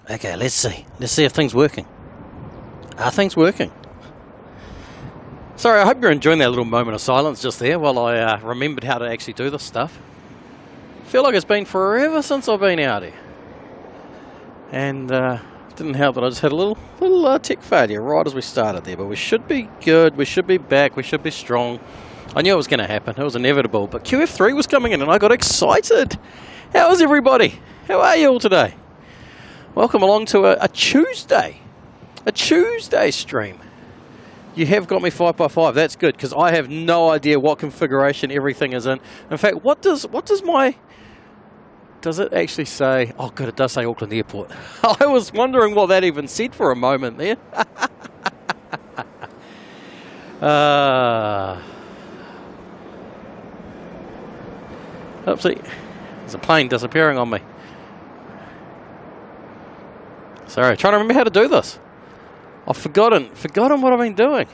Okay, let's see. Let's see if things working. Are things working? Sorry, I hope you're enjoying that little moment of silence just there while I remembered how to actually do this stuff. I feel like it's been forever since I've been out here. And it didn't help that I just had a little tech failure right as we started there. But we should be good. We should be back. We should be strong. I knew it was going to happen. It was inevitable. But QF3 was coming in and I got excited. How is everybody? How are you all today? Welcome along to a Tuesday. A Tuesday stream. You have got me 5x5. That's good because I have no idea what configuration everything is in. In fact, what does my... Does it actually say... Oh, good, it does say Auckland Airport. I was wondering what that even said for a moment there. Oopsie. There's a plane disappearing on me. Sorry, trying to remember how to do this. I've forgotten what I've been doing.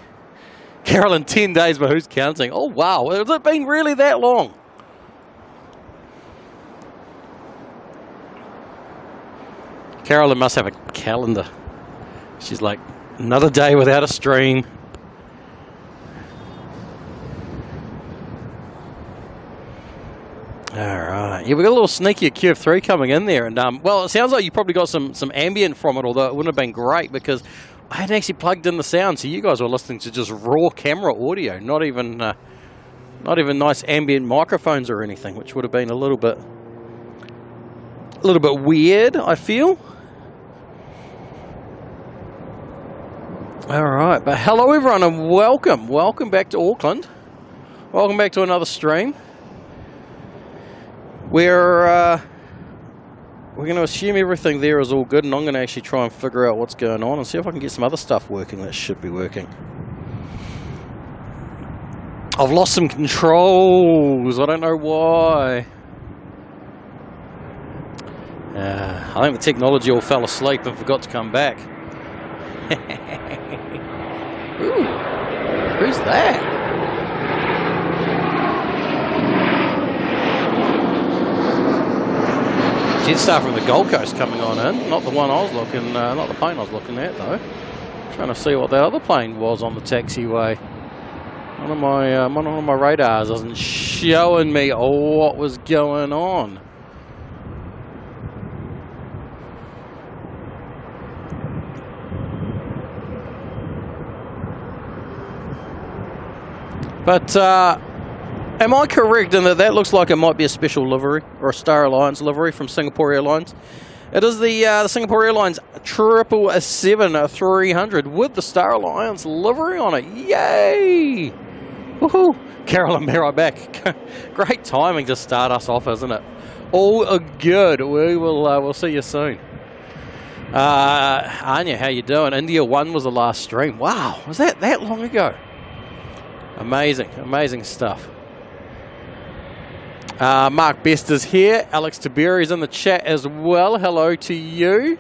Carolyn, 10 days, but who's counting? Oh, wow. Has it been really that long? Carolyn must have a calendar. She's like, another day without a stream. Alright, yeah, we got a little sneaky at QF3 coming in there, and well, it sounds like you probably got some ambient from it, although it wouldn't have been great because I hadn't actually plugged in the sound, so you guys were listening to just raw camera audio, not even nice ambient microphones or anything, which would have been a little bit weird, I feel. Alright, but hello everyone and welcome back to Auckland. Welcome back to another stream. We're going to assume everything there is all good, and I'm going to actually try and figure out what's going on and see if I can get some other stuff working that should be working. I've lost some controls. I don't know why. I think the technology all fell asleep and forgot to come back. Ooh, who's that? Jetstar from the Gold Coast coming on in. Not the one I was looking, not the plane I was looking at though. Trying to see what that other plane was on the taxiway. One of my radars isn't showing me what was going on. But am I correct in that looks like it might be a special livery or a Star Alliance livery from Singapore Airlines? It is the Singapore Airlines 777-300 with the Star Alliance livery on it. Yay! Woohoo! Carolyn, be right back. Great timing to start us off, isn't it? All good. We'll see you soon. Anya, how you doing? India 1 was the last stream. Wow, was that long ago? Amazing stuff. Mark Best is here. Alex Tiberi is in the chat as well. Hello to you.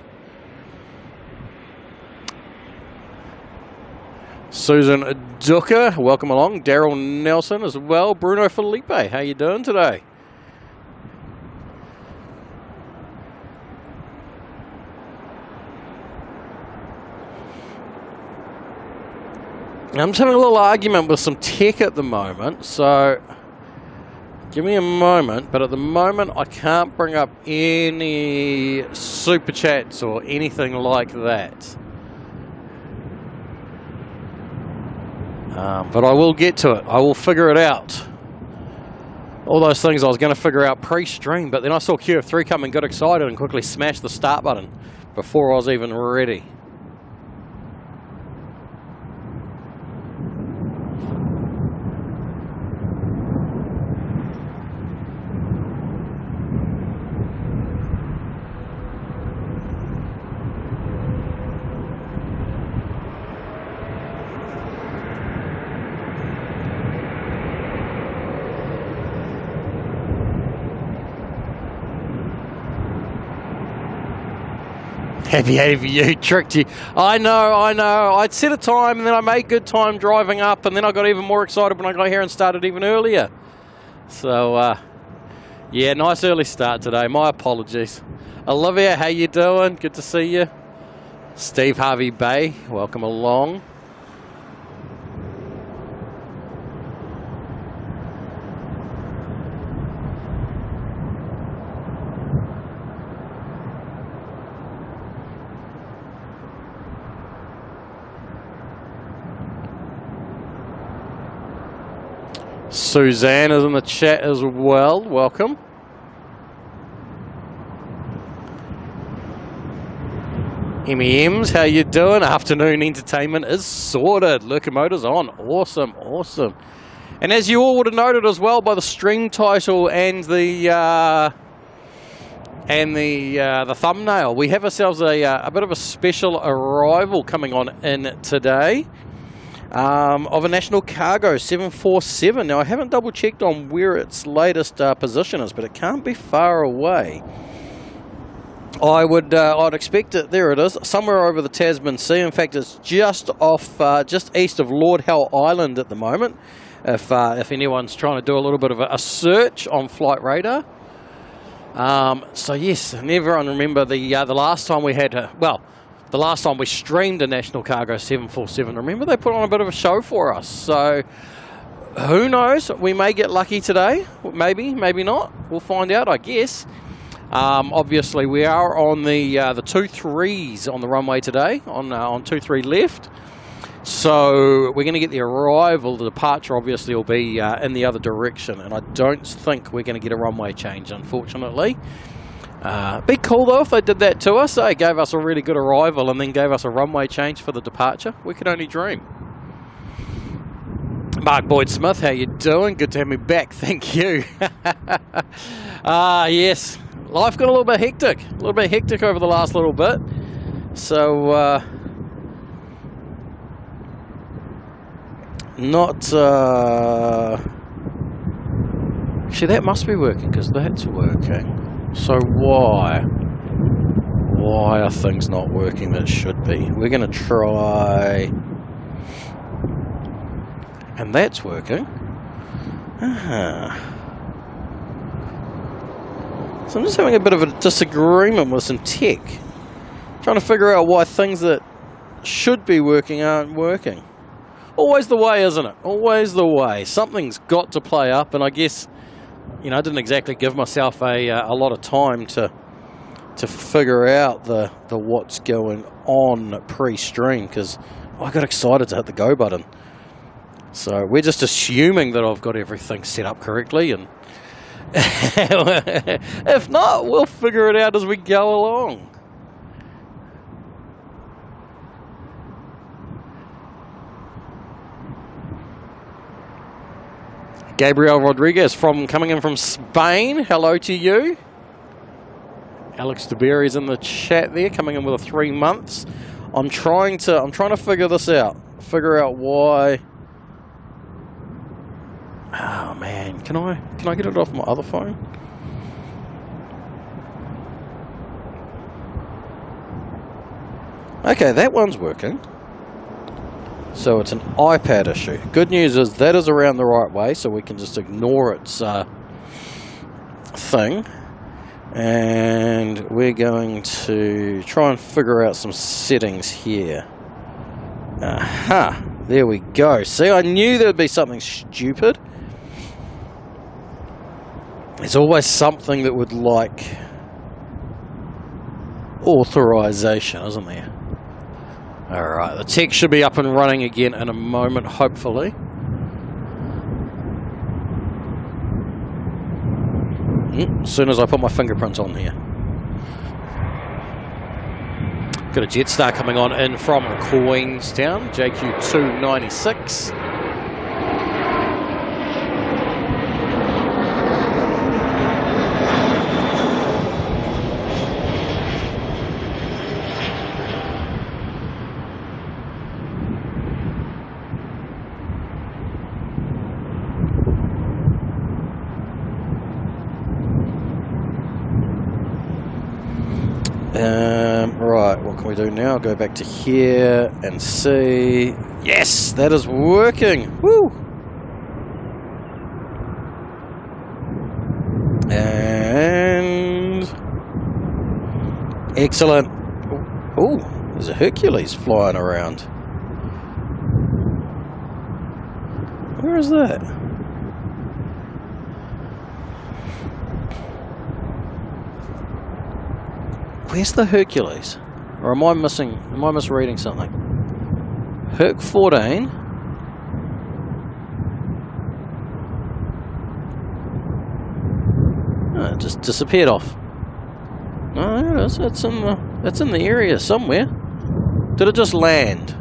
Susan Ducker, welcome along. Daryl Nelson as well. Bruno Felipe, how you doing today? I'm just having a little argument with some tech at the moment, so give me a moment. But at the moment, I can't bring up any super chats or anything like that. But I will get to it. I will figure it out. All those things I was going to figure out pre-stream, but then I saw QF3 come and got excited and quickly smashed the start button before I was even ready. Happy you, tricked you. I know. I'd set a time and then I made good time driving up and then I got even more excited when I got here and started even earlier. So, yeah, nice early start today. My apologies. Olivia, how you doing? Good to see you. Steve Harvey Bay, welcome along. Suzanne is in the chat as well. Welcome. MEMs, how you doing? Afternoon entertainment is sorted. Locomotives on. Awesome, awesome. And as you all would have noted as well by the stream title and the thumbnail, we have ourselves a bit of a special arrival coming on in today. Of a National Cargo 747. Now, I haven't double checked on where its latest position is, but it can't be far away. I'd expect it. There it is, somewhere over the Tasman Sea. In fact, it's just off, just east of Lord Howe Island at the moment. If anyone's trying to do a little bit of a search on Flight Radar. So yes, and everyone remember the last time we had the last time we streamed a National Cargo 747, remember they put on a bit of a show for us. So who knows? We may get lucky today. Maybe, maybe not. We'll find out, I guess. Obviously, we are on the 2-3s on the runway today, on 2-3 left. So we're going to get the arrival. The departure obviously will be in the other direction, and I don't think we're going to get a runway change, unfortunately. Be cool though if they did that to us. They gave us a really good arrival and then gave us a runway change for the departure. We could only dream. Mark Boyd Smith, how you doing? Good to have me back. Thank you. Yes, life got a little bit hectic over the last little bit. So actually that must be working because that's working. So why are things not working that should be? We're going to try, and that's working. So I'm just having a bit of a disagreement with some tech, trying to figure out why things that should be working aren't working. Always the way, isn't it? Always the way. Something's got to play up, and I guess, you know, I didn't exactly give myself a lot of time to figure out the what's going on pre-stream, because I got excited to hit the go button. So we're just assuming that I've got everything set up correctly, and if not, we'll figure it out as we go along. Gabriel Rodriguez coming in from Spain. Hello to you. Alex DeBerry's in the chat there, coming in with a 3 months. I'm trying to figure this out. Figure out why. Oh man, can I get it off my other phone? Okay, that one's working. So it's an iPad issue. Good news is that is around the right way, so we can just ignore its thing. And we're going to try and figure out some settings here. Aha! There we go. See, I knew there'd be something stupid. There's always something that would like authorization, isn't there? Alright, the tech should be up and running again in a moment, hopefully. As soon as I put my fingerprints on here. Got a Jetstar coming on in from Queenstown, JQ296. Right, what can we do now? Go back to here and see. Yes, that is working. Woo! And Excellent. Oh, there's a Hercules flying around. Where is that? Where's the Hercules? Or am I misreading something? Herc 14. Oh, it just disappeared off. No, there it is. It's in the area somewhere. Did it just land?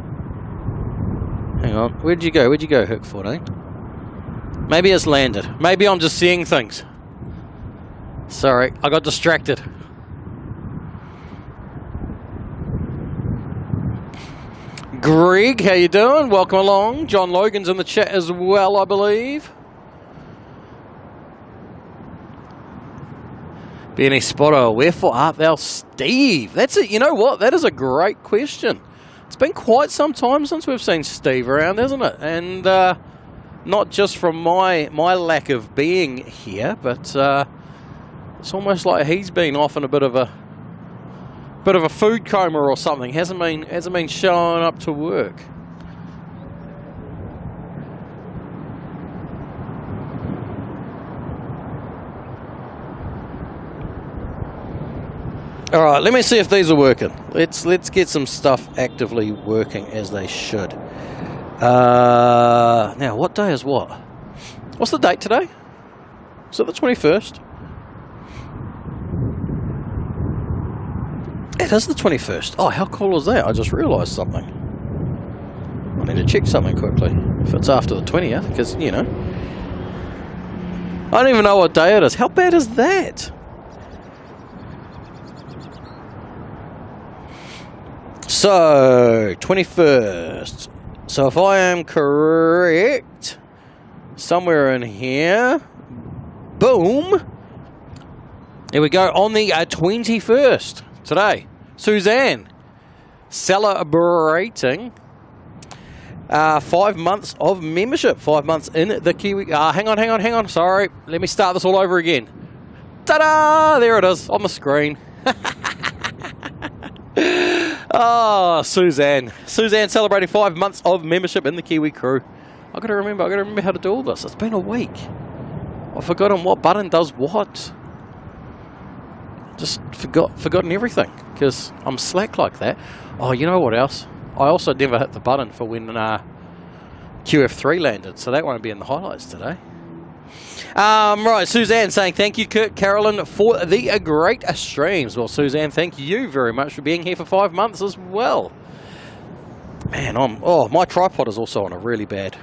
Hang on. Where'd you go? Where'd you go, Herc 14? Maybe it's landed. Maybe I'm just seeing things. Sorry, I got distracted. Greg, how you doing? Welcome along. John Logan's in the chat as well, I believe. Be any spotter? Wherefore art thou, Steve? That's it. You know what? That is a great question. It's been quite some time since we've seen Steve around, hasn't it? And not just from my lack of being here, but it's almost like he's been off in a bit of a food coma or something. Hasn't been showing up to work. All right, let me see if these are working. Let's get some stuff actively working as they should. Now, what day is what? What's the date today? Is it the 21st? It is the 21st. Oh, how cool is that? I just realised something. I need to check something quickly. If it's after the 20th, because, you know. I don't even know what day it is. How bad is that? So, 21st. So if I am correct, somewhere in here, boom. Here we go, on the 21st today. Suzanne, celebrating 5 months of membership. 5 months in the Kiwi. Hang on. Sorry, let me start this all over again. Ta-da! There it is on the screen. Oh, Suzanne celebrating 5 months of membership in the Kiwi crew. I gotta remember how to do all this. It's been a week. I've forgotten what button does what. Just forgotten everything because I'm slack like that. Oh, you know what else? I also never hit the button for when QF3 landed, so that won't be in the highlights today. Right, Suzanne saying thank you, Kurt Carolyn, for the great streams. Well, Suzanne, thank you very much for being here for 5 months as well. Man, my tripod is also on a really bad.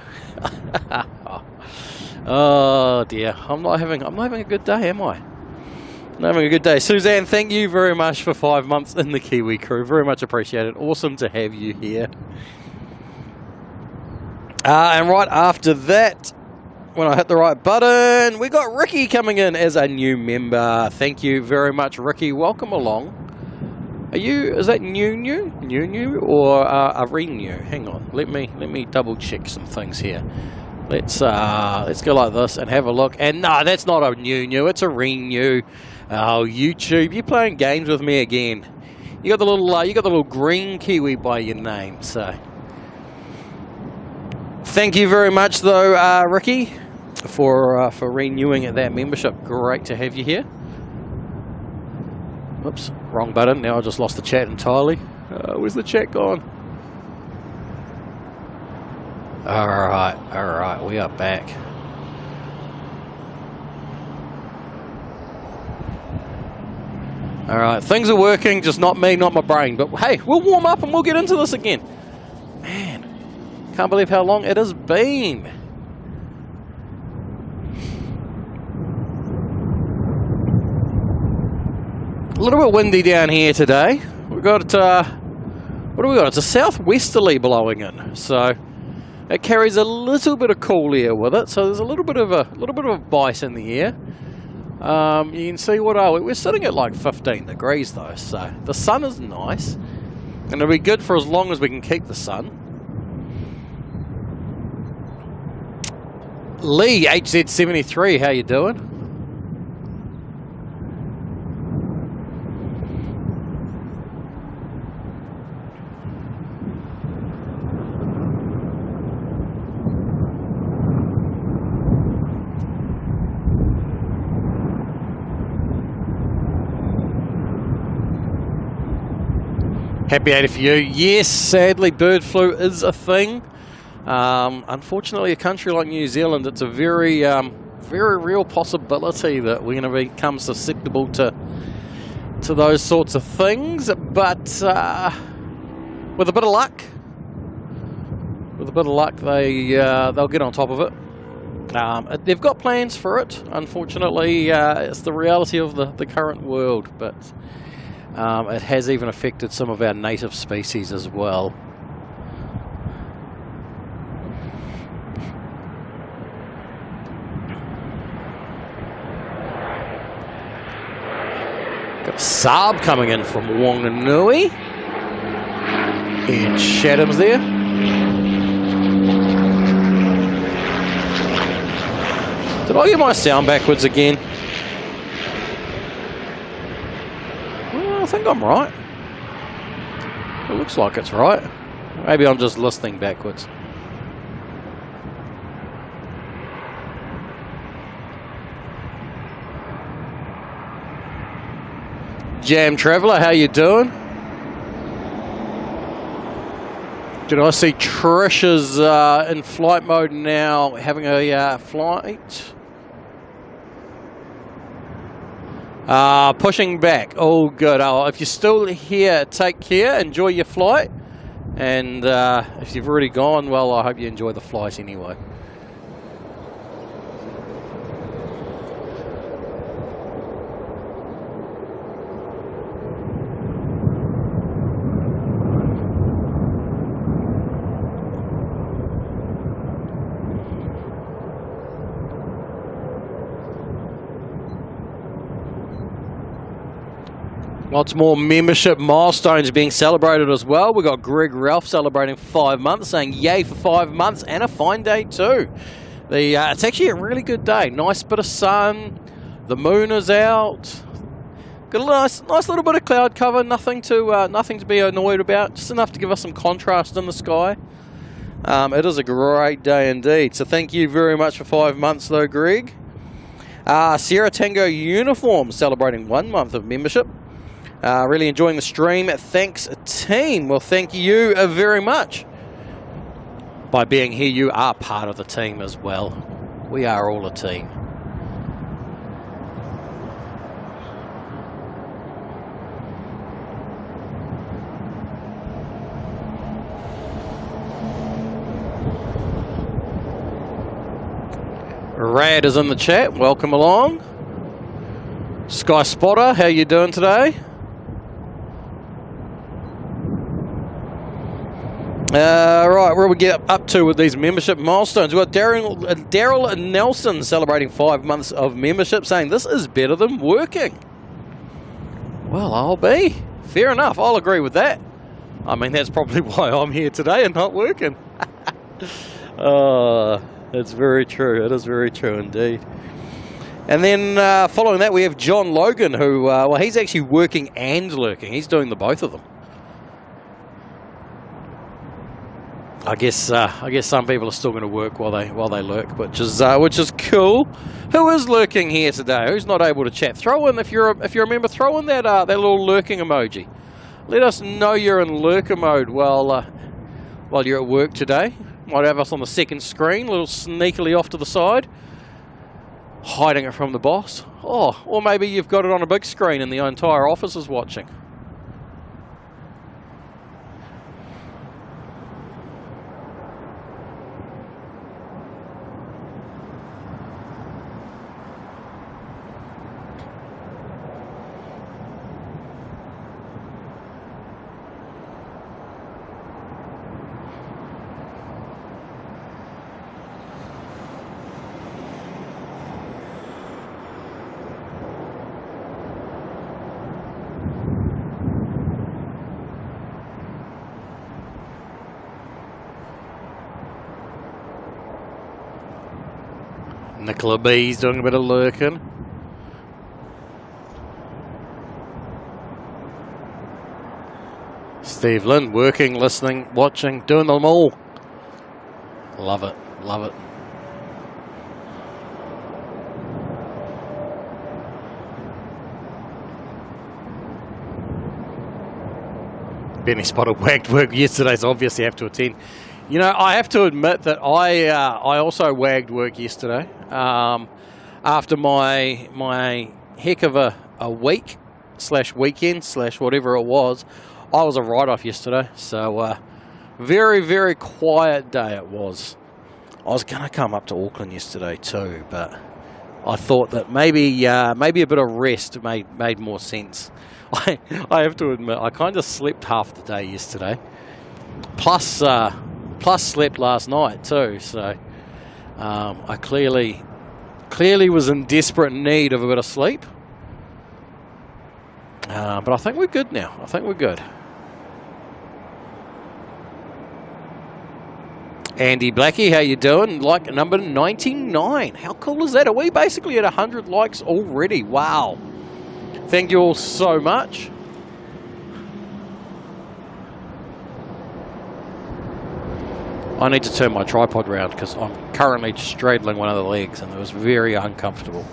Oh dear, I'm not having a good day, am I? I'm having a good day. Suzanne, thank you very much for 5 months in the Kiwi crew. Very much appreciated. Awesome to have you here. And right after that, when I hit the right button, we got Ricky coming in as a new member. Thank you very much, Ricky. Welcome along. Is that new or a renew? Hang on, let me double check some things here. Let's go like this and have a look. And no, that's not a new. It's a renew. Oh, YouTube, you're playing games with me again. You got the little green Kiwi by your name. So, thank you very much, though, Ricky, for renewing that membership. Great to have you here. Oops, wrong button. Now I just lost the chat entirely. Where's the chat gone? All right, we are back. All right, things are working, just not me, not my brain. But hey, we'll warm up and we'll get into this again. Man, can't believe how long it has been. A little bit windy down here today. We've got, what do we got? It's a southwesterly blowing in, so it carries a little bit of cool air with it. So there's a little bit of a bite in the air. You can see what are we? We're sitting at like 15 degrees though, so the sun is nice, and it'll be good for as long as we can keep the sun. Lee HZ73, how you doing? Happy 80 for you. Yes, sadly, bird flu is a thing. Unfortunately, a country like New Zealand, it's a very, very real possibility that we're going to become susceptible to those sorts of things. But with a bit of luck, they'll get on top of it. They've got plans for it. Unfortunately, it's the reality of the current world, but it has even affected some of our native species as well. Got a Saab coming in from Wanganui. And Shadham's there. Did I get my sound backwards again? Well, I think I'm right. It looks like it's right. Maybe I'm just listening backwards. Jam Traveller, how you doing? Did I see Trish is in flight mode now, having a flight? Pushing back. Oh, good. Oh, if you're still here, take care. Enjoy your flight. And if you've already gone, well, I hope you enjoy the flight anyway. Lots more membership milestones being celebrated as well. We've got Greg Ralph celebrating 5 months, saying yay for 5 months, and a fine day too. It's actually a really good day. Nice bit of sun. The moon is out. Got a nice little bit of cloud cover. Nothing to be annoyed about. Just enough to give us some contrast in the sky. It is a great day indeed. So thank you very much for 5 months though, Greg. Sierra Tango Uniform celebrating 1 month of membership. Really enjoying the stream. Thanks, team. Well, thank you very much. By being here, you are part of the team as well. We are all a team. Rad is in the chat. Welcome along. Sky Spotter, how you doing today? Right, where we get up to with these membership milestones. We've got Daryl Nelson celebrating 5 months of membership, saying this is better than working. Well, I'll be. Fair enough, I'll agree with that. I mean, that's probably why I'm here today and not working. It's very true. It is very true indeed. And then following that, we have John Logan, who, well, he's actually working and lurking. He's doing the both of them. I guess some people are still going to work while they lurk, which is cool. Who is lurking here today? Who's not able to chat? Throw in, if you're a member, throw in that little lurking emoji. Let us know you're in lurker mode while you're at work today. Might have us on the second screen, a little sneakily off to the side, hiding it from the boss. Oh, or maybe you've got it on a big screen and the entire office is watching. Nicola B's doing a bit of lurking. Steve Lynn working, listening, watching, doing them all. Love it, love it. Benny spotted wagged work yesterday, so obviously have to attend. You know, I have to admit that I also wagged work yesterday. After my heck of a week / weekend / whatever it was, I was a write-off yesterday. So very, very quiet day it was. I was going to come up to Auckland yesterday too, but I thought that maybe a bit of rest made more sense. I have to admit, I kind of slept half the day yesterday, plus slept last night too. So I clearly was in desperate need of a bit of sleep. But I think we're good now. I think we're good. Andy Blackie, how you doing? Like number 99. How cool is that? Are we basically at 100 likes already? Wow. Thank you all so much. I need to turn my tripod round because I'm currently straddling one of the legs and it was very uncomfortable.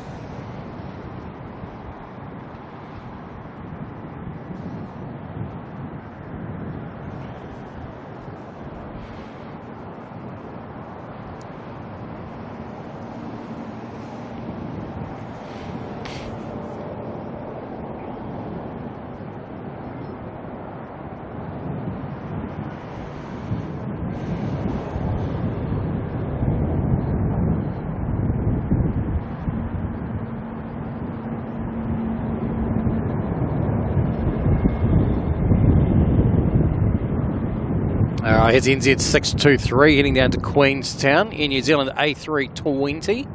Here's NZ 623 heading down to Queenstown in New Zealand A320.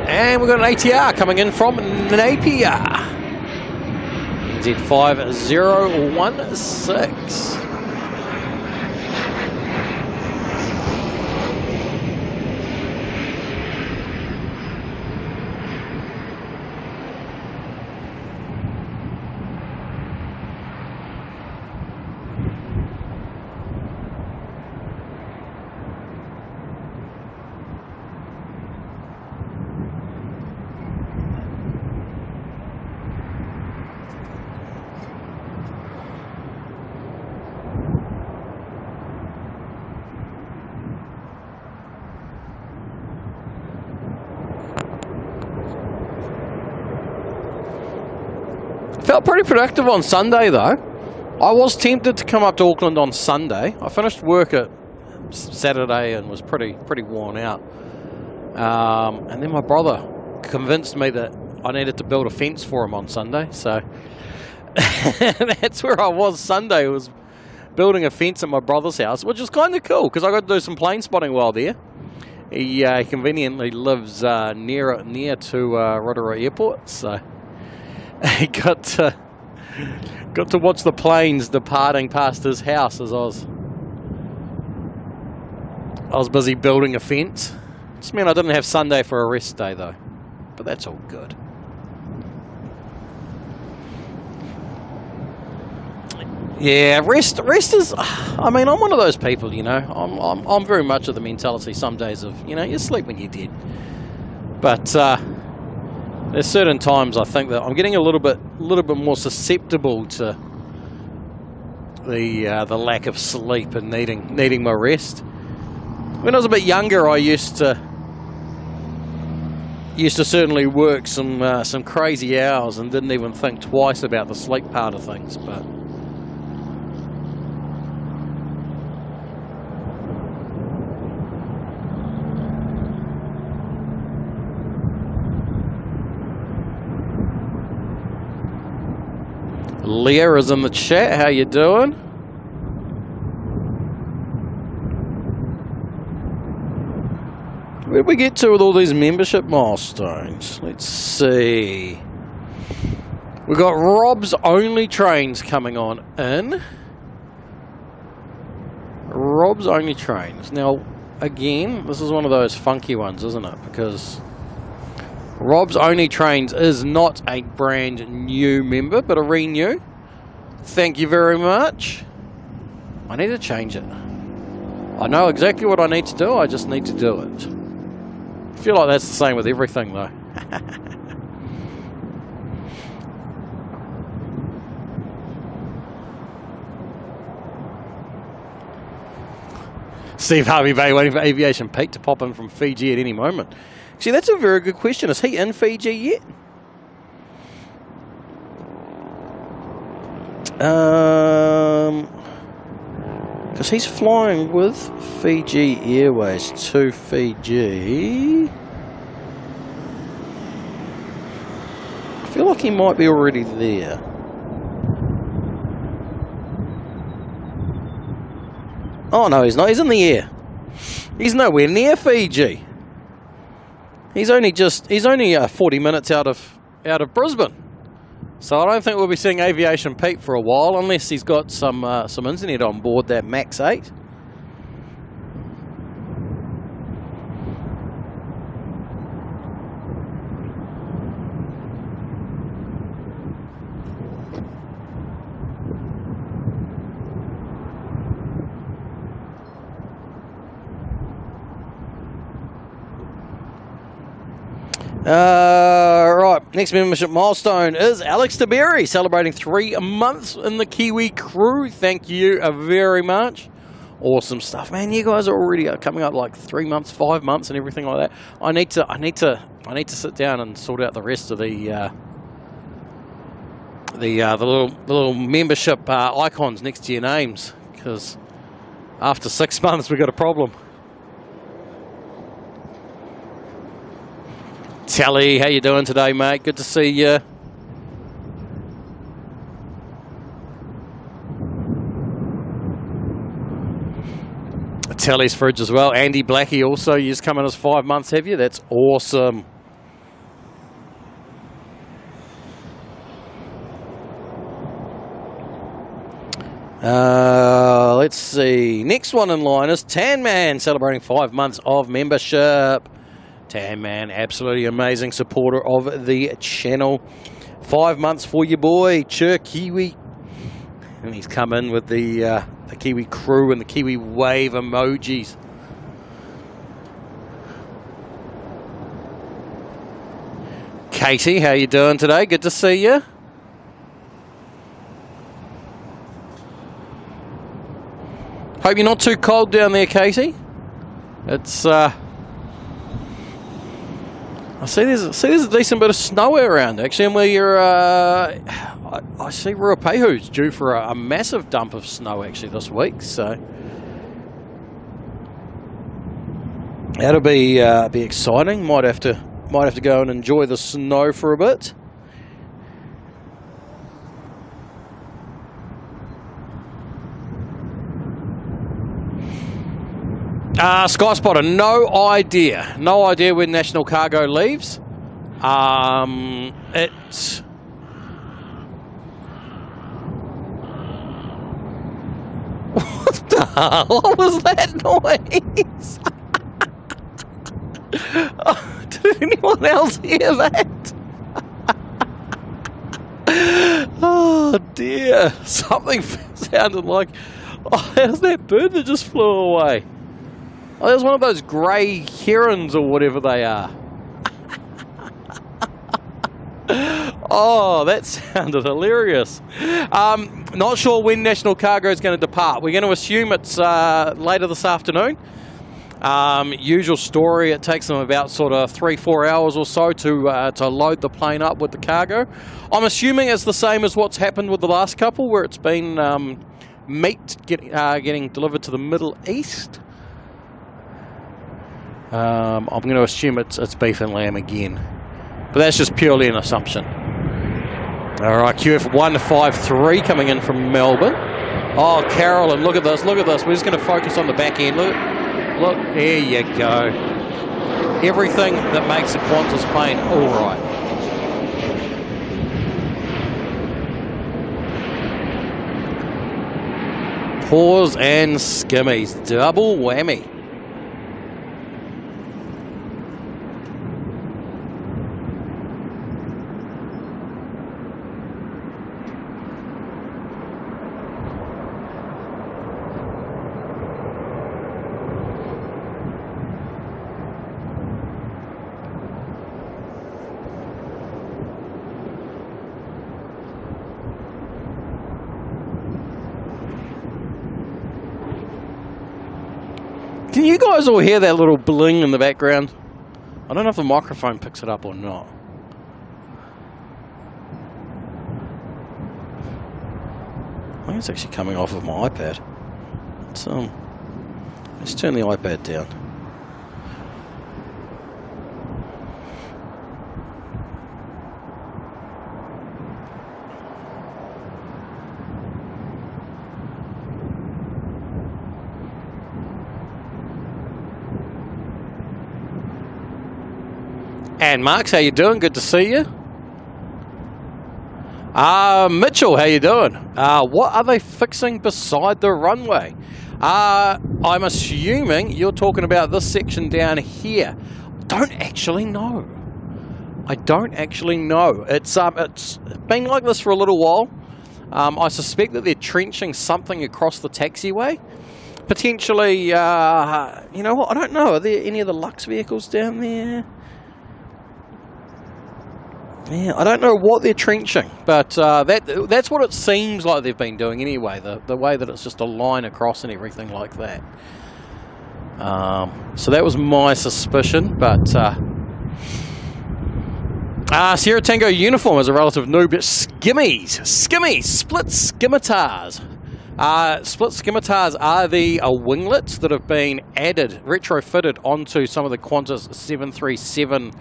And we've got an ATR coming in from Napier. NZ5016. Felt pretty productive on Sunday though. I was tempted to come up to Auckland on Sunday. I finished work at Saturday and was pretty worn out. And then my brother convinced me that I needed to build a fence for him on Sunday. So that's where I was Sunday, was building a fence at my brother's house, which is kind of cool because I got to do some plane spotting while there. He conveniently lives near to Rotorua Airport, so he got to watch the planes departing past his house as I was busy building a fence. Just meant I didn't have Sunday for a rest day though, but that's all good. Yeah, rest is. I mean, I'm one of those people, you know. I'm very much of the mentality some days of, you know, you sleep when you're dead. But there's certain times I think that I'm getting a little bit more susceptible to the lack of sleep and needing my rest. When I was a bit younger, I used to certainly work some crazy hours and didn't even think twice about the sleep part of things, but. Leah is in the chat. How you doing? Where did we get to with all these membership milestones? Let's see. We've got Rob's Only Trains coming on in. Rob's Only Trains. Now, again, this is one of those funky ones, isn't it? Because Rob's Only Trains is not a brand new member, but a renew. Thank you very much. I need to change it. I know exactly what I need to do, I just need to do it. I feel like that's the same with everything, though. Steve Harvey Bay waiting for Aviation Pete to pop in from Fiji at any moment. Actually, that's a very good question. Is he in Fiji yet? Because he's flying with Fiji Airways to Fiji. I feel like he might be already there. Oh no, he's not. He's in the air. He's nowhere near Fiji. He's only 40 minutes out of Brisbane. So I don't think we'll be seeing Aviation Pete for a while, unless he's got some internet on board that Max 8. Right, next membership milestone is Alex DeBerry, celebrating 3 months in the Kiwi crew. Thank you very much. Awesome stuff, man. You guys are already coming up like 3 months, 5 months, and everything like that. I need to sit down and sort out the rest of the little membership icons next to your names, because after 6 months we got a problem. Tally, how you doing today, mate? Good to see you. Tally's fridge as well. Andy Blackie also, you've come in as 5 months, have you? That's awesome. Let's see. Next one in line is Tan Man, celebrating 5 months of membership. Tan Man, absolutely amazing supporter of the channel. 5 months for your boy, Chur Kiwi. And he's come in with the Kiwi crew and the Kiwi wave emojis. Katie, how you doing today? Good to see you. Hope you're not too cold down there, Katie. It's I see there's a decent bit of snow around, actually, and where I see Ruapehu's due for a massive dump of snow actually this week, so that'll be exciting. Might have to go and enjoy the snow for a bit. Sky Spotter, no idea when National Cargo leaves. It's what the hell? What was that noise? Oh, did anyone else hear that? Oh dear, something sounded like, oh, how's that bird that just flew away? Oh, there's one of those grey herons or whatever they are. Oh, that sounded hilarious. Not sure when National Cargo is going to depart. We're going to assume it's later this afternoon. Usual story, it takes them about sort of 3-4 hours or so to load the plane up with the cargo. I'm assuming it's the same as what's happened with the last couple, where it's been meat getting delivered to the Middle East. I'm going to assume it's beef and lamb again, but that's just purely an assumption. All right, QF 153 coming in from Melbourne. Oh, Carolyn, look at this, look at this. We're just going to focus on the back end. Look, there you go. Everything that makes a Qantas plane all right. Pause and skimmies. Double whammy. Can you guys all hear that little bling in the background? I don't know if the microphone picks it up or not. I think it's actually coming off of my iPad. Let's turn the iPad down. And Marks, how you doing? Good to see you. Mitchell, how you doing? What are they fixing beside the runway? I'm assuming you're talking about this section down here. Don't actually know. I don't actually know. It's been like this for a little while. I suspect that they're trenching something across the taxiway. Potentially, you know what? I don't know. Are there any of the Lux vehicles down there? Yeah, I don't know what they're trenching, but that's what it seems like they've been doing anyway, the way that it's just a line across and everything like that. So that was my suspicion, but Sierra Tango uniform is a relative noob. Skimmies, split scimitars. Split scimitars are the winglets that have been added, retrofitted onto some of the Qantas 737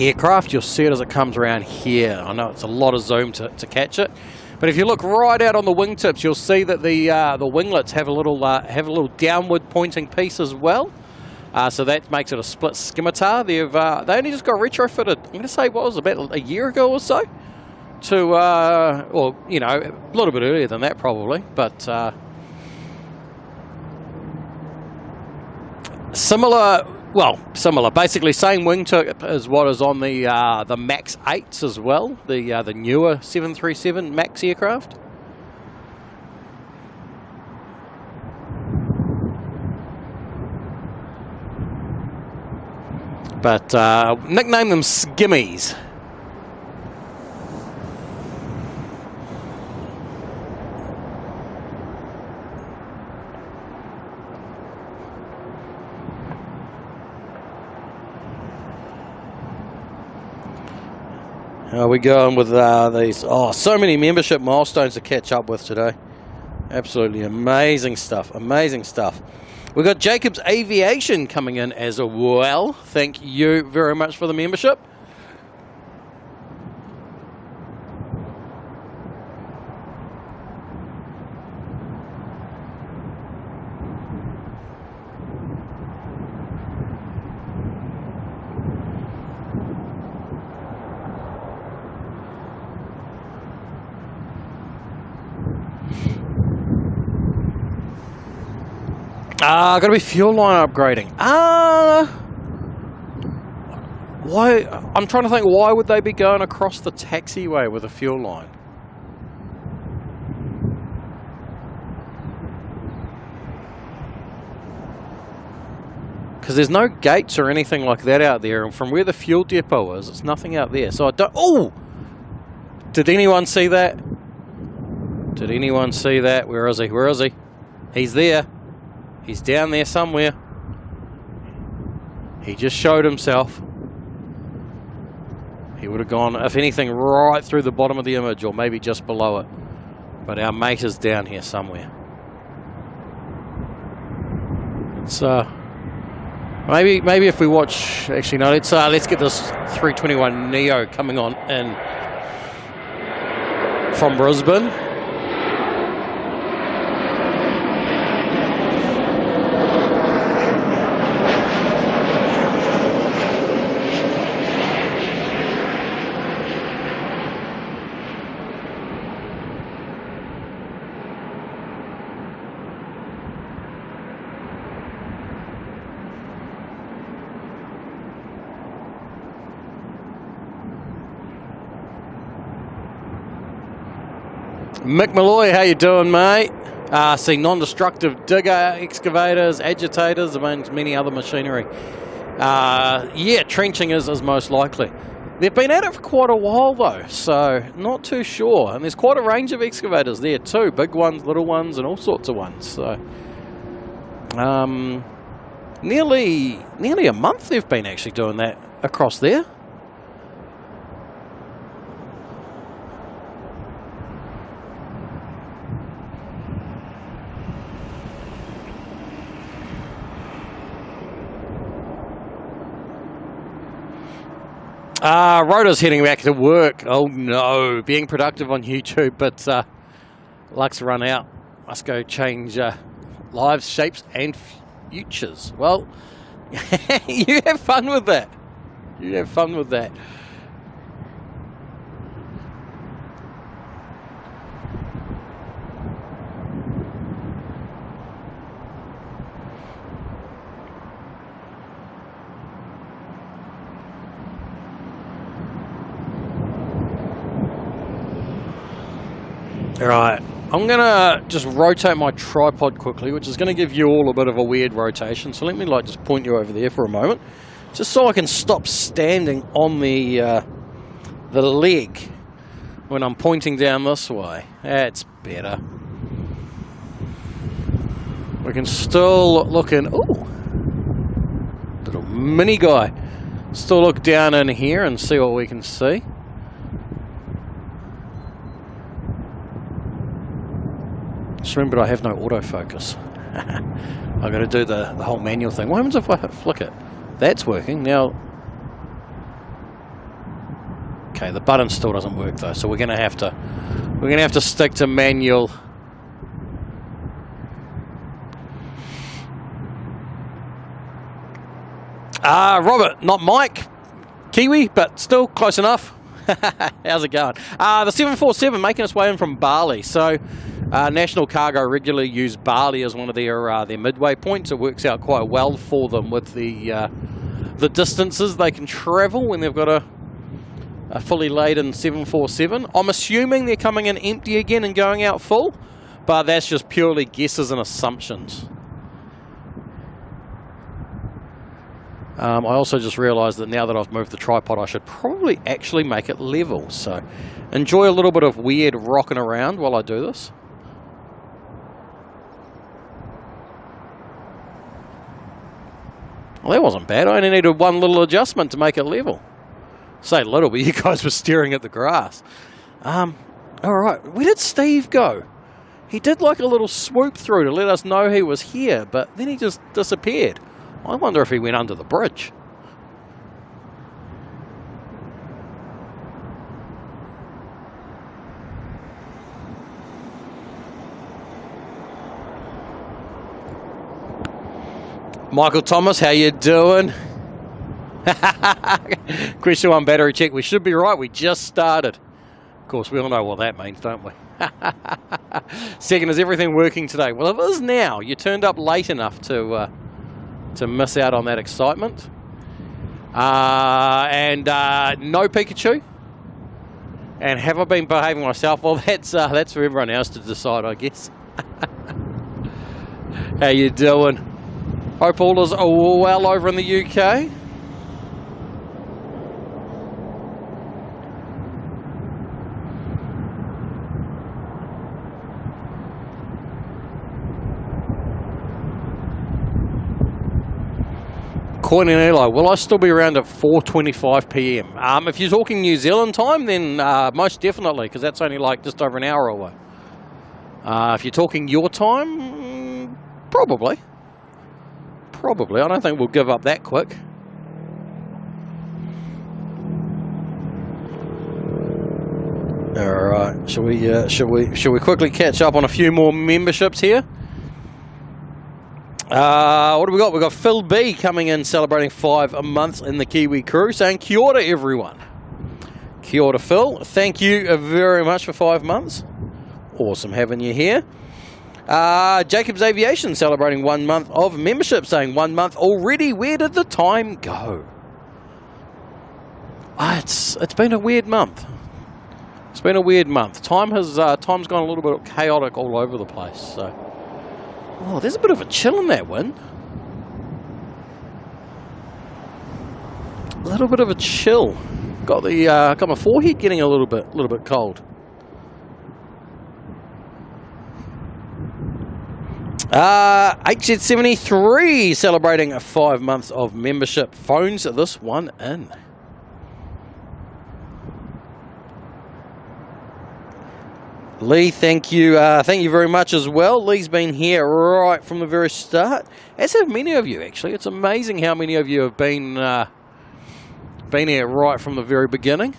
aircraft. You'll see it as it comes around here. I know it's a lot of zoom to catch it, but if you look right out on the wingtips, you'll see that the winglets have a little downward pointing piece as well. So that makes it a split scimitar. They only just got retrofitted. I'm going to say what was about a year ago or so, to or you know, a little bit earlier than that probably, but similar. Well, similar. Basically, same wingtip as what is on the Max 8s as well, the newer 737 Max aircraft. But nickname them Skimmies. How are we going with these? Oh, so many membership milestones to catch up with today. Absolutely amazing stuff. Amazing stuff. We've got Jacobs Aviation coming in as well. Thank you very much for the membership. Got to be fuel line upgrading. Why? I'm trying to think, why would they be going across the taxiway with a fuel line? Because there's no gates or anything like that out there, and from where the fuel depot is, it's nothing out there. So I don't... Oh! Did anyone see that? Did anyone see that? Where is he? Where is he? He's there. He's down there somewhere. He just showed himself. He would have gone, if anything, right through the bottom of the image, or maybe just below it. But our mate is down here somewhere. It's maybe if we watch. Actually, no. Let's get this 321 Neo coming on in from Brisbane. Mick Malloy, how you doing, mate? See non-destructive digger, excavators, agitators, amongst many other machinery. Yeah, trenching is most likely. They've been at it for quite a while though, so not too sure. And there's quite a range of excavators there too, big ones, little ones, and all sorts of ones. So, nearly a month they've been actually doing that across there. Rhoda's heading back to work. Oh no, being productive on YouTube, but luck's run out. Must go change lives, shapes, and futures. Well, you have fun with that. You have fun with that. Alright, I'm going to just rotate my tripod quickly, which is going to give you all a bit of a weird rotation. So let me just point you over there for a moment, just so I can stop standing on the leg when I'm pointing down this way. That's better. We can still look in, ooh, little mini guy. Still look down in here and see what we can see. Just remember I have no autofocus. I've got to do the whole manual thing. What happens if I flick it? That's working. Now, okay, the button still doesn't work though, so we're gonna have to stick to manual. Robert, not Mike. Kiwi, but still close enough. How's it going? The 747 making its way in from Bali. So National Cargo regularly use Bali as one of their midway points. It works out quite well for them with the distances they can travel when they've got a fully laden 747. I'm assuming they're coming in empty again and going out full, but that's just purely guesses and assumptions. I also just realised that now that I've moved the tripod, I should probably actually make it level. So enjoy a little bit of weird rocking around while I do this. Well, that wasn't bad. I only needed one little adjustment to make it level. Say little, but you guys were staring at the grass. All right, where did Steve go? He did like a little swoop through to let us know he was here, but then he just disappeared. I wonder if he went under the bridge. Michael Thomas, how you doing? Question 1 battery check. We should be right. We just started. Of course, we all know what that means, don't we? Second, is everything working today? Well, it is now. You turned up late enough to miss out on that excitement. And no Pikachu. And have I been behaving myself? Well, that's for everyone else to decide, I guess. How you doing? Hope all is well over in the UK. Coin and Eli, will I still be around at 4:25 PM? If you're talking New Zealand time, then most definitely, because that's only like just over an hour away. If you're talking your time, probably. Probably. I don't think we'll give up that quick. All right. Shall we quickly catch up on a few more memberships here? What do we got? We've got Phil B coming in celebrating 5 months in the Kiwi crew, saying kia ora everyone. Kia ora Phil. Thank you very much for 5 months. Awesome having you here. Jacob's Aviation celebrating 1 month of membership, saying 1 month already. Where did the time go? It's been a weird month. It's been a weird month. Time's gone a little bit chaotic all over the place. So, oh, there's a bit of a chill in that wind. A little bit of a chill. Got my forehead getting a little bit cold. HZ73 celebrating 5 months of membership. Phones this one in. Lee, thank you very much as well. Lee's been here right from the very start, as have many of you actually. It's amazing how many of you have been here right from the very beginning.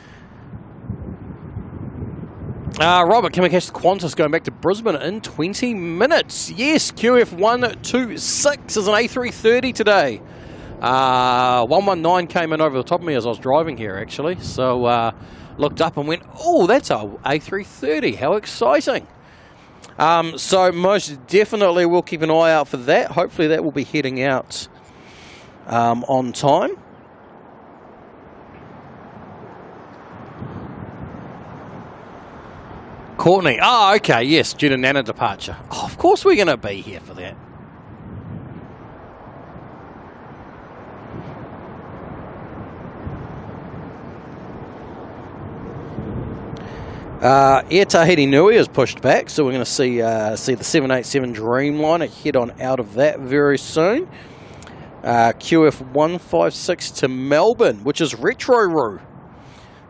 Robert, can we catch the Qantas going back to Brisbane in 20 minutes? Yes, QF126 is an A330 today. 119 came in over the top of me as I was driving here actually, so looked up and went, oh, that's a A330, how exciting. So most definitely we'll keep an eye out for that. Hopefully that will be heading out on time. Courtney, oh, okay, yes, due to Nana departure. Oh, of course we're going to be here for that. Air Tahiti Nui is pushed back, so we're going to see the 787 Dreamliner head on out of that very soon. QF156 to Melbourne, which is Retro-Roo.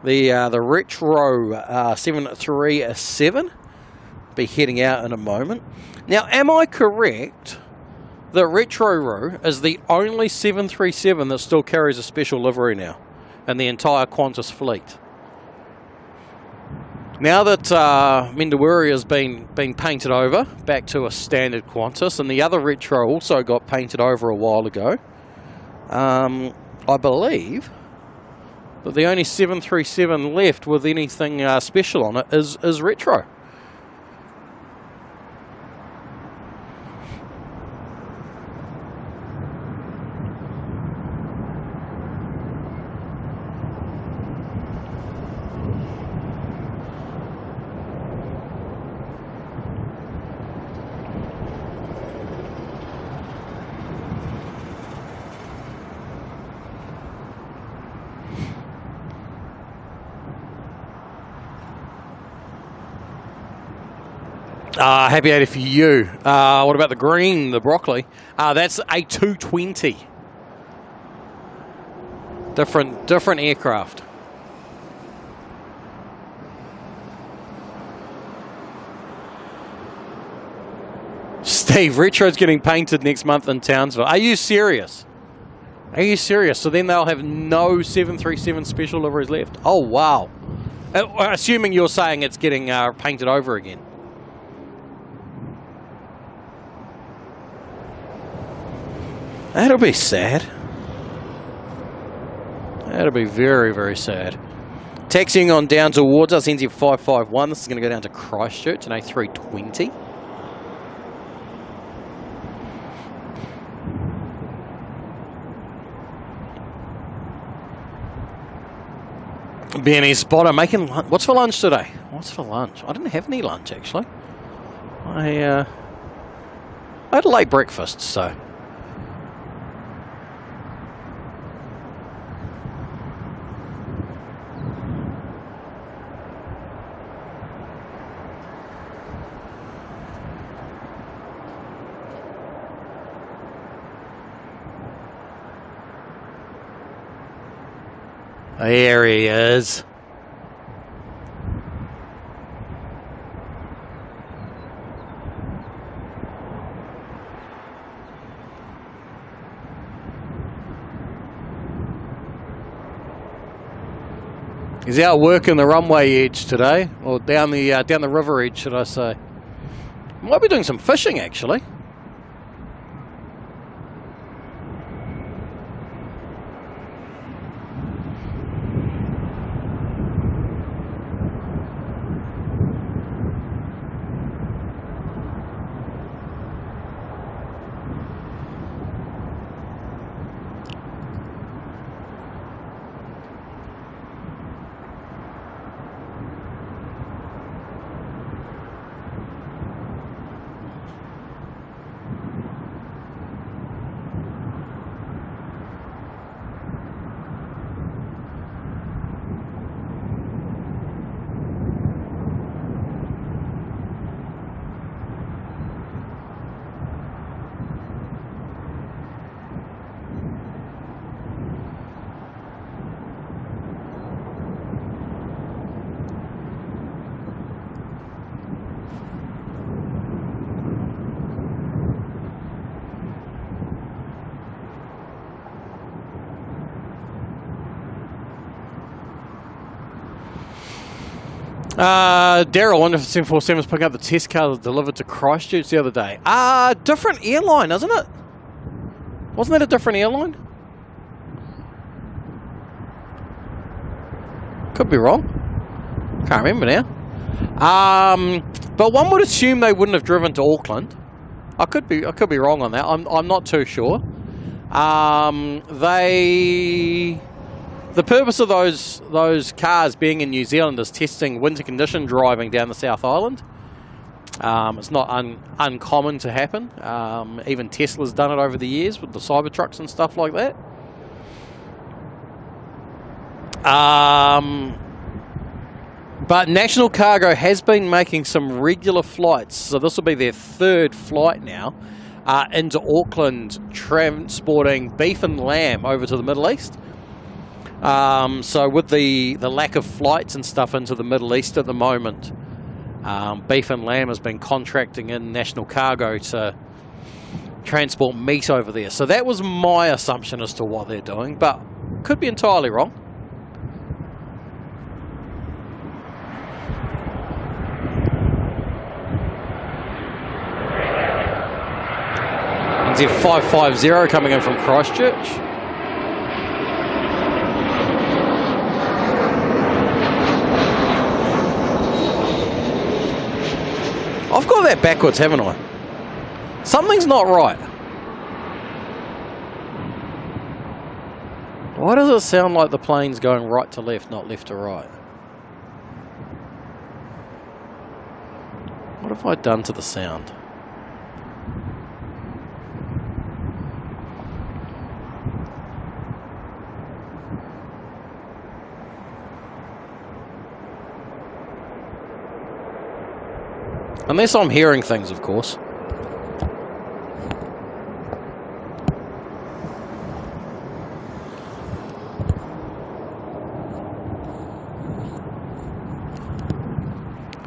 The Retro 737 be heading out in a moment. Now, am I correct that Retro-Roo is the only 737 that still carries a special livery now in the entire Qantas fleet? Now that Mendawuri has been painted over back to a standard Qantas, and the other Retro also got painted over a while ago, I believe that the only 737 left with anything special on it is Retro. Happy 80 for you. What about the green, the broccoli? That's a 220. Different aircraft. Steve, Retro's getting painted next month in Townsville. Are you serious? Are you serious? So then they'll have no 737 special liveries left. Oh, wow. Assuming you're saying it's getting painted over again. That'll be sad. That'll be very, very sad. Taxiing on down towards us, NZ551. This is going to go down to Christchurch, an A320. Benny Spotter making lunch. What's for lunch today? What's for lunch? I didn't have any lunch, actually. I had a late breakfast, so... There he is. He's out working the runway edge today, or down the river edge, should I say. Might be doing some fishing, actually. Daryl, wonder if 747 was picking up the test car that delivered to Christchurch the other day. Different airline, isn't it? Wasn't that a different airline? Could be wrong. Can't remember now. But one would assume they wouldn't have driven to Auckland. I could be wrong on that. I'm not too sure. The purpose of those cars being in New Zealand is testing winter condition driving down the South Island. It's not uncommon to happen. Even Tesla's done it over the years with the Cybertrucks and stuff like that. But National Cargo has been making some regular flights, so this will be their third flight now into Auckland, transporting beef and lamb over to the Middle East. So with the lack of flights and stuff into the Middle East at the moment, beef and lamb has been contracting in National Cargo to transport meat over there. So that was my assumption as to what they're doing, but could be entirely wrong. NZ550 coming in from Christchurch. I've got that backwards, haven't I? Something's not right. Why does it sound like the plane's going right to left, not left to right? What have I done to the sound? Unless I'm hearing things, of course.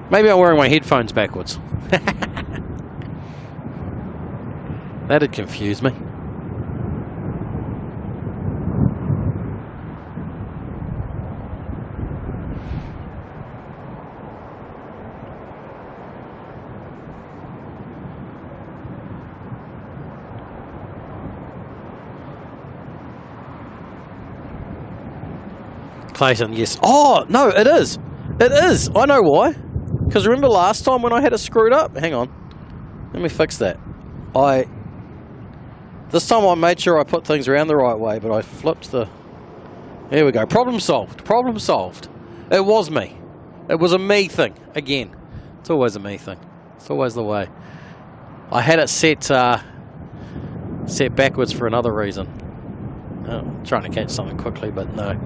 Maybe I'm wearing my headphones backwards. That'd confuse me. Clayton, yes. Oh, no, it is. It is. I know why. Because remember last time when I had it screwed up? Hang on. Let me fix that. This time I made sure I put things around the right way, but I flipped the... There we go. Problem solved. Problem solved. It was me. It was a me thing. Again. It's always a me thing. It's always the way. I had it set backwards for another reason. Oh, trying to catch something quickly, but no.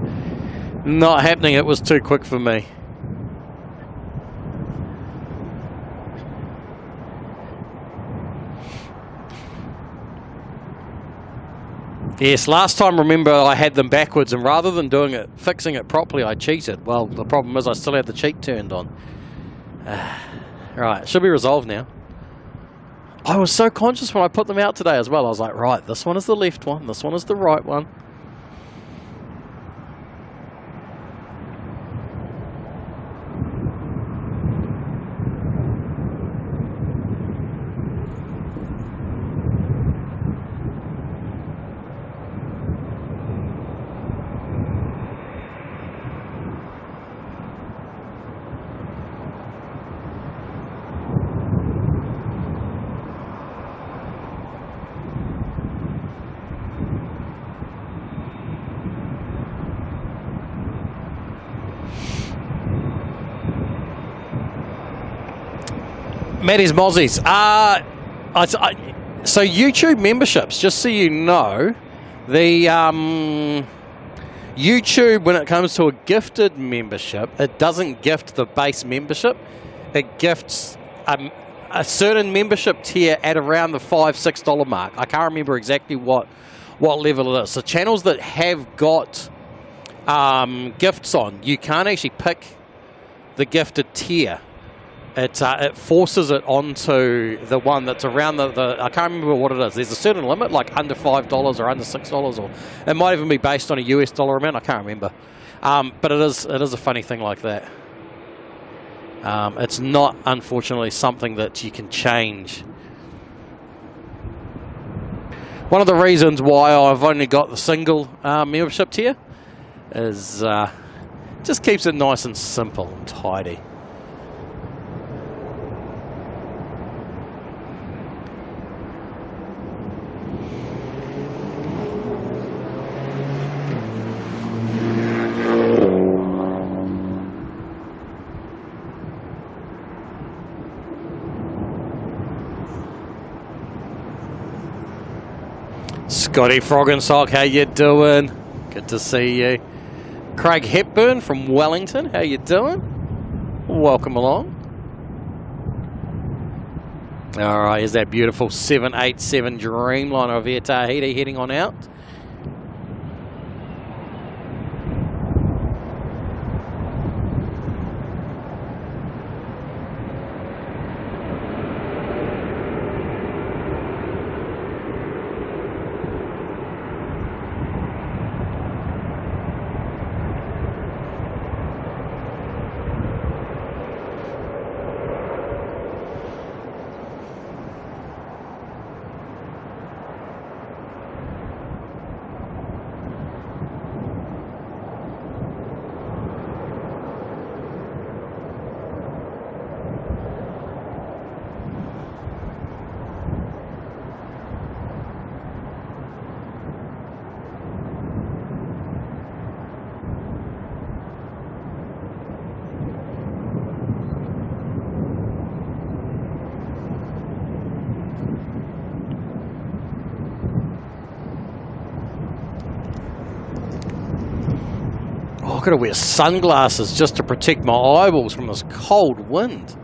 Not happening. It was too quick for me. Yes, last time, remember, I had them backwards, and rather than fixing it properly, I cheated. Well, the problem is I still had the cheat turned on. Right, it should be resolved now. I was so conscious when I put them out today as well. I was like, right, this one is the left one, this one is the right one. Maddie's Mozzies. So YouTube memberships, just so you know, the YouTube, when it comes to a gifted membership, it doesn't gift the base membership. It gifts a certain membership tier at around the $5-6 mark. I can't remember exactly what level it is. So channels that have got gifts on, you can't actually pick the gifted tier. It forces it onto the one that's around the I can't remember what it is. There's a certain limit, like under $5 or under $6, or it might even be based on a US dollar amount. I can't remember. But it is a funny thing like that. It's not, unfortunately, something that you can change. One of the reasons why I've only got the single membership tier is just keeps it nice and simple and tidy. Scotty Frog and Sock, how you doing? Good to see you. Craig Hepburn from Wellington, how you doing? Welcome along. All right, here's that beautiful 787 Dreamliner of Air Tahiti heading on out. I've got to wear sunglasses just to protect my eyeballs from this cold wind.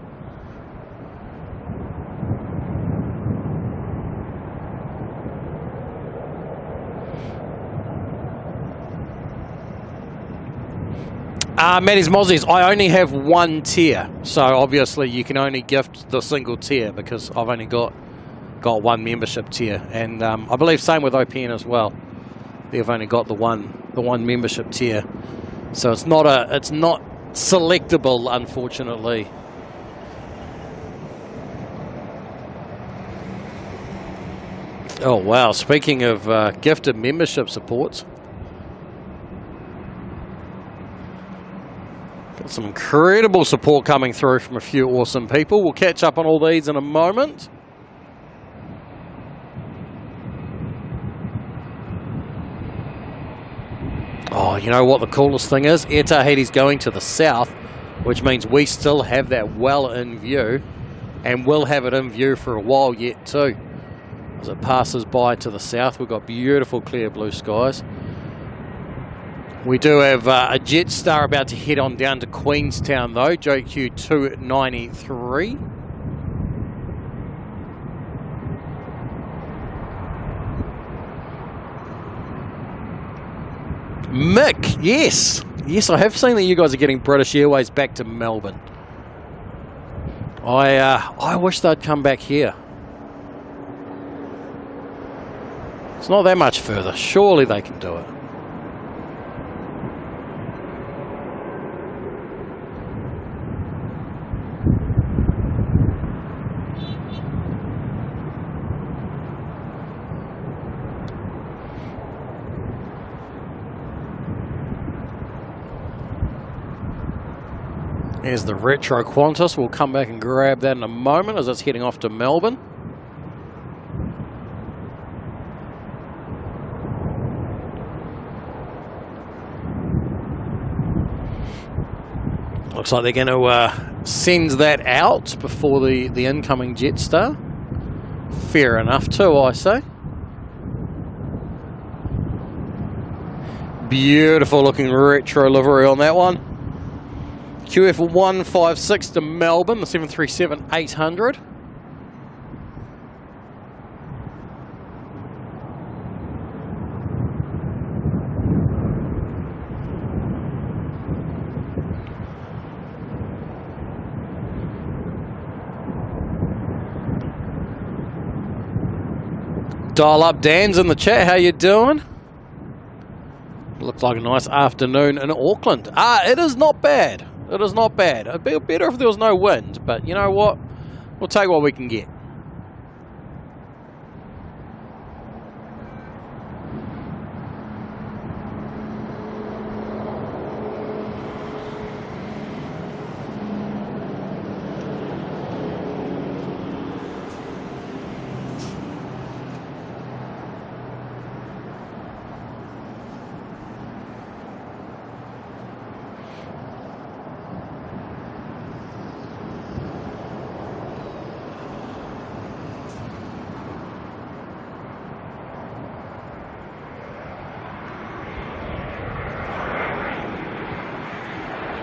Maddie's Mozzies, I only have one tier, so obviously you can only gift the single tier because I've only got one membership tier, and I believe same with OPN as well. They've only got the one membership tier. So it's not selectable, unfortunately. Oh wow! Speaking of gifted membership supports, got some incredible support coming through from a few awesome people. We'll catch up on all these in a moment. Oh, you know what the coolest thing is? Air Tahiti's going to the south, which means we still have that well in view, and we'll have it in view for a while yet too. As it passes by to the south, we've got beautiful clear blue skies. We do have a Jetstar about to head on down to Queenstown though, JQ 293. Mick, yes, I have seen that you guys are getting British Airways back to Melbourne. I wish they'd come back here. It's not that much further. Surely they can do it. Here's the retro Qantas. We'll come back and grab that in a moment as it's heading off to Melbourne. Looks like they're going to send that out before the incoming Jetstar. Fair enough too, I say. Beautiful looking retro livery on that one. QF156 to Melbourne, the 737-800. Dial up Dan's in the chat, how you doing? Looks like a nice afternoon in Auckland. It is not bad. It is not bad. It'd be better if there was no wind, but you know what? We'll take what we can get.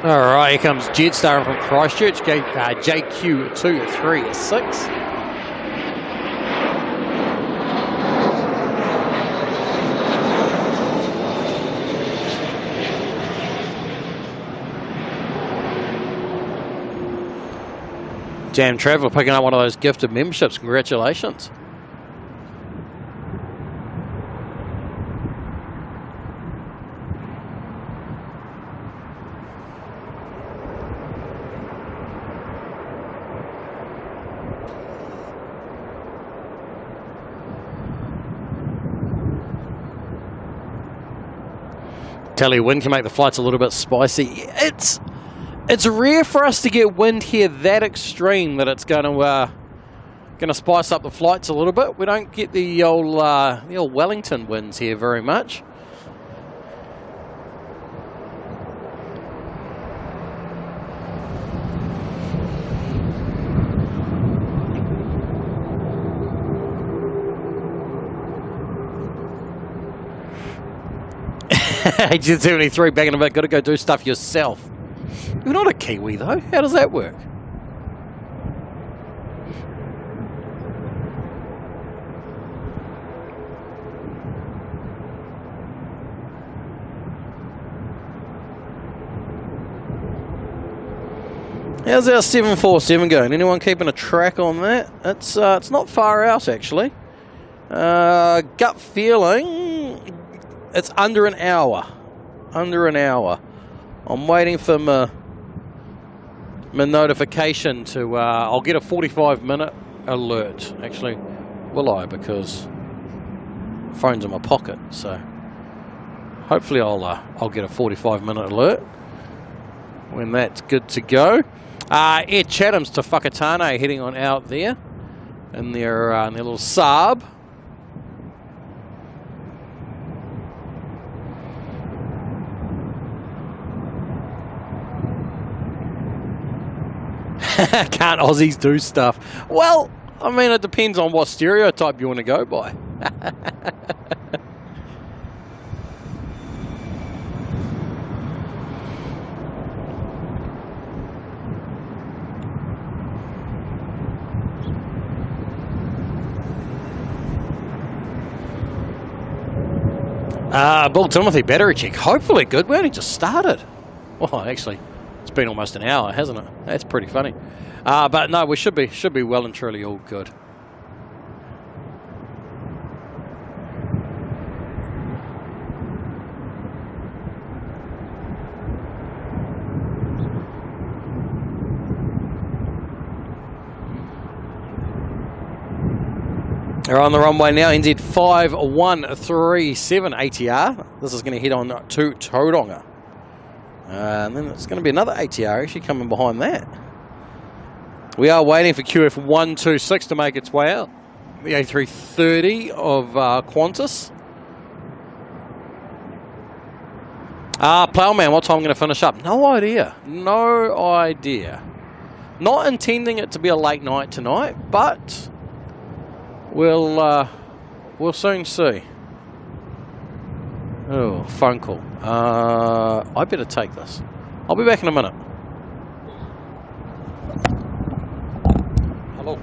Alright, here comes Jetstar from Christchurch, JQ236. Jam Traveller picking up one of those gifted memberships, congratulations. Tell you, wind can make the flights a little bit spicy. It's rare for us to get wind here that extreme that it's going to spice up the flights a little bit. We don't get the old Wellington winds here very much. Agent 73 back in a bit. Got to go do stuff yourself. You're not a Kiwi though. How does that work? How's our 747 going? Anyone keeping a track on that? It's not far out actually. Gut feeling, it's under an hour. Under an hour. I'm waiting for my notification to. I'll get a 45-minute alert. Actually, will I? Because phone's in my pocket. So hopefully I'll get a 45-minute alert when that's good to go. Air Chatham's to Whakatane heading on out there in their little Saab. Can't Aussies do stuff? Well, I mean, it depends on what stereotype you want to go by. Bull Timothy battery check. Hopefully good. We only just started. Well, actually, it's been almost an hour, hasn't it? That's pretty funny. But no, we should be well and truly all good. They're on the runway now, NZ 5137 ATR. This is going to head on to Tauranga. And then it's going to be another ATR actually coming behind that. We are waiting for QF 126 to make its way out. The A330 of Qantas. Ploughman, what time I'm going to finish up? No idea. No idea. Not intending it to be a late night tonight, but we'll soon see. Oh, phone call. I better take this. I'll be back in a minute. Hello.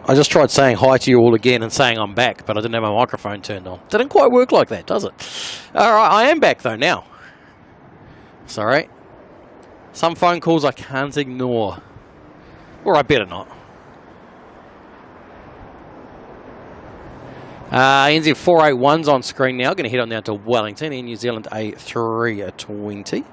I just tried saying hi to you all again and saying I'm back, but I didn't have my microphone turned on. Didn't quite work like that, does it? Alright, I am back though now. Sorry. Some phone calls I can't ignore. Or I better not. NZ 481's on screen now. Going to head on down to Wellington in New Zealand A320.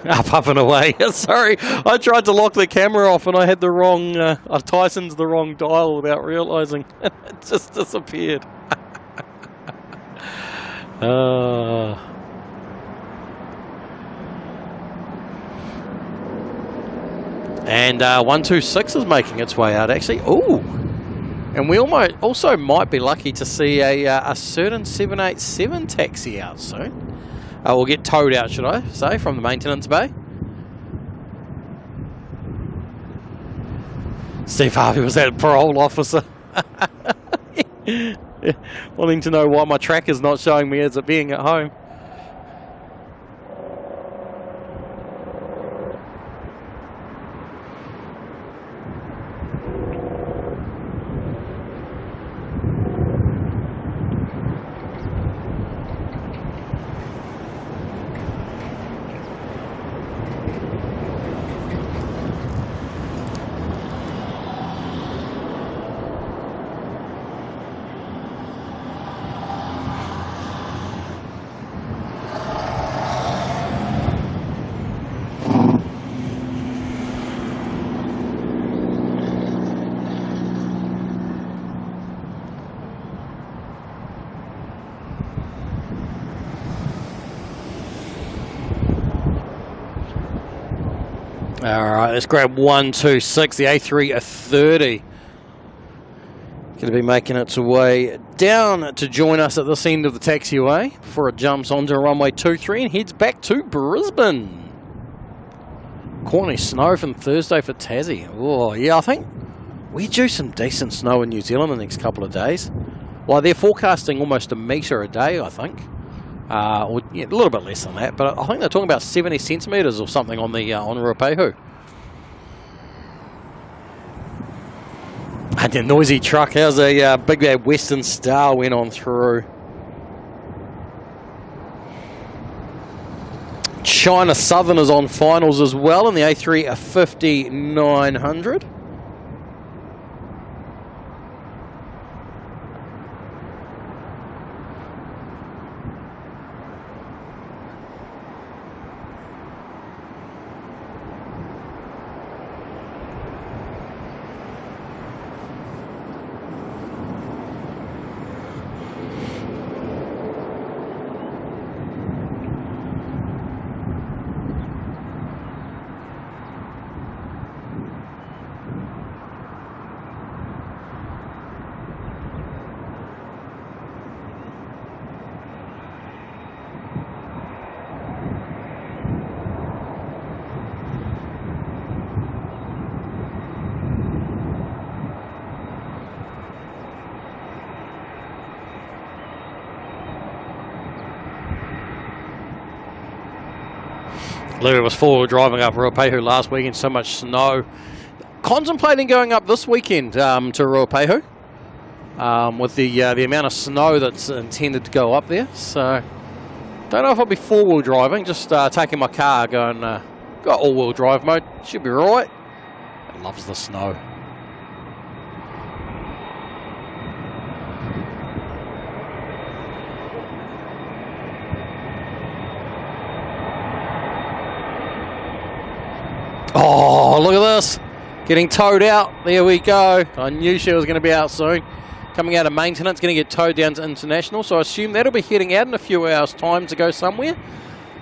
Up and away. Sorry, I tried to lock the camera off and I had the wrong, I tightened the wrong dial without realising. It just disappeared. And 126 is making its way out actually. Ooh, and we also might be lucky to see a certain 787 taxi out soon. We'll get towed out, should I say, from the maintenance bay. Steve Harvey was that parole officer. Wanting to know why my track is not showing me as it being at home. Alright, let's grab 126, the A330. Going to be making its way down to join us at this end of the taxiway before it jumps onto runway 23 and heads back to Brisbane. Corny snow from Thursday for Tassie. Oh, yeah, I think we're due some decent snow in New Zealand the next couple of days. Well, they're forecasting almost a metre a day, I think. Or yeah, a little bit less than that, but I think they're talking about 70 centimetres or something on the on Ruapehu. And the noisy truck, how's a big bad Western Star went on through. China Southern is on finals as well in the A350 900. Lou was four-wheel driving up Ruapehu last weekend, so much snow. Contemplating going up this weekend to Ruapehu with the amount of snow that's intended to go up there. So, don't know if I'll be four-wheel driving, just taking my car, going, got all-wheel drive mode, should be right. It loves the snow. Oh, look at this. Getting towed out. There we go. I knew she was going to be out soon. Coming out of maintenance, going to get towed down to International. So I assume that'll be heading out in a few hours' time to go somewhere.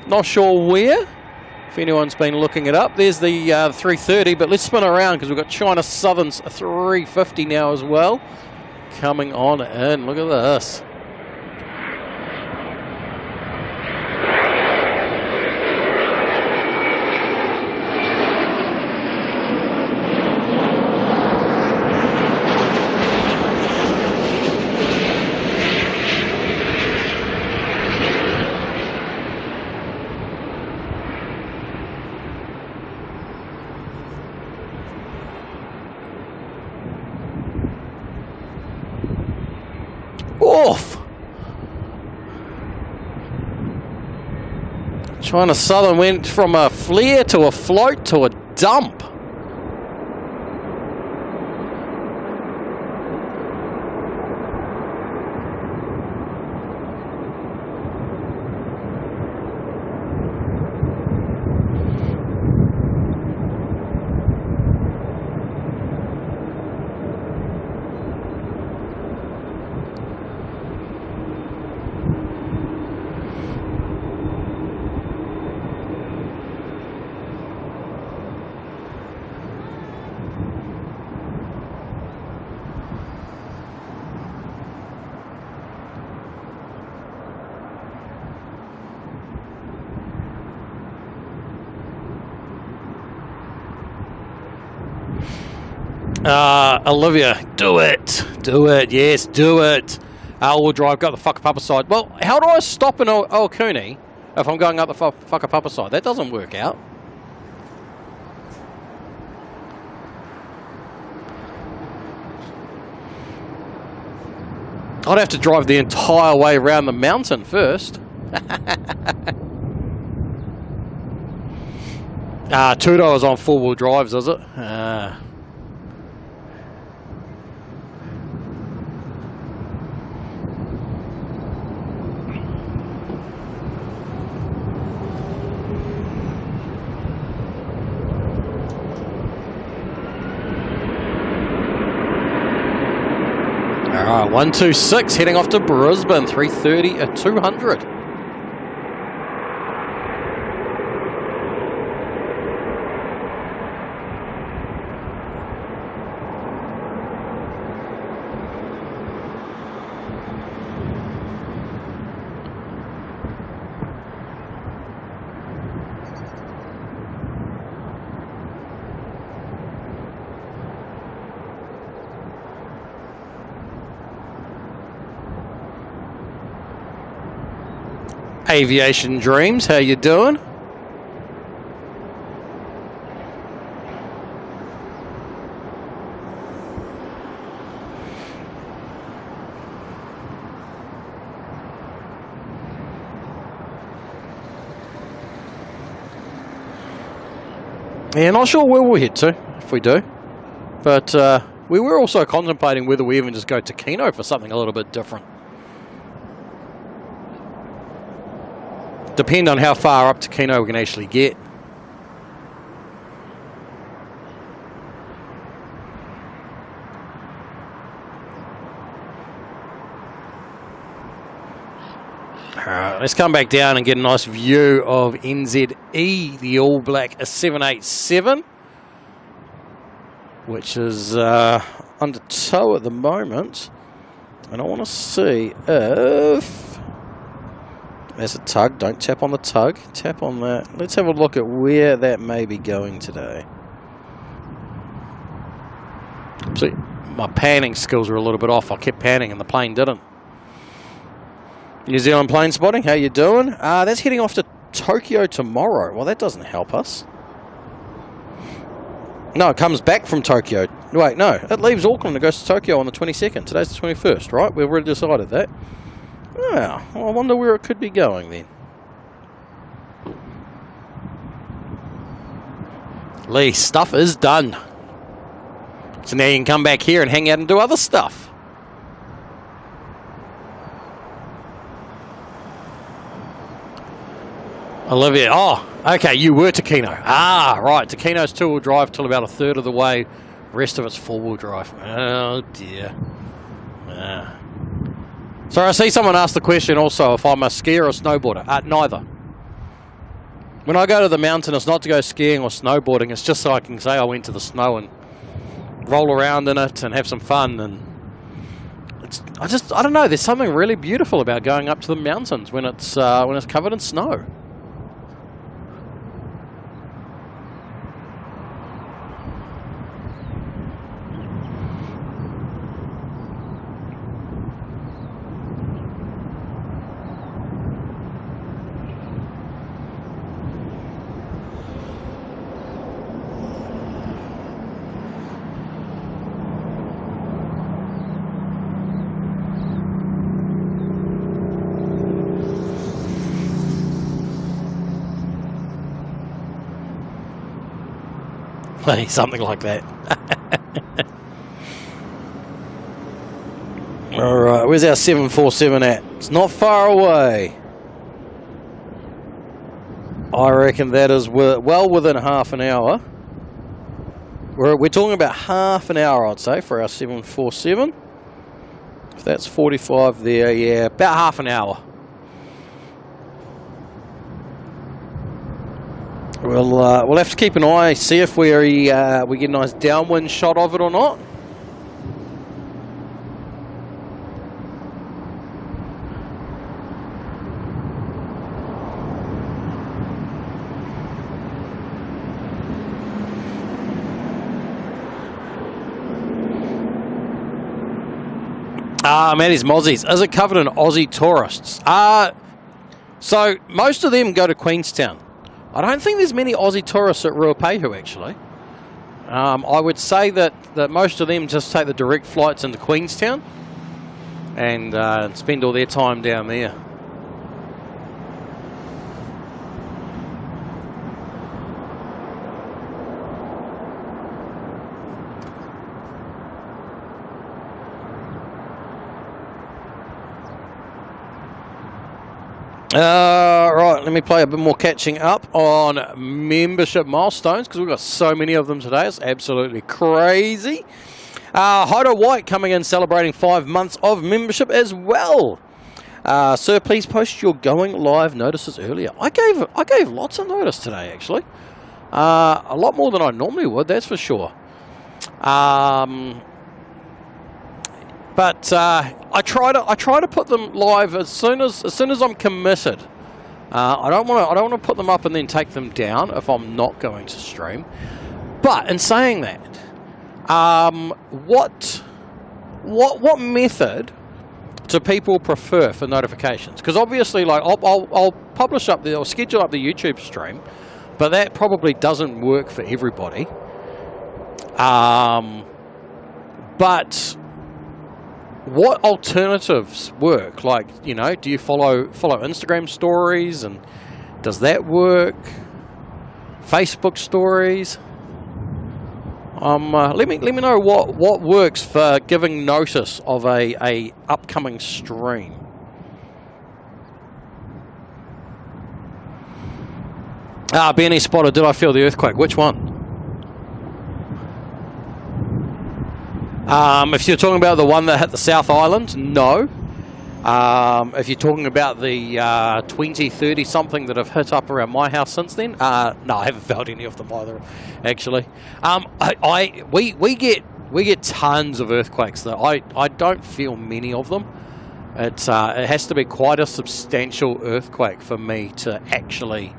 Not sure where. If anyone's been looking it up. There's the 330, but let's spin around because we've got China Southern's 350 now as well. Coming on in. Look at this. China Southern went from a flare to a float to a dump. Olivia, do it. Do it. Yes, do it. All-wheel drive, go the whakapapa side. Well, how do I stop in Okuni if I'm going up the whakapapa side? That doesn't work out. I'd have to drive the entire way around the mountain first. Tudo is on four-wheel drives, is it? Alright, 126 heading off to Brisbane, 330 at 200. Aviation Dreams, how you doing? Yeah, not sure where we'll head to, if we do. But we were also contemplating whether we even just go to Kino for something a little bit different. Depend on how far up to Kino we can actually get. Alright, let's come back down and get a nice view of NZAA, the All Black 787, which is under tow at the moment. And I want to see if... There's a tug. Don't tap on the tug. Tap on that. Let's have a look at where that may be going today. See, my panning skills are a little bit off. I kept panning and the plane didn't. New Zealand plane spotting. How you doing? That's heading off to Tokyo tomorrow. Well, that doesn't help us. No, it comes back from Tokyo. Wait, no. It leaves Auckland and goes to Tokyo on the 22nd. Today's the 21st, right? We've already decided that. Oh, I wonder where it could be going then. Lee, stuff is done. So now you can come back here and hang out and do other stuff. Olivia, oh, okay, you were to Kino. Ah, right, to Kino's two-wheel drive till about a third of the way. Rest of it's four-wheel drive. Oh, dear. So I see someone ask the question also if I'm a skier or a snowboarder. Neither. When I go to the mountain, it's not to go skiing or snowboarding. It's just so I can say I went to the snow and roll around in it and have some fun. And I don't know. There's something really beautiful about going up to the mountains when it's covered in snow. Something like that. Alright, where's our 747 at? It's not far away. I reckon that is well within half an hour. We're talking about half an hour, I'd say, for our 747. If that's 45 there, yeah, about half an hour. We'll have to keep an eye, see if we get a nice downwind shot of it or not. Maddie's Mozzies. Is it covered in Aussie tourists? So most of them go to Queenstown. I don't think there's many Aussie tourists at Ruapehu, actually. I would say that most of them just take the direct flights into Queenstown and spend all their time down there. Right, let me play a bit more catching up on membership milestones because we've got so many of them today. It's absolutely crazy. Hydo White coming in celebrating 5 months of membership as well. Sir, please post your going live notices earlier. I gave lots of notice today, actually. A lot more than I normally would, that's for sure. But I try to put them live as soon as I'm committed. I don't want to put them up and then take them down if I'm not going to stream. But in saying that, what method do people prefer for notifications? Because obviously, like I'll publish up I'll schedule up the YouTube stream, but that probably doesn't work for everybody. But what alternatives work? Like, you know, do you follow Instagram stories, and does that work? Facebook stories. Let me know what works for giving notice of a upcoming stream. Benny spotted. Did I feel the earthquake? Which one? If you're talking about the one that hit the South Island, no. If you're talking about the 20, 30 something that have hit up around my house since then, no, I haven't felt any of them either, actually. We get tons of earthquakes though. I don't feel many of them. It has to be quite a substantial earthquake for me to actually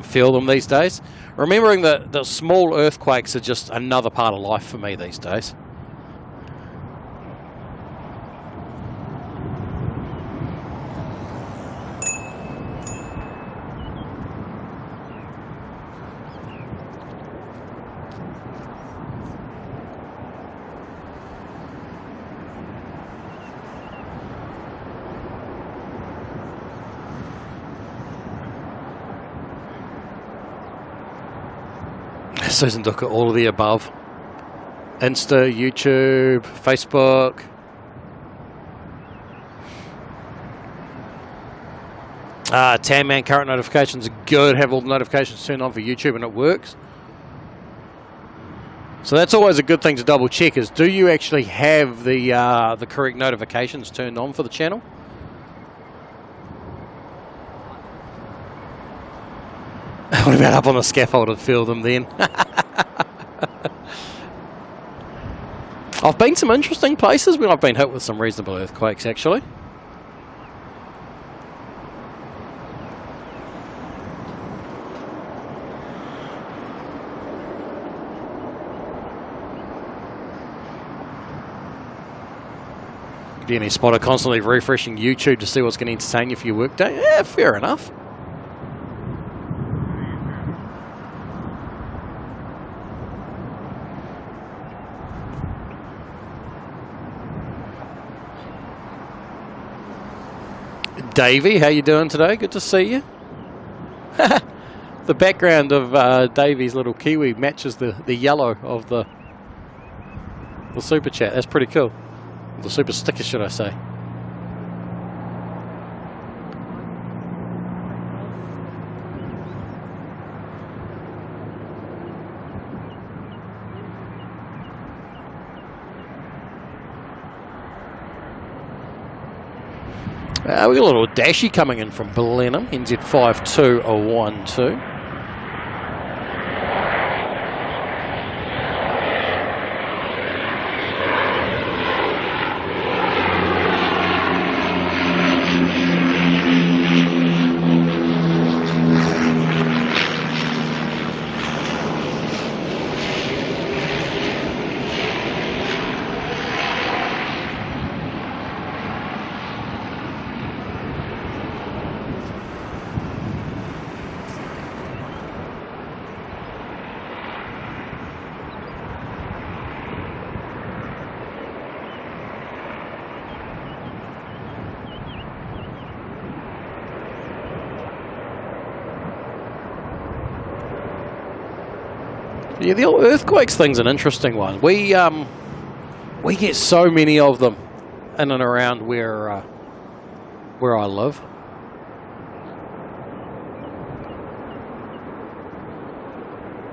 feel them these days. Remembering that the small earthquakes are just another part of life for me these days. Susan Ducker, all of the above. Insta, YouTube, Facebook. Tan Man, current notifications are good. Have all the notifications turned on for YouTube and it works. So that's always a good thing to double check, is do you actually have the correct notifications turned on for the channel? What about up on the scaffold and feel them then? I've been some interesting places when I've been hit with some reasonable earthquakes, actually. Any spotter constantly refreshing YouTube to see what's going to entertain you for your workday? Yeah, fair enough. Davey, how you doing today? Good to see you. The background of Davey's little kiwi matches the yellow of the super chat. That's pretty cool. The super sticker, should I say. We got a little dashy coming in from Blenheim, NZ5212. Yeah, the earthquakes thing's an interesting one. We get so many of them in and around where I live.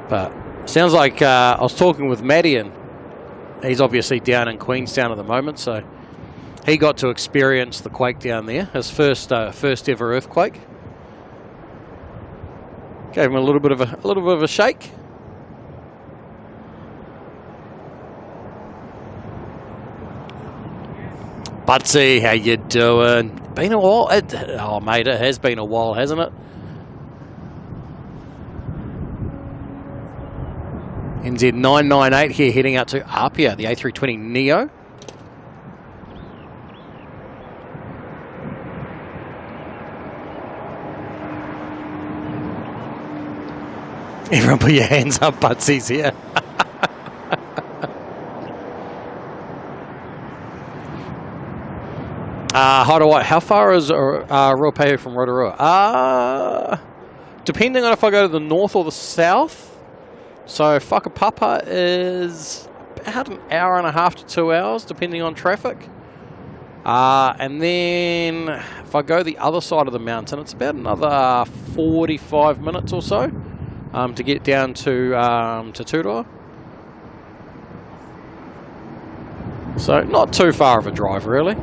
But sounds like I was talking with Matty, and he's obviously down in Queenstown at the moment, so he got to experience the quake down there, his first ever earthquake. Gave him a little bit of a shake. Butsy, how you doing? Been a while? Oh, mate, it has been a while, hasn't it? NZ998 here, heading out to Apia, the A320 Neo. Everyone put your hands up, Butsy's here. How far is Ruapehu from Rotorua? Depending on if I go to the north or the south. So Whakapapa is about an hour and a half to 2 hours, depending on traffic. And then if I go the other side of the mountain, it's about another 45 minutes or so to get down to Turoa. So not too far of a drive, really.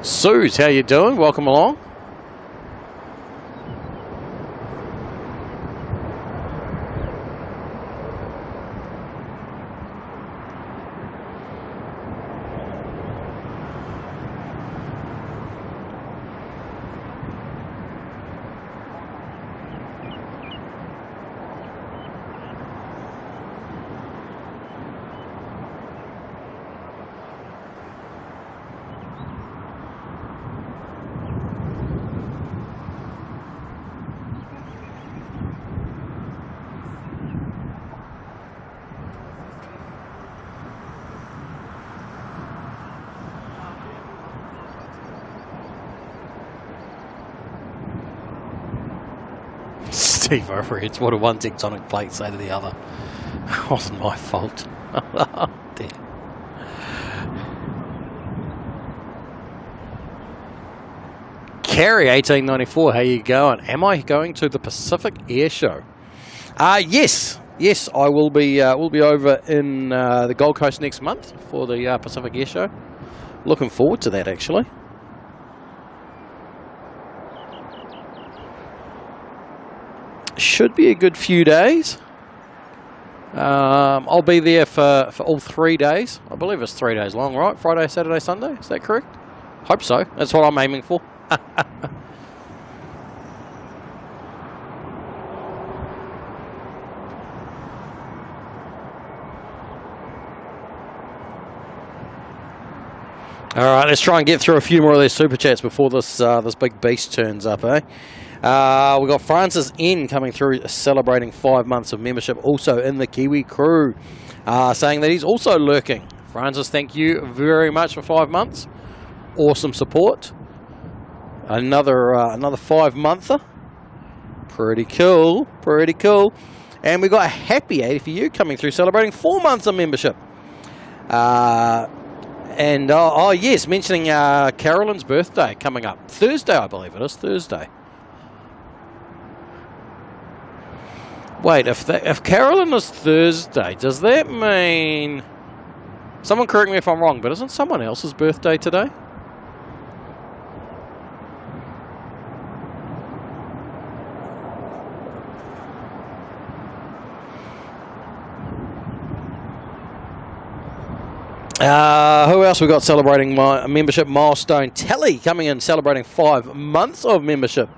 Suze, how you doing? Welcome along. Steve overheads. What do one tectonic plate say to the other? It wasn't my fault. Dear. Carrie 1894, how you going? Am I going to the Pacific Air Show? Yes, I will be. We'll be over in the Gold Coast next month for the Pacific Air Show. Looking forward to that, actually. Should be a good few days. I'll be there for all 3 days. I believe it's 3 days long, right? Friday, Saturday, Sunday. Is that correct? Hope so. That's what I'm aiming for. All right, let's try and get through a few more of these super chats before this big beast turns up, eh? We've got Francis N coming through, celebrating 5 months of membership, also in the Kiwi crew, saying that he's also lurking Francis, thank you very much for 5 months. Awesome support. Another 5-monther. Pretty cool. Pretty cool. And we got a happy 80 for you coming through, celebrating 4 months of membership. Oh yes, mentioning Carolyn's birthday coming up. Thursday, I believe it is. Thursday. Wait, if Carolyn is Thursday, does that mean... Someone correct me if I'm wrong, but isn't someone else's birthday today? Who else we got celebrating my membership milestone? Telly coming in celebrating 5 months of membership.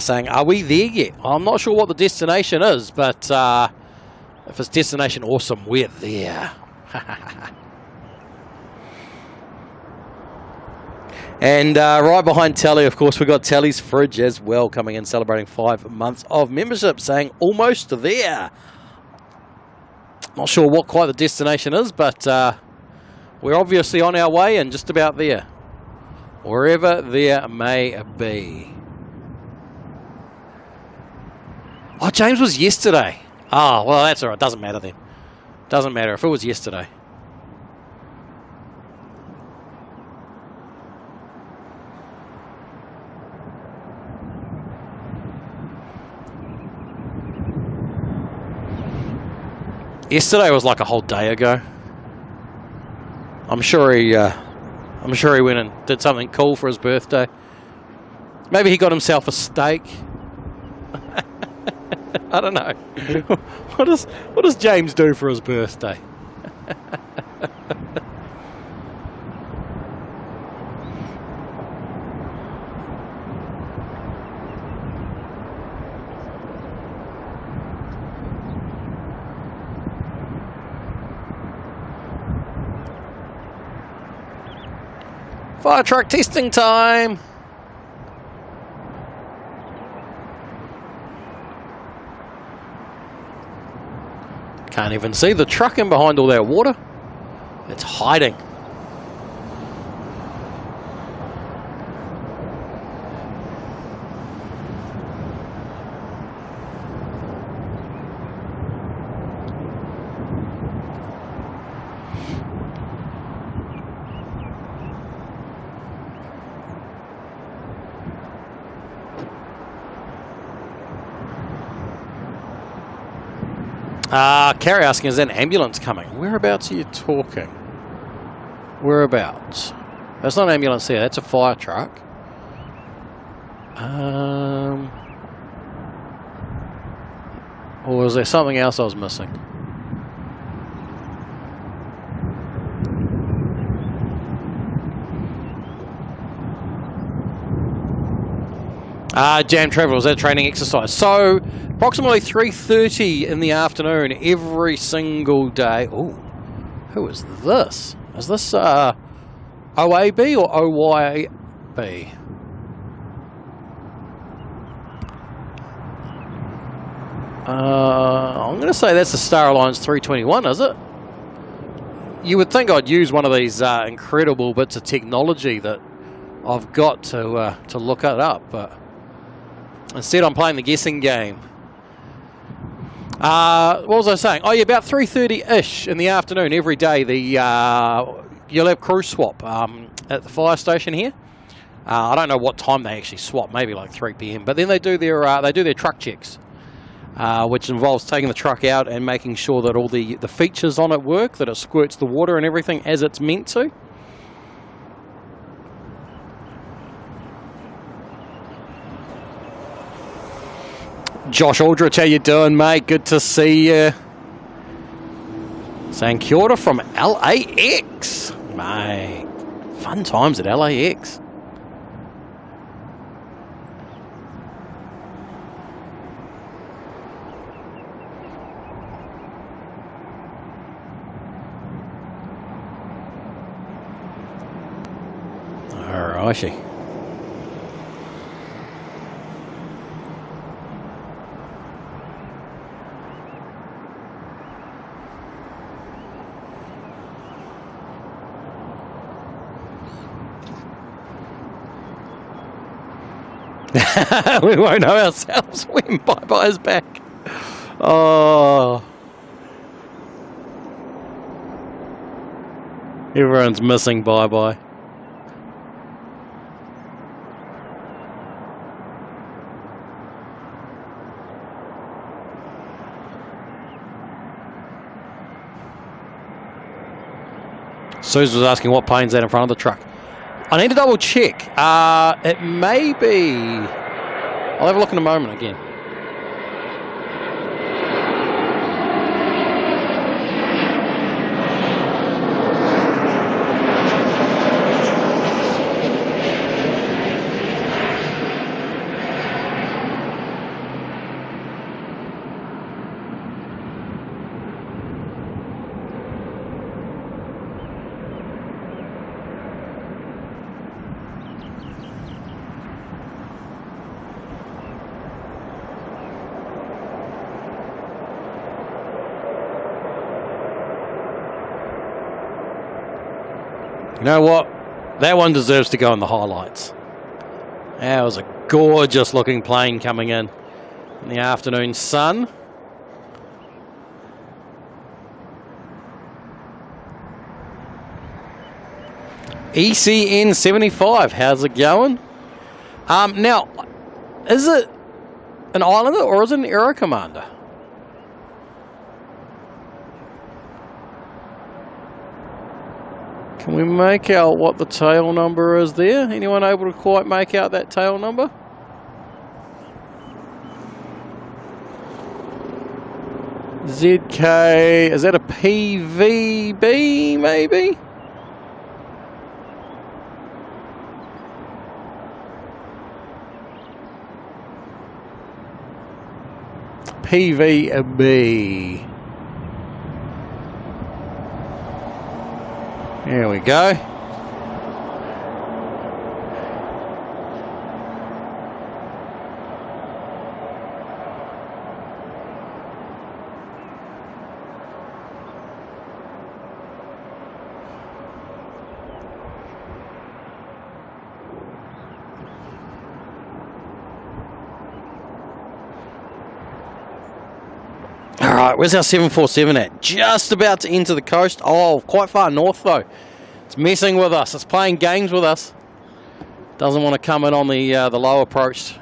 Saying, are we there yet? I'm not sure what the destination is, but if it's destination awesome, we're there. And right behind Telly, of course, we got Telly's fridge as well coming in celebrating 5 months of membership, saying almost there. Not sure what quite the destination is, but we're obviously on our way and just about there. Wherever there may be. Oh, James was yesterday. Oh, well, that's all right. Doesn't matter then. Doesn't matter if it was yesterday. Yesterday was like a whole day ago. I'm sure he went and did something cool for his birthday. Maybe he got himself a steak. I don't know. What does James do for his birthday? Fire truck testing time. Can't even see the truck in behind all that water. It's hiding. Carrie asking, is there an ambulance coming? Whereabouts are you talking? Whereabouts? That's not an ambulance there, that's a fire truck. Or was there something else I was missing? Jam travel, is that training exercise? So, approximately 3:30 in the afternoon every single day. Oh, who is this? Is this OAB or OYB? I'm going to say that's the Star Alliance 321, is it? You would think I'd use one of these incredible bits of technology that I've got to look it up, but instead I'm playing the guessing game. What was I saying? Oh yeah, about 3:30-ish in the afternoon every day. You'll have crew swap at the fire station here. I don't know what time they actually swap, maybe like 3 p.m. But then they do their truck checks, which involves taking the truck out and making sure that all the features on it work, that it squirts the water and everything as it's meant to. Josh Aldrich, how you doing, mate? Good to see you. Saying kia ora from LAX. Mate, fun times at LAX. Alrighty. We won't know ourselves when Bye-Bye is back. Oh. Everyone's missing Bye-Bye. Suze was asking what plane's that in front of the truck. I need to double check. It may be... I'll have a look in a moment again. You know what? That one deserves to go in the highlights. That was a gorgeous looking plane coming in the afternoon sun. ECN 75, how's it going? Now, is it an Islander or is it an Aero Commander? Can we make out what the tail number is there? Anyone able to quite make out that tail number? ZK, is that a PVB maybe? PVB. There we go. All right, where's our 747 at? Just about to enter the coast. Oh, quite far north though. It's messing with us. It's playing games with us. Doesn't want to come in on the low approach.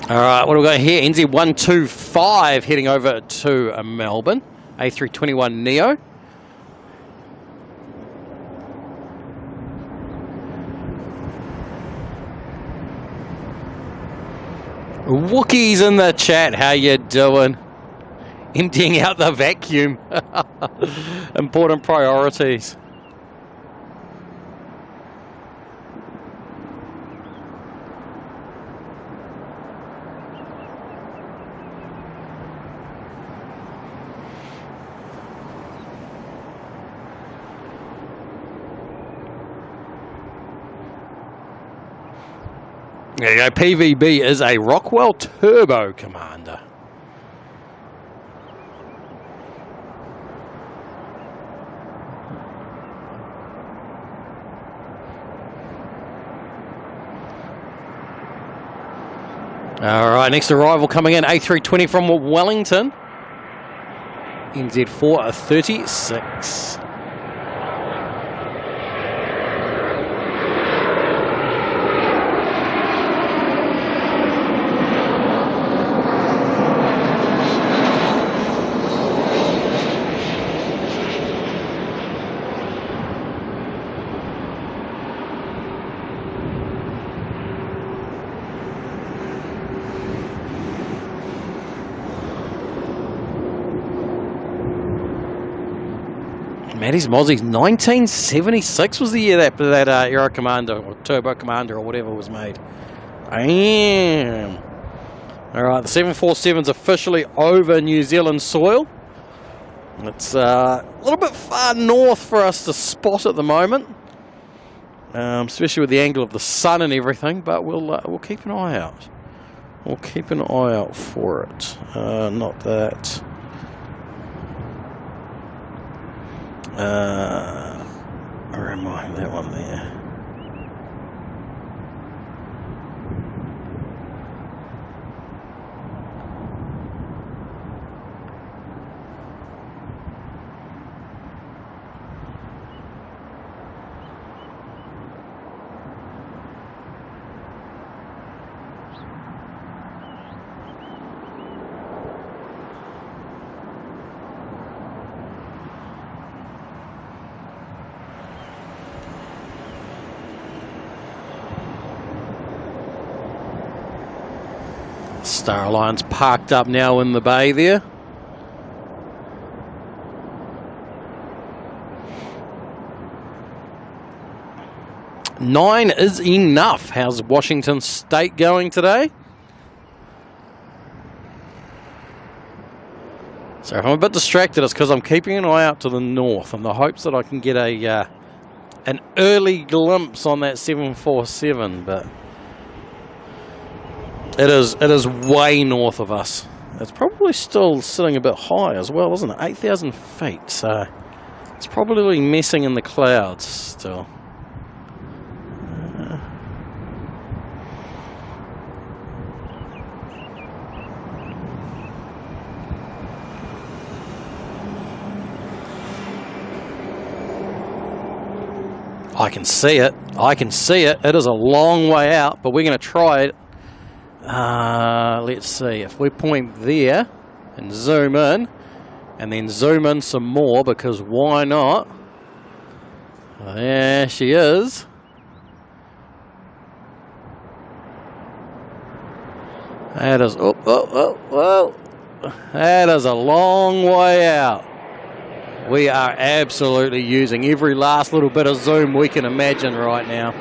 All right, what do we got here? NZ125 heading over to Melbourne. A321 Neo. Wookiees in the chat, how you doing? Emptying out the vacuum. Important priorities. There you go, PVB is a Rockwell Turbo Commander. All right, next arrival coming in, A320 from Wellington. NZ436. Maddie's Mozzie's 1976 was the year that Aero Commander or Turbo Commander or whatever was made. Damn. All right, the 747's officially over New Zealand soil. It's a little bit far north for us to spot at the moment, especially with the angle of the sun and everything. But we'll keep an eye out. We'll keep an eye out for it. Not that. Where am I? That one there. Star Alliance parked up now in the bay there. Nine is enough. How's Washington State going today? So if I'm a bit distracted, it's because I'm keeping an eye out to the north in the hopes that I can get a an early glimpse on that 747, but it is way north of us. It's probably still sitting a bit high as well, isn't it? 8,000 feet, so it's probably messing in the clouds still. I can see it. I can see it. It is a long way out, but we're going to try it. Let's see. If we point there and zoom in, and then zoom in some more, because why not? There she is. That is, that is a long way out. We are absolutely using every last little bit of zoom we can imagine right now.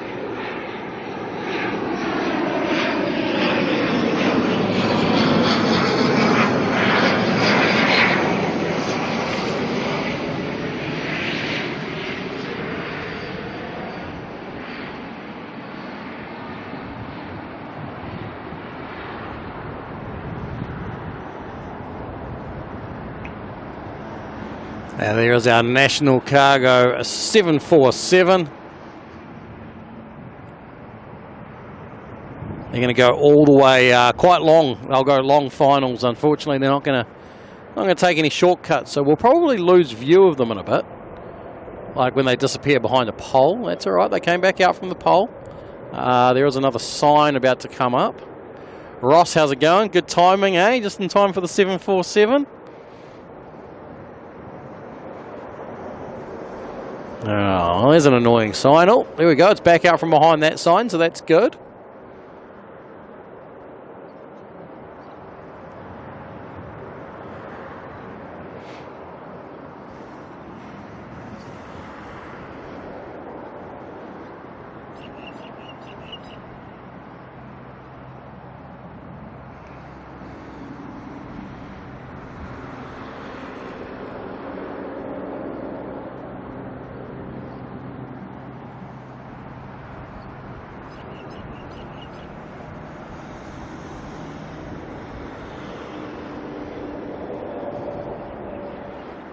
Now there is our national cargo 747. They're going to go all the way quite long. They'll go long finals. Unfortunately, they're not going to take any shortcuts. So we'll probably lose view of them in a bit, like when they disappear behind a pole. That's all right. They came back out from the pole. There is another sign about to come up. Ross, how's it going? Good timing, eh? Just in time for the 747. Oh, there's an annoying sign. Oh, there we go. It's back out from behind that sign, so that's good.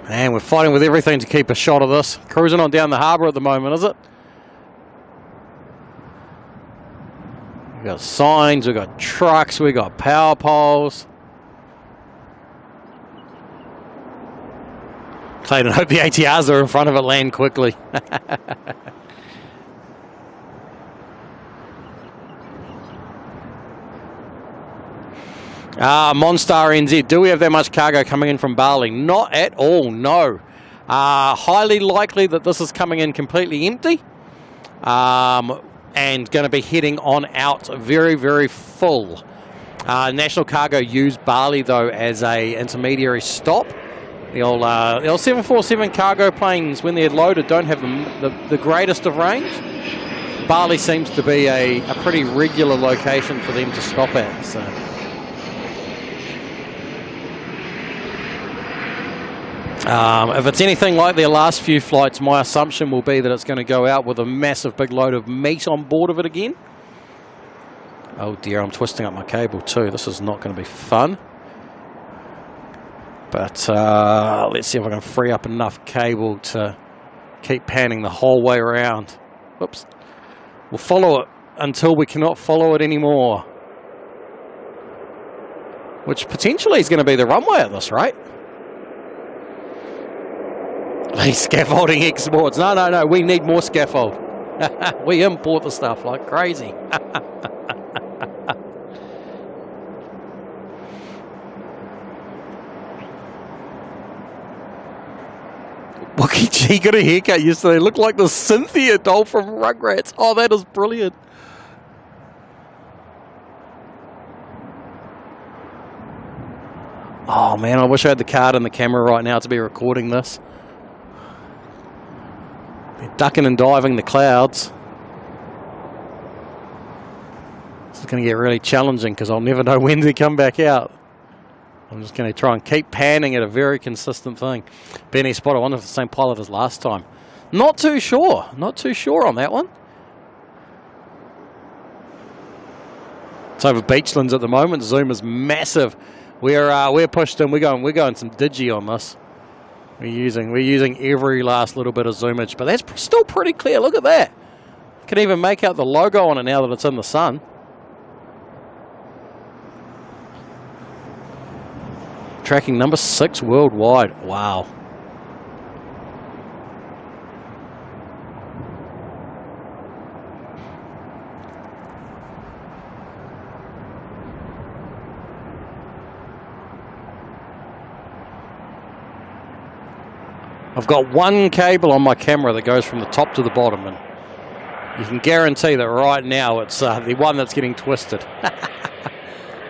And we're fighting with everything to keep a shot of this. Cruising on down the harbour at the moment, is it? We've got signs, we've got trucks, we've got power poles. Clayton, I hope the ATRs that are in front of it land quickly. Monstar NZ, do we have that much cargo coming in from Bali? Not at all, no. Highly likely that this is coming in completely empty and going to be heading on out very, very full. National Cargo used Bali, though, as a intermediary stop. The old 747 cargo planes, when they're loaded, don't have the greatest of range. Bali seems to be a pretty regular location for them to stop at. So. If it's anything like their last few flights, my assumption will be that it's going to go out with a massive big load of meat on board of it again. Oh dear, I'm twisting up my cable too. This is not going to be fun. But let's see if I can free up enough cable to Keep panning the whole way around. Whoops. We'll follow it until we cannot follow it anymore. Which potentially is going to be the runway at this rate. These scaffolding exports. No. We need more scaffold. We import the stuff like crazy. Wookie G got a haircut yesterday. Looked like the Cynthia doll from Rugrats. Oh, that is brilliant. Oh, man, I wish I had the card and the camera right now to be recording this. They're ducking and diving the clouds. This is going to get really challenging because I'll never know when they come back out. I'm just going to try and keep panning at a very consistent thing. Benny spot, I wonder if it's the same pilot as last time. Not too sure. Not too sure on that one. It's over Beachlands at the moment. Zoom is massive. We're pushed in. We're going some digi on this. We're using every last little bit of zoomage, but that's still pretty clear. Look at that. You can even make out the logo on it now that it's in the sun. Tracking number 6 worldwide. Wow. I've got one cable on my camera that goes from the top to the bottom, and you can guarantee that right now it's the one that's getting twisted.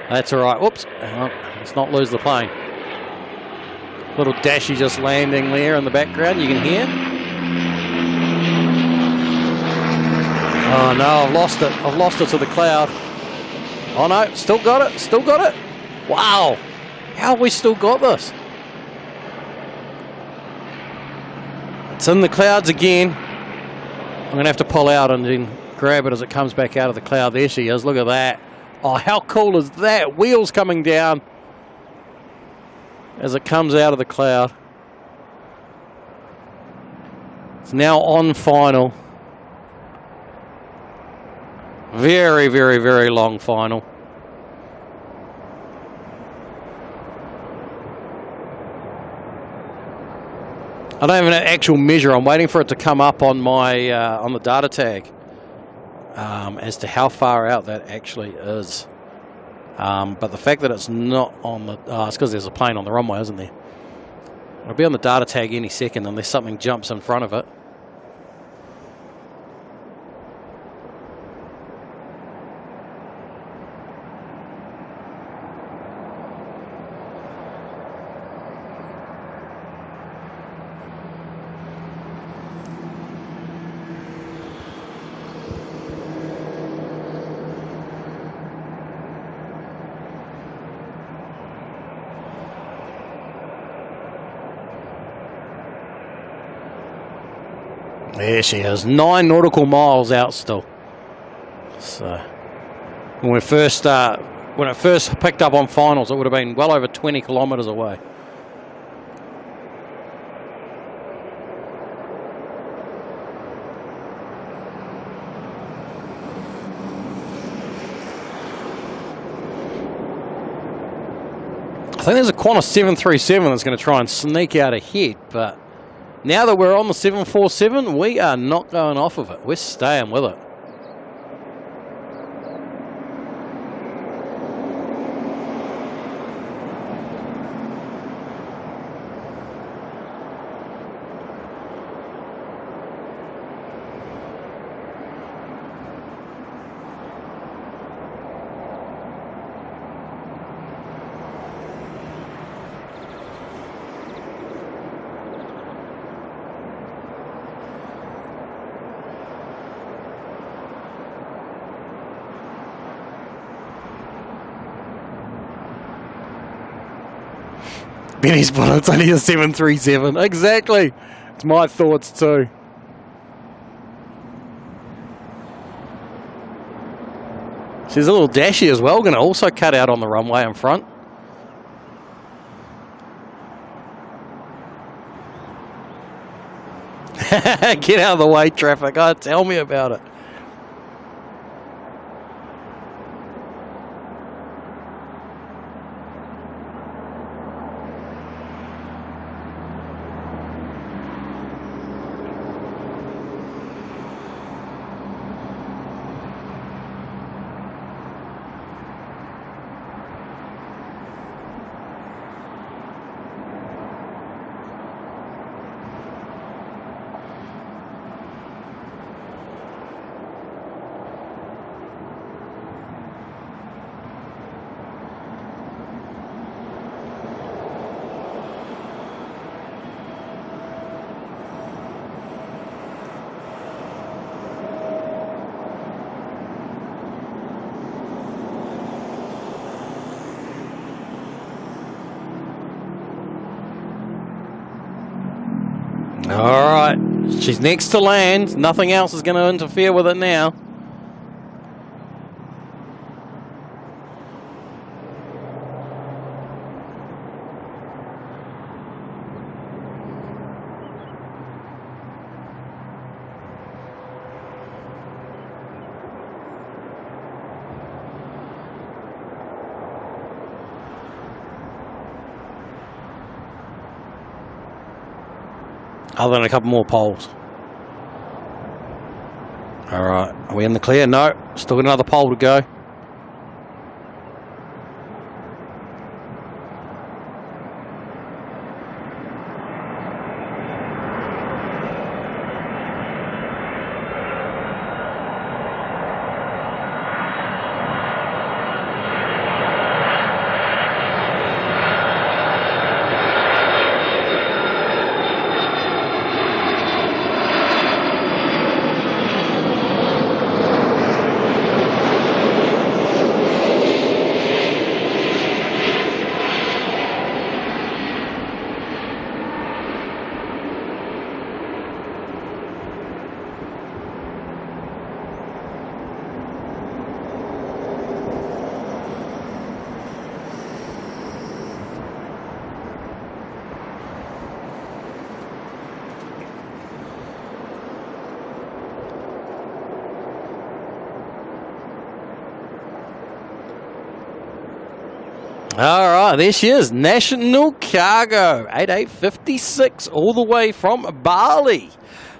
That's all right. Whoops. Let's not lose the plane. Little dashy just landing there in the background, you can hear. Oh no, I've lost it. I've lost it to the cloud. Oh no, still got it. Still got it. Wow. How have we still got this? It's in the clouds again. I'm going to have to pull out and then grab it as it comes back out of the cloud. There she is. Look at that. Oh, how cool is that? Wheels coming down as it comes out of the cloud. It's now on final. Very, very, very long final. I don't have an actual measure. I'm waiting for it to come up on my on the data tag as to how far out that actually is. But the fact that it's not on the... it's because there's a plane on the runway, isn't there? It'll be on the data tag any second unless something jumps in front of it. There she is, 9 nautical miles out still. So when it first picked up on finals, it would have been well over 20 kilometres away. I think there's a Qantas 737 that's going to try and sneak out ahead, but now that we're on the 747, we are not going off of it. We're staying with it. Benny's spot, it's only a 737. Exactly. It's my thoughts too. She's a little dashy as well, going to also cut out on the runway in front. Get out of the way, traffic. Oh, tell me about it. All right, she's next to land. Nothing else is going to interfere with it now. Other than a couple more poles. All right, are we in the clear? No, still got another pole to go. All right, there she is, National Cargo, 8856, all the way from Bali.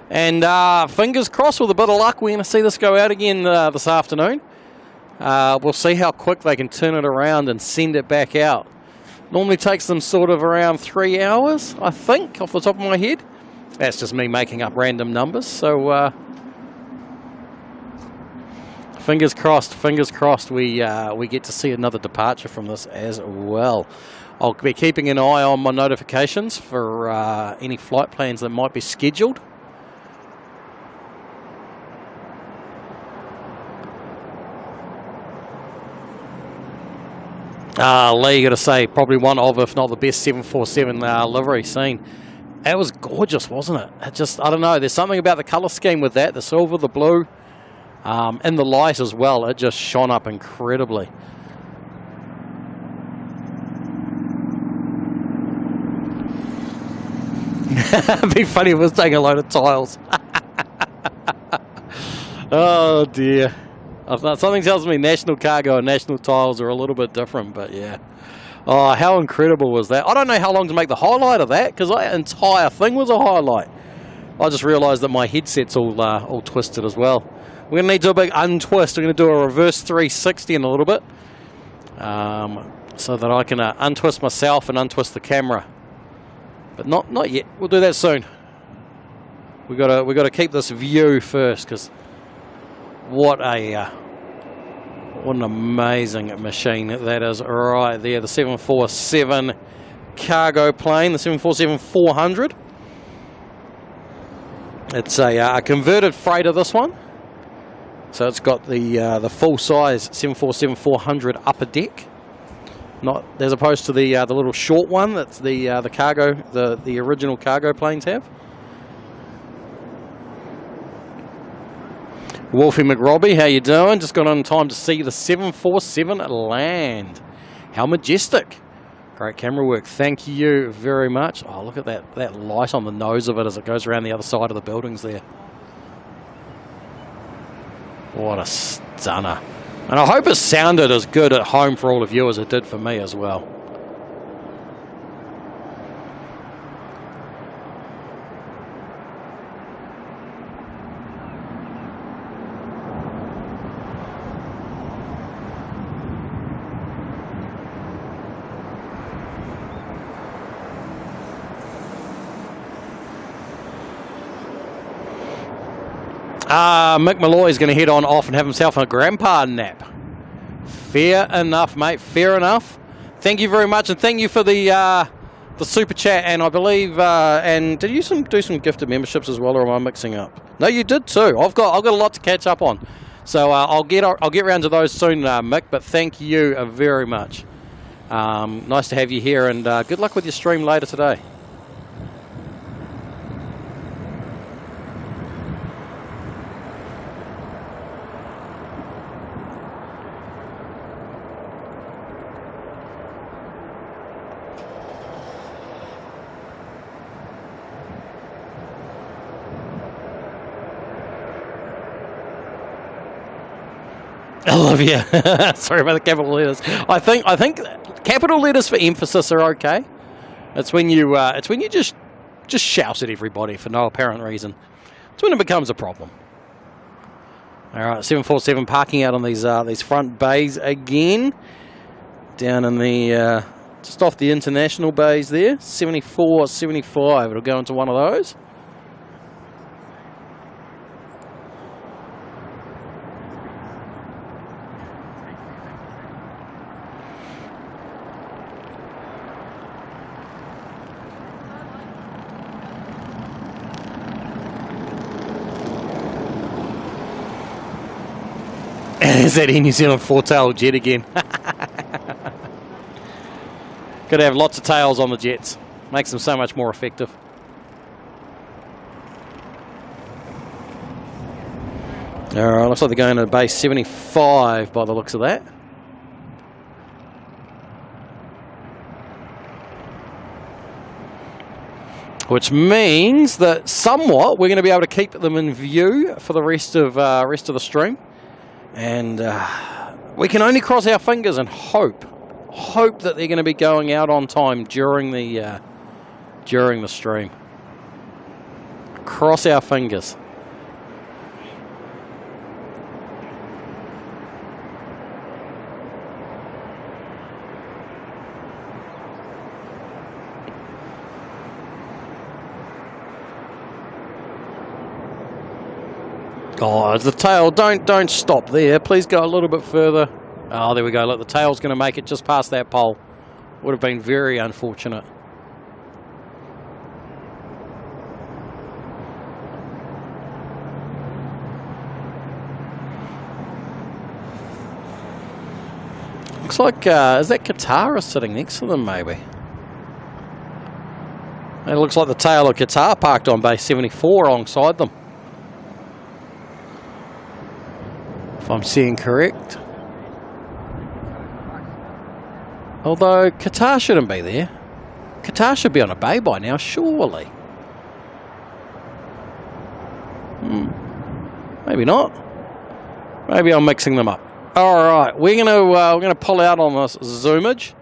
And fingers crossed, with a bit of luck, we're going to see this go out again this afternoon. We'll see how quick they can turn it around and send it back out. Normally takes them sort of around 3 hours, I think, off the top of my head. That's just me making up random numbers, so fingers crossed we get to see another departure from this as well. I'll be keeping an eye on my notifications for any flight plans that might be scheduled. Lee, got to say, probably one of, if not the best 747 livery seen. It was gorgeous, wasn't it? It just, I don't know, there's something about the colour scheme with that, the silver, the blue. And the light as well, it just shone up incredibly. It'd be funny if it was taking a load of tiles. Oh dear. Something tells me National Cargo and National Tiles are a little bit different, but yeah. Oh, how incredible was that? I don't know how long to make the highlight of that, because that entire thing was a highlight. I just realised that my headset's all twisted as well. We're going to need to do a big untwist. We're going to do a reverse 360 in a little bit, so that I can untwist myself and untwist the camera. But not yet. We'll do that soon. We got to keep this view first, because what an amazing machine that is right there. The 747 cargo plane, the 747-400. It's a converted freighter, this one. So it's got the full-size 747-400 upper deck, not as opposed to the little short one that's the cargo, the original cargo planes have. Wolfie McRobbie, how you doing? Just got on time to see the 747 land. How majestic! Great camera work. Thank you very much. Oh, look at that light on the nose of it as it goes around the other side of the buildings there. What a stunner. And I hope it sounded as good at home for all of you as it did for me as well. Mick Malloy's going to head on off and have himself a grandpa nap. Fair enough, mate. Fair enough. Thank you very much, and thank you for the super chat. And I believe, and did you do some gifted memberships as well, or am I mixing up? No, you did too. I've got a lot to catch up on, so I'll get around to those soon, Mick. But thank you very much. Nice to have you here, and good luck with your stream later today. I love you. Sorry about the capital letters. I think capital letters for emphasis are okay. It's when you just shout at everybody for no apparent reason. It's when it becomes a problem. All right, 747 parking out on these front bays again. Down in the just off the international bays there. 74, 75. It'll go into one of those. Is that New Zealand four-tailed jet again? Got to have lots of tails on the jets. Makes them so much more effective. All right, looks like they're going to base 75 by the looks of that. Which means that somewhat we're going to be able to keep them in view for the rest of the stream. And we can only cross our fingers and hope that they're going to be going out on time during the stream. Cross our fingers. Oh, the tail, don't stop there. Please go a little bit further. Oh, there we go. Look, the tail's going to make it just past that pole. Would have been very unfortunate. Looks like, is that Qatar sitting next to them, maybe? It looks like the tail of Qatar parked on base 74 alongside them. If I'm seeing correct. Although Qatar shouldn't be there. Qatar should be on a bay by now, surely. Maybe not. Maybe I'm mixing them up. All right, we're gonna pull out on this zoomage,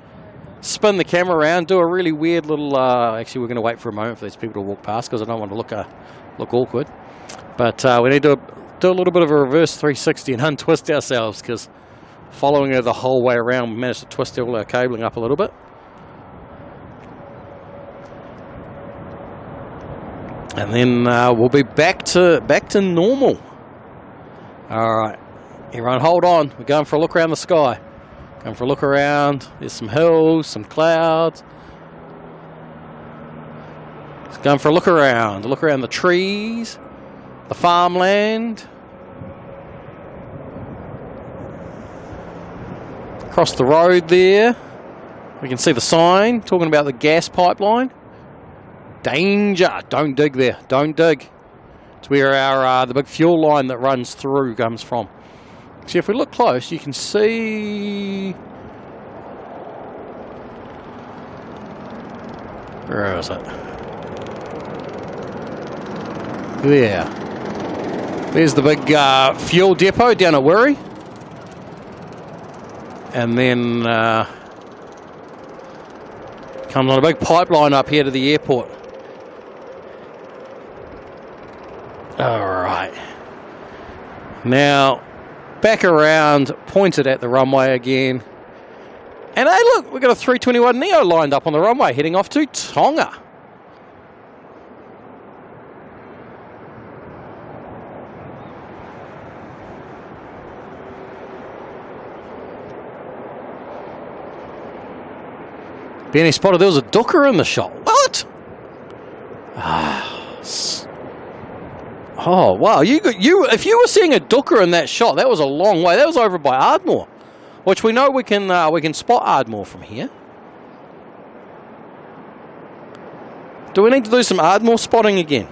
spin the camera around, do a really weird little. Actually, we're gonna wait for a moment for these people to walk past because I don't want to look awkward. But we need to do a little bit of a reverse 360 and untwist ourselves because following her the whole way around, we managed to twist all our cabling up a little bit. And then we'll be back to normal. All right, everyone hold on. We're going for a look around the sky. Going for a look around. There's some hills, some clouds. Just going for a look around the trees, the farmland. Across the road there, we can see the sign talking about the gas pipeline. Danger! Don't dig there. Don't dig. It's where our the big fuel line that runs through comes from. See, if we look close, you can see Where is it? There. There's the big fuel depot down at Wirri. And then comes on a big pipeline up here to the airport. Alright. Now, back around, pointed at the runway again. And hey, look, we've got a 321 Neo lined up on the runway, heading off to Tonga. Benny spotted there was a ducker in the shot. What? Oh wow! If you were seeing a ducker in that shot, that was a long way. That was over by Ardmore, which we know we can spot Ardmore from here. Do we need to do some Ardmore spotting again?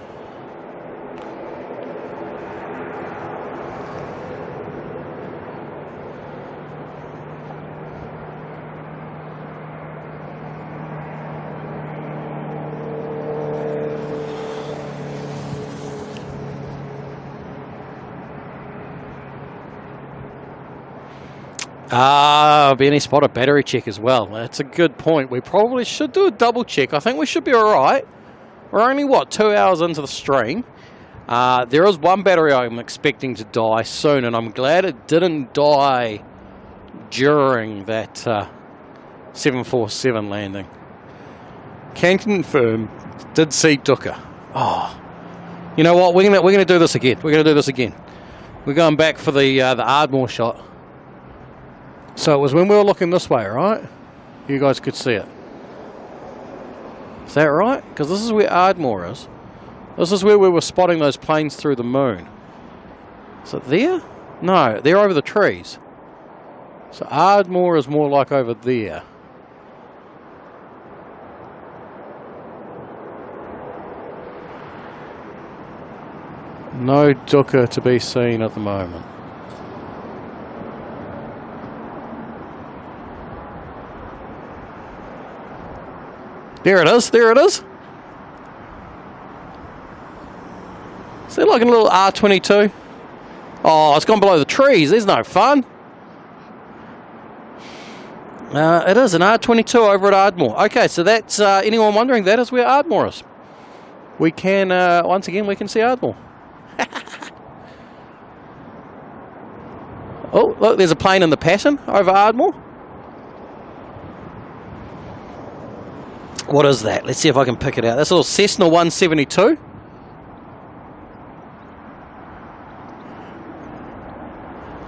Benny spot a battery check as well. That's a good point. We probably should do a double check. I think we should be alright. We're only, what, 2 hours into the stream. There is one battery I'm expecting to die soon, and I'm glad it didn't die during that 747 landing. Can confirm, did see ducker. Oh, you know what? We're gonna do this again. We're gonna do this again. We're going back for the Ardmore shot. So it was when we were looking this way, right? You guys could see it. Is that right? Because this is where Ardmore is. This is where we were spotting those planes through the moon. Is it there? No, they're over the trees. So Ardmore is more like over there. No ducker to be seen at the moment. There it is, there it is. Is that like a little R22? Oh, it's gone below the trees. There's no fun. It is an R22 over at Ardmore. Okay, so that's, anyone wondering, that is where Ardmore is. We can, once again, we can see Ardmore. Oh, look, there's a plane in the pattern over Ardmore. What is that? Let's see if I can pick it out. That's a little Cessna 172.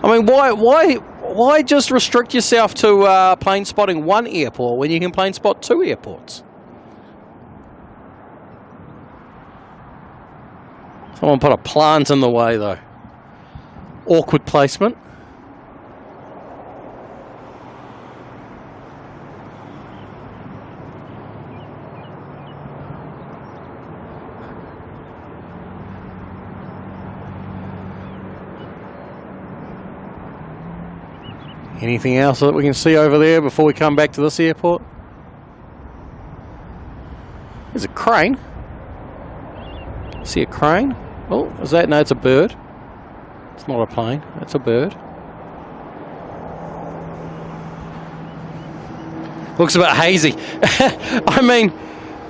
I mean, why just restrict yourself to plane spotting one airport when you can plane spot 2 airports? Someone put a plant in the way, though. Awkward placement. Anything else that we can see over there before we come back to this airport? There's a crane. See a crane? Oh, is that? No, it's a bird. It's not a plane. It's a bird. Looks a bit hazy. I mean,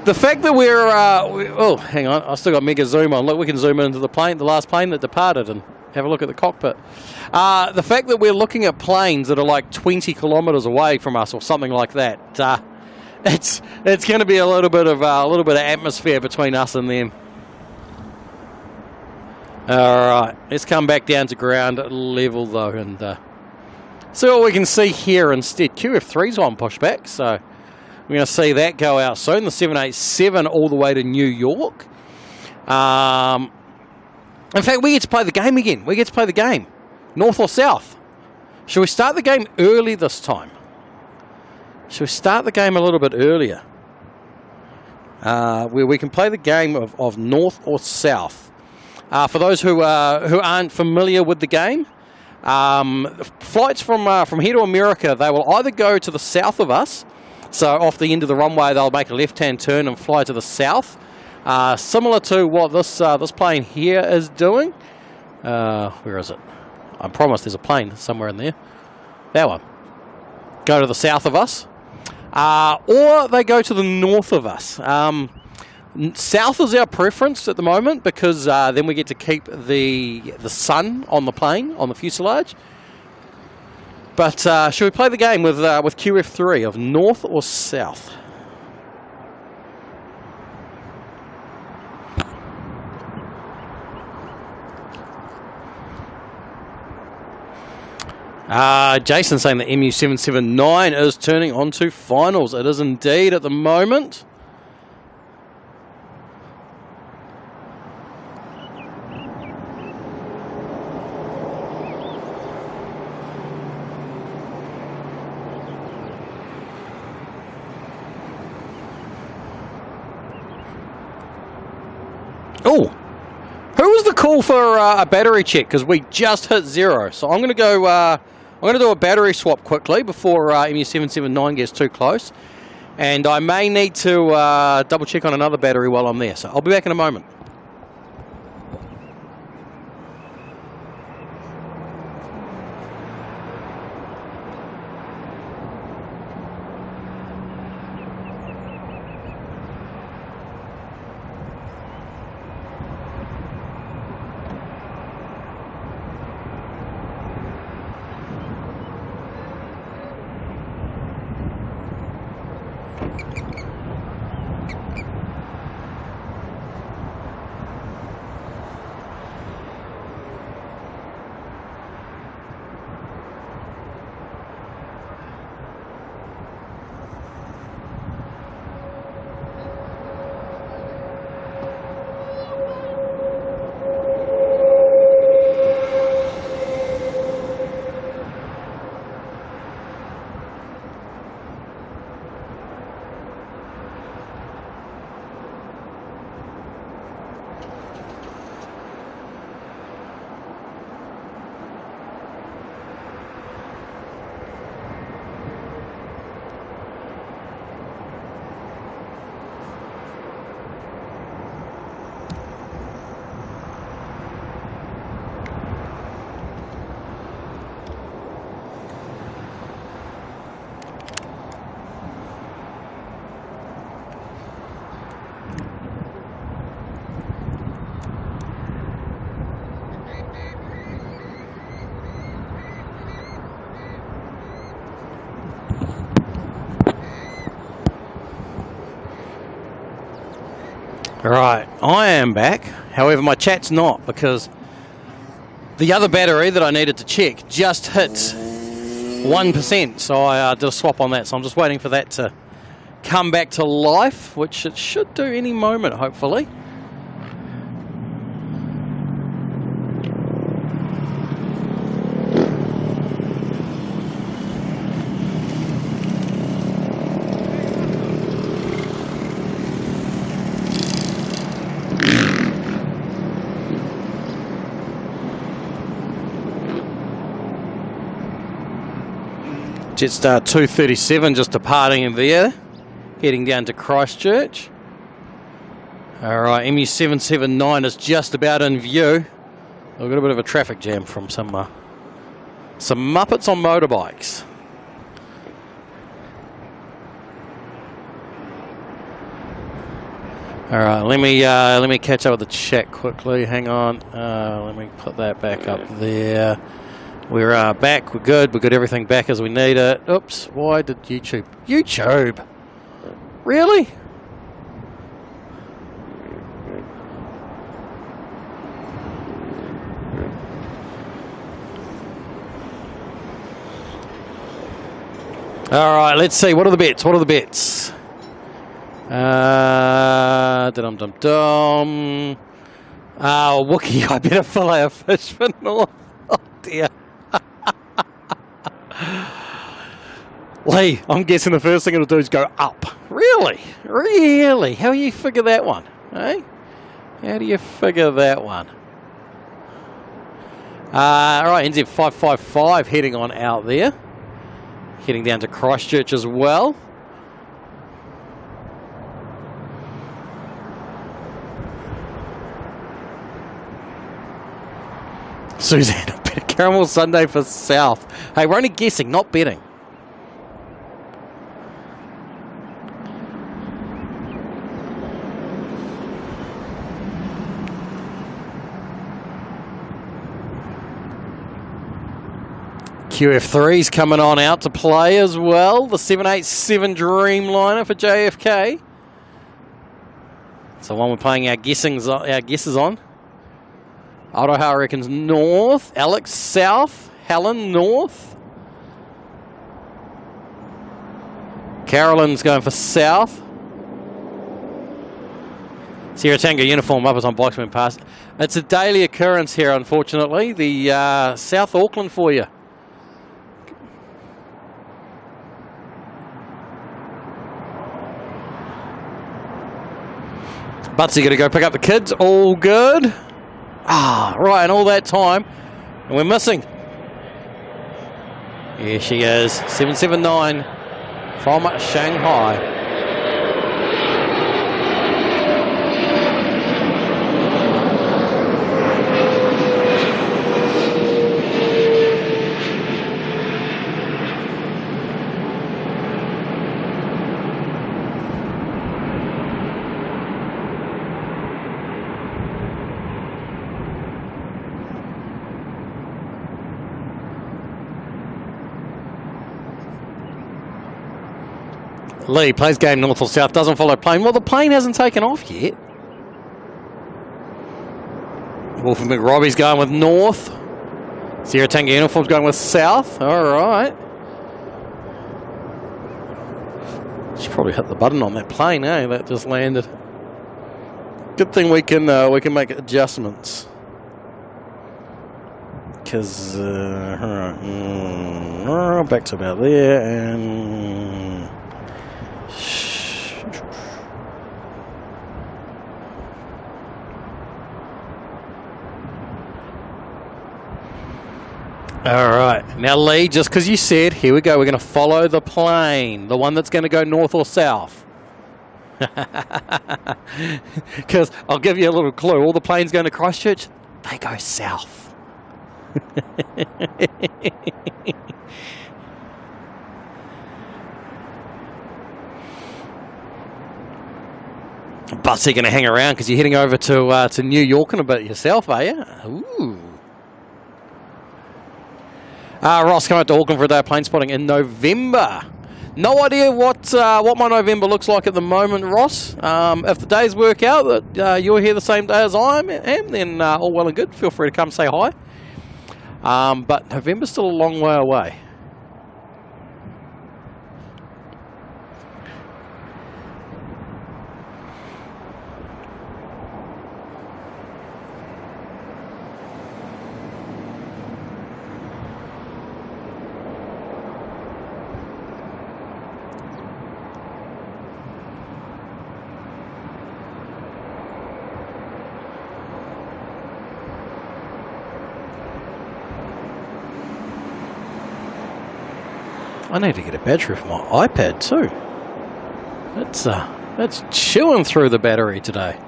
the fact that we're... oh, hang on. I've still got mega zoom on. Look, we can zoom into the plane, the last plane that departed, and have a look at the cockpit. The fact that we're looking at planes that are like 20 kilometres away from us, or something like that, it's going to be a little bit of atmosphere between us and them. All right, let's come back down to ground level though, and see what we can see here instead. QF3's on pushback, so we're going to see that go out soon. The 787 all the way to New York. In fact, we get to play the game again. We get to play the game. North or south? Should we start the game early this time? Should we start the game a little bit earlier? Where we can play the game of north or south. For those who aren't familiar with the game, flights from here to America, they will either go to the south of us So off the end of the runway, they'll make a left-hand turn and fly to the south, similar to what this plane here is doing. Where is it? I promise there's a plane somewhere in there. That one. Go to the south of us, or they go to the north of us. South is our preference at the moment because then we get to keep the sun on the plane, on the fuselage. But should we play the game with QF3 of north or south? Jason saying that MU779 is turning on to finals. It is indeed at the moment. Oh, who was the call for a battery check? Because we just hit 0. So I'm going to go. I'm going to do a battery swap quickly before MU779 gets too close, and I may need to double check on another battery while I'm there. So I'll be back in a moment. Right, I am back. However, my chat's not, because the other battery that I needed to check just hit 1%, so I did a swap on that. So I'm just waiting for that to come back to life, which it should do any moment, hopefully. Jetstar 237 just departing in there, heading down to Christchurch. Alright, MU779 is just about in view. We've got a bit of a traffic jam from some Muppets on motorbikes. Alright, let me catch up with the chat quickly. Hang on. Let me put that back up there. We're back, we're good, we got everything back as we need it. Oops, why did YouTube? YouTube? Really? Alright, let's see, what are the bets? What are the bets? Dum-dum-dum. Wookie, I better fillet a fish for North. Oh dear. Lee, I'm guessing the first thing it'll do is go up. Really? Really? How do you figure that one? Eh? How do you figure that one? Alright, NZ555 heading on out there. Heading down to Christchurch as well. Susanna, better caramel sundae for South. Hey, we're only guessing, not betting. QF3's coming on out to play as well. The 787 Dreamliner for JFK. It's the one we're playing our guesses on. Autoha reckons north. Alex south. Helen north. Carolyn's going for south. Sierra Tango uniform up as on Bikesman past. It's a daily occurrence here, unfortunately. The South Auckland for you. Butsy going to go pick up the kids. All good. Ah, right, and all that time. And we're missing. Here she is. 779 from Shanghai. Lee plays game north or south, doesn't follow plane. Well, the plane hasn't taken off yet. Wolf and McRobbie's going with north. Sierra Tango uniform's going with south. All right. She probably hit the button on that plane, eh? That just landed. Good thing we can make adjustments. Because back to about there and. All right, now Lee, just because you said, here we go, we're going to follow the plane, the one that's going to go north or south. Because I'll give you a little clue, all the planes going to Christchurch, they go south. Butsy going to hang around because you're heading over to New York in a bit yourself, are you? Ooh. Ross coming up to Auckland for a day of plane spotting in November. No idea what my November looks like at the moment, Ross. If the days work out that you're here the same day as I am, then all well and good. Feel free to come say hi. But November's still a long way away. I need to get a battery for my iPad too. That's chewing through the battery today.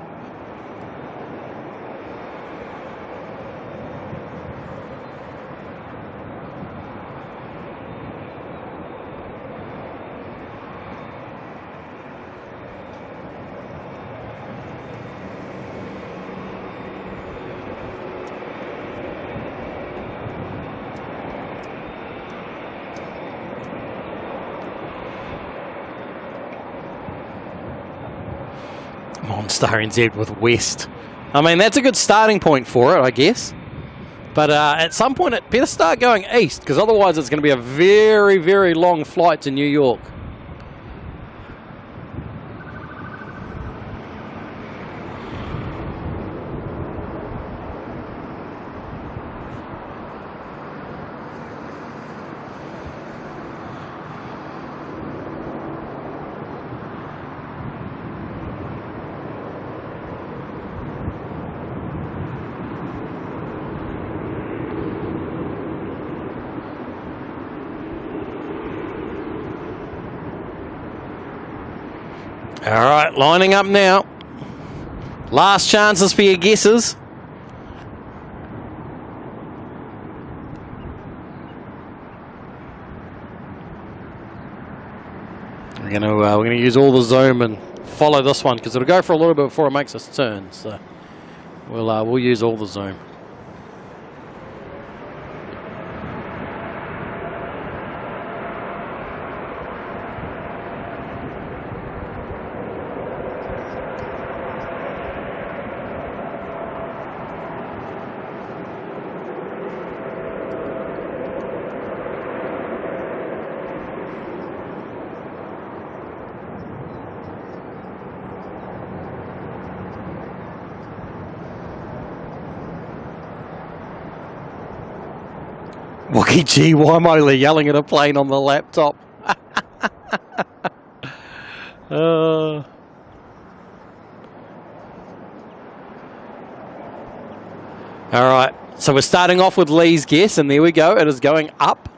Star NZ with West. I mean, that's a good starting point for it, I guess. But at some point, it better start going east, because otherwise it's going to be a very, very long flight to New York. All right, lining up now. Last chances for your guesses. We're gonna use all the zoom and follow this one because it'll go for a little bit before it makes its turn. So we'll use all the zoom. Wookie G, why am I yelling at a plane on the laptop? Alright, so we're starting off with Lee's guess, and there we go, it is going up.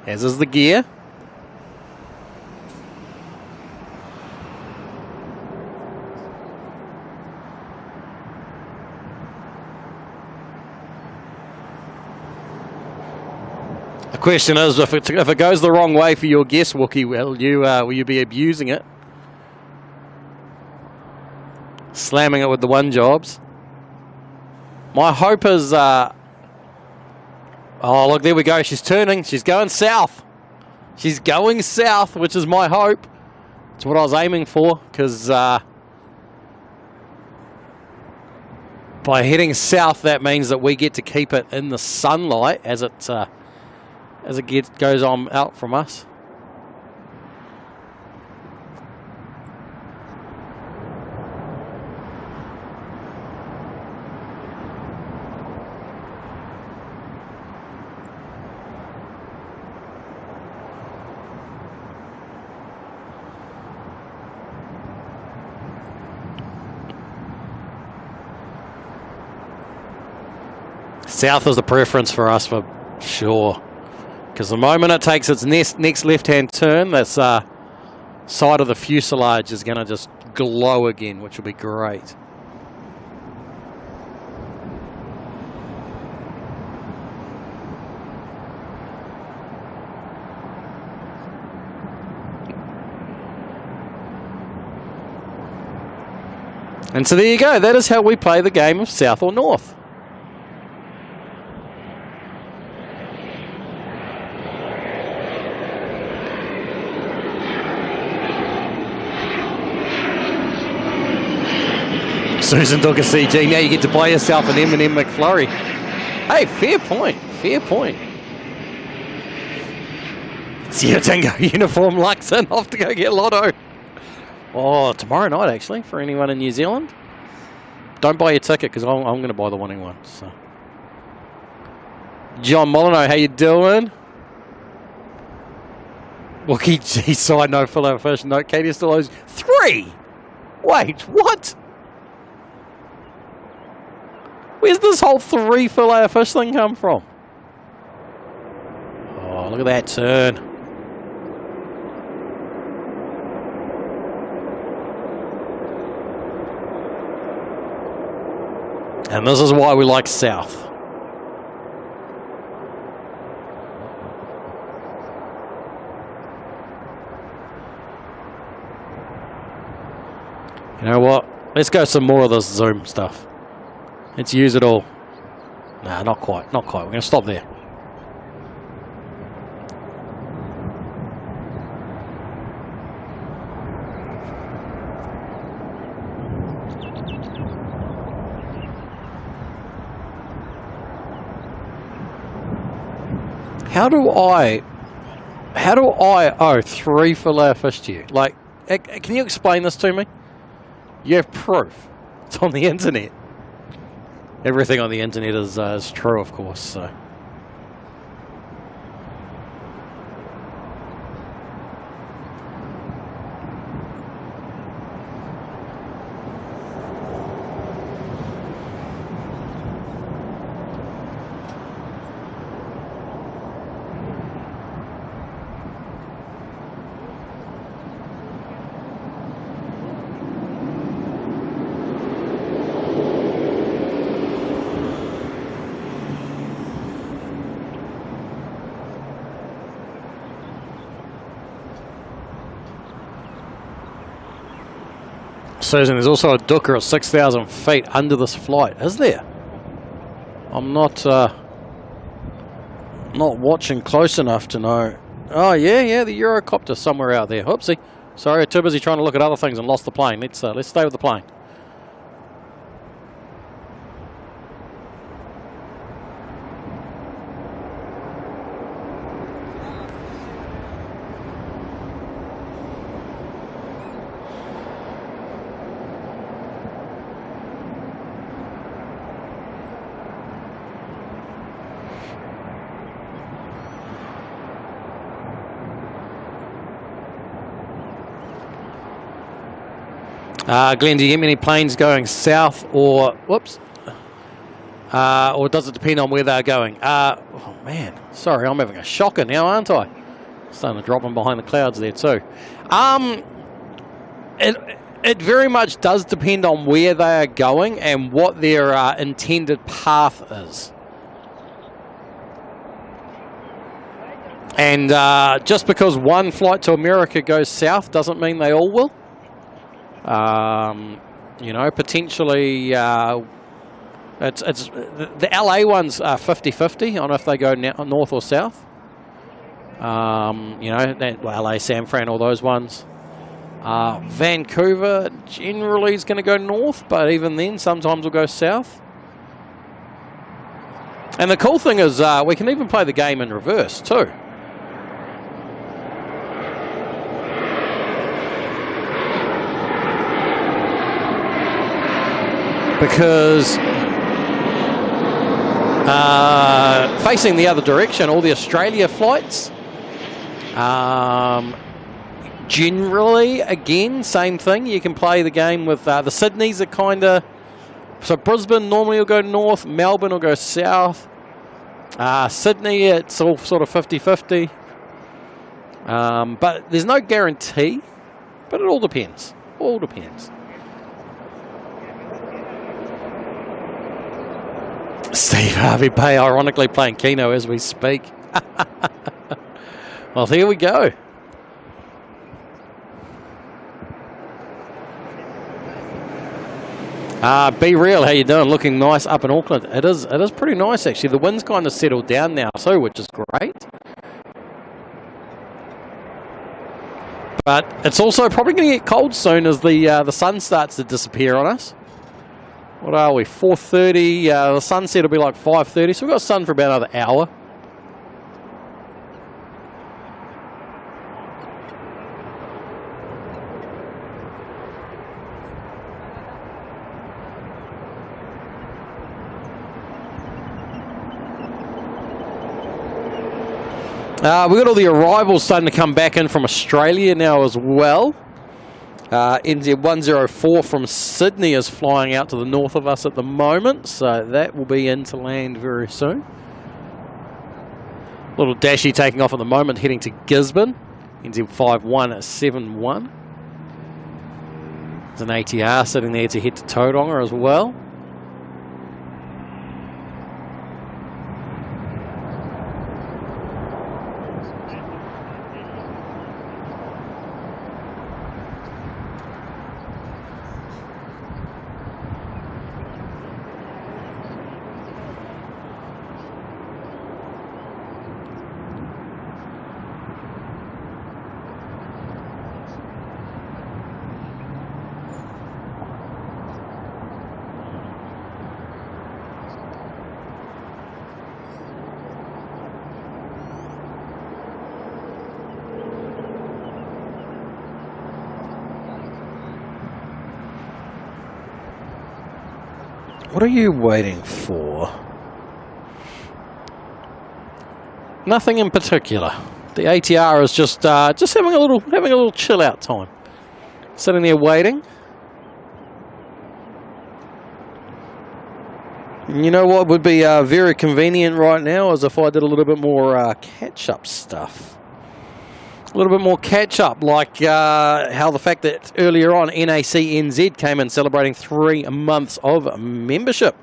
As is the gear. The question is, if it goes the wrong way for your guess, Wookie, will you be abusing it? Slamming it with the one jobs. My hope is... oh, look, there we go. She's turning. She's going south. She's going south, which is my hope. It's what I was aiming for, because by heading south, that means that we get to keep it in the sunlight as it goes on out from us. South is the preference for us for sure. Because the moment it takes its next left-hand turn, that side of the fuselage is going to just glow again, which will be great. And so there you go. That is how we play the game of South or North. Susan took a CG. Now you get to buy yourself an M&M McFlurry. Hey, fair point. Fair point. Sierra Tango uniform Luxon off to go get Lotto. Oh, tomorrow night actually for anyone in New Zealand. Don't buy your ticket because I'm going to buy the winning one. So. John Molyneux, how you doing? Wookie G side note, filet fish note. Katie still owes 3. Wait, what? Where's this whole 3 fillet of fish thing come from? Oh, look at that turn. And this is why we like South. You know what? Let's go some more of this zoom stuff. Let's use it all. Nah, not quite. Not quite. We're going to stop there. How do I owe 3 fillet of fish to you? Like, can you explain this to me? You have proof. It's on the internet. Everything on the internet is true, of course. So. Susan, there's also a Dukkha at 6,000 feet under this flight, is there? I'm not watching close enough to know. Oh, yeah, the Eurocopter somewhere out there. Oopsie. Sorry, too busy trying to look at other things and lost the plane. Let's stay with the plane. Glenn, do you get many planes going south or, whoops, or does it depend on where they're going? Oh man, sorry, I'm having a shocker now, aren't I? Starting to drop in behind the clouds there too. It very much does depend on where they are going and what their intended path is. And just because one flight to America goes south doesn't mean they all will. You know, potentially it's the LA ones are 50-50 on if they go north or south. You know, LA, San Fran, all those ones. Vancouver generally is going to go north, but even then sometimes will go south. And the cool thing is we can even play the game in reverse too. Because facing the other direction, all the Australia flights, generally, again, same thing. You can play the game with the Sydneys are kind of... So Brisbane normally will go north, Melbourne will go south. Sydney, it's all sort of 50-50. But there's no guarantee, but it all depends. All depends. Steve Harvey Bay ironically playing Keno as we speak. Well, here we go. Be Real, how you doing? Looking nice up in Auckland. It is pretty nice actually. The wind's kind of settled down now too, which is great. But it's also probably going to get cold soon as the sun starts to disappear on us. What are we, 4:30? The sunset will be like 5:30, so we've got sun for about another hour. We've got all the arrivals starting to come back in from Australia now as well. NZ104 from Sydney is flying out to the north of us at the moment, so that will be into land very soon. Little Dashy taking off at the moment, heading to Gisborne. NZ5171. There's an ATR sitting there to head to Tauranga as well. What are you waiting for? Nothing in particular. The ATR is just having a little chill out time. Sitting there waiting. You know what would be very convenient right now is if I did a little bit more catch-up stuff. A little bit more catch-up, like how the fact that earlier on NACNZ came in celebrating 3 months of membership.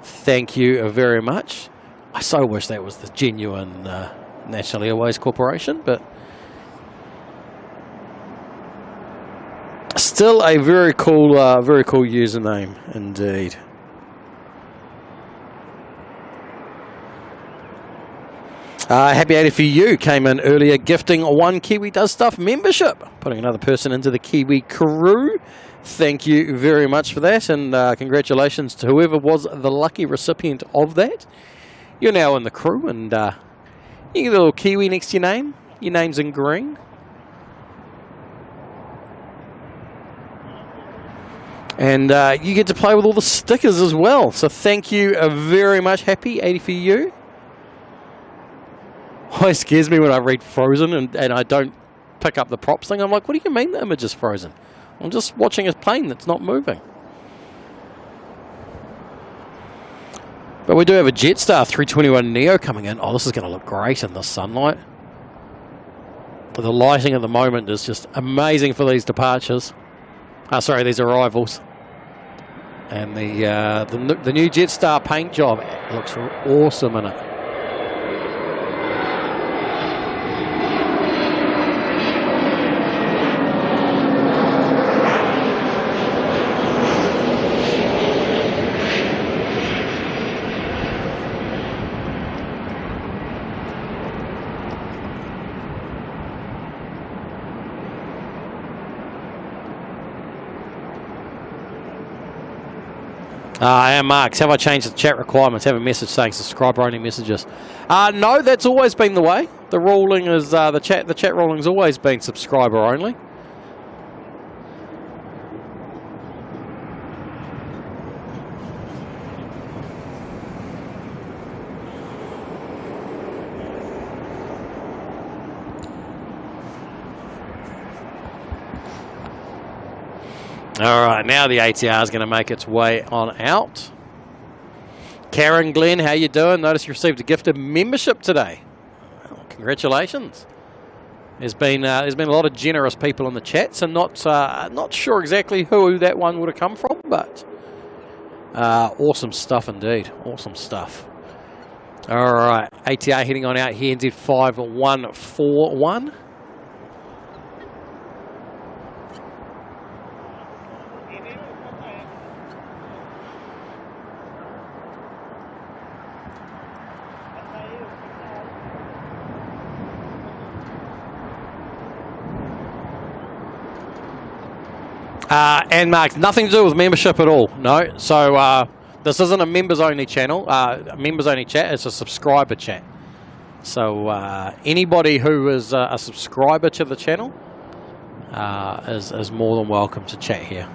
Thank you very much. I so wish that was the genuine National Airways Corporation, but Still a very cool username indeed. Happy 80 for you came in earlier, gifting one Kiwi Does Stuff membership, putting another person into the Kiwi crew. Thank you very much for that, and congratulations to whoever was the lucky recipient of that. You're now in the crew, and you get a little Kiwi next to your name. Your name's in green. And you get to play with all the stickers as well. So thank you very much. Happy 80 for you. Oh, it scares me when I read Frozen and I don't pick up the props thing. I'm like, what do you mean the image is frozen? I'm just watching a plane that's not moving. But we do have a Jetstar 321 Neo coming in. Oh, this is going to look great in the sunlight. The lighting at the moment is just amazing for these departures. Sorry, these arrivals. And the new Jetstar paint job looks awesome in it. And Marks, have I changed the chat requirements? Have a message saying subscriber only messages. No, that's always been the way. The ruling is the chat ruling's always been subscriber only. All right, now the ATR is going to make its way on out. Karen Glenn, how you doing? Notice you received a gifted membership today. Well, congratulations. There's been a lot of generous people in the chat, so not sure exactly who that one would have come from, but awesome stuff indeed. Awesome stuff. All right, ATR heading on out here, NZ5141. And Mark, nothing to do with membership at all. No, so this isn't a members-only channel, members-only chat. It's a subscriber chat. So anybody who is a subscriber to the channel is more than welcome to chat here.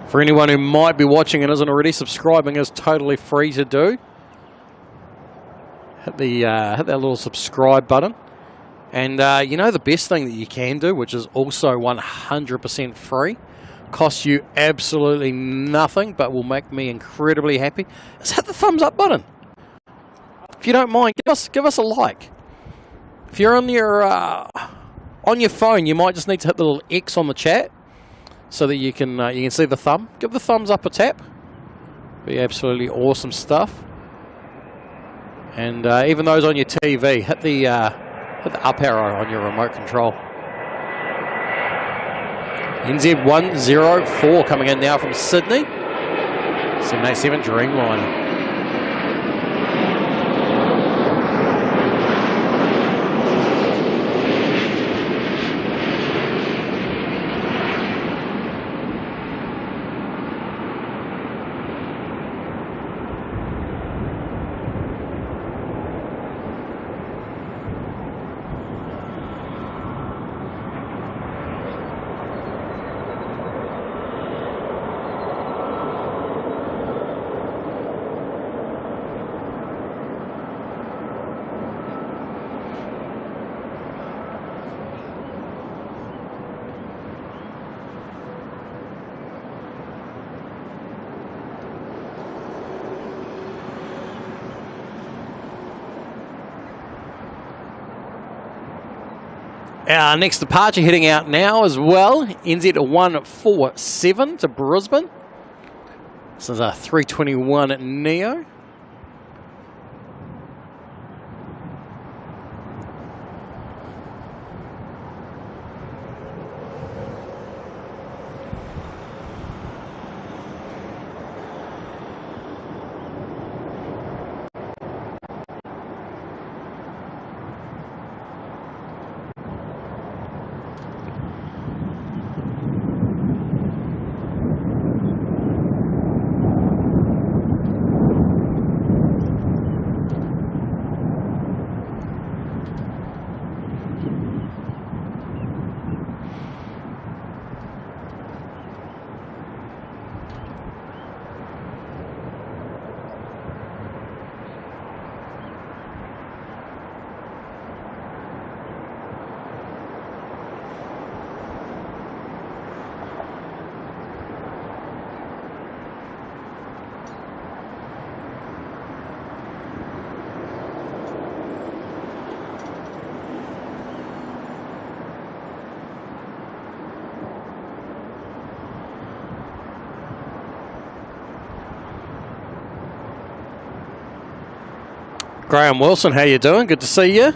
For anyone who might be watching and isn't already, subscribing is totally free to do. Hit that little subscribe button. And you know the best thing that you can do, which is also 100% free, costs you absolutely nothing, but will make me incredibly happy, is hit the thumbs up button. If you don't mind, give us a like. If you're on your phone, you might just need to hit the little X on the chat, so that you can see the thumb. Give the thumbs up a tap. Be absolutely awesome stuff. And even those on your TV, hit the up arrow on your remote control. NZ104 coming in now from Sydney. 787 Dreamliner. Our next departure heading out now as well, NZ147 to Brisbane. This is a 321 Neo. Graham Wilson, how you doing? Good to see you.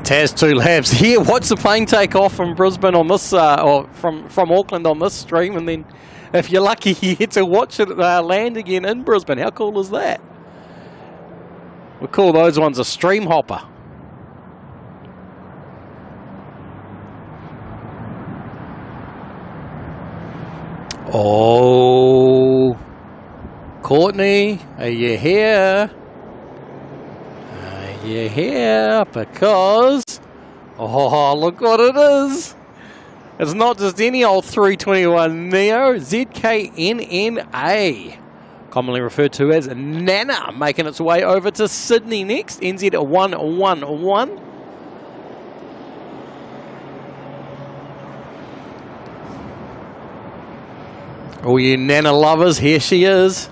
Taz 2 Labs here. Watch the plane take off from Brisbane on this, or from Auckland on this stream, and then if you're lucky, you get to watch it land again in Brisbane. How cool is that? We call those ones a stream hopper. Oh, Courtney, are you here? You're here because, oh, look what it is. It's not just any old 321 Neo, ZKNNA, commonly referred to as Nana, making its way over to Sydney next, NZ111. All you Nana lovers, here she is.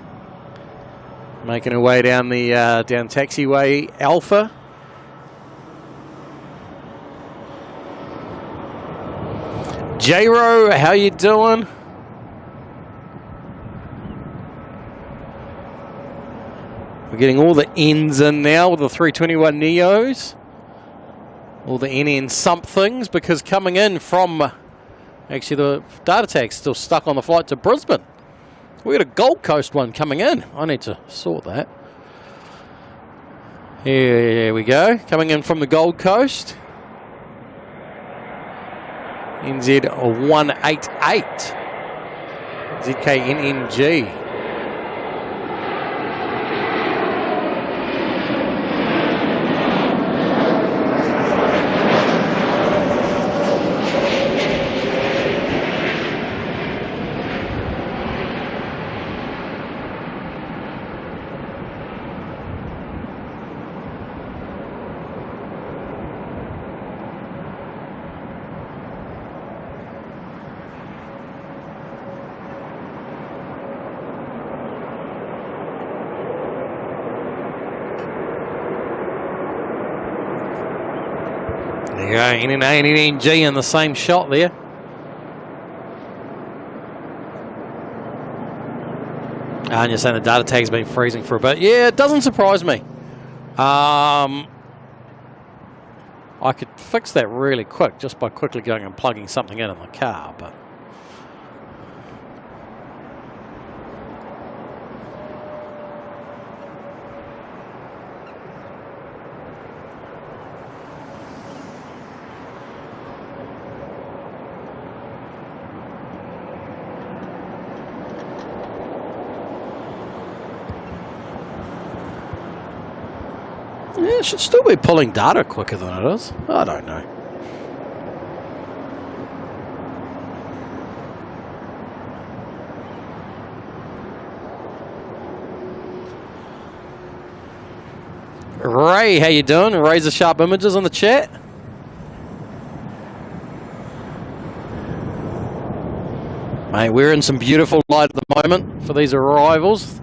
Making her way down the down taxiway Alpha. J-Ro, how you doing? We're getting all the N's in now with the 321 Neos. All the NN somethings, because coming in from, actually the data tag's still stuck on the flight to Brisbane. We got a Gold Coast one coming in. I need to sort that. Here we go. Coming in from the Gold Coast. NZ188. ZKNNG. There you go, NNA and NNG in the same shot there. And you're saying the data tag's been freezing for a bit. Yeah, it doesn't surprise me. I could fix that really quick just by quickly going and plugging something in the car, but yeah, it should still be pulling data quicker than it is. I don't know. Ray, how you doing? Razor Sharp Images on the chat. Mate, we're in some beautiful light at the moment for these arrivals.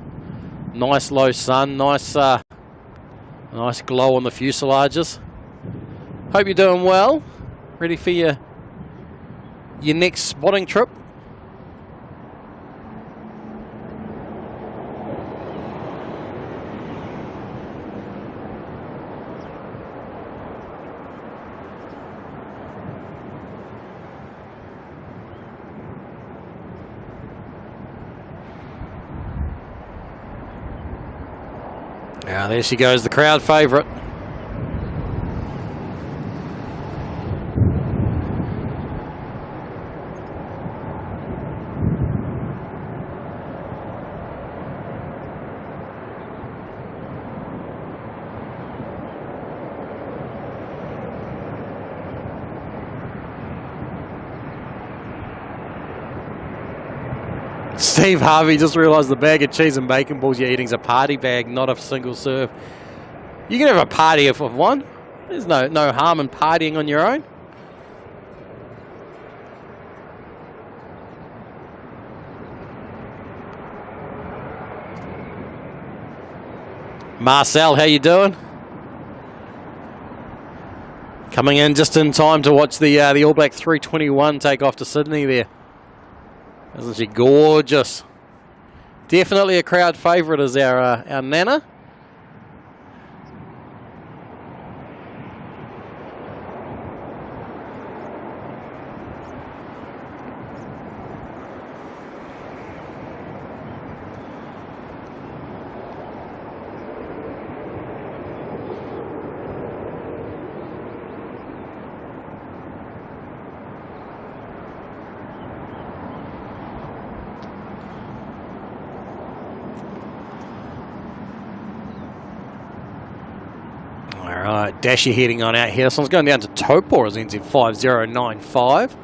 Nice low sun, nice glow on the fuselages. Hope you're doing well. Ready for your next spotting trip. Now there she goes, the crowd favourite. Steve Harvey just realised the bag of cheese and bacon balls you're eating is a party bag, not a single serve. You can have a party of one. There's no harm in partying on your own. Marcel, how you doing? Coming in just in time to watch the All Black 321 take off to Sydney there. Isn't she gorgeous? Definitely a crowd favourite is our Nana. Alright, Dasher heading on out here. So it's going down to Topor as NZ 5095.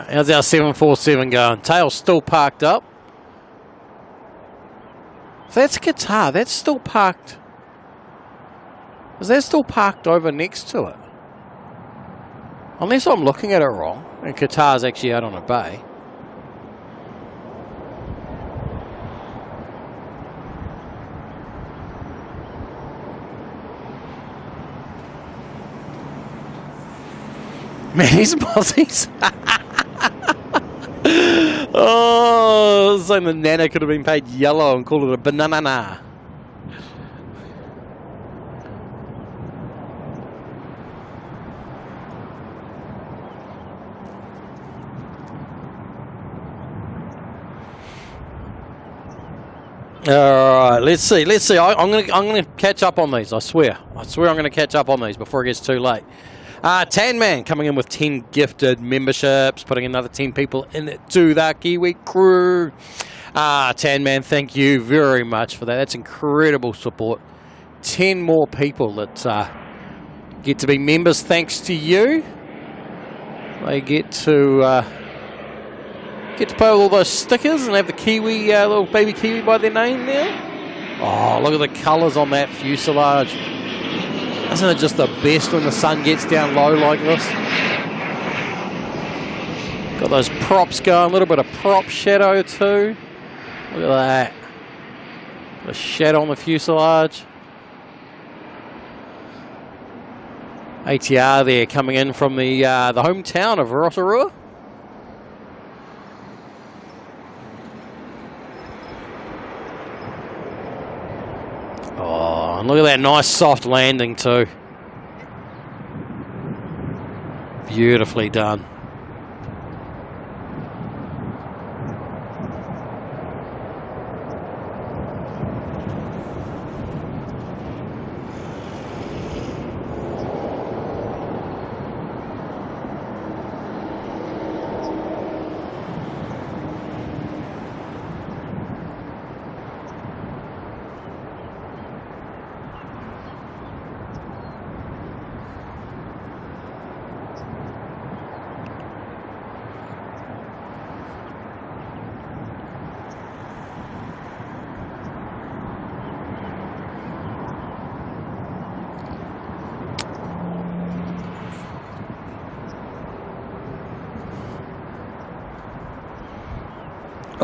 How's our 747 going? Tail's still parked up. If that's Qatar, that's still parked. Is that still parked over next to it? Unless I'm looking at it wrong, and Qatar's actually out on a bay. Manny's Mozzies. Oh, it's like the Nana could have been paid yellow and called it a banana. All right, let's see. I'm gonna catch up on these. I swear I'm gonna catch up on these before it gets too late. Tan Man coming in with 10 gifted memberships, putting another 10 people into the Kiwi crew. Tan Man, thank you very much for that. That's incredible support. 10 more people that get to be members thanks to you. They get to pay with all those stickers and have the Kiwi, little baby Kiwi by their name now. Oh, look at the colours on that fuselage. Isn't it just the best when the sun gets down low like this? Got those props going, a little bit of prop shadow too. Look at that. The shadow on the fuselage. ATR there coming in from the hometown of Rotorua. Oh, and look at that nice soft landing too. Beautifully done.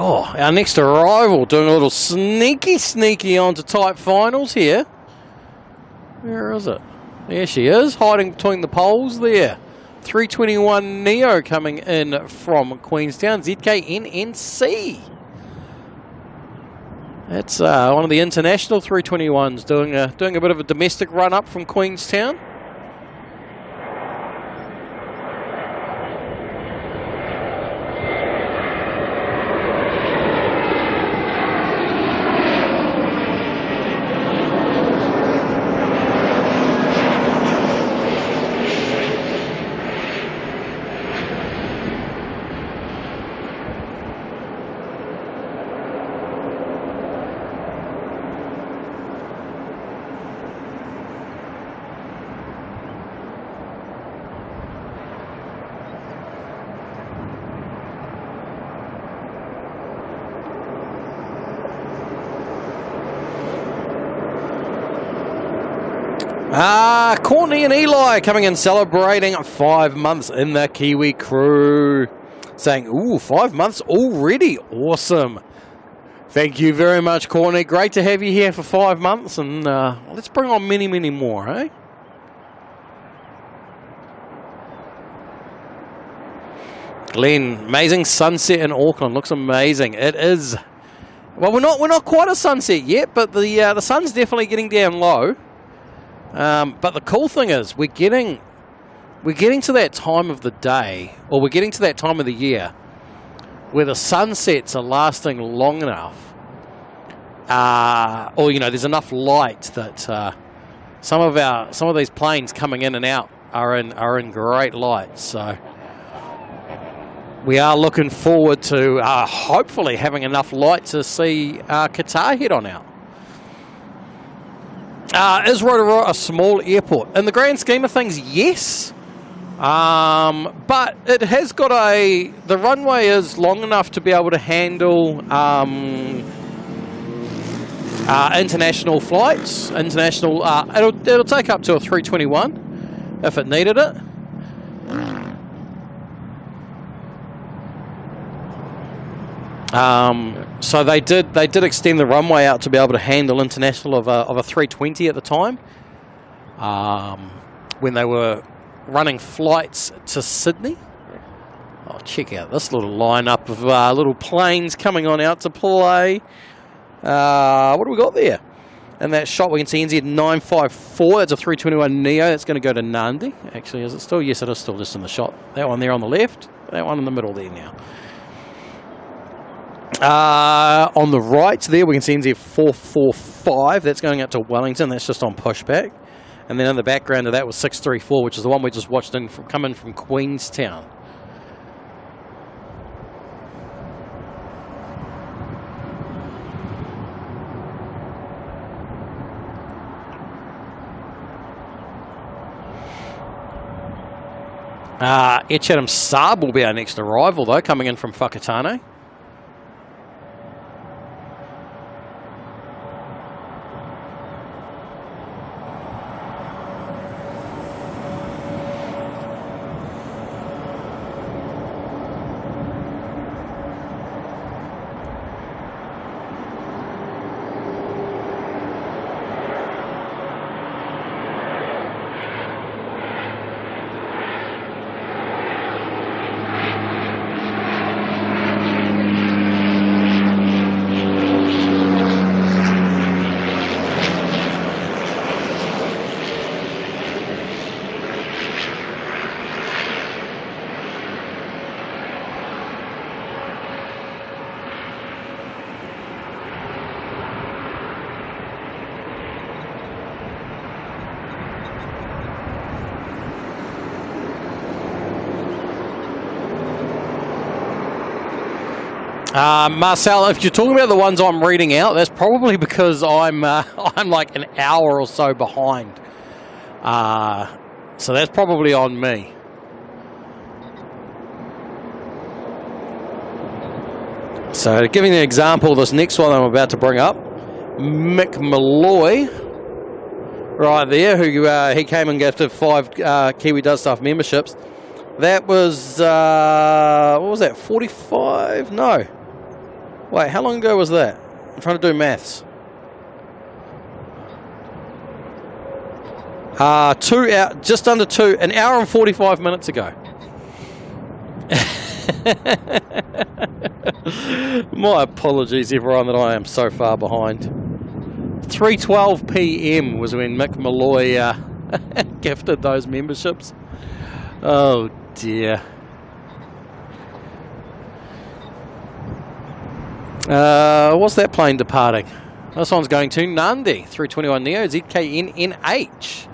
Oh, our next arrival doing a little sneaky onto type finals here. Where is it? There she is, hiding between the poles there. 321 Neo coming in from Queenstown, ZKNNC. That's one of the international 321s doing a bit of a domestic run up from Queenstown. Courtney and Eli coming in celebrating 5 months in the Kiwi crew. Saying, ooh, 5 months already. Awesome. Thank you very much, Courtney. Great to have you here for 5 months. And let's bring on many more, eh? Glenn, amazing sunset in Auckland. Looks amazing. It is. Well, we're not quite a sunset yet, but the sun's definitely getting down low. But the cool thing is we're getting to that time of the day, or we're getting to that time of the year where the sunsets are lasting long enough, or there's enough light that some of these planes coming in and out are in great light. So we are looking forward to hopefully having enough light to see Qatar head on out. Is Rotorua a small airport? In the grand scheme of things, yes. But it has got the runway is long enough to be able to handle international flights. It'll take up to a 321 if it needed it. So they did extend the runway out to be able to handle international of a 320 at the time, when they were running flights to Sydney. Oh, check out this little lineup of little planes coming on out to play. What do we got there? In that shot we can see NZ 954. That's a 321 Neo. That's going to go to Nandi. Actually, is it still? Yes, it is still just in the shot. That one there on the left. That one in the middle there now. On the right there we can see NZ 445. That's going out to Wellington. That's just on pushback. And then in the background of that was 634, which is the one we just watched coming from Queenstown. Air Chatham Saab will be our next arrival though, coming in from Whakatane. Marcel, if you're talking about the ones I'm reading out, that's probably because I'm like an hour or so behind. So that's probably on me. So to give you an example, this next one I'm about to bring up, Mick Malloy, right there, who he came and gifted 5 Kiwi Does Stuff memberships. That was, what was that, 45? No. Wait, how long ago was that? I'm trying to do maths. 2 hours, just under 2, an hour and 45 minutes ago. My apologies, everyone, that I am so far behind. 3:12 p.m. was when Mick Malloy gifted those memberships. Oh dear. What's that plane departing? This one's going to Nandi, 321 Neo, ZKNNH.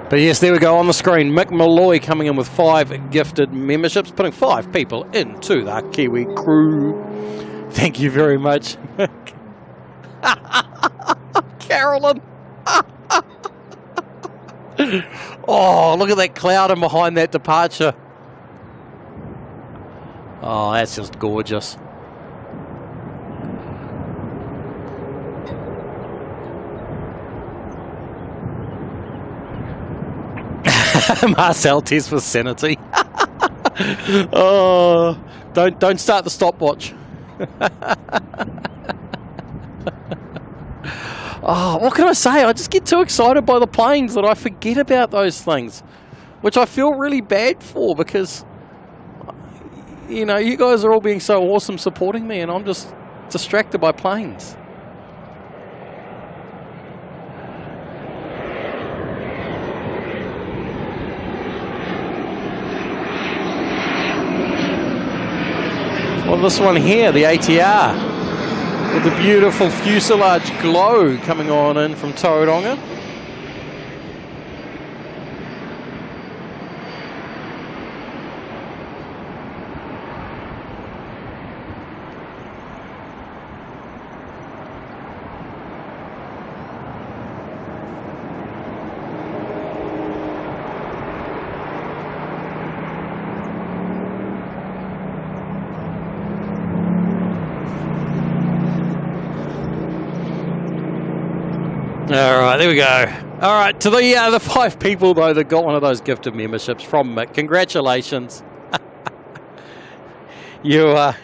But yes, there we go on the screen. Mick Malloy coming in with 5 gifted memberships, putting 5 people into the Kiwi crew. Thank you very much, Mick. Carolyn. Oh, look at that cloud in behind that departure. Oh, that's just gorgeous. Marcel test for sanity. Oh, don't start the stopwatch. Oh, what can I say? I just get too excited by the planes that I forget about those things, which I feel really bad for because, you know, you guys are all being so awesome supporting me and I'm just distracted by planes. Well, this one here, the ATR, with the beautiful fuselage glow coming on in from Tauranga. All right, there we go. All right, to the 5 people, though, that got one of those gifted memberships from Mick, congratulations. You are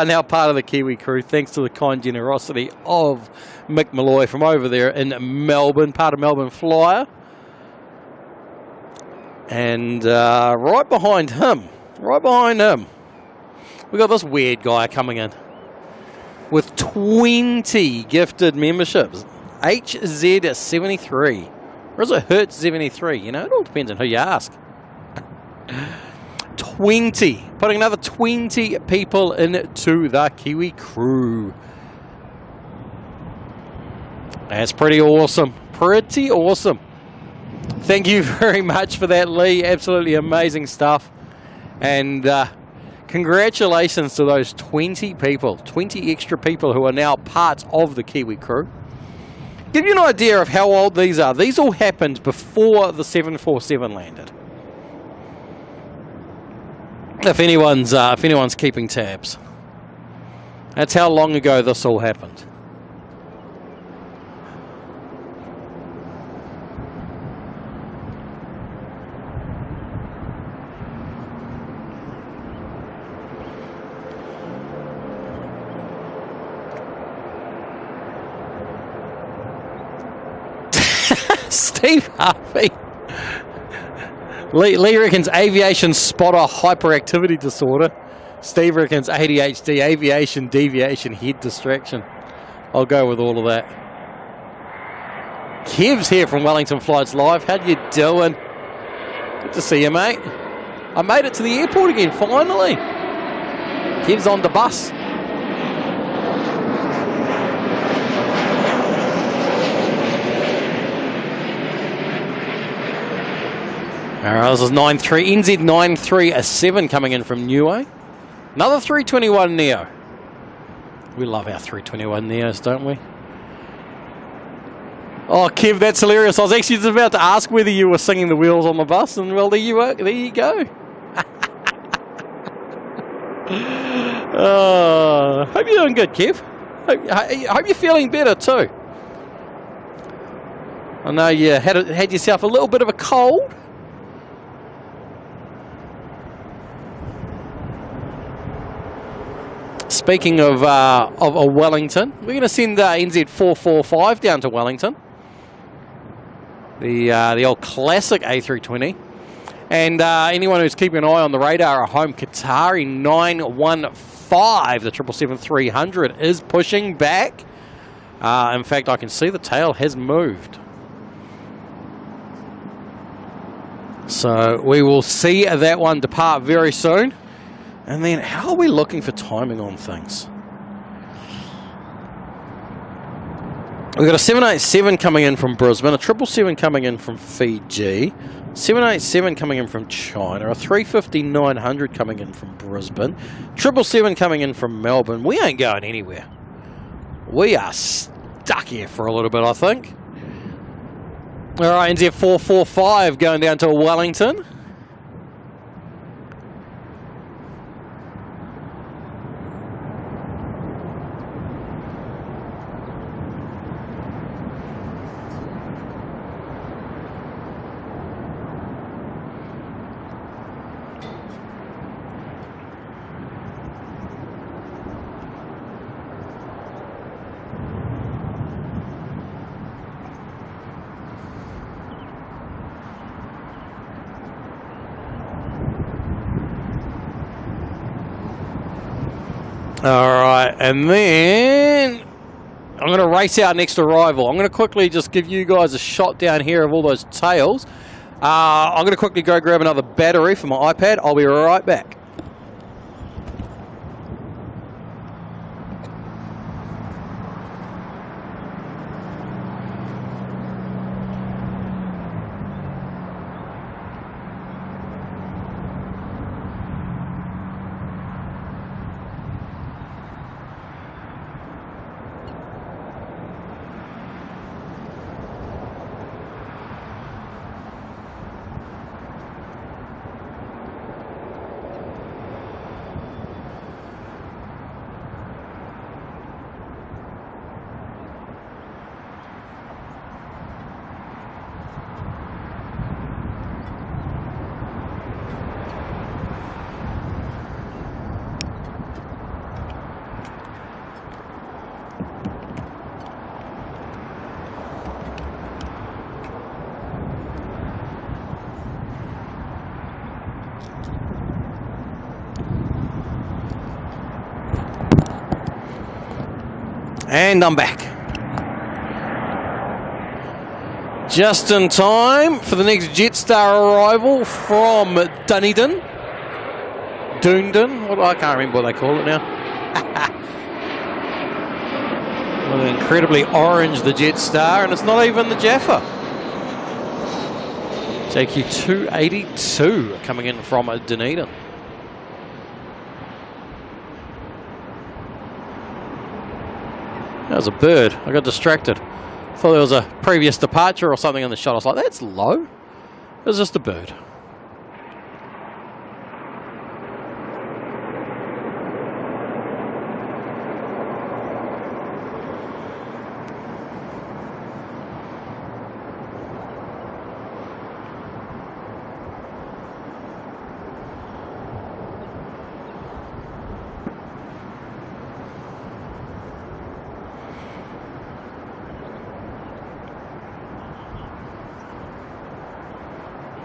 now part of the Kiwi crew, thanks to the kind generosity of Mick Malloy from over there in Melbourne, part of Melbourne Flyer. And right behind him, we got this weird guy coming in with 20 gifted memberships. HZ73. Or is it Hertz 73? You know, it all depends on who you ask. 20. Putting another 20 people into the Kiwi crew. That's pretty awesome. Pretty awesome. Thank you very much for that, Lee. Absolutely amazing stuff. And congratulations to those 20 people, 20 extra people who are now part of the Kiwi crew. Give you an idea of how old these are. These all happened before the 747 landed. If anyone's keeping tabs. That's how long ago this all happened. Steve Harvey. Lee reckons aviation spotter hyperactivity disorder. Steve reckons ADHD, aviation deviation head distraction. I'll go with all of that. Kev's here from Wellington Flights Live. How you doing? Good to see you, mate. I made it to the airport again, finally. Kev's on the bus. Alright, this is 9.3. NZ 9.3 coming in from Niue. Another 321 Neo. We love our 321 Neos, don't we? Oh, Kev, that's hilarious. I was actually just about to ask whether you were singing the wheels on the bus, and well, there you are. There you go. Hope you're doing good, Kev. Hope you're feeling better too. I know you had yourself a little bit of a cold. Speaking of Wellington, we're going to send NZ 445 down to Wellington. The old classic A320. And anyone who's keeping an eye on the radar at home, Qatari 915, the 777-300 is pushing back. In fact, I can see the tail has moved. So we will see that one depart very soon. And then how are we looking for timing on things? We've got a 787 coming in from Brisbane, a 777 coming in from Fiji, 787 coming in from China, a 350-900 coming in from Brisbane, 777 coming in from Melbourne. We ain't going anywhere. We are stuck here for a little bit, I think. All right, NZ 445 going down to Wellington. Alright, and then I'm going to race our next arrival. I'm going to quickly just give you guys a shot down here of all those tails. I'm going to quickly go grab another battery for my iPad. I'll be right back. And I'm back. Just in time for the next Jetstar arrival from Dunedin. Dunedin? I can't remember what they call it now. Well, incredibly orange, the Jetstar, and it's not even the Jaffa. JQ 282 coming in from Dunedin. That was a bird. I got distracted. Thought there was a previous departure or something in the shot. I was like, that's low. It was just a bird.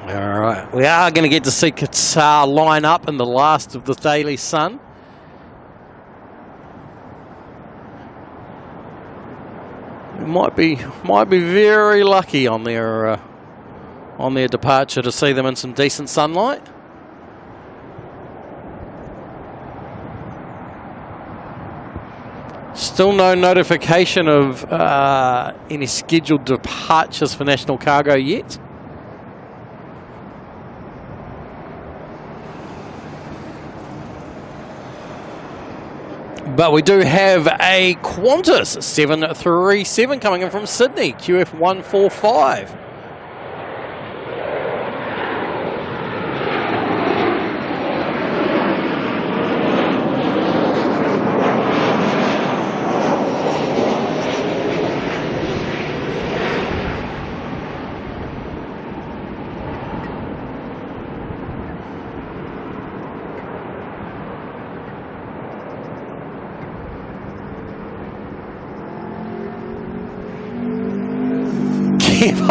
Alright, we are going to get to see Qatar line up in the last of the Daily Sun. We might be very lucky on their departure to see them in some decent sunlight. Still no notification of any scheduled departures for national cargo yet. But we do have a Qantas 737 coming in from Sydney, QF 145.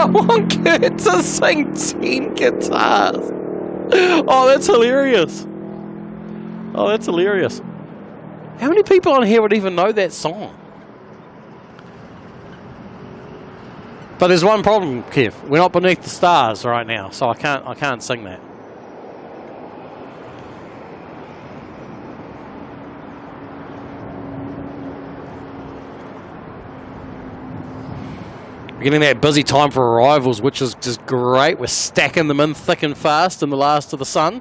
I want Kurt to sing 10 guitars. Oh, that's hilarious. Oh, that's hilarious. How many people on here would even know that song? But there's one problem, Kev. We're not beneath the stars right now, so I can't sing that. We're getting that busy time for arrivals, which is just great. We're stacking them in thick and fast in the last of the sun.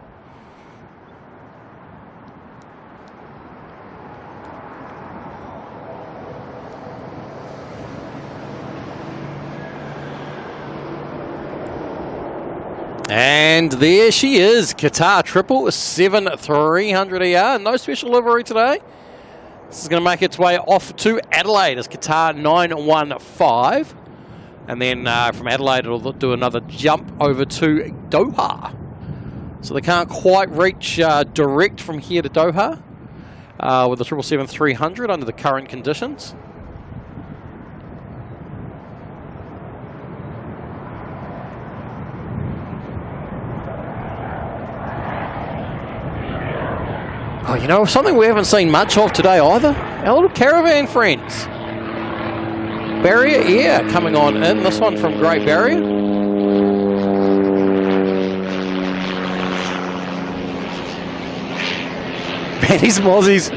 And there she is, Qatar 777-300 ER. No special livery today. This is going to make its way off to Adelaide as Qatar 915. And then from Adelaide, it'll do another jump over to Doha. So they can't quite reach direct from here to Doha with the 777-300 under the current conditions. Oh, you know, something we haven't seen much of today either. Our little caravan friends. Barrier, yeah, coming on in. This one from Great Barrier. Benny's Mozzies.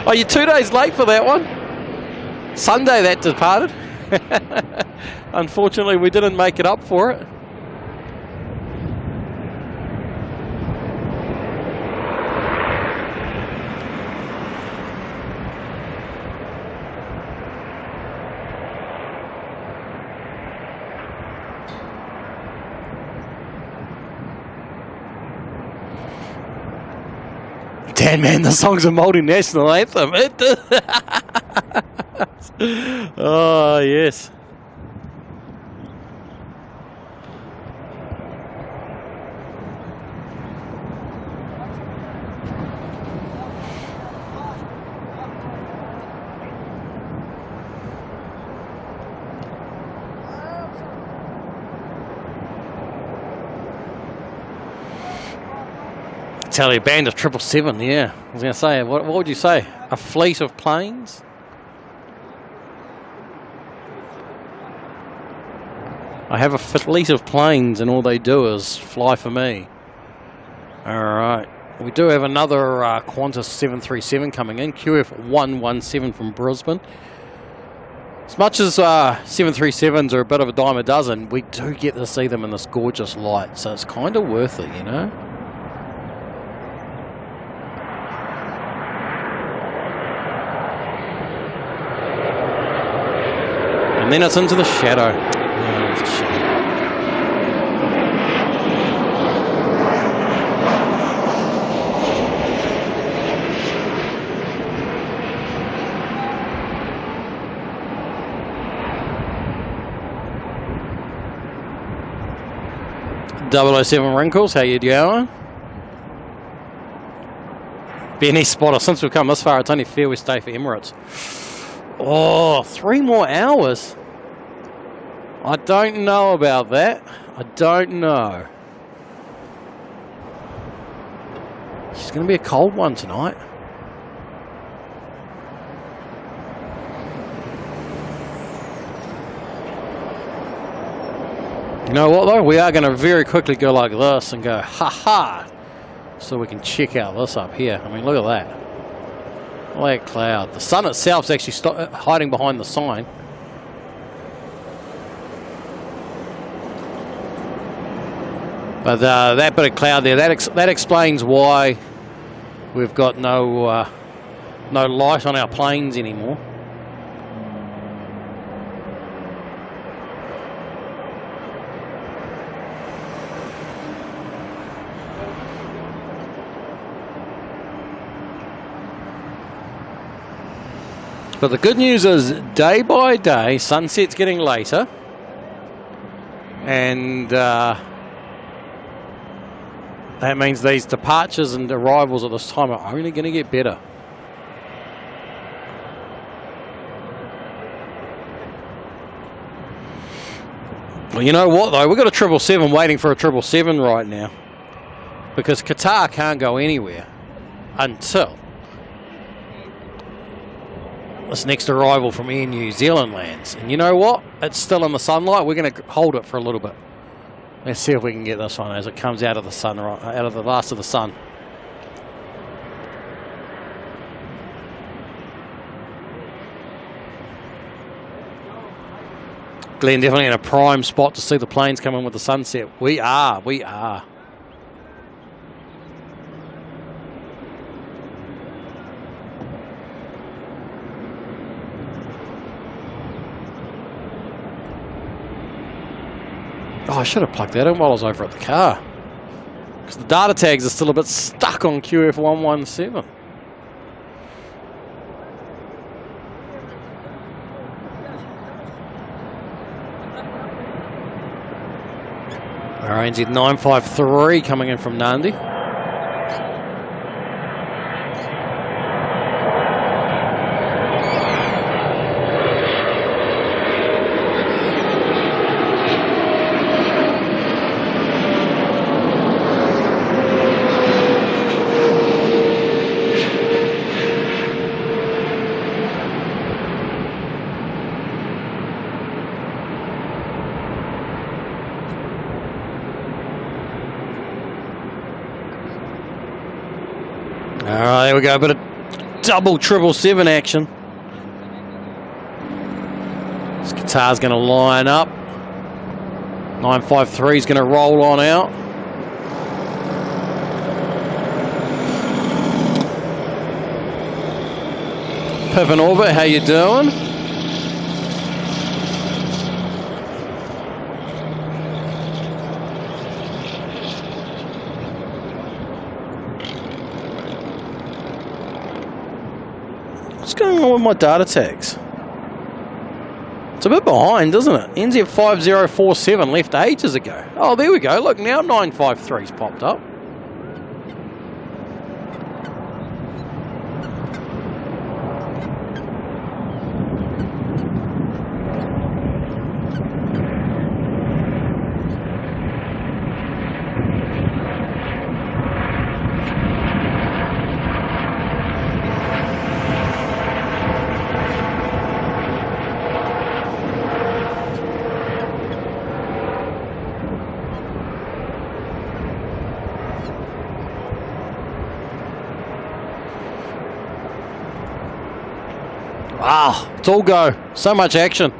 Oh, you're 2 days late for that one. Sunday that departed. Unfortunately, we didn't make it up for it. Damn, man, the song's a multinational anthem. It does. Oh, yes. Tell you, band of 777, yeah. I was going to say, what would you say? A fleet of planes? I have a fleet of planes and all they do is fly for me. Alright. We do have another Qantas 737 coming in, QF 117 from Brisbane. As much as 737s are a bit of a dime a dozen, we do get to see them in this gorgeous light, so it's kind of worth it, you know? And then it's into the shadow. Oh, it's a shame. .007 Wrinkles, how you doing? Benny Spotter, since we've come this far, it's only fair we stay for Emirates. Oh, 3 more hours? I don't know about that. I don't know. It's going to be a cold one tonight. You know what though? We are going to very quickly go like this and go, ha ha, so we can check out this up here. I mean, look at that. Black cloud. The sun itself's actually hiding behind the sign. But that bit of cloud there, that explains why we've got no light on our planes anymore. But the good news is, day by day, sunset's getting later, and that means these departures and arrivals at this time are only going to get better. Well, you know what though? We've got a 777 waiting for a 777 right now, because Qatar can't go anywhere until this next arrival from Air New Zealand lands. And you know what? It's still in the sunlight. We're going to hold it for a little bit. Let's see if we can get this one as it comes out of the sun, right, out of the last of the sun. Glenn, definitely in a prime spot to see the planes come in with the sunset. We are. Oh, I should have plugged that in while I was over at the car, because the data tags are still a bit stuck on QF117. RNZ 953 coming in from Nandi. Alright, there we go. A bit of double 777 action. This Qatar's going to line up. 953 is going to roll on out. Pip in orbit, how you doing? What's going on with my data tags? It's a bit behind, isn't it? NZ5047 left ages ago. Oh, there we go. Look, now 953's popped up. Wow, it's all go. So much action.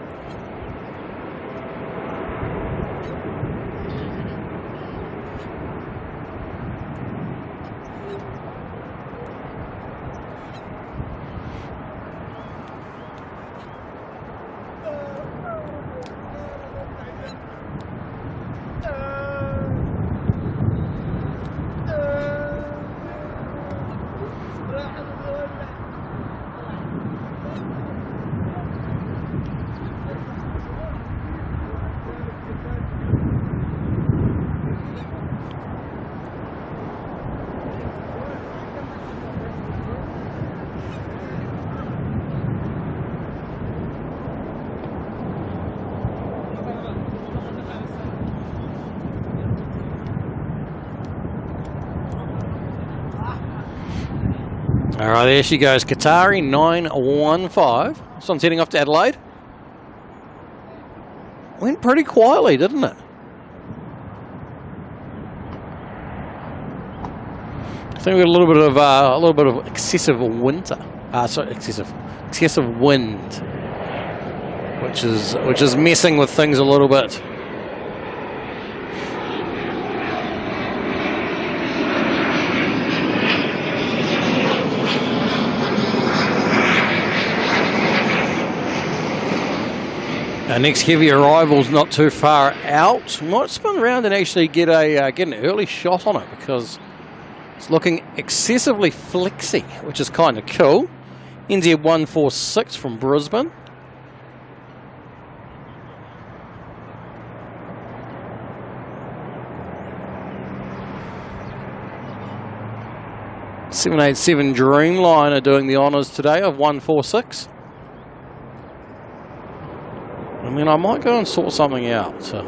All right, there she goes. Qatari 915. This one's heading off to Adelaide. Went pretty quietly, didn't it? think we got a little bit of excessive winter. Excessive wind, which is messing with things a little bit. Our next heavy arrival's not too far out. Might spin around and actually get an early shot on it because it's looking excessively flexy, which is kind of cool. NZ146 from Brisbane. (787) Dreamliner doing the honours today of 146. I mean, I might go and sort something out. So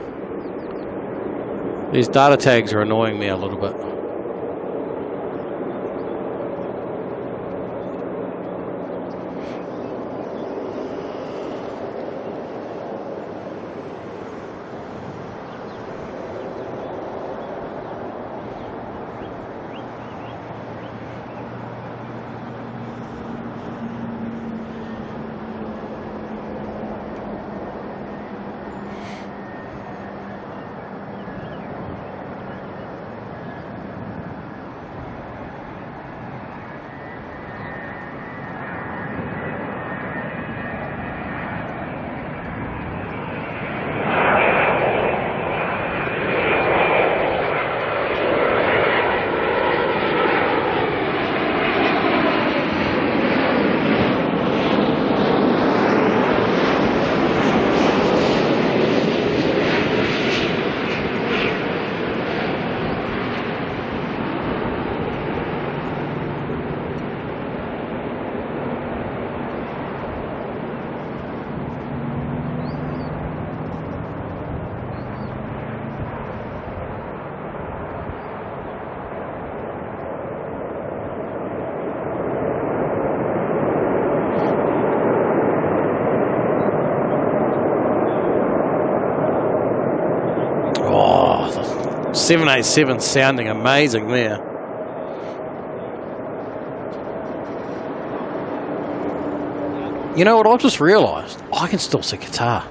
these data tags are annoying me a little bit. Oh, 787 sounding amazing there. You know what, I've just realised I can still see Qatar.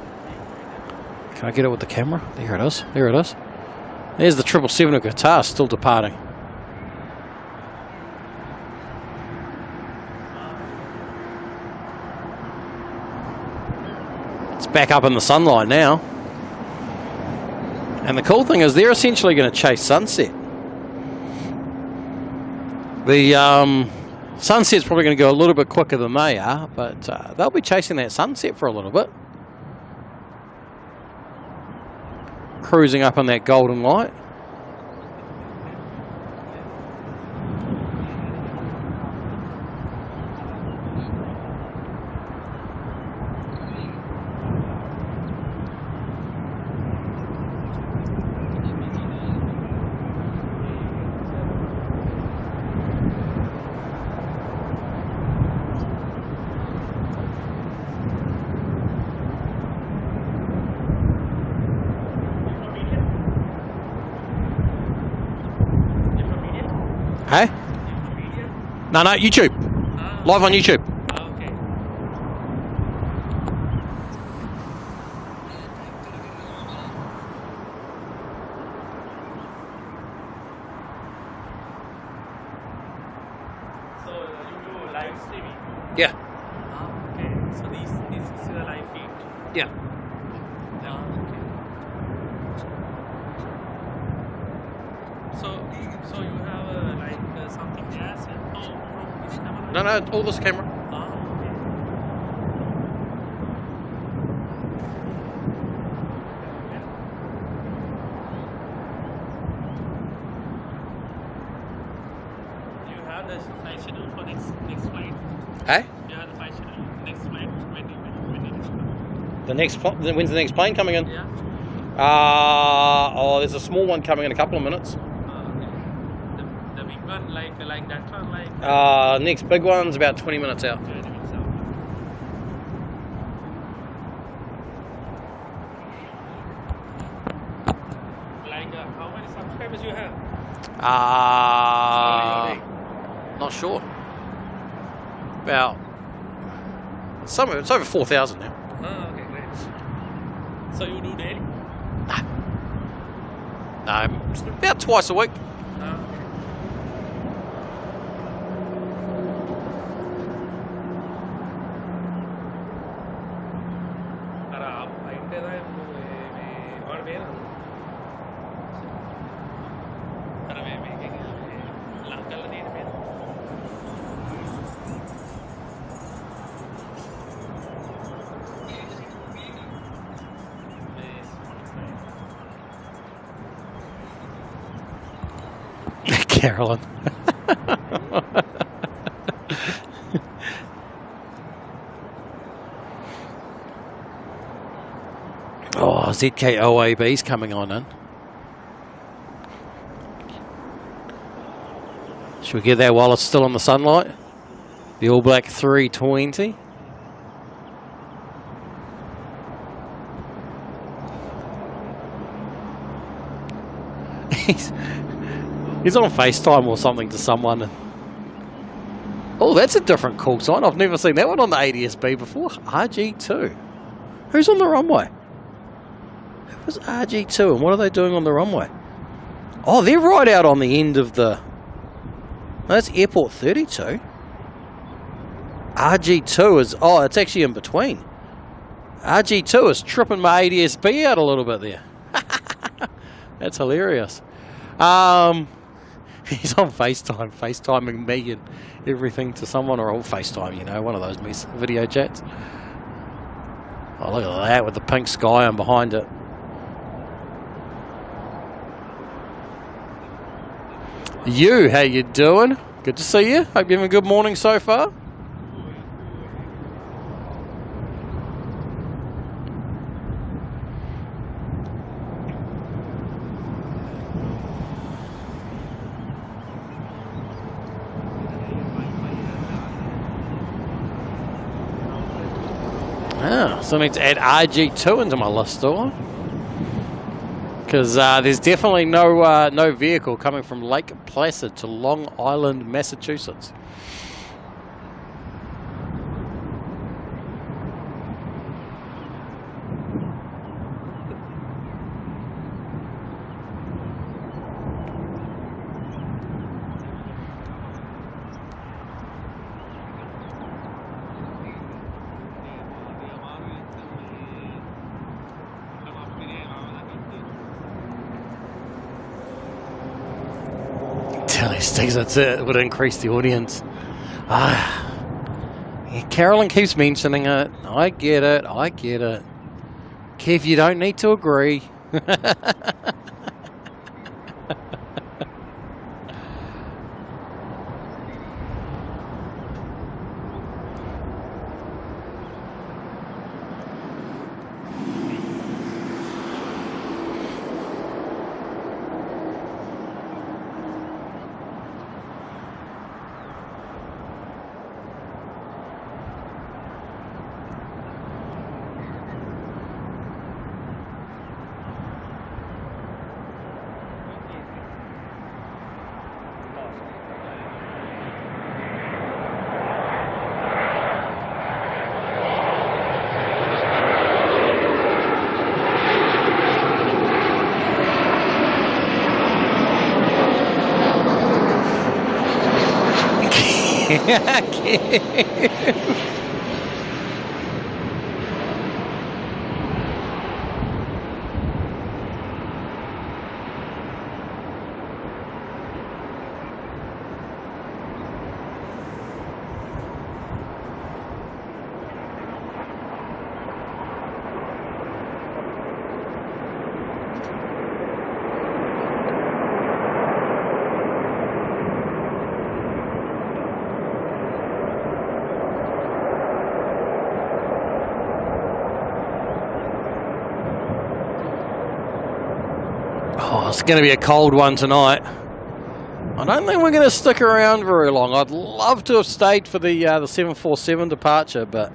Can I get it with the camera? There it is. There it is. There's the 777 of Qatar still departing. It's back up in the sunlight now. And the cool thing is they're essentially going to chase sunset. The sunset's probably going to go a little bit quicker than they are, but they'll be chasing that sunset for a little bit. Cruising up in that golden light. Hey? No, YouTube. Live on YouTube. Okay. So you do live streaming? Yeah. Okay. So this is the live feed. Yeah. Okay. So you have like something else from this camera? No, all this camera. Okay. You have the flight schedule for next flight? Hey? You have the flight schedule next flight when it is coming? The next when's the next plane coming in? Yeah. There's a small one coming in a couple of minutes. Okay. The big one like that one like. Next big one's about 20 minutes out. 20 minutes out. Like how many subscribers you have? Not sure. About somewhere, it's over 4,000 now. Oh, okay, great. So you do daily? No, about twice a week. Okay. अरे आप fight कर रहे हैं मैं और बेर अरे मैं लंकल नहीं है Carolyn. Oh, ZKOAB's coming on in. Should we get that while it's still in the sunlight? The All Black 320. He's on FaceTime or something to someone. Oh, that's a different call sign. I've never seen that one on the ADSB before. RG2. Who's on the runway? Who was RG2 and what are they doing on the runway? Oh, they're right out on the end of the... No, that's Airport 32. RG2 is... Oh, it's actually in between. RG2 is tripping my ADSB out a little bit there. That's hilarious. He's on FaceTime, FaceTiming me and everything to someone, or all FaceTime, you know, one of those video chats. Oh, look at that with the pink sky on behind it. You, how you doing? Good to see you. Hope you're having a good morning so far. So I need to add RG2 into my list, do I? Because there's definitely no vehicle coming from Lake Placid to Long Island, Massachusetts. That's it. It would increase the audience. Yeah, Carolyn keeps mentioning it. I get it. I get it. Kev, you don't need to agree. Oh, it's going to be a cold one tonight. I don't think we're going to stick around very long. I'd love to have stayed for the 747 departure, but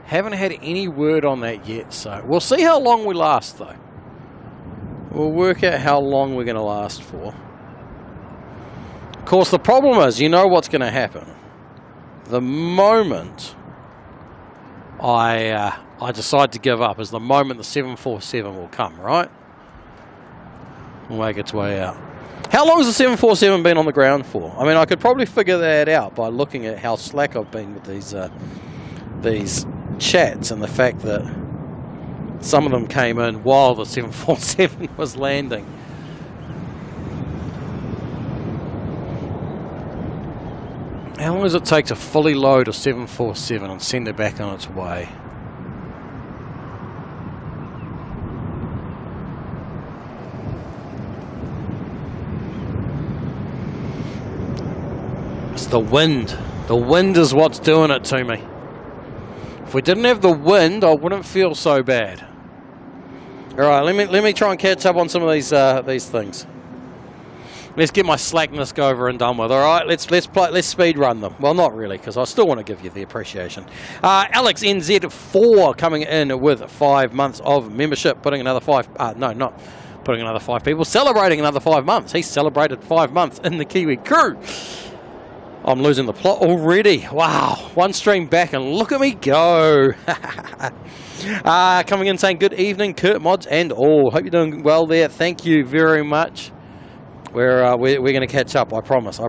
haven't had any word on that yet. So we'll see how long we last, though. We'll work out how long we're going to last for. course, the problem is, you know what's going to happen. The moment I decide to give up is the moment the 747 will come, right? We'll make its way out. How long has the 747 been on the ground for? I mean, I could probably figure that out by looking at how slack I've been with these chats and the fact that some of them came in while the 747 was landing. How long does it take to fully load a 747 and send it back on its way? It's the wind. The wind is what's doing it to me. If we didn't have the wind, I wouldn't feel so bad. All right, let me try and catch up on some of these things. Let's get my slackness over and done with. All right, let's speed run them. Well, not really, because I still want to give you the appreciation. Alex NZ4 coming in with 5 months of membership, putting another 5. No, not putting another 5 people. Celebrating another 5 months. He celebrated 5 months in the Kiwi crew. I'm losing the plot already. Wow, 1 stream back and look at me go. Coming in saying good evening, Kurt, mods and all. Hope you're doing well there. Thank you very much. We're going to catch up, I promise.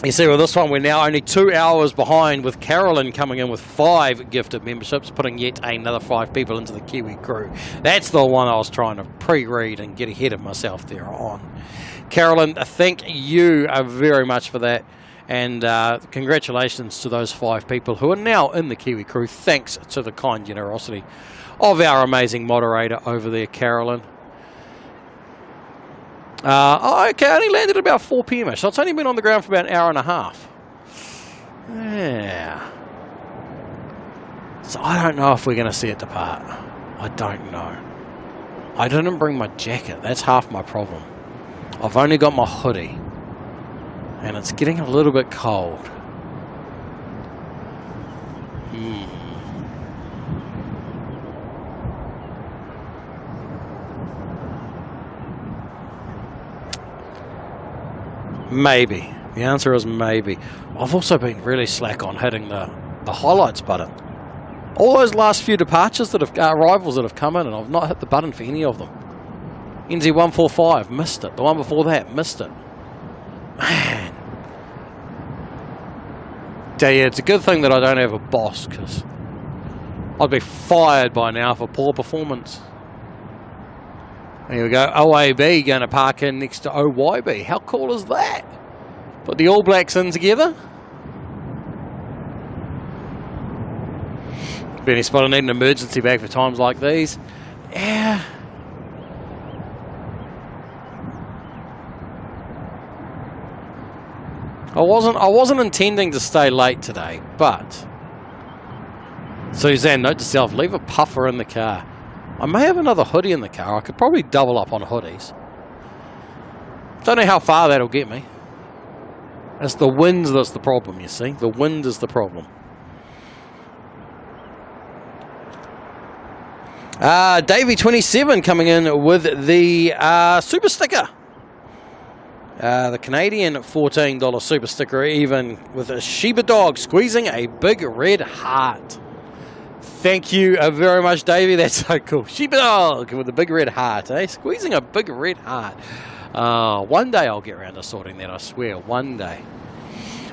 You see, with this one, we're now only 2 hours behind, with Carolyn coming in with 5 gifted memberships, putting yet another 5 people into the Kiwi crew. That's the one I was trying to pre-read and get ahead of myself there on. Carolyn, thank you very much for that. And congratulations to those 5 people who are now in the Kiwi crew, thanks to the kind generosity of our amazing moderator over there, Carolyn. Okay, I only landed at about 4 p.m. so it's only been on the ground for about an hour and a half. Yeah. So I don't know if we're going to see it depart. I don't know. I didn't bring my jacket. That's half my problem. I've only got my hoodie. And it's getting a little bit cold. Maybe. The answer is maybe. I've also been really slack on hitting the highlights button. All those last few departures that have arrivals that have come in, and I've not hit the button for any of them. NZ145, missed it. The one before that, missed it. Man. Yeah, it's a good thing that I don't have a boss, because I'd be fired by now for poor performance. Here we go, OAB going to park in next to OYB. How cool is that? Put the All Blacks in together. Benny Spotter need an emergency bag for times like these. Yeah. I wasn't intending to stay late today, but Suzanne, note to self, leave a puffer in the car. I may have another hoodie in the car. I could probably double up on hoodies. Don't know how far that'll get me. It's the wind that's the problem, you see. The wind is the problem. Davey27 coming in with the super sticker. The Canadian $14 super sticker, even with a Shiba dog squeezing a big red heart. Thank you very much, Davey. That's so cool. Shiba dog with a big red heart, eh? Squeezing a big red heart. One day I'll get around to sorting that, I swear. One day.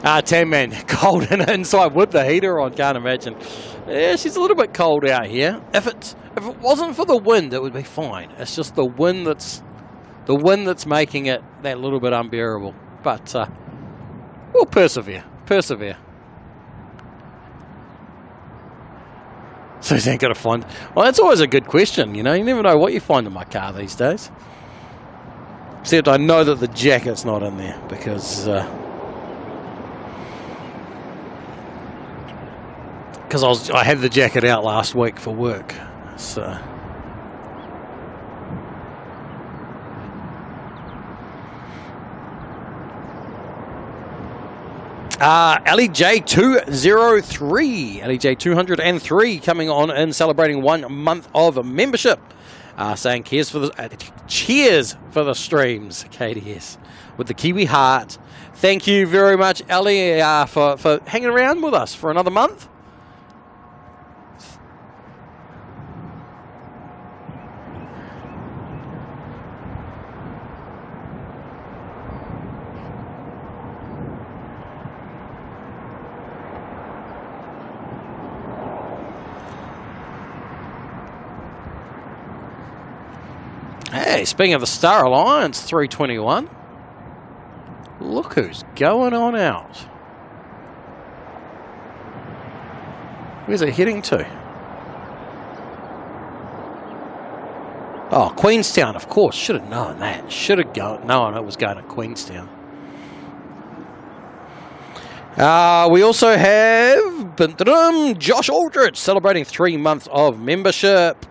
Tan Man, cold and inside with the heater on. Can't imagine. Yeah, she's a little bit cold out here. If it wasn't for the wind, it would be fine. It's just the wind that's making it that little bit unbearable. But we'll persevere. Suzanne got to find. Well, that's always a good question. You know, you never know what you find in my car these days. Except I know that the jacket's not in there because I had the jacket out last week for work. So. LEJ203, LEJ203 coming on and celebrating 1 month of membership. Saying cares for the Cheers for the streams, KDS, with the Kiwi heart. Thank you very much, Ali, for hanging around with us for another month. Hey, speaking of the Star Alliance 321, look who's going on out. Where's it heading to? Oh, Queenstown, of course. Should have known that. Should have known it was going to Queenstown. We also have Josh Aldrich celebrating 3 months of membership.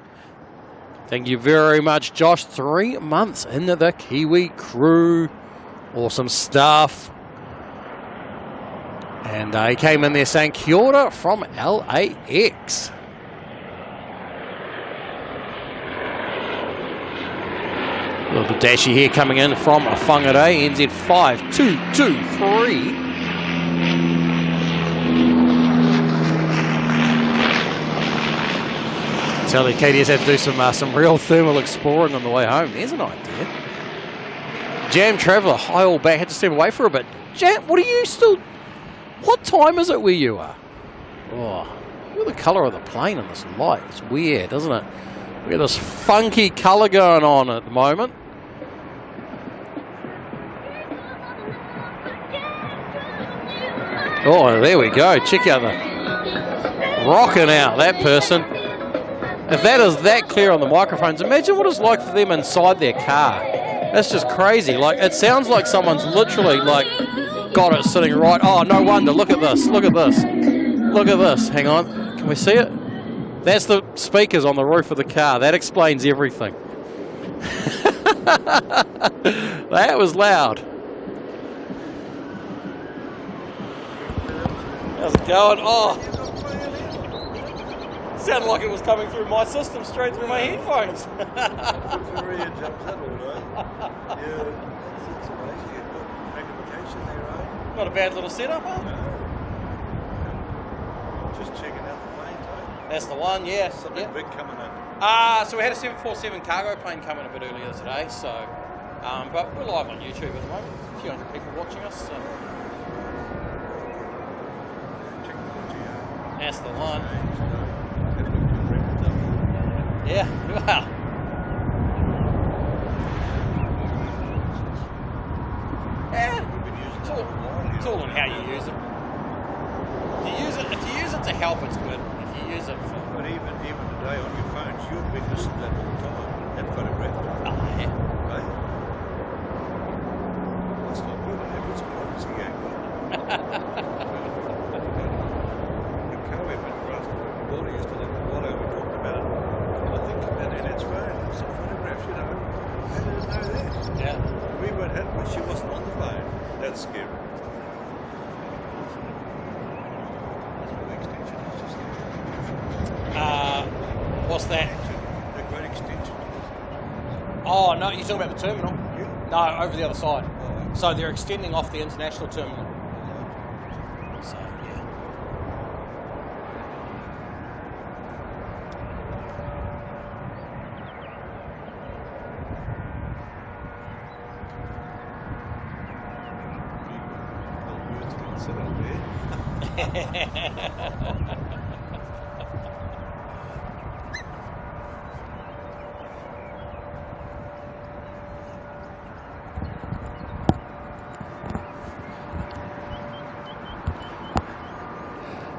Thank you very much, Josh. 3 months into the Kiwi crew. Awesome stuff. And he came in there saying kia ora from LAX. A little dashy here coming in from Whangarei, NZ 5223. Tell the KDS had to do some real thermal exploring on the way home. There's an idea. Jam Traveller, hi all back. Had to step away for a bit. Jam, what are you still... What time is it where you are? Oh, look at the colour of the plane in this light. It's weird, isn't it? We got this funky colour going on at the moment. Oh, there we go. Check out the... Rocking out, that person. If that is that clear on the microphones, imagine what it's like for them inside their car. That's just crazy. Like, it sounds like someone's literally, like, got it sitting right. Oh, no wonder. Look at this. Look at this. Look at this. Hang on. Can we see it? That's the speakers on the roof of the car. That explains everything. That was loud. How's it going? Oh. Sounded like it was coming through my system straight through my headphones. Not a bad little setup, huh? Just checking out the plane, too. That's the one, yeah. Something big coming in. So we had a 747 cargo plane coming a bit earlier today, so but we're live on YouTube at the moment. A few hundred people watching us. So. That's the one. Yeah, wow. Yeah, it's all on how you use it. If you use it to help, it's good. If you use it for... But even today on your phones, you're witnessing that all the time. That photograph. Oh, yeah. Right? That's not good. What's privacy going on? The co-weapon trust, Gordon used to live in Wallow, we talked about it. I think that in its phone, some photographs, you know. How did it know that? Yeah. We weren't had one, she wasn't on the phone. That's scary. What's that? The great extension. Oh, no, you're talking about the terminal? Yeah. No, over the other side. Oh. So they're extending off the international terminal. So, yeah. Words can sit up there.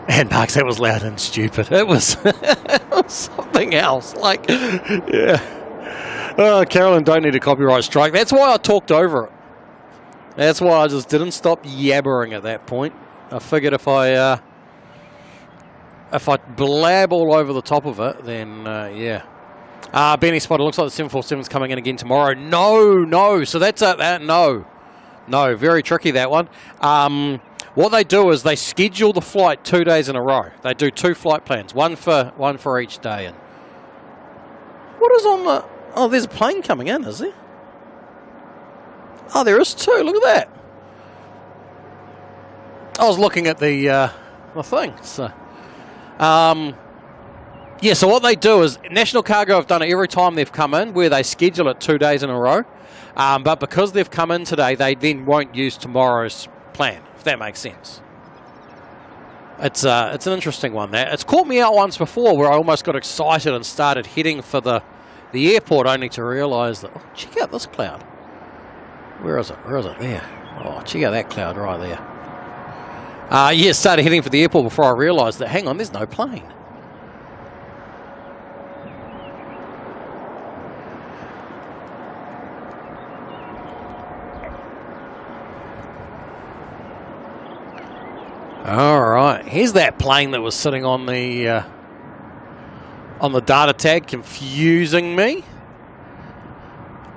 Man, Marks, that was loud and stupid. It was, it was something else. Like, yeah. Oh, Carolyn don't need a copyright strike. That's why I talked over it. That's why I just didn't stop yabbering at that point. I figured if I blab all over the top of it, then yeah. Benny Spot, it looks like the 747's coming in again tomorrow. No. So that's no, very tricky, that one. What they do is they schedule the flight 2 days in a row. They do 2 flight plans, one for each day. And what is on the? Oh, there's a plane coming in, is there? Oh, there is too. Look at that. I was looking at the thing. So, yeah, so what they do is National Cargo have done it every time they've come in, where they schedule it 2 days in a row. But because they've come in today, they then won't use tomorrow's plan, if that makes sense. It's an interesting one. That it's caught me out once before, where I almost got excited and started heading for the airport, only to realise that, oh, check out this cloud. Where is it? Where is it? There. Oh, check out that cloud right there. Yeah, started heading for the airport before I realised that, hang on, there's no plane. All right, here's that plane that was sitting on the data tag, confusing me.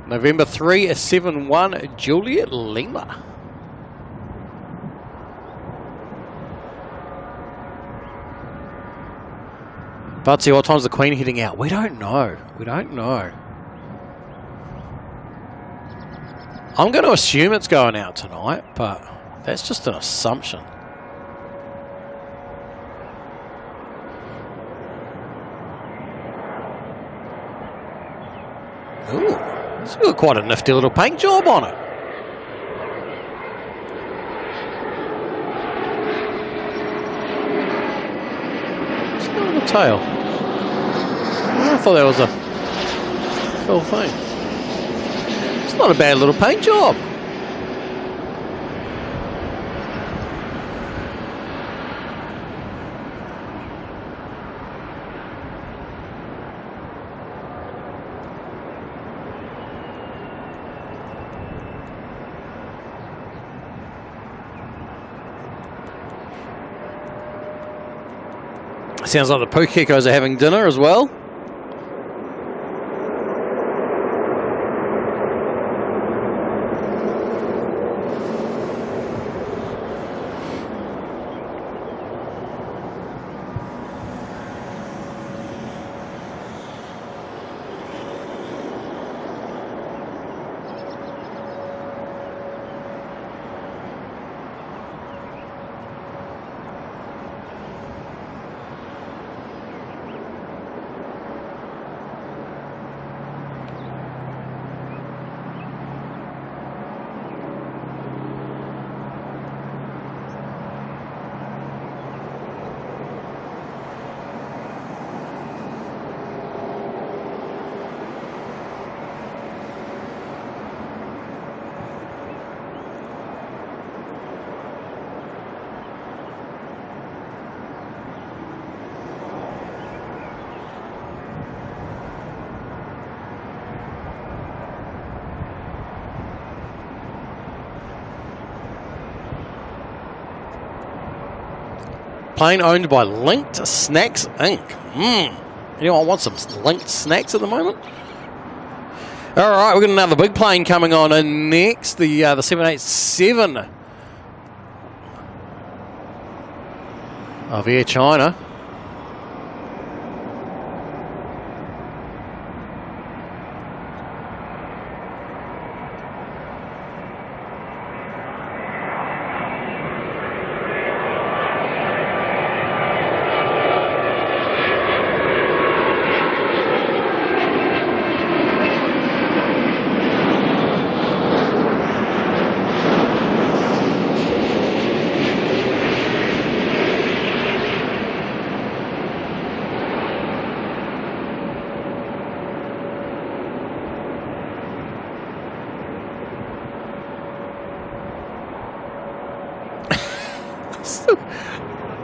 November 371 Juliet Lima. But see, what time's the Queen heading out? We don't know. We don't know. I'm going to assume it's going out tonight, but that's just an assumption. Ooh, it's got quite a nifty little paint job on it. It's got a little tail. I thought that was a cool thing. It's not a bad little paint job. Sounds like the Pukekos are having dinner as well. Plane owned by Linked Snacks Inc. Anyone want some Linked Snacks at the moment? All right, we've got another big plane coming on in next, the 787 of Air China.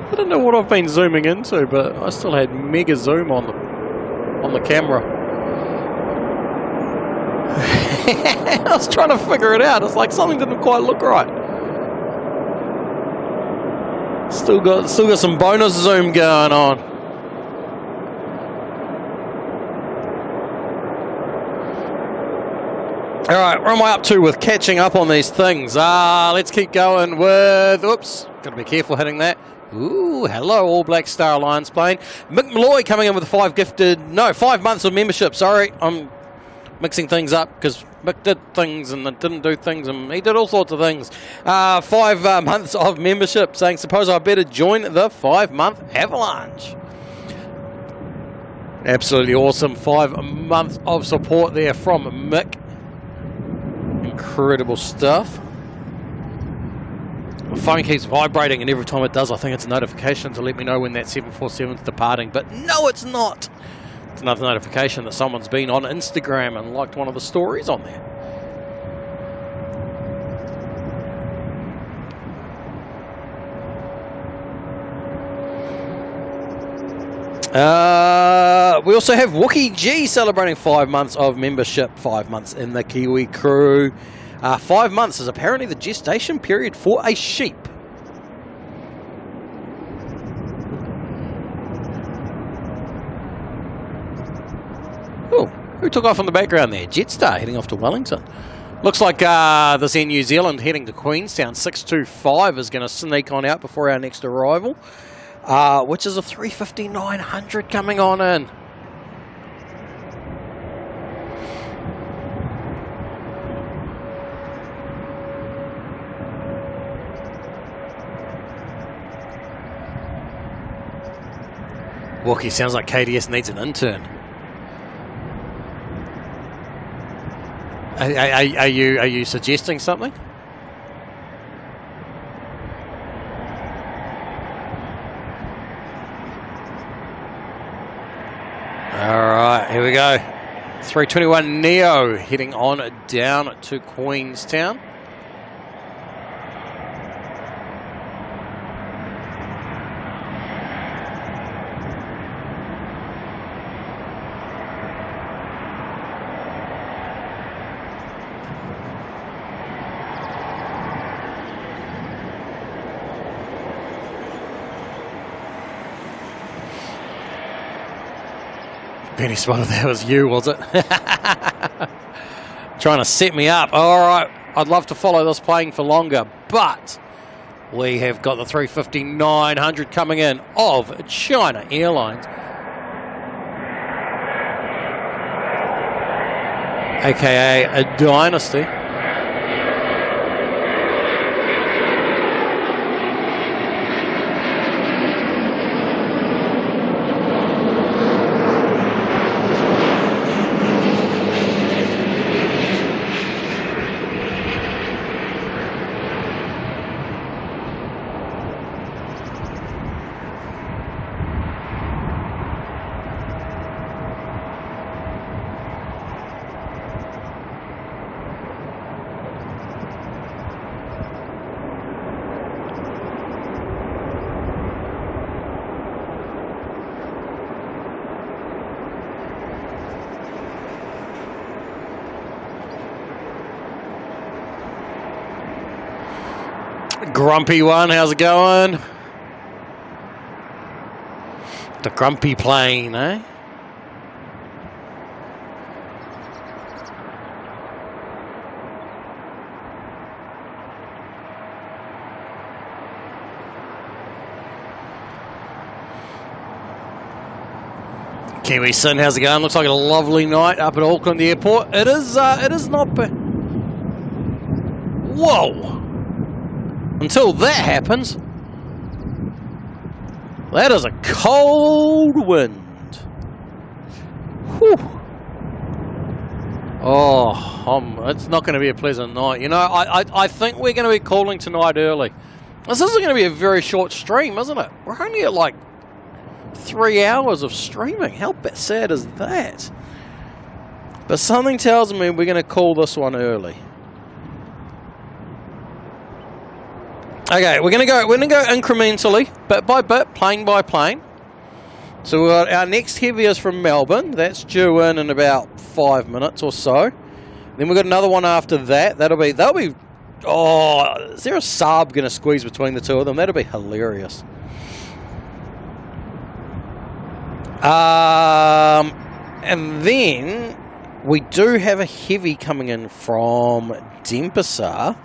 I don't know what I've been zooming into, but I still had mega zoom on the camera. I was trying to figure it out. It's like something didn't quite look right. Still got some bonus zoom going on. All right, where am I up to with catching up on these things? Let's keep going with, oops, got to be careful hitting that. Ooh, hello, All Black Star Alliance plane. Mick Malloy coming in with 5 months of membership. Sorry, I'm mixing things up because Mick did things and didn't do things, and he did all sorts of things. 5 months of membership, saying, suppose I better join the 5-month avalanche. Absolutely awesome. 5 months of support there from Mick. Incredible stuff. My phone keeps vibrating, and every time it does, I think it's a notification to let me know when that 747 is departing. But no, it's not. It's another notification that someone's been on Instagram and liked one of the stories on there. We also have Wookie G celebrating 5 months of membership, 5 months in the Kiwi crew. 5 months is apparently the gestation period for a sheep. Oh, who took off in the background there? Jetstar heading off to Wellington. Looks like this Air New Zealand heading to Queenstown. 625 is going to sneak on out before our next arrival. Which is a 35900 coming on in. Wookie, sounds like KDS needs an intern. Are you suggesting something? Alright, here we go. 321 Neo heading on down to Queenstown. Penny spotted that was you, was it? Trying to set me up. All right, I'd love to follow this plane for longer, but we have got the 35900 coming in of China Airlines. AKA a dynasty. Grumpy one, how's it going? The grumpy plane, eh? Kiwi Sin, how's it going? Looks like a lovely night up at Auckland Airport. It is not bad. Whoa! Until that happens, that is a cold wind. Whew. Oh, it's not going to be a pleasant night. You know, I think we're going to be calling tonight early. This isn't going to be a very short stream, isn't it? We're only at like 3 hours of streaming. How sad is that? But something tells me we're going to call this one early. Okay, we're gonna go incrementally, bit by bit, plane by plane. So we've got our next heaviest from Melbourne. That's due in about 5 minutes or so. Then we've got another one after that. That'll be. Oh, is there a Saab gonna squeeze between the two of them? That'll be hilarious. And then we do have a heavy coming in from Denpasar.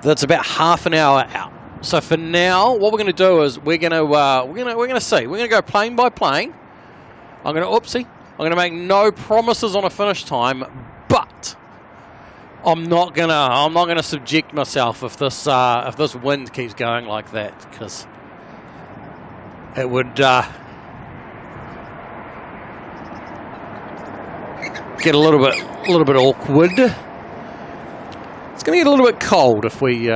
That's about half an hour out. So for now, what we're going to do is we're going to see. We're going to go plane by plane. I'm going to I'm going to make no promises on a finish time, but I'm not gonna subject myself if this wind keeps going like that, because it would get a little bit awkward. It's going to get a little bit cold if we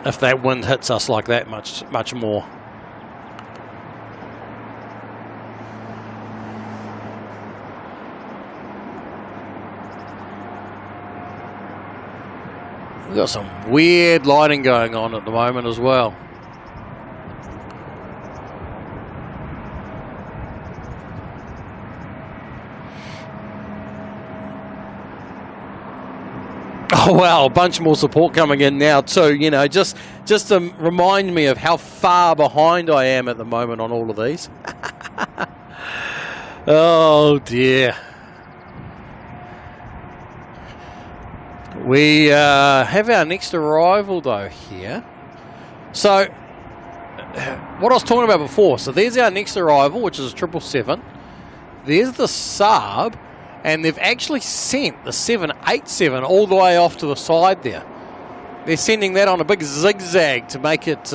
if that wind hits us like that much more. We've got some weird lighting going on at the moment as well. Oh wow, a bunch more support coming in now too, you know, just to remind me of how far behind I am at the moment on all of these. Oh dear. We have our next arrival though here. So, what I was talking about before, so there's our next arrival, which is 777. There's the Saab, and they've actually sent the 787 all the way off to the side there. They're sending that on a big zigzag to make it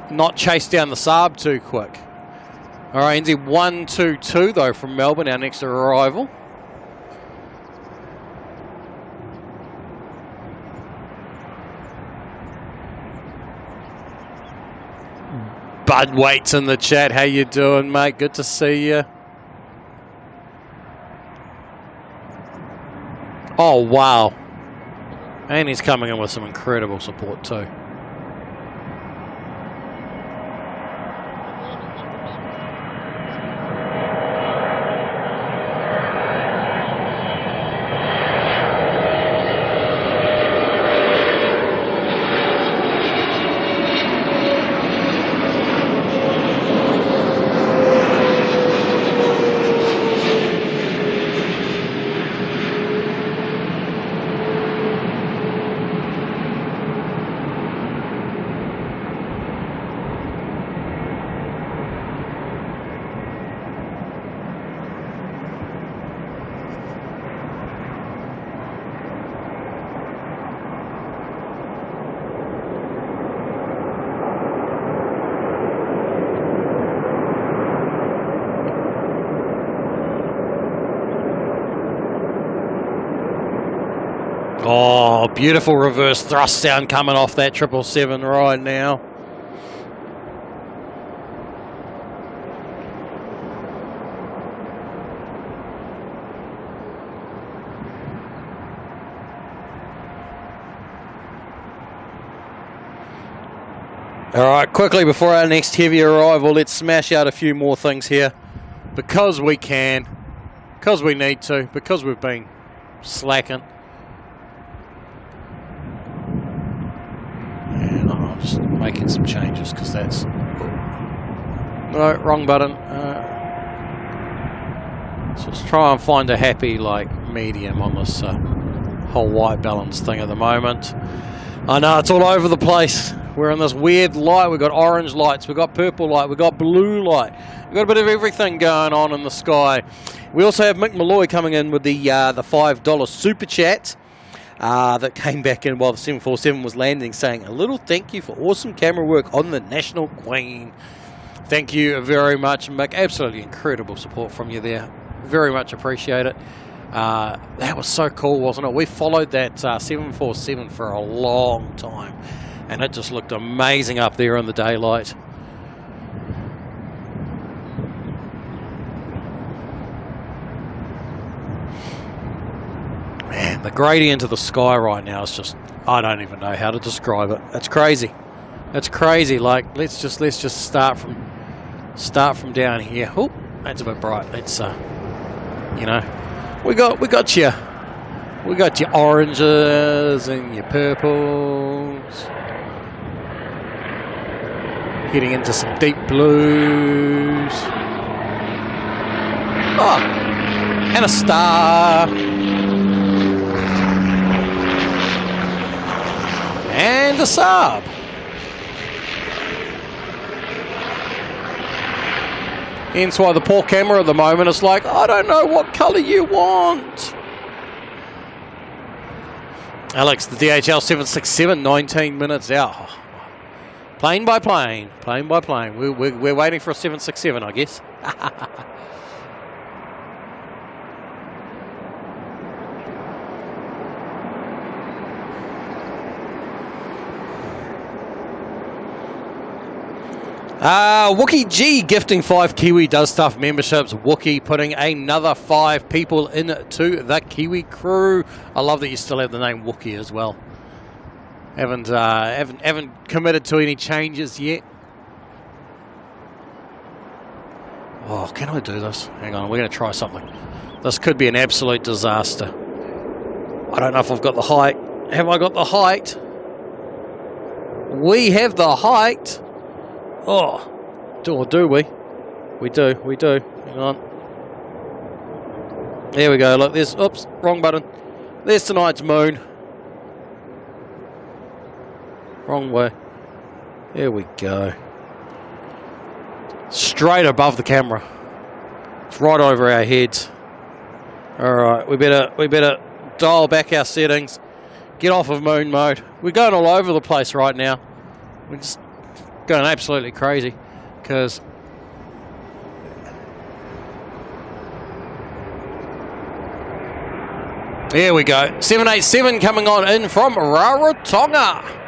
not chase down the Saab too quick. All right, NZ122 though from Melbourne, our next arrival. Bud Waits in the chat. How you doing, mate? Good to see you. Oh, wow. And he's coming in with some incredible support too. Oh, beautiful reverse thrust down coming off that 777 right now. All right, quickly before our next heavy arrival, let's smash out a few more things here. Because we can, because we need to, because we've been slacking. And I'm just making some changes because that's... No, wrong button. So let's try and find a happy medium on this whole white balance thing at the moment. I know it's all over the place. We're in this weird light. We've got orange lights, we've got purple light, we've got blue light. We've got a bit of everything going on in the sky. We also have Mick Malloy coming in with the $5 super chat that came back in while the 747 was landing, saying a little thank you for awesome camera work on the National Queen. Thank you very much, Mick. Absolutely incredible support from you there. Very much appreciate it. That was so cool, wasn't it? We followed that 747 for a long time, and it just looked amazing up there in the daylight. Man, the gradient of the sky right now is just, I don't even know how to describe it. It's crazy. It's crazy. Let's just start from down here. Oh, that's a bit bright. Let's you know, we got your oranges and your purples, getting into some deep blues. Oh, and a star. And a Saab. Hence why the poor camera at the moment is like, I don't know what colour you want. Alex, the DHL 767, 19 minutes out. Oh, plane by plane, plane by plane. We're waiting for a 767, I guess. Wookie G gifting 5 Kiwi Does Stuff memberships. Wookie putting another 5 people into the Kiwi crew. I love that you still have the name Wookie as well. Haven't committed to any changes yet. Oh, can I do this? Hang on, we're going to try something. This could be an absolute disaster. I don't know if I've got the height. Have I got the height? We have the height. Oh, do we? We do. Hang on. There we go. Look, there's, oops, wrong button. There's tonight's moon. Wrong way. There we go. Straight above the camera. It's right over our heads. All right, we better dial back our settings. Get off of moon mode. We're going all over the place right now. We're just going absolutely crazy because there we go. 787 coming on in from Rarotonga.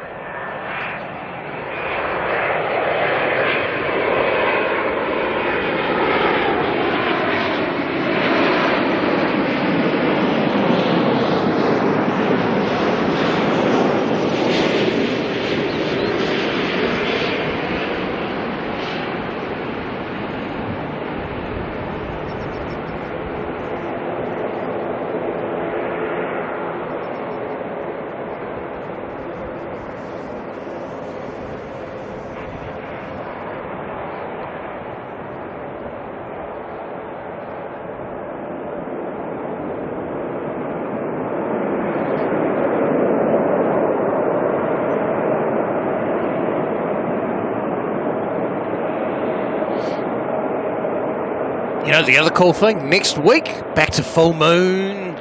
You know, the other cool thing, next week, back to full moon.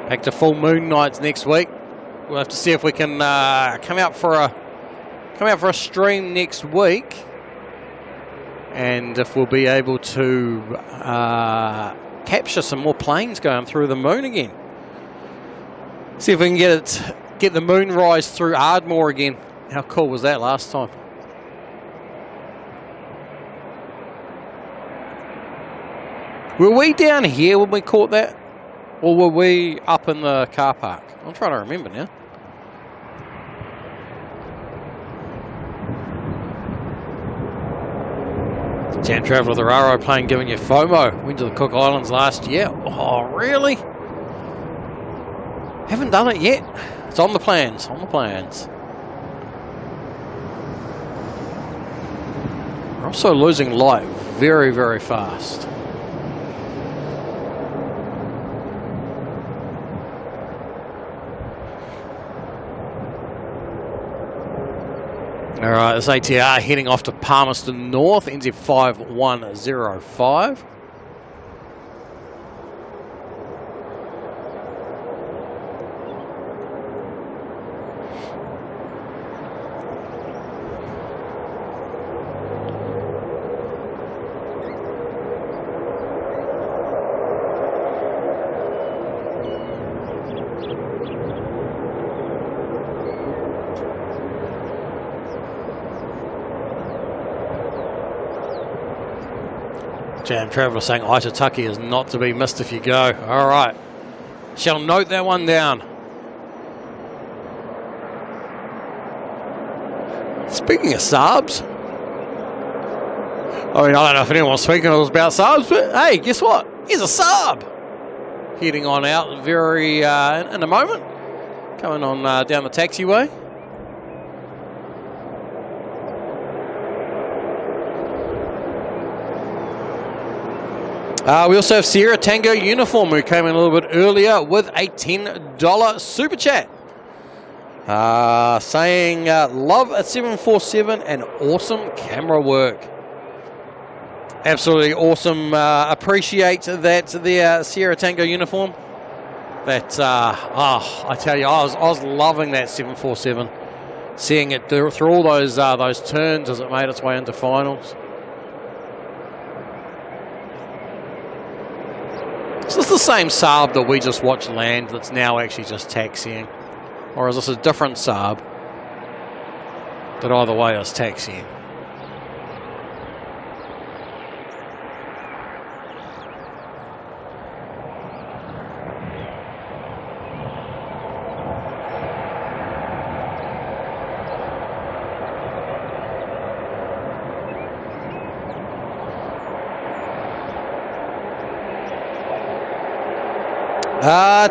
Back to full moon nights next week. We'll have to see if we can come out for a stream next week. And if we'll be able to capture some more planes going through the moon again. See if we can get the moon rise through Ardmore again. How cool was that last time? Were we down here when we caught that? Or were we up in the car park? I'm trying to remember now. Jam Traveller, the Raro plane giving you FOMO. Went to the Cook Islands last year. Oh, really? Haven't done it yet. It's on the plans, We're also losing light very, very fast. All right, this ATR heading off to Palmerston North, NZ 5105. Jam Traveller saying Aitutaki is not to be missed if you go. All right. Shall note that one down. Speaking of subs, I mean, I don't know if anyone's speaking about subs, but hey, guess what? Here's a sub. Heading on out very in a moment. Coming on down the taxiway. We also have Sierra Tango Uniform, who came in a little bit earlier with a $10 super chat. Saying, love at 747 and awesome camera work. Absolutely awesome. Appreciate that the Sierra Tango uniform. That I tell you, I was loving that 747. Seeing it through all those turns as it made its way into finals. Is this the same Saab that we just watched land that's now actually just taxiing? Or is this a different Saab that either way is taxiing?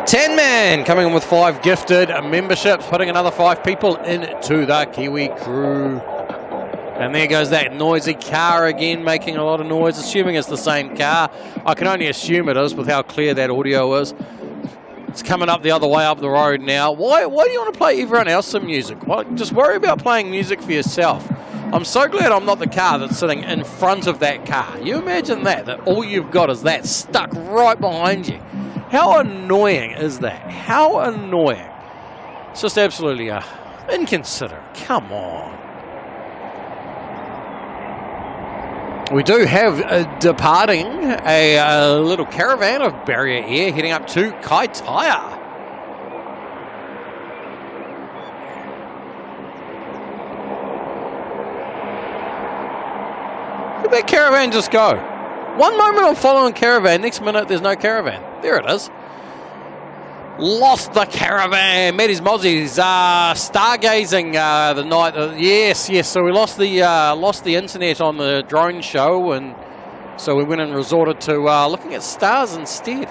Ten Man coming in with 5 gifted memberships, putting another 5 people into the Kiwi crew. And there goes that noisy car again, making a lot of noise, assuming it's the same car. I can only assume it is with how clear that audio is. It's coming up the other way up the road now. Why do you want to play everyone else some music? Well, just worry about playing music for yourself. I'm so glad I'm not the car that's sitting in front of that car. You imagine that all you've got is that stuck right behind you. How annoying is that? How annoying. It's just absolutely inconsiderate. Come on. We do have departing a little caravan of Barrier Air heading up to Kaitaia. Look at that caravan just go. One moment I'm following caravan, next minute there's no caravan. There it is. Lost the caravan. Matty's Mozzie's stargazing the night. Yes. So we lost the internet on the drone show, and so we went and resorted to looking at stars instead.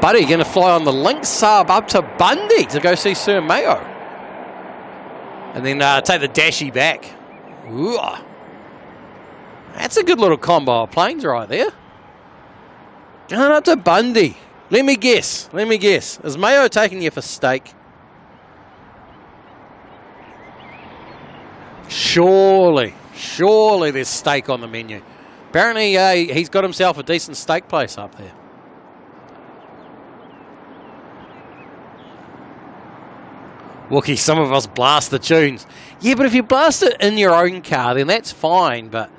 Buddy, going to fly on the Lynx Saab up to Bundy to go see Sir Mayo. And then take the Dashi back. Ooh. That's a good little combo of planes right there. Going up to Bundy. Let me guess. Is Mayo taking you for steak? Surely there's steak on the menu. Apparently he's got himself a decent steak place up there. Wookie, some of us blast the tunes. Yeah, but if you blast it in your own car, then that's fine. But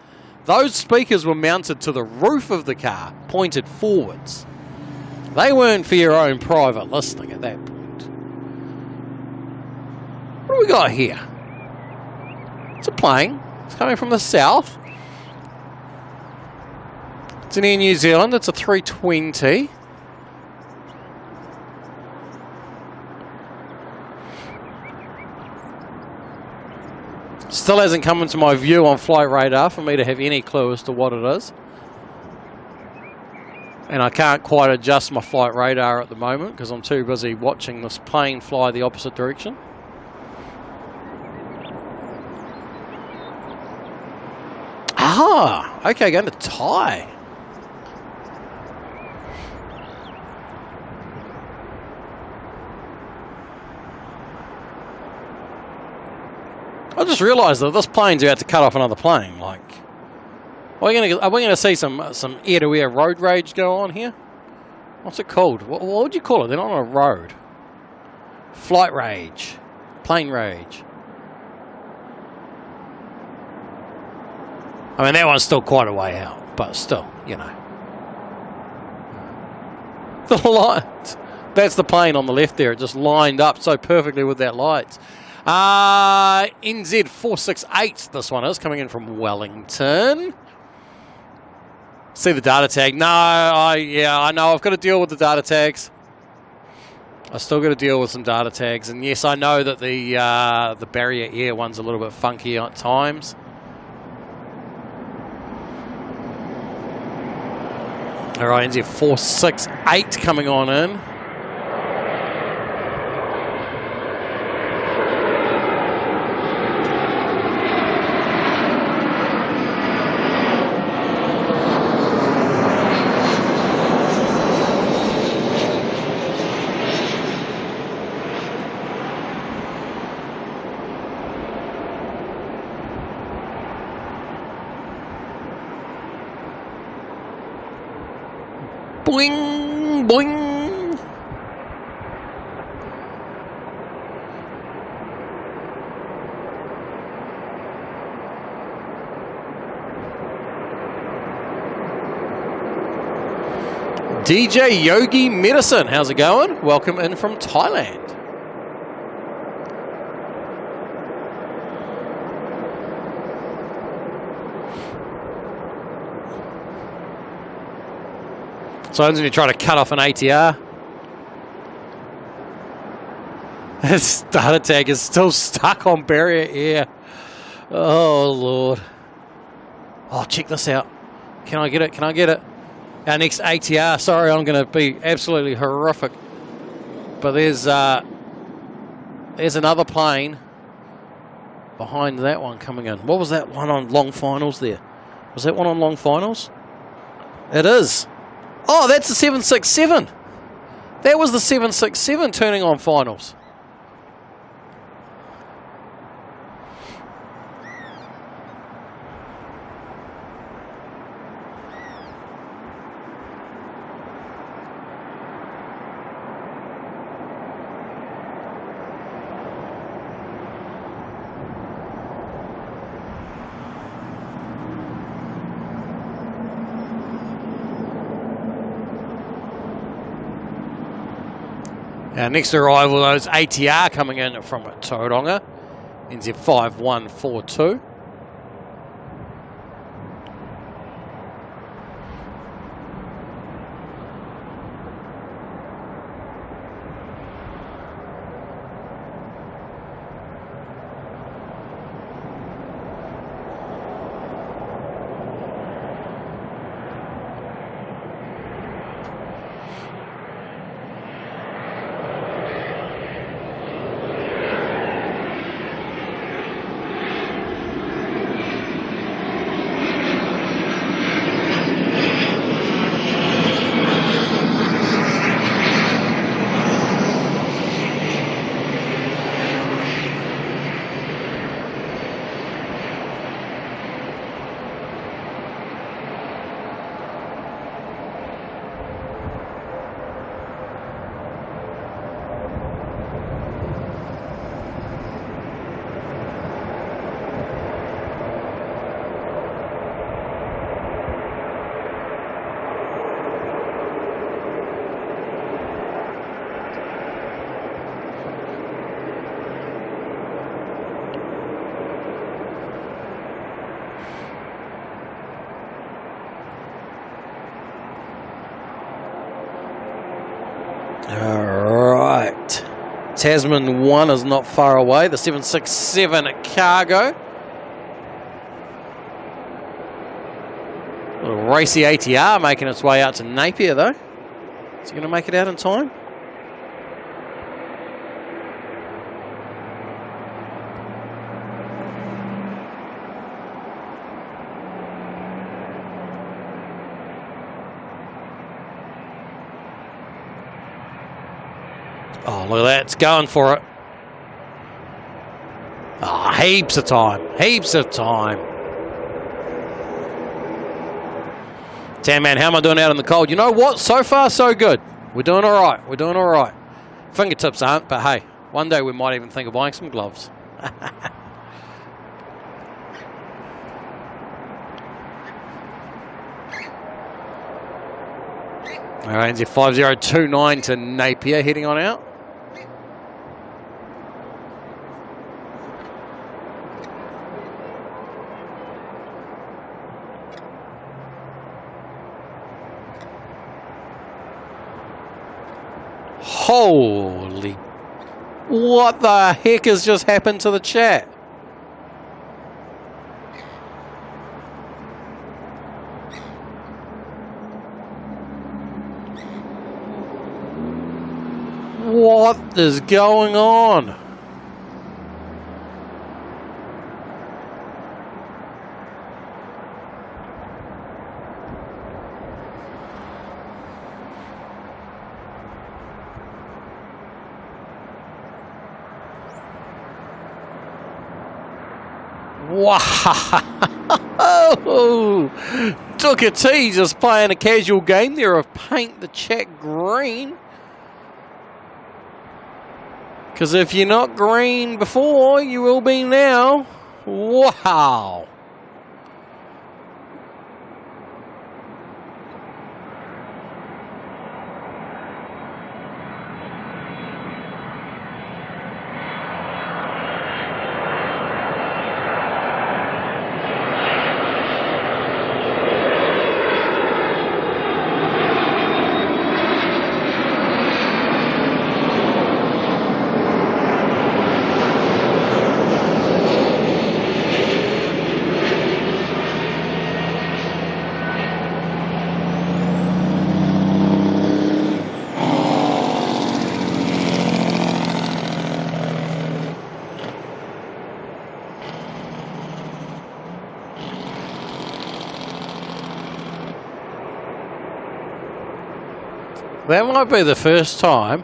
those speakers were mounted to the roof of the car, pointed forwards. They weren't for your own private listening at that point. What do we got here? It's a plane. It's coming from the south. It's in Air New Zealand. It's a 320. Still hasn't come into my view on flight radar for me to have any clue as to what it is. And I can't quite adjust my flight radar at the moment because I'm too busy watching this plane fly the opposite direction. Ah, okay, going to Thai. I just realised that this plane's about to cut off another plane. Like, are we going to see some air-to-air road rage go on here? What's it called? What would you call it? They're not on a road. Flight rage, plane rage. I mean, that one's still quite a way out, but still, you know. The light. That's the plane on the left there. It just lined up so perfectly with that light. NZ 468, this one is, coming in from Wellington. See the data tag. No, I know. I've got to deal with the data tags. I still got to deal with some data tags. And yes, I know that the Barrier Air one's a little bit funky at times. All right, NZ 468 coming on in. Boing, boing. DJ Yogi Medicine, how's it going? Welcome in from Thailand. So I'm going to try to cut off an ATR. His starter tag is still stuck on barrier air. Oh, Lord. Oh, check this out. Can I get it? Can I get it? Our next ATR. Sorry, I'm going to be absolutely horrific. But there's another plane behind that one coming in. What was that one on long finals there? Was that one on long finals? It is. Oh, that's the 767. That was the 767 turning on finals. Our next arrival is ATR coming in from Tauranga, NZ5142. Alright. Tasman 1 is not far away. The 767 cargo. Little racy ATR making its way out to Napier though. Is he going to make it out in time? Oh, look at that. It's going for it. Oh, heaps of time. Heaps of time. Tan man, how am I doing out in the cold? You know what? So far, so good. We're doing all right. We're doing all right. Fingertips aren't, but hey, one day we might even think of buying some gloves. All right, NZ5029 to Napier heading on out. Holy, what the heck has just happened to the chat? What is going on? Wow! took a tee just playing a casual game there of paint the chat green. Because if you're not green before, you will be now. Wow. That might be the first time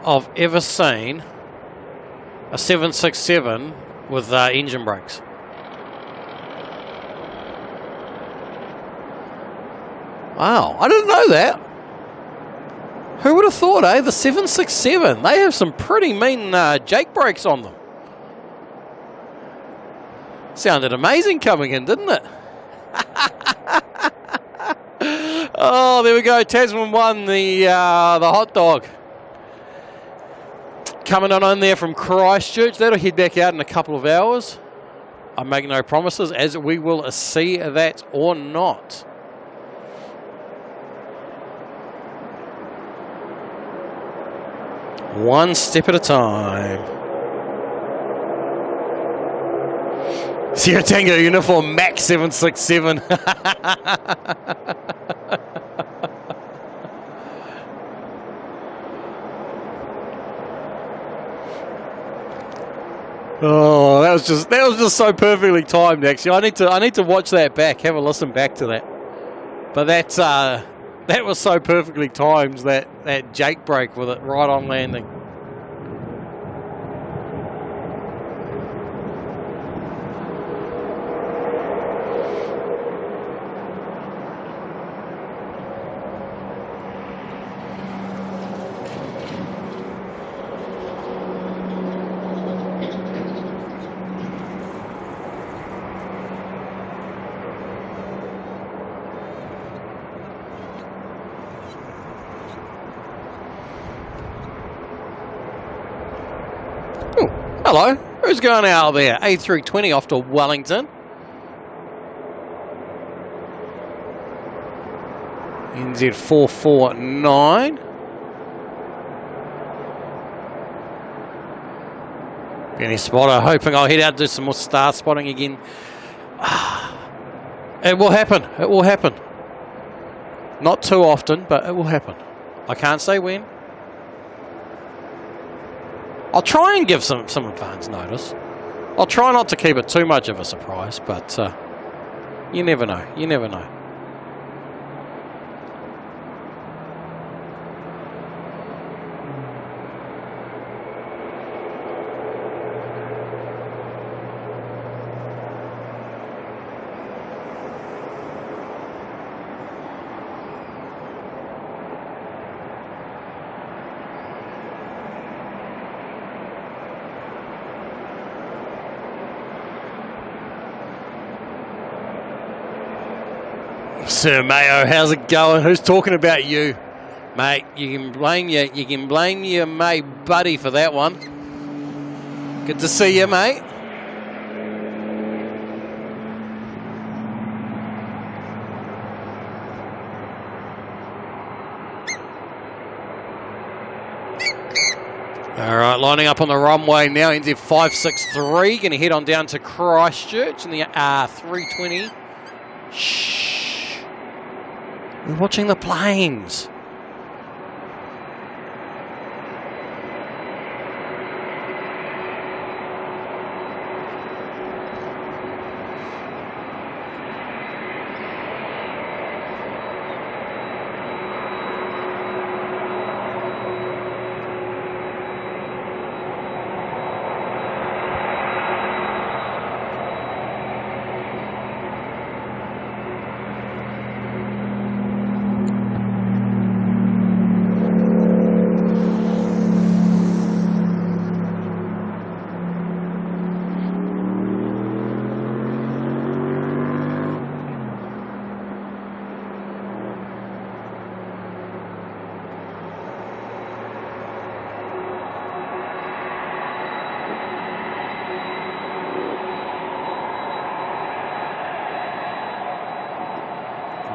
I've ever seen a 767 with engine brakes. Wow, I didn't know that. Who would have thought, eh? The 767, they have some pretty mean Jake brakes on them. Sounded amazing coming in, didn't it? Oh, there we go. Tasman won the hot dog. Coming on in there from Christchurch. That'll head back out in a couple of hours. I make no promises as we will see that or not. One step at a time. Sierra Tango uniform Max 767. Oh, that was just so perfectly timed. Actually, I need to watch that back, have a listen back to that. But that was so perfectly timed, that Jake brake with it right on landing. Hello, who's going out there? A320 off to Wellington. NZ449. Any spotter, hoping I'll head out and do some more star spotting again. It will happen. It will happen. Not too often, but it will happen. I can't say when. I'll try and give some advance notice. I'll try not to keep it too much of a surprise, but you never know. You never know. Sir Mayo, how's it going? Who's talking about you, mate? You can blame your mate buddy for that one. Good to see you, mate. All right, lining up on the runway now. NZ 563 going to head on down to Christchurch in the 320. Shh. We're watching the planes.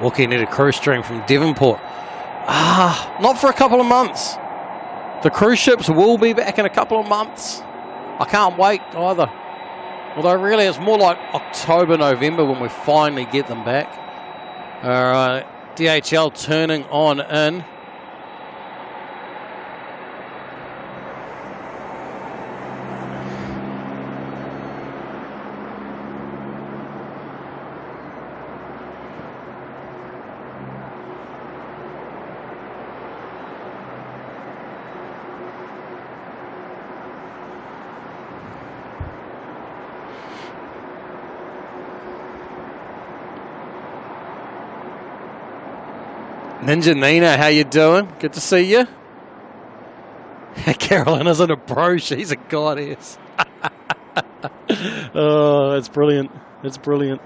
Looking at a cruise stream from Devonport. Not for a couple of months. The cruise ships will be back in a couple of months. I can't wait either. Although really it's more like October, November when we finally get them back. Alright, DHL turning on in. Ninja Nina, how you doing? Good to see you. Carolyn isn't a pro, she's a goddess. Oh, that's brilliant. That's brilliant.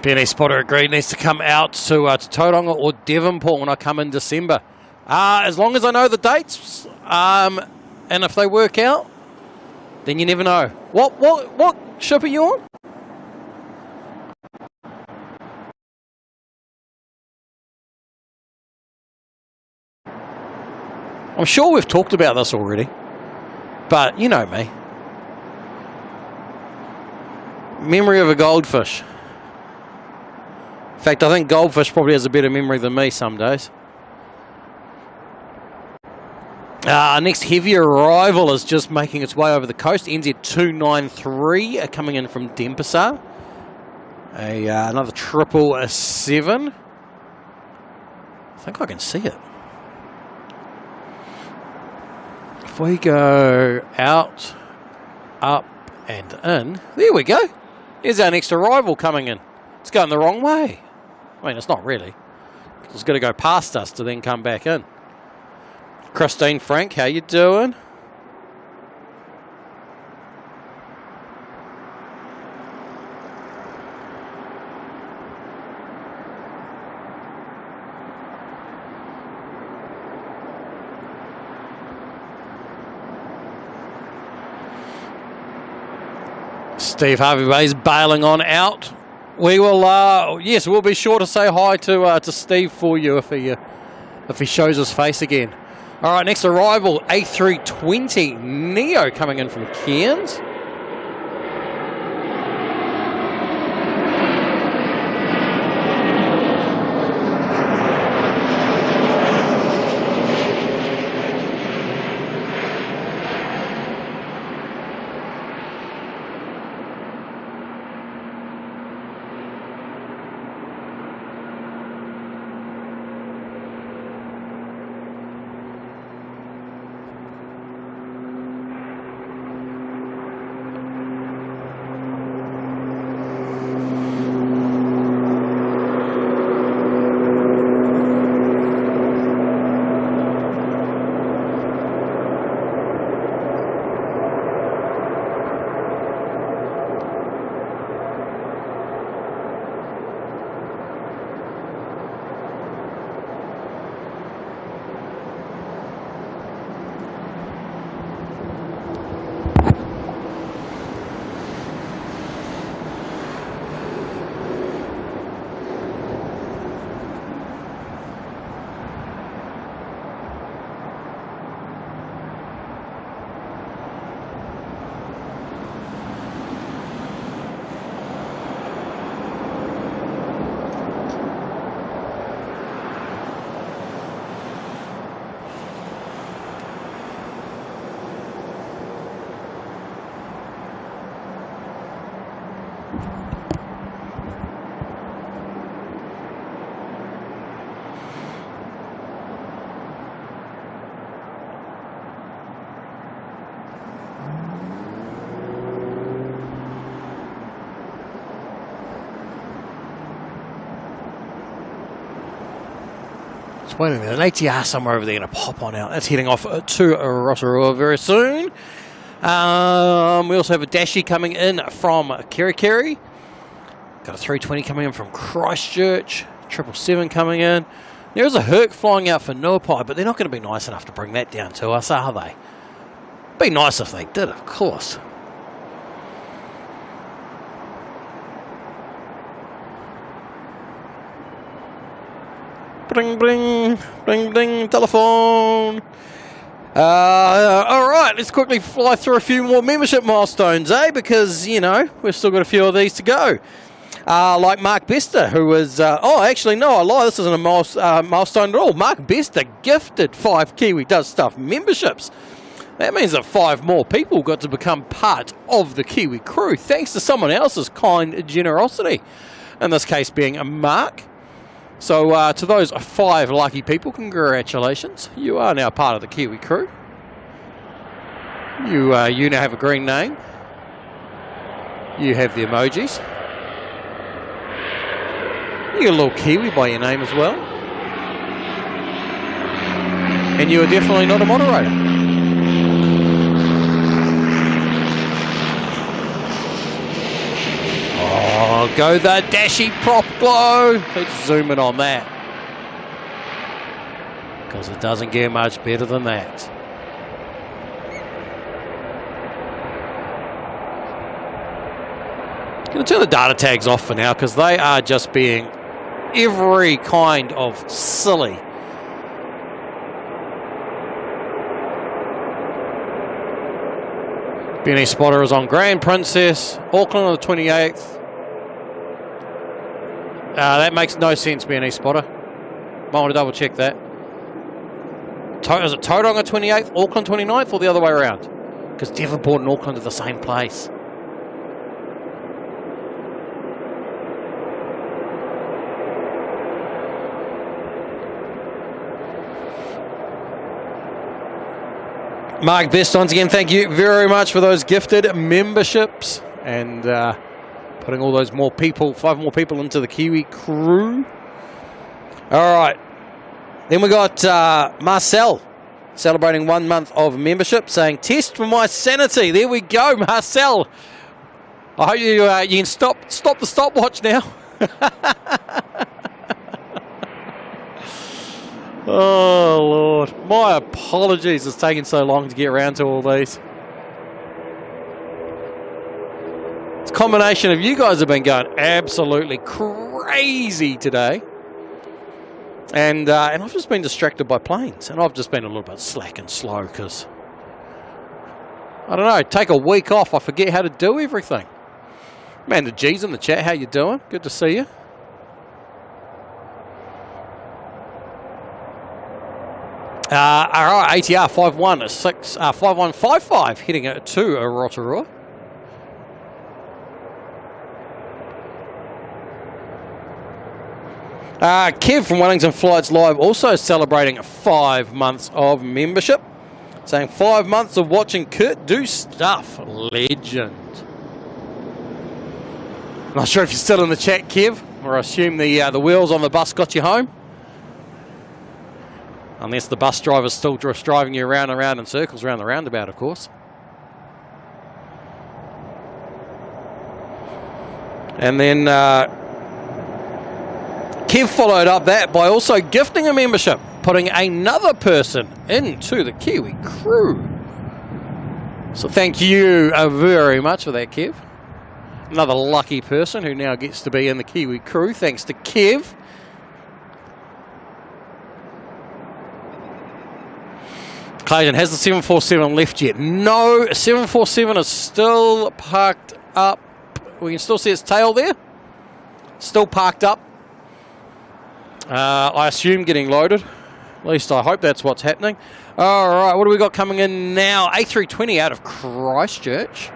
Penny Spotter agreed, needs to come out to Tauranga or Devonport when I come in December. As long as I know the dates, and if they work out, then you never know. What ship are you on? I'm sure we've talked about this already, but you know me. Memory of a goldfish. In fact, I think Goldfish probably has a better memory than me some days. Next heavy arrival is just making its way over the coast. NZ293 coming in from Denpasar. Another 777. I think I can see it. If we go out, up and in. There we go. Here's our next arrival coming in. It's going the wrong way. I mean, it's not really. It's got to go past us to then come back in. Christine Frank, how you doing? Steve Harvey Bay's bailing on out. We will, yes, we'll be sure to say hi to Steve for you if he shows his face again. All right, next arrival, A320 Neo coming in from Cairns. Wait a minute, an ATR somewhere over there going to pop on out. That's heading off to Rotorua very soon. We also have a Dashi coming in from Kerikeri. Got a 320 coming in from Christchurch. 777 coming in. There's a Herc flying out for Nuapai, but they're not going to be nice enough to bring that down to us, are they? Be nice if they did, of course. Bling, bling, bling, bling, telephone. All right, let's quickly fly through a few more membership milestones, because, we've still got a few of these to go. Like Mark Bester, who was... actually, no, I lie. This isn't a milestone at all. Mark Bester gifted 5 Kiwi Does Stuff memberships. That means that 5 more people got to become part of the Kiwi crew, thanks to someone else's kind generosity. In this case being Mark. So to those 5 lucky people, congratulations. You are now part of the Kiwi crew. You now have a green name. You have the emojis. You get a little Kiwi by your name as well. And you are definitely not a moderator. Oh, go the Dashi prop glow. Let's zoom in on that. Because it doesn't get much better than that. I'm going to turn the data tags off for now because they are just being every kind of silly. BNE Spotter is on Grand Princess, Auckland on the 28th. That makes no sense, BNE Spotter. Might want to double check that. Is it Tauranga 28th, Auckland 29th, or the other way around? Because Devonport and Auckland are the same place. Mark Best, once again, thank you very much for those gifted memberships and putting all those more people, 5 more people into the Kiwi crew. All right. Then we got Marcel celebrating 1 month of membership, saying, test for my sanity. There we go, Marcel. I hope you can stop the stopwatch now. Oh, Lord. My apologies. It's taking so long to get around to all these. It's a combination of you guys have been going absolutely crazy today. And I've just been distracted by planes. And I've just been a little bit slack and slow because, I don't know, take a week off. I forget how to do everything. Amanda G's in the chat. How you doing? Good to see you. All right, ATR 5155 heading to Rotorua. Kev from Wellington Flights Live also celebrating 5 months of membership, saying 5 months of watching Kurt do stuff. Legend. Not sure if you're still in the chat, Kev, or I assume the wheels on the bus got you home. Unless the bus driver's still just driving you around and around in circles around the roundabout, of course. And then Kev followed up that by also gifting a membership, putting another person into the Kiwi crew. So thank you very much for that, Kev. Another lucky person who now gets to be in the Kiwi crew, thanks to Kev. Clayton, has the 747 left yet? No, 747 is still parked up. We can still see its tail there. Still parked up. I assume getting loaded. At least I hope that's what's happening. All right, what do we got coming in now? A320 out of Christchurch.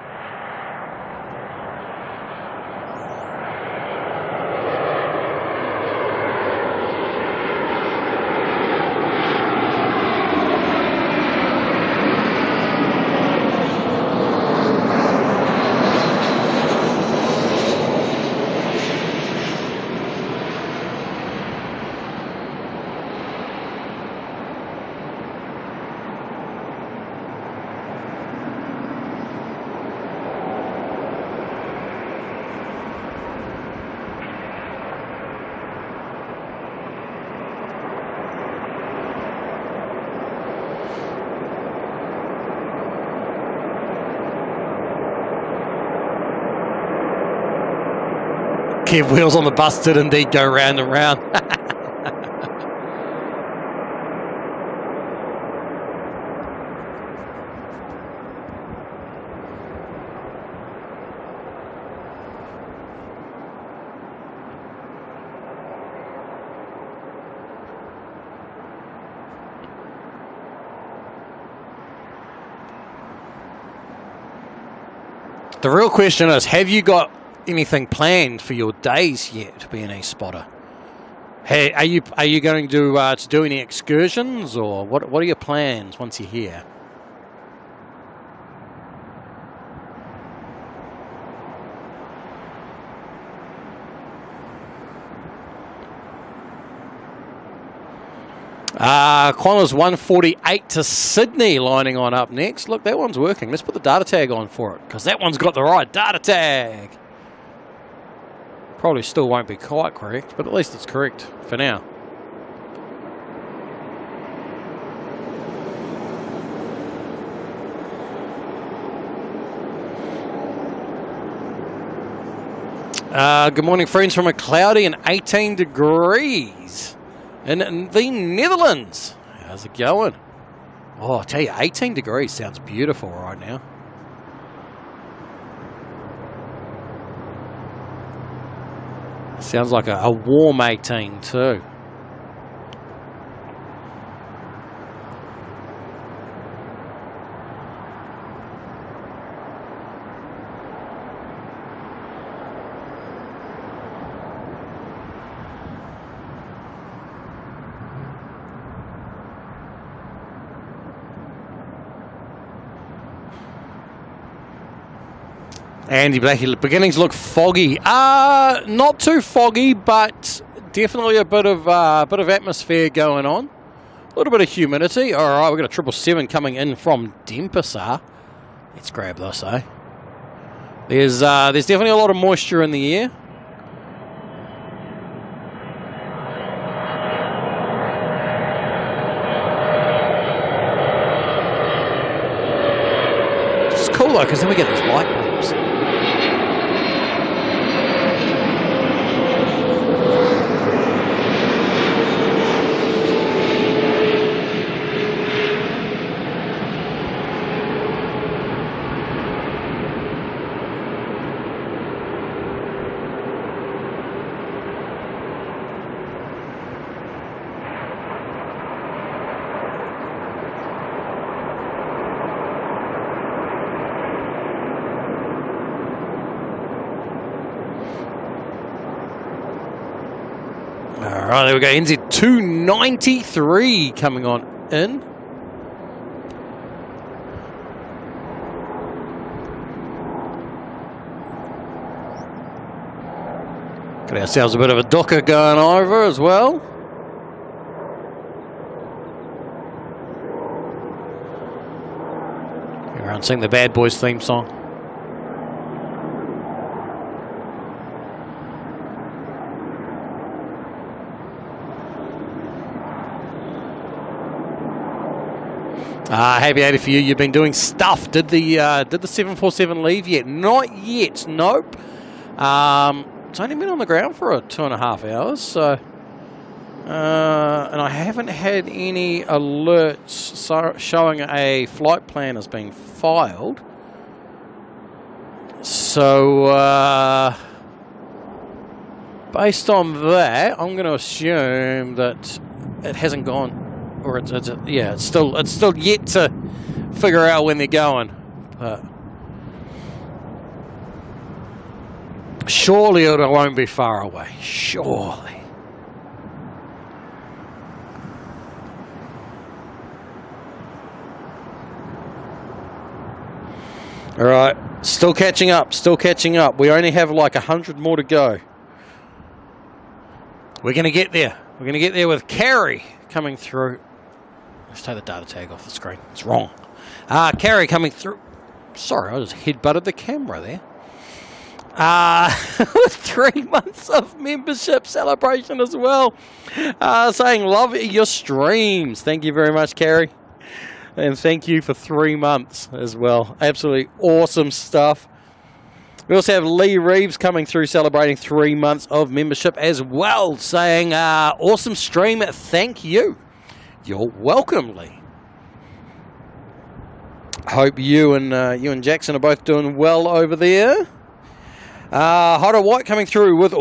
Kev wheels on the bus did indeed go round and round. The real question is, have you got anything planned for your days yet to be an e-spotter? Hey, are you going to do any excursions, or what are your plans once you're here? Qantas 148 to Sydney lining on up next. Look, that one's working. Let's put the data tag on for it, because that one's got the right data tag. Probably still won't be quite correct, but at least it's correct for now. Good morning, friends, from a cloudy and 18 degrees in the Netherlands. How's it going? Oh, I tell you, 18 degrees sounds beautiful right now. Sounds like a warm 18 too. Andy Blackie, beginnings look foggy. Not too foggy, but definitely a bit of atmosphere going on. A little bit of humidity. All right, we've got a 777 coming in from Denpasar. Let's grab this, eh? There's definitely a lot of moisture in the air. It's cool though, because then we get these light bulbs. Alright, there we go. NZ 293 coming on in. Got ourselves a bit of a docker going over as well. Everyone sing the Bad Boys theme song. Happy 80 for you. You've been doing stuff. Did the 747 leave yet? Not yet. Nope. It's only been on the ground for 2.5 hours. So, and I haven't had any alerts showing a flight plan has been filed. So, based on that, I'm going to assume that it hasn't gone. Or it's still yet to figure out when they're going. But surely it won't be far away. Surely. All right, still catching up. Still catching up. We only have like 100 more to go. We're gonna get there. We're gonna get there with Carrie coming through. Let's take the data tag off the screen. It's wrong. Carrie coming through. Sorry, I just headbutted the camera there. 3 months of membership celebration as well. Saying love your streams. Thank you very much, Carrie. And thank you for 3 months as well. Absolutely awesome stuff. We also have Lee Reeves coming through celebrating 3 months of membership as well, saying, awesome stream, thank you. You're welcome, Lee. Hope you and Jackson are both doing well over there. Hodo White coming through with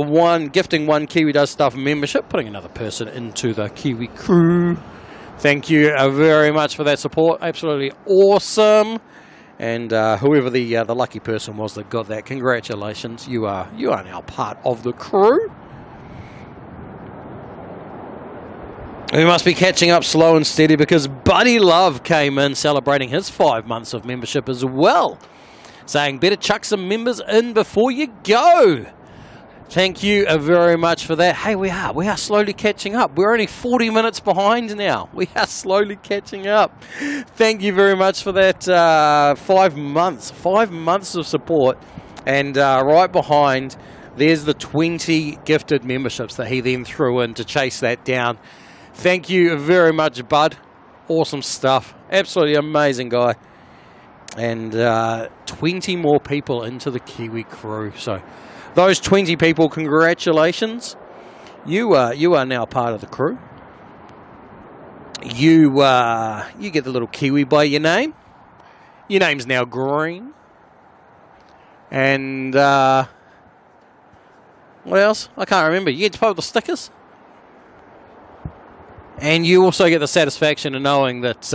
gifting one Kiwi Does Stuff membership, putting another person into the Kiwi crew. Thank you very much for that support. Absolutely awesome. And whoever the lucky person was that got that, congratulations. You are now part of the crew. We must be catching up slow and steady because Buddy Love came in celebrating his 5 months of membership as well, saying better chuck some members in before you go. Thank you very much for that. Hey, we are slowly catching up. We're only 40 minutes behind now. We are slowly catching up. Thank you very much for that 5 months. 5 months of support. And right behind, there's the 20 gifted memberships that he then threw in to chase that down. Thank you very much, Bud. Awesome stuff. Absolutely amazing guy. And 20 more people into the Kiwi crew. So those 20 people, congratulations. You are now part of the crew. You get the little Kiwi by your name. Your name's now green. And what else? I can't remember. You get to put the stickers. And you also get the satisfaction of knowing that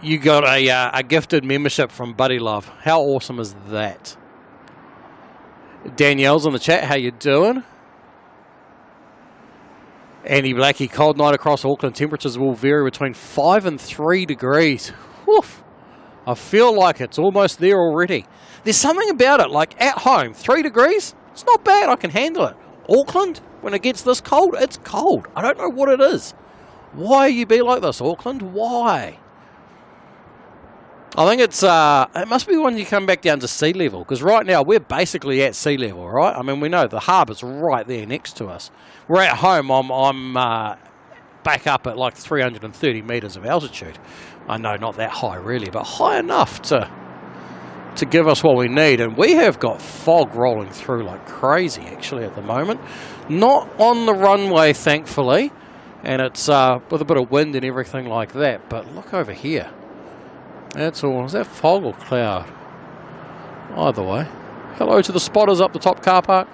you got a gifted membership from Buddy Love. How awesome is that? Danielle's in the chat. How you doing? Andy Blackie, cold night across Auckland. Temperatures will vary between 5 and 3 degrees. Woof. I feel like it's almost there already. There's something about it, like at home, 3 degrees, it's not bad. I can handle it. Auckland, when it gets this cold, it's cold. I don't know what it is. Why you be like this, Auckland? Why? I think it's it must be when you come back down to sea level, because right now we're basically at sea level, right? I mean, we know the harbour's right there next to us. We're at home. I'm back up at like 330 metres of altitude. I know, not that high really, but high enough to give us what we need. And we have got fog rolling through like crazy actually at the moment. Not on the runway, thankfully, and it's with a bit of wind and everything like that. But look over here. That's all. Is that fog or cloud? Either way. Hello to the spotters up the top car park.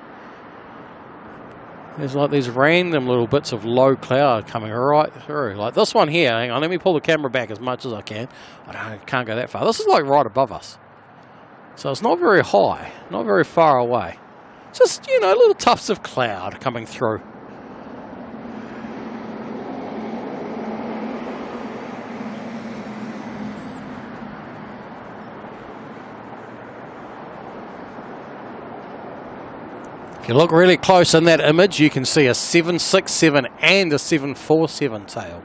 There's like these random little bits of low cloud coming right through. Like this one here. Hang on, let me pull the camera back as much as I can. I can't go that far. This is like right above us. So it's not very high, not very far away. Just, you know, little tufts of cloud coming through. If you look really close in that image, you can see a 767 and a 747 tail.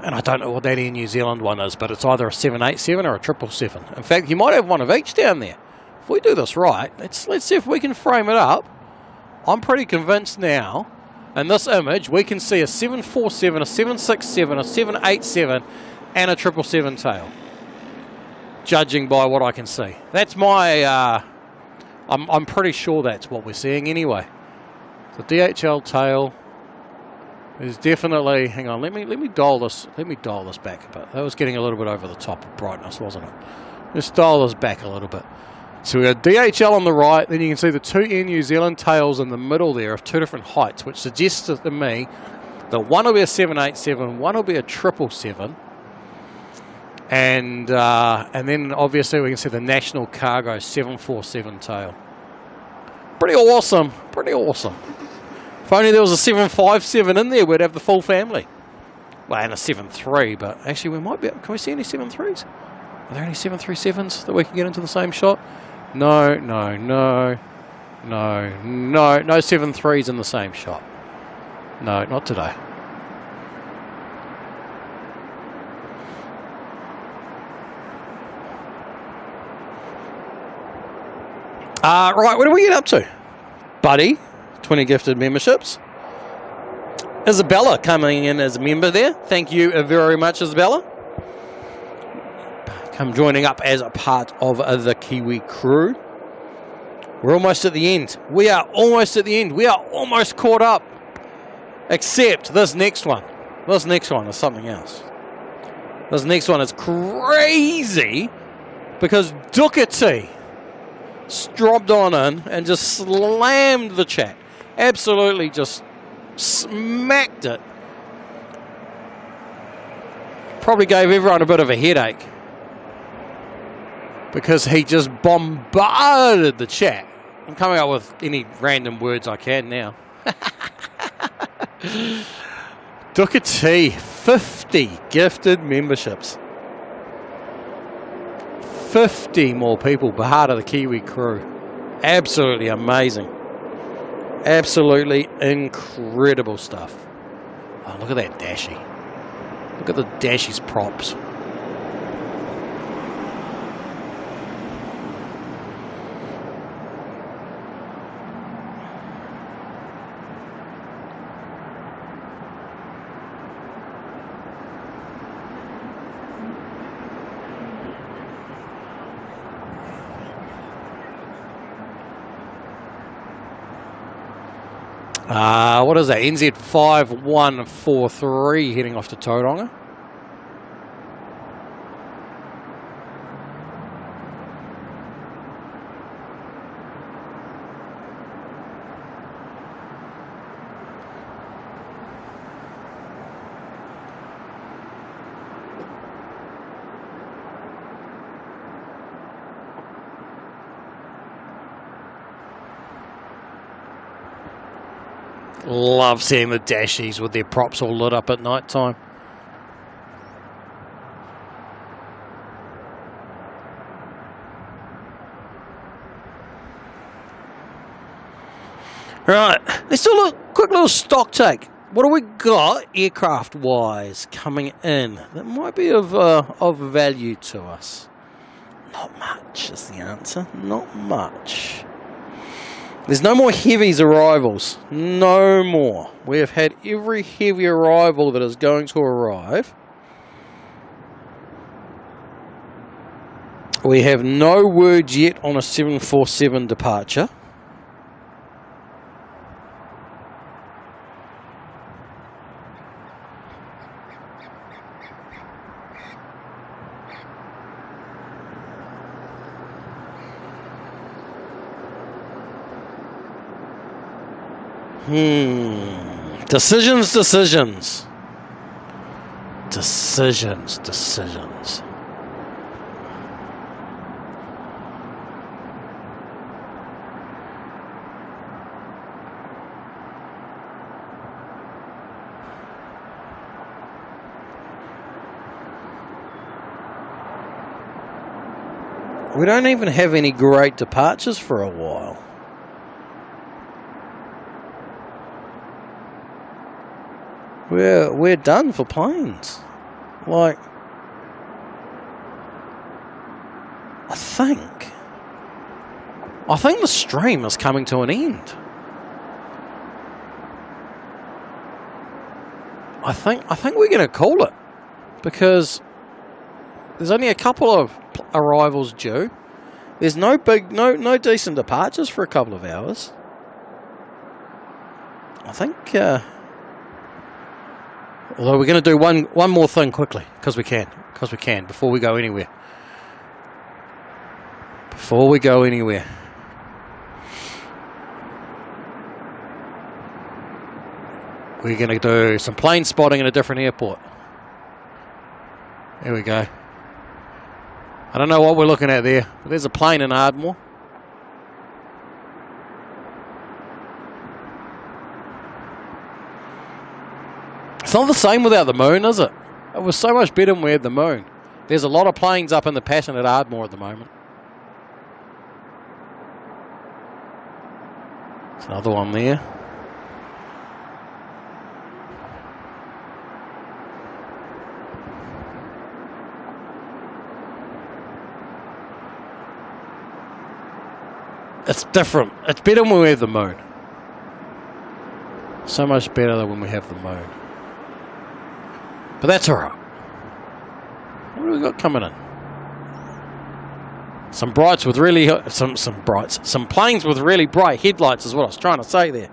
And I don't know what that Air New Zealand one is, but it's either a 787 or a 777. In fact, you might have one of each down there. If we do this right, let's see if we can frame it up. I'm pretty convinced now, in this image, we can see a 747, a 767, a 787, and a 777 tail. Judging by what I can see. That's my... I'm pretty sure that's what we're seeing anyway. The DHL tail is definitely. Hang on, let me dial this. Let me dial this back a bit. That was getting a little bit over the top of brightness, wasn't it? Let's dial this back a little bit. So we got DHL on the right. Then you can see the two Air New Zealand tails in the middle there of two different heights, which suggests to me that one will be a 787, one will be a 777. And then obviously we can see the National Cargo 747 tail. Pretty awesome, pretty awesome. If only there was a 757 in there, we'd have the full family. Well, and a 73, but actually we might be. Can we see any 73s? Are there any 737s that we can get into the same shot? No, no, no, no, no, no 73s in the same shot. No, not today. Right, what do we get up to? Buddy, 20 gifted memberships. Isabella coming in as a member there. Thank you very much, Isabella. come joining up as a part of the Kiwi crew. We're almost at the end. We are almost at the end. We are almost caught up. Except this next one. This next one is something else. This next one is crazy because Ducati strobbed on in and just slammed the chat. Absolutely just smacked it. Probably gave everyone a bit of a headache because he just bombarded the chat. I'm coming up with any random words I can now. Ducati, 50 gifted memberships. 50 more people part of the Kiwi crew. Absolutely amazing. Absolutely incredible stuff. Oh, look at that Dashi. Look at the Dashi's props. What is that? NZ5143 heading off to Tauranga. Love seeing the Dashies with their props all lit up at night time. Right, let's do a quick little stock take. What do we got aircraft-wise coming in that might be of value to us? Not much is the answer. Not much. There's no more heavies arrivals. No more. We have had every heavy arrival that is going to arrive. We have no word yet on a 747 departure. Decisions. We don't even have any great departures for a while. We're done for planes. Like, I think the stream is coming to an end. I think we're going to call it because there's only a couple of arrivals due. There's no decent departures for a couple of hours. I think. Although we're going to do one more thing quickly, because we can, before we go anywhere. We're going to do some plane spotting in a different airport. There we go. I don't know what we're looking at there, but there's a plane in Ardmore. It's not the same without the moon, is it? It was so much better when we had the moon. There's a lot of planes up in the Passion at Ardmore at the moment. There's another one there. It's different. It's better when we have the moon. So much better than when we have the moon. But that's alright. What do we got coming in? Some brights with really some planes with really bright headlights is what I was trying to say there.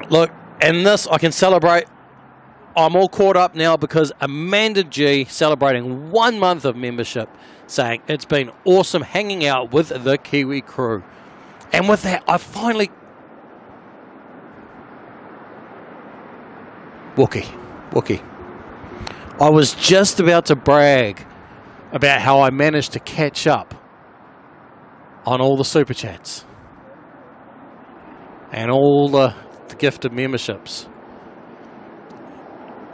Look, and this I can celebrate. I'm all caught up now because Amanda G celebrating 1 month of membership, saying it's been awesome hanging out with the Kiwi crew. And with that, I finally... Wookie. I was just about to brag about how I managed to catch up on all the super chats and all the gifted memberships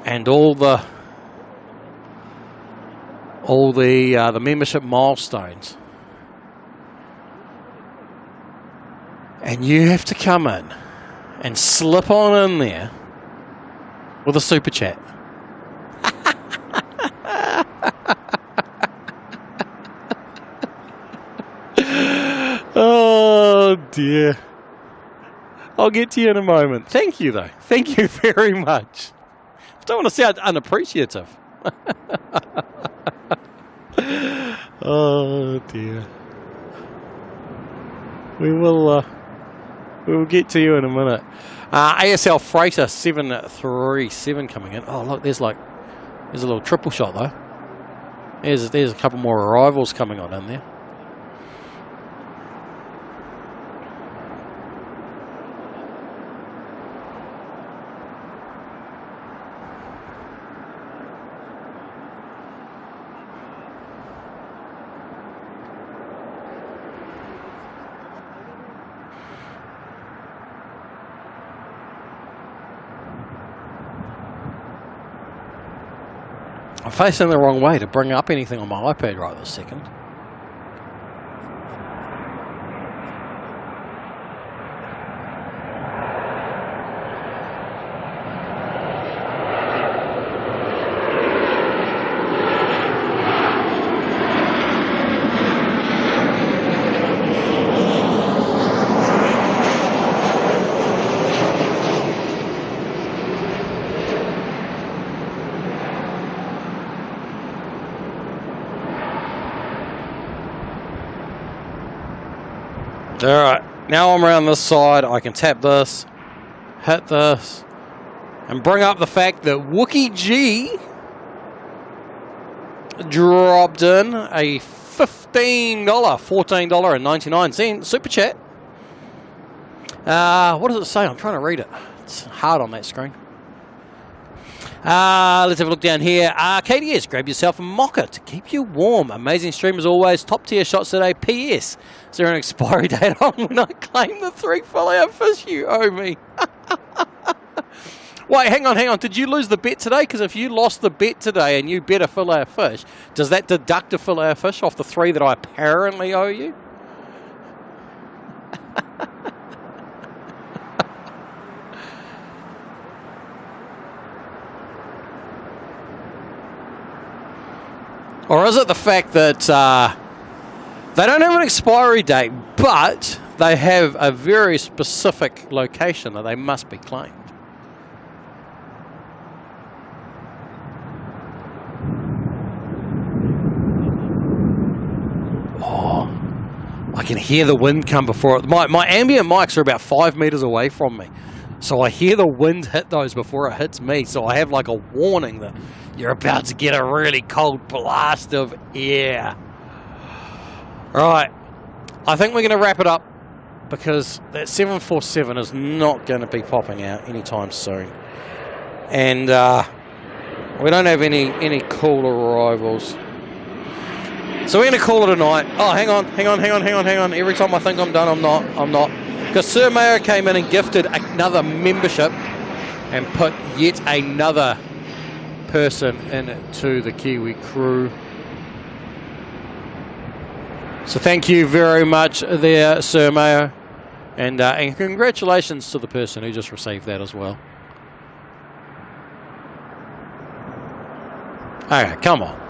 and all the membership milestones. And you have to come in and slip on in there with a super chat. Oh dear. I'll get to you in a moment. Thank you though. Thank you very much. I don't want to sound unappreciative. Oh dear. We will get to you in a minute. ASL Freighter 737 coming in. Oh look, there's a little triple shot though. There's a couple more arrivals coming on in there. I'm facing the wrong way to bring up anything on my iPad right this second. Alright, now I'm around this side, I can tap this, hit this, and bring up the fact that Wookie G dropped in a $15, $14.99 super chat. What does it say? I'm trying to read it. It's hard on that screen. Let's have a look down here. KDS, grab yourself a mocha to keep you warm. Amazing stream as always. Top tier shots today. PS, is there an expiry date on when I claim the 3 fillet fish you owe me? Wait, hang on. Did you lose the bet today? Because if you lost the bet today and you bet a fillet of fish, does that deduct a fillet of fish off the 3 that I apparently owe you? Or is it the fact that they don't have an expiry date, but they have a very specific location that they must be claimed? Oh, I can hear the wind come before it. My ambient mics are about 5 meters away from me, so I hear the wind hit those before it hits me, so I have like a warning that you're about to get a really cold blast of air. Right, I think we're going to wrap it up because that 747 is not going to be popping out anytime soon. And we don't have any cool arrivals. So we're going to call it a night. Oh, hang on. Every time I think I'm done, I'm not. Because Sir Mayor came in and gifted another membership and put yet another person into the Kiwi crew. So thank you very much there, Sir Mayo, and congratulations to the person who just received that as well. Okay, come on.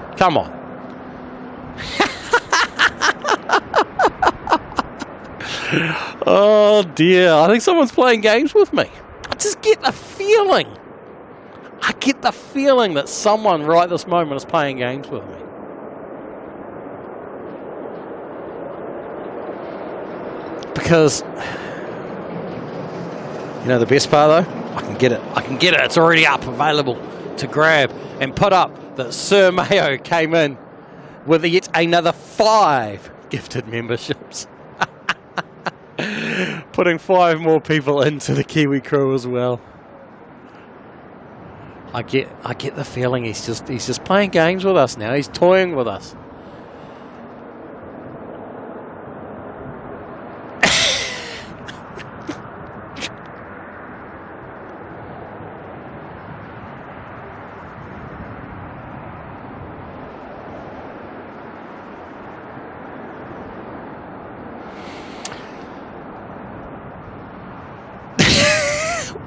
Oh dear, I think someone's playing games with me. I just get the feeling. I get the feeling that someone right this moment is playing games with me. Because, you know the best part though? I can get it. I can get it. It's already up, available to grab and put up that Sir Mayo came in with yet another 5 gifted memberships. Putting 5 more people into the Kiwi crew as well. I get the feeling he's just playing games with us now. He's toying with us.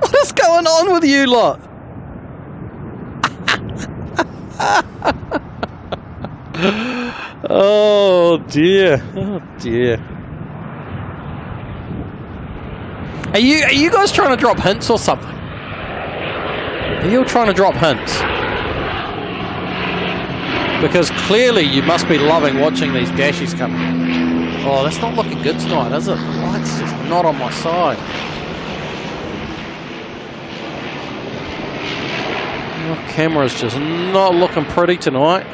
What is going on with you lot? Oh dear. Oh dear. Are you guys trying to drop hints or something? Are you all trying to drop hints? Because clearly you must be loving watching these dashes coming. Oh, that's not looking good tonight, is it? The light's just not on my side. Your camera's just not looking pretty tonight.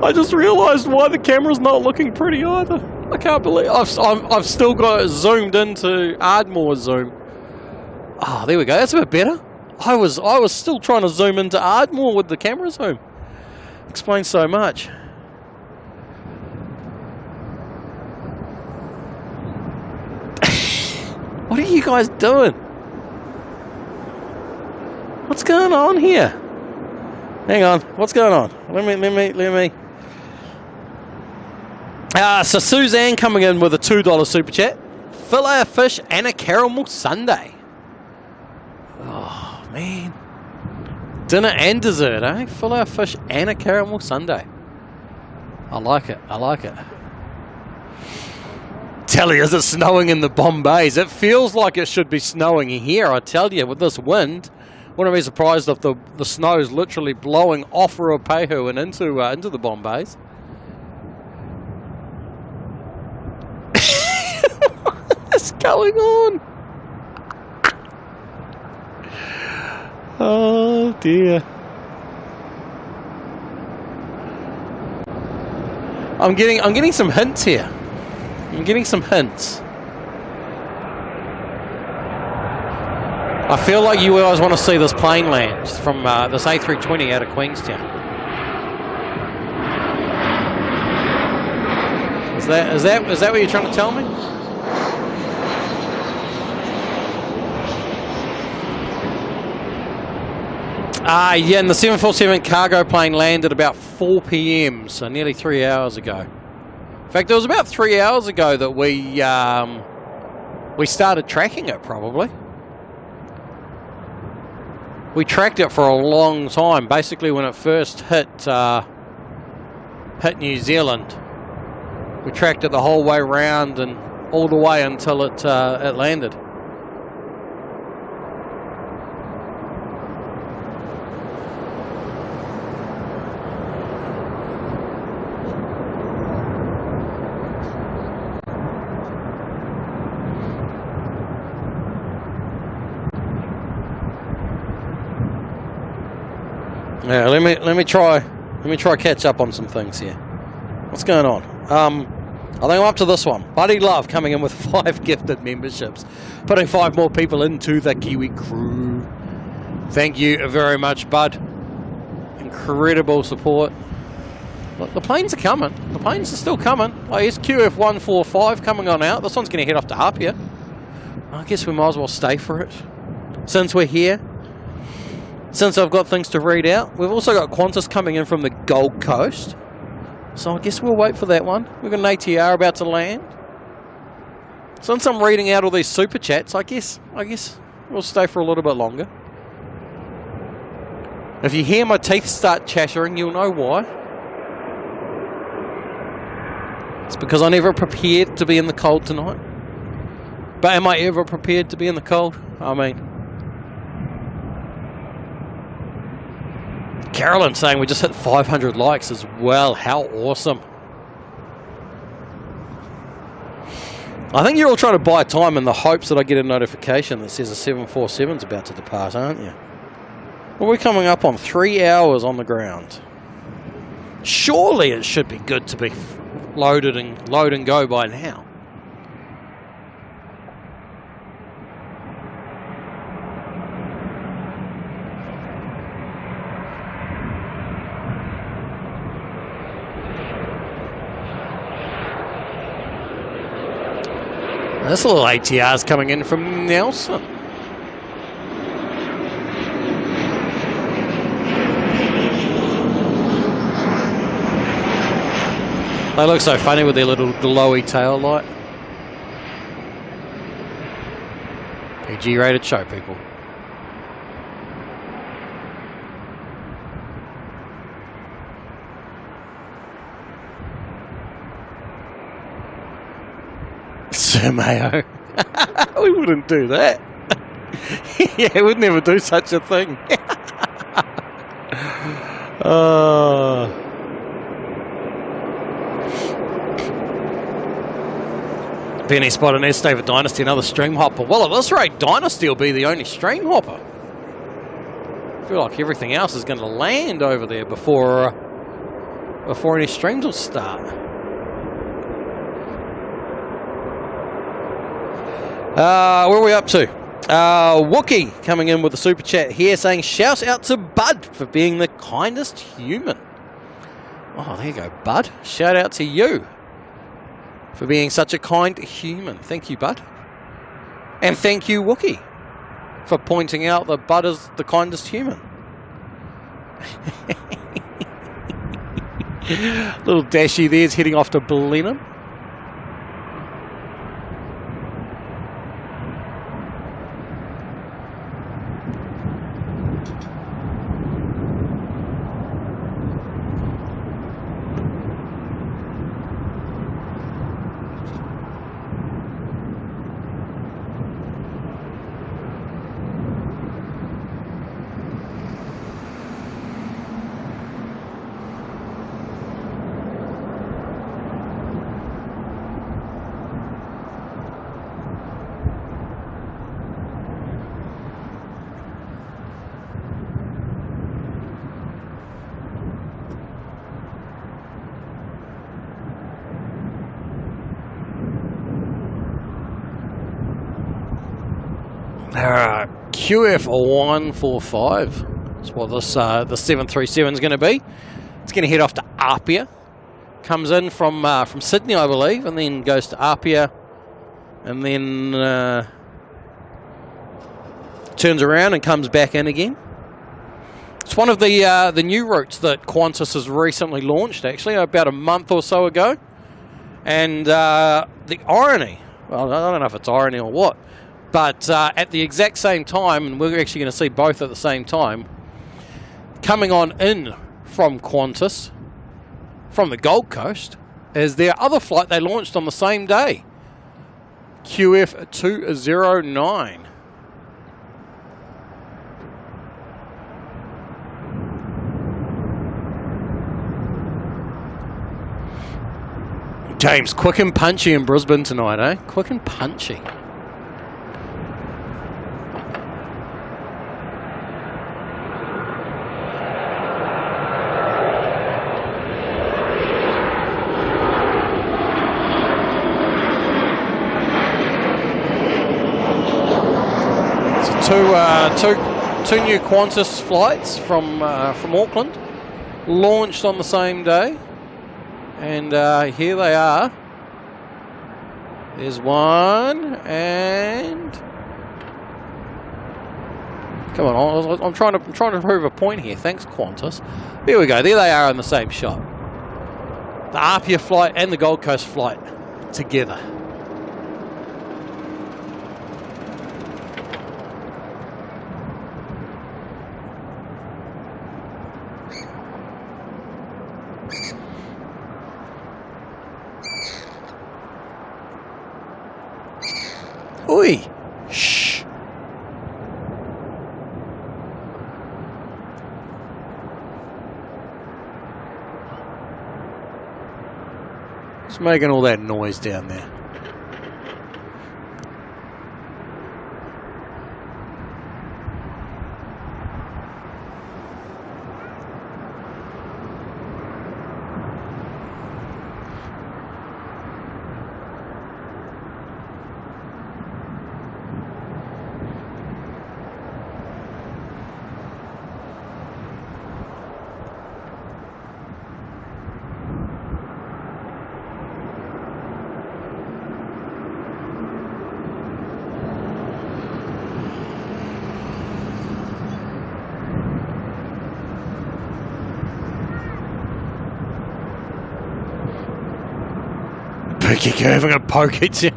I just realised why the camera's not looking pretty either. I can't believe I've still got it zoomed into Ardmore zoom. Oh, there we go. That's a bit better. I was still trying to zoom into Ardmore with the camera zoom. Explains so much. What are you guys doing? What's going on here? Hang on. What's going on? Let me. So Suzanne coming in with a $2 super chat. Filet of fish and a caramel sundae. Oh, man. Dinner and dessert, eh? Filet of fish and a caramel sundae. I like it. I like it. Telly, is it snowing in the Bombays? It feels like it should be snowing here, I tell you, with this wind. Wouldn't be surprised if the snow is literally blowing off Ruapehu and into the Bombays. What's going on? Oh dear. I'm getting some hints here. I'm getting some hints. I feel like you guys want to see this plane land from this A320 out of Queenstown. Is that what you're trying to tell me? Yeah, and the 747 cargo plane landed about 4 p.m, so nearly 3 hours ago. In fact, it was about 3 hours ago that we started tracking it, probably. We tracked it for a long time, basically when it first hit New Zealand. We tracked it the whole way round and all the way until it landed. Yeah, let me try catch up on some things here. What's going on? I think I'm up to this one. Buddy Love coming in with 5 gifted memberships, putting 5 more people into the Kiwi crew. Thank you very much, Bud. Incredible support. Look, the planes are coming. The planes are still coming. Like SQF 145 coming on out. This one's going to head off to Apia. I guess we might as well stay for it since we're here. Since I've got things to read out. We've also got Qantas coming in from the Gold Coast. So I guess we'll wait for that one. We've got an ATR about to land. Since I'm reading out all these super chats, I guess we'll stay for a little bit longer. If you hear my teeth start chattering, you'll know why. It's because I never prepared to be in the cold tonight. But am I ever prepared to be in the cold? I mean, Carolyn saying we just hit 500 likes as well. How awesome. I think you're all trying to buy time in the hopes that I get a notification that says a 747 is about to depart, aren't you? Well, we're coming up on 3 hours on the ground. Surely it should be good to be load and go by now. This little ATR's coming in from Nelson. They look so funny with their little glowy tail light. PG rated show, people. Sir Mayo. We wouldn't do that. Yeah, we'd never do such a thing. Penny spotted S David Dynasty, another stream hopper. Well, at this rate, Dynasty will be the only stream hopper. I feel like everything else is going to land over there before any streams will start. Where are we up to? Wookie coming in with a super chat here saying, shout out to Bud for being the kindest human. Oh, there you go, Bud. Shout out to you for being such a kind human. Thank you, Bud. And thank you, Wookie, for pointing out that Bud is the kindest human. Little Dashy there's heading off to Blenheim. QF145. That's what this the 737 is going to be. It's going to head off to Apia. Comes in from Sydney, I believe, and then goes to Apia, and then turns around and comes back in again. It's one of the new routes that Qantas has recently launched, actually, about a month or so ago. And the irony, well, I don't know if it's irony or what, but at the exact same time, and we're actually going to see both at the same time, coming on in from Qantas, from the Gold Coast, is their other flight they launched on the same day, QF209. James, quick and punchy in Brisbane tonight, eh? Quick and punchy. Two new Qantas flights from Auckland, launched on the same day, and here they are. There's one, and come on, I'm trying to prove a point here. Thanks, Qantas. There we go. There they are in the same shot. The Apia flight and the Gold Coast flight together. Oi! Shh! Who's making all that noise down there? Pukeko having a poke at you.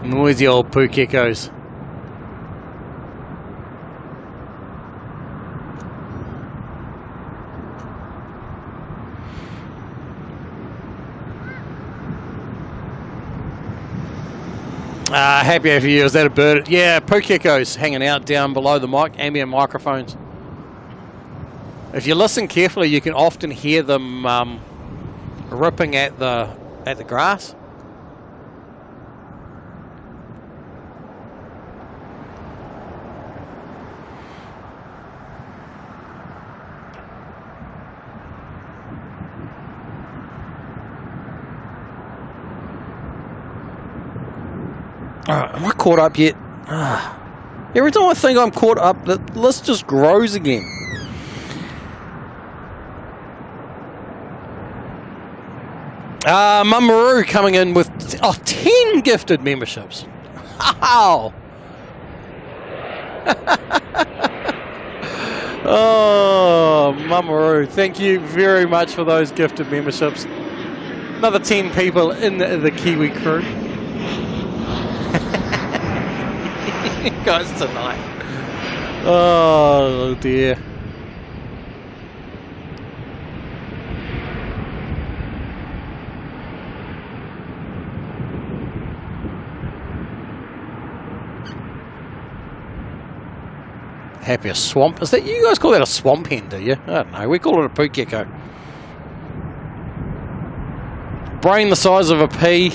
Noisy old Pukekos. Happy for you. Is that a bird? Yeah, Pukekos hanging out down below the ambient microphones. If you listen carefully, you can often hear them ripping at the grass. Am I caught up yet? Every time I think I'm caught up, the list just grows again. Mummaroo coming in with 10 gifted memberships. Wow! Oh, Mummaroo, thank you very much for those gifted memberships. Another 10 people in the Kiwi crew. Guys, tonight. Oh dear. Happy a swamp. Is that, you guys call that a swamp hen, do you? I don't know. We call it a Pukeko. Brain the size of a pea.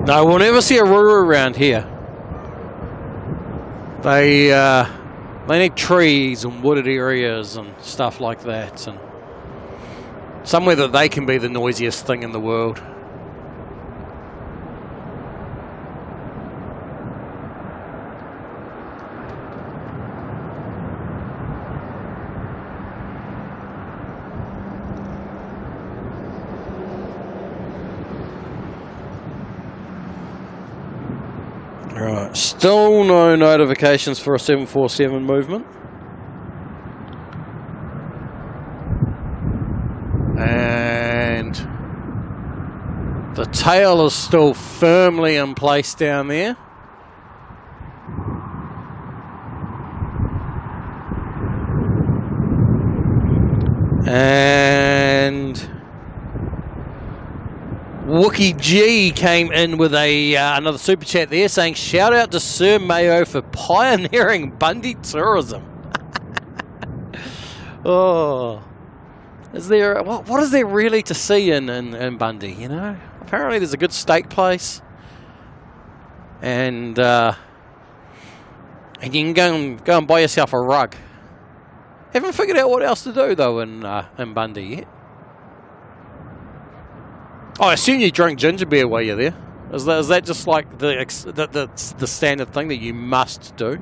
No, we'll never see a ruru around here. They need trees and wooded areas and stuff like that, and somewhere that they can be the noisiest thing in the world. Right, still no notifications for a 747 movement. And the tail is still firmly in place down there. And Wookie G came in with another super chat there saying, shout out to Sir Mayo for pioneering Bundy tourism. Oh, is there, what is there really to see in Bundy, you know? Apparently there's a good steak place, and you can go and buy yourself a rug. Haven't figured out what else to do though in Bundy yet. Oh, I assume you drink ginger beer while you're there. Is that just like the standard thing that you must do?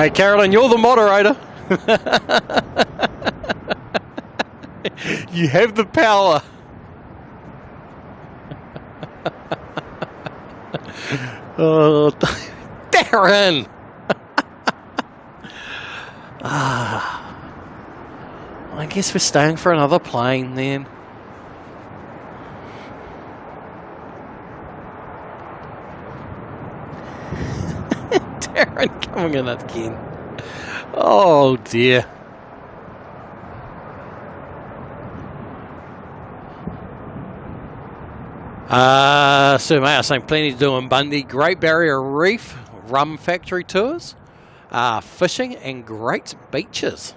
Hey, Carolyn, you're the moderator. You have the power. Oh, Darren. I guess we're staying for another plane then. Darren coming in again. Oh dear. Sir Mayor saying plenty to do in Bundy. Great Barrier Reef, rum factory tours, fishing and great beaches.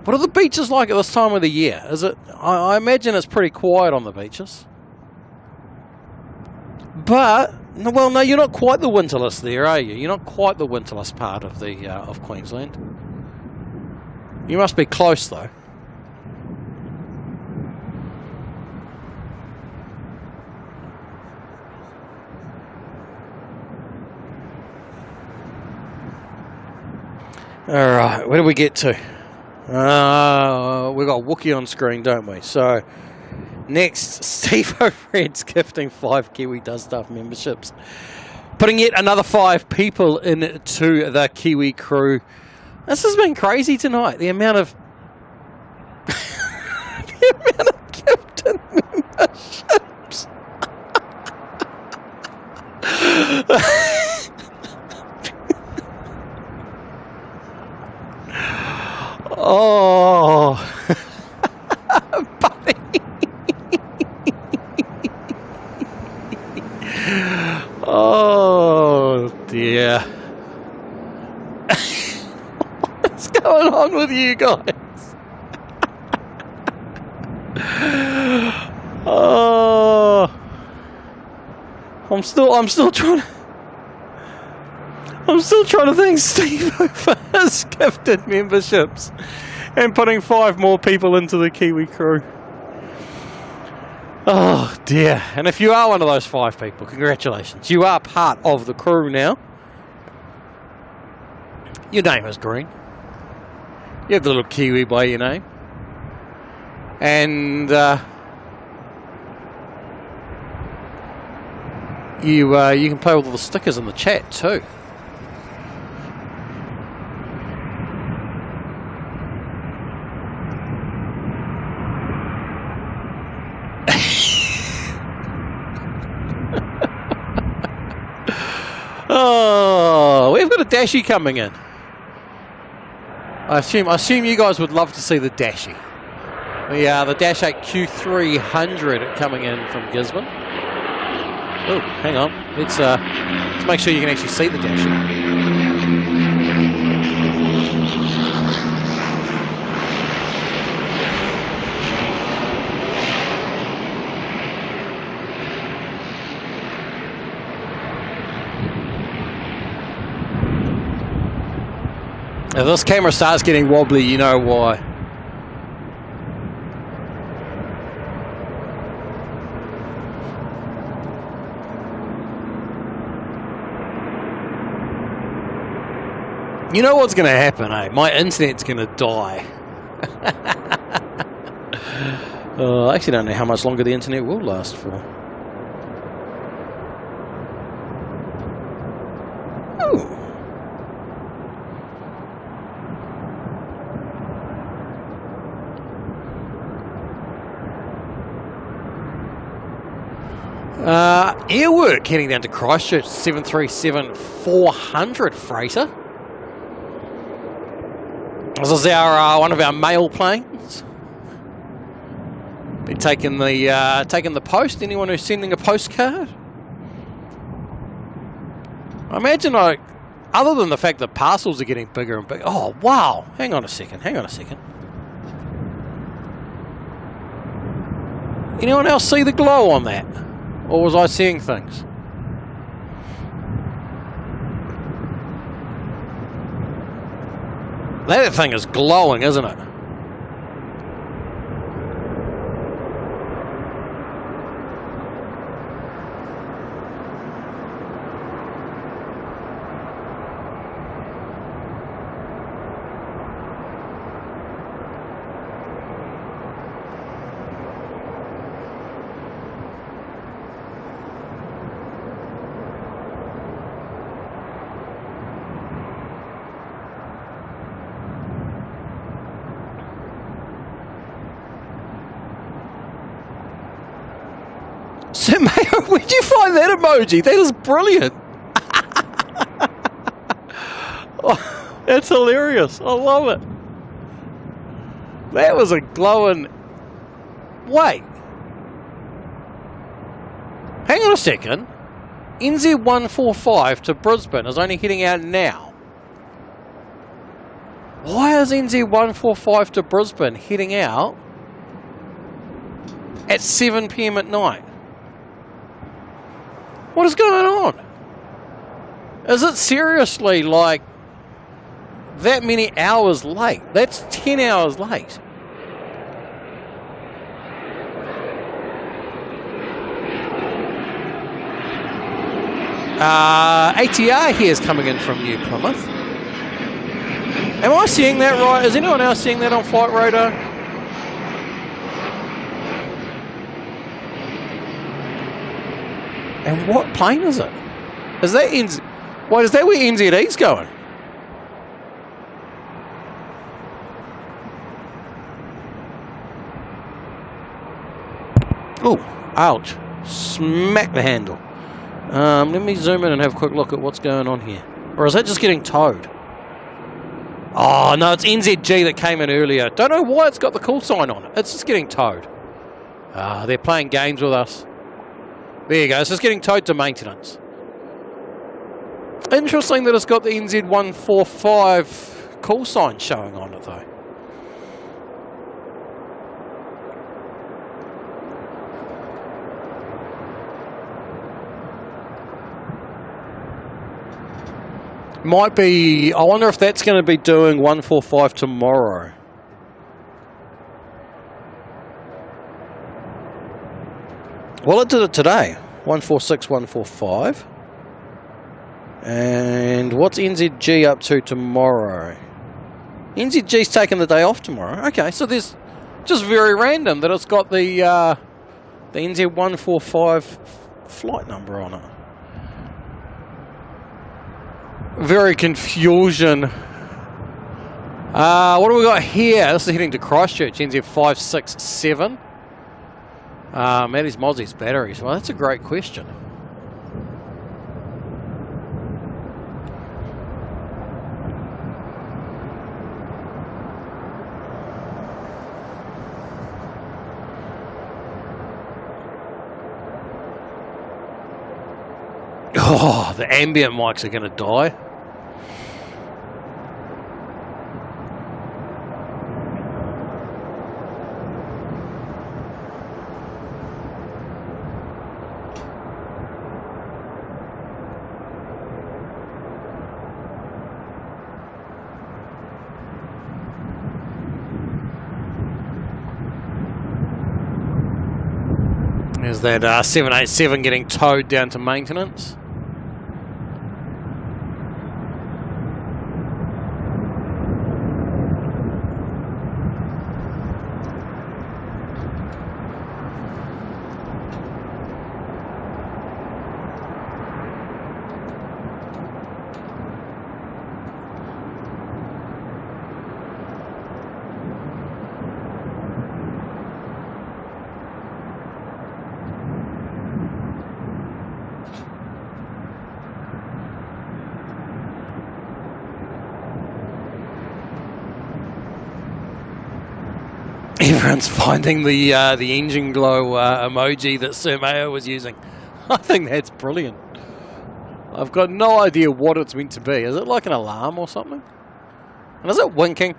What are the beaches like at this time of the year? Is it? I imagine it's pretty quiet on the beaches. But well, no, you're not quite the winterless there, are you? You're not quite the winterless part of the of Queensland. You must be close though. Alright, where do we get to? We've got Wookie on screen, don't we? So, next, Steve O'Fred's gifting 5 Kiwi Does Stuff memberships. Putting yet another 5 people into the Kiwi crew. This has been crazy tonight. The amount of... the amount of gifted memberships. Oh, buddy. Oh, dear. What's going on with you guys? Oh, I'm still trying to thank Steve for his gifted memberships and putting 5 more people into the Kiwi crew. Oh dear. And if you are one of those 5 people, congratulations. You are part of the crew now. Your name is green. You have the little Kiwi by your name. And you can play with all the stickers in the chat too. Oh, we've got a Dashie coming in. I assume you guys would love to see the Dashie. The Dash 8 Q300 coming in from Gisborne. Oh, hang on. Let's make sure you can actually see the Dashie. If this camera starts getting wobbly, you know why. You know what's going to happen, eh? My internet's going to die. I actually don't know how much longer the internet will last for. Ooh. Airwork heading down to Christchurch, 737-400 freighter. This is our one of our mail planes. Been taking the post. Anyone who's sending a postcard? I imagine, other than the fact that parcels are getting bigger and bigger. Oh wow! Hang on a second. Anyone else see the glow on that? Or was I seeing things? That thing is glowing, isn't it? So, Mayo, where'd you find that emoji? That is brilliant. Oh, that's hilarious. I love it. That was a glowing... Wait. Hang on a second. NZ145 to Brisbane is only heading out now. Why is NZ145 to Brisbane heading out at 7 PM at night? What is going on? Is it seriously like that many hours late? That's 10 hours late. ATR here is coming in from New Plymouth. Am I seeing that right? Is anyone else seeing that on Flight Radar? And what plane is it? Is that NZ? What is that? Where NZAA's going? Oh, ouch! Smack the handle. Let me zoom in and have a quick look at what's going on here. Or is that just getting towed? Oh, no, it's NZG that came in earlier. Don't know why it's got the call sign on it. It's just getting towed. They're playing games with us. There you go. It's just getting towed to maintenance. Interesting that it's got the NZ145 call sign showing on it, though. Might be... I wonder if that's going to be doing 145 tomorrow. Well, it did it today. 146, 145. And what's NZG up to tomorrow? NZG's taking the day off tomorrow. Okay, so there's just very random that it's got the NZ145 flight number on it. Very confusion. What do we got here? This is heading to Christchurch, NZ567. Maddie's Mozzie's batteries. Well, that's a great question. Oh, the ambient mics are going to die. Is that 787 getting towed down to maintenance? Everyone's finding the engine glow emoji that Sir Mayo was using. I think that's brilliant. I've got no idea what it's meant to be. Is it like an alarm or something? And is it winking?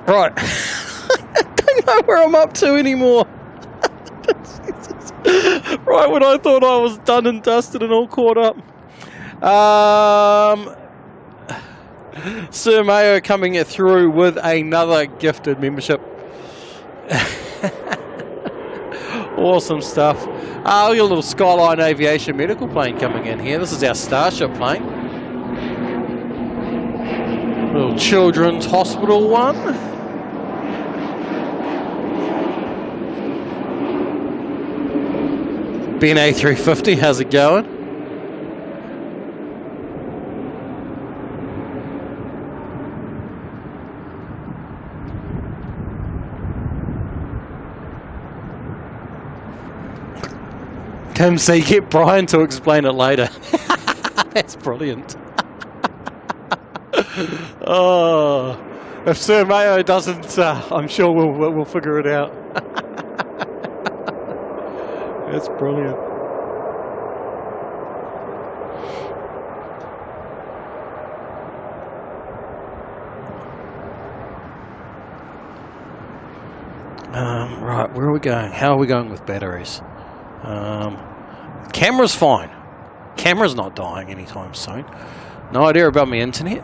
Right. I don't know where I'm up to anymore. Right when I thought I was done and dusted and all caught up. Sir Mayo coming through with another gifted membership. Awesome stuff. We got a little Skyline Aviation medical plane coming in here. This is our Starship plane. Little Children's Hospital one. Ben A350, how's it going? Tim C, get Brian to explain it later. That's brilliant. Oh, if Sir Mayo doesn't, I'm sure we'll figure it out. That's brilliant. Right, where are we going? How are we going with batteries? Camera's fine. Camera's not dying anytime soon. No idea about my internet.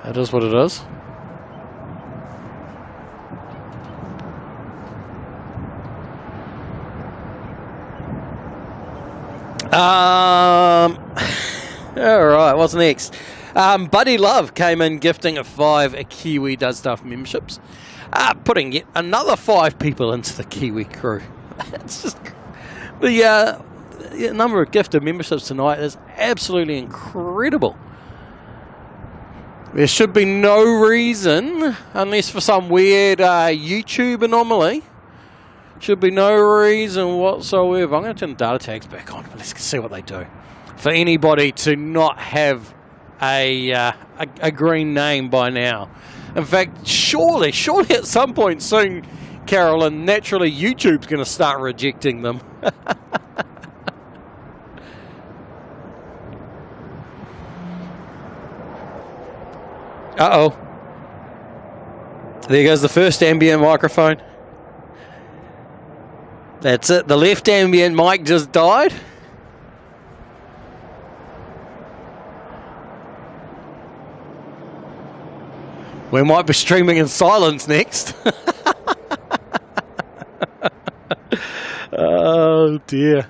It is what it is. Alright, what's next? Buddy Love came in gifting a 5 Kiwi Does Stuff memberships. Putting yet another 5 people into the Kiwi crew. It's just the number of gifted memberships tonight is absolutely incredible. There should be no reason, unless for some weird YouTube anomaly, should be no reason whatsoever. I'm going to turn the data tags back on. Let's see what they do. For anybody to not have a green name by now. In fact, surely at some point soon, Carolyn, naturally YouTube's going to start rejecting them. Uh-oh. There goes the first ambient microphone. That's it. The left ambient mic just died. We might be streaming in silence next. Oh dear.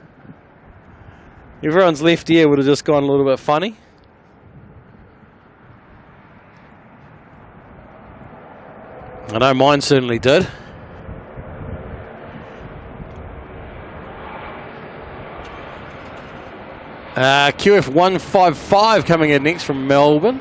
Everyone's left ear would have just gone a little bit funny. I know mine certainly did. QF155 coming in next from Melbourne.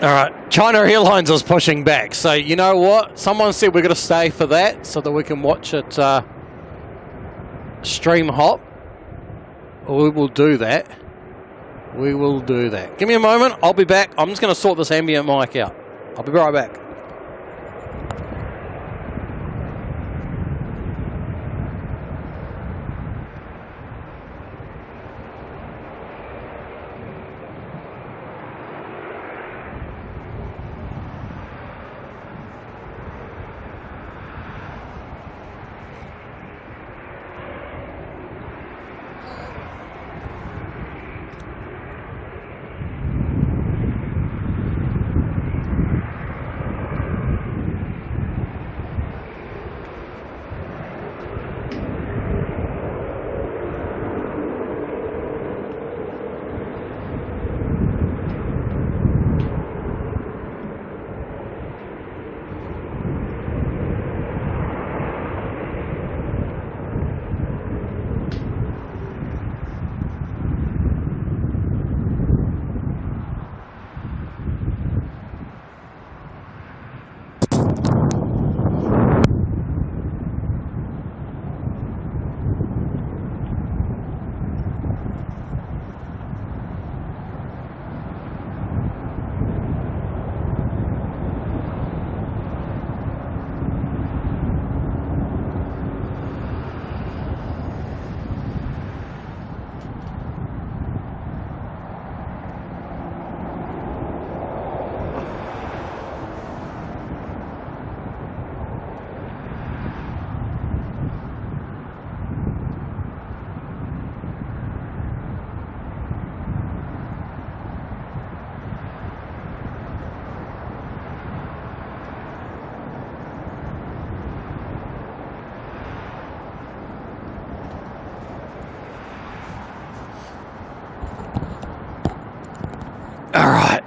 All right, China Airlines is pushing back. So you know what? Someone said we're going to stay for that so that we can watch it stream hop. We will do that. We will do that. Give me a moment. I'll be back. I'm just going to sort this ambient mic out. I'll be right back.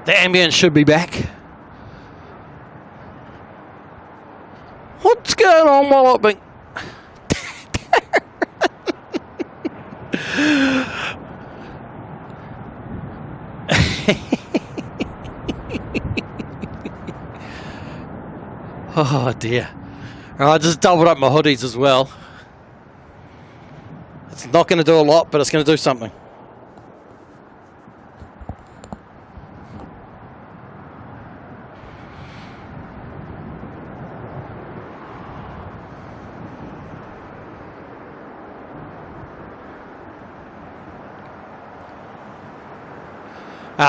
The ambulance should be back. What's going on while I've been... Oh dear. I just doubled up my hoodies as well. It's not going to do a lot, but it's going to do something.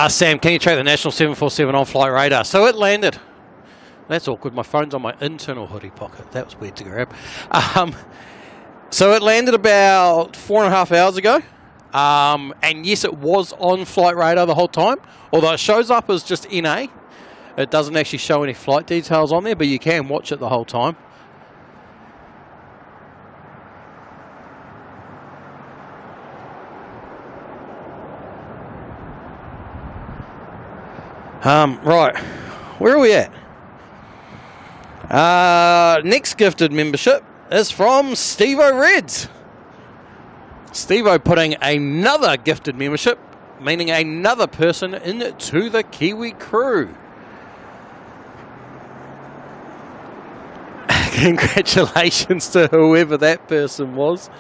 Sam, can you track the National 747 on flight radar? So it landed. That's awkward. My phone's on my internal hoodie pocket. That was weird to grab. So it landed about 4.5 hours ago. And yes, it was on flight radar the whole time. Although it shows up as just NA. It doesn't actually show any flight details on there, but you can watch it the whole time. Right, where are we at? Next gifted membership is from Steve-O Reds. Steve-O putting another gifted membership, meaning another person into the Kiwi crew. Congratulations to whoever that person was.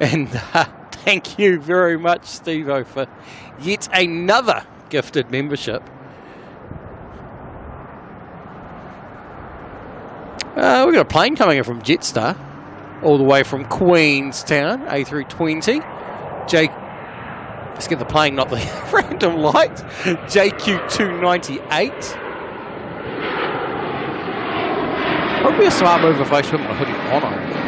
And thank you very much, Steve-O, for yet another gifted membership. We've got a plane coming in from Jetstar, all the way from Queenstown, A320. Let's get the plane, not the random light. JQ298. Would be a smart move if I actually put my hoodie on.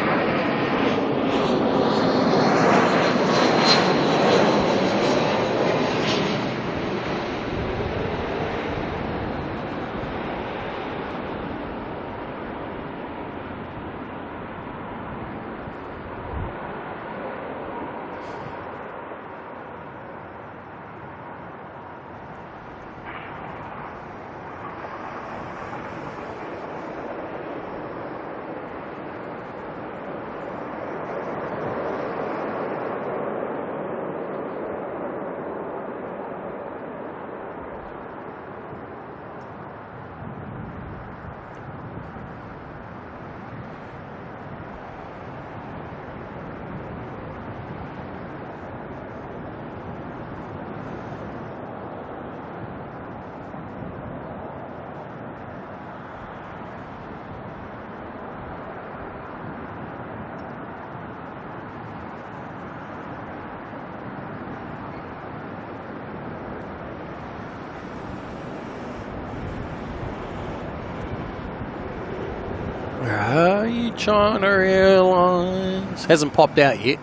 Where are you, China Airlines? Hasn't popped out yet.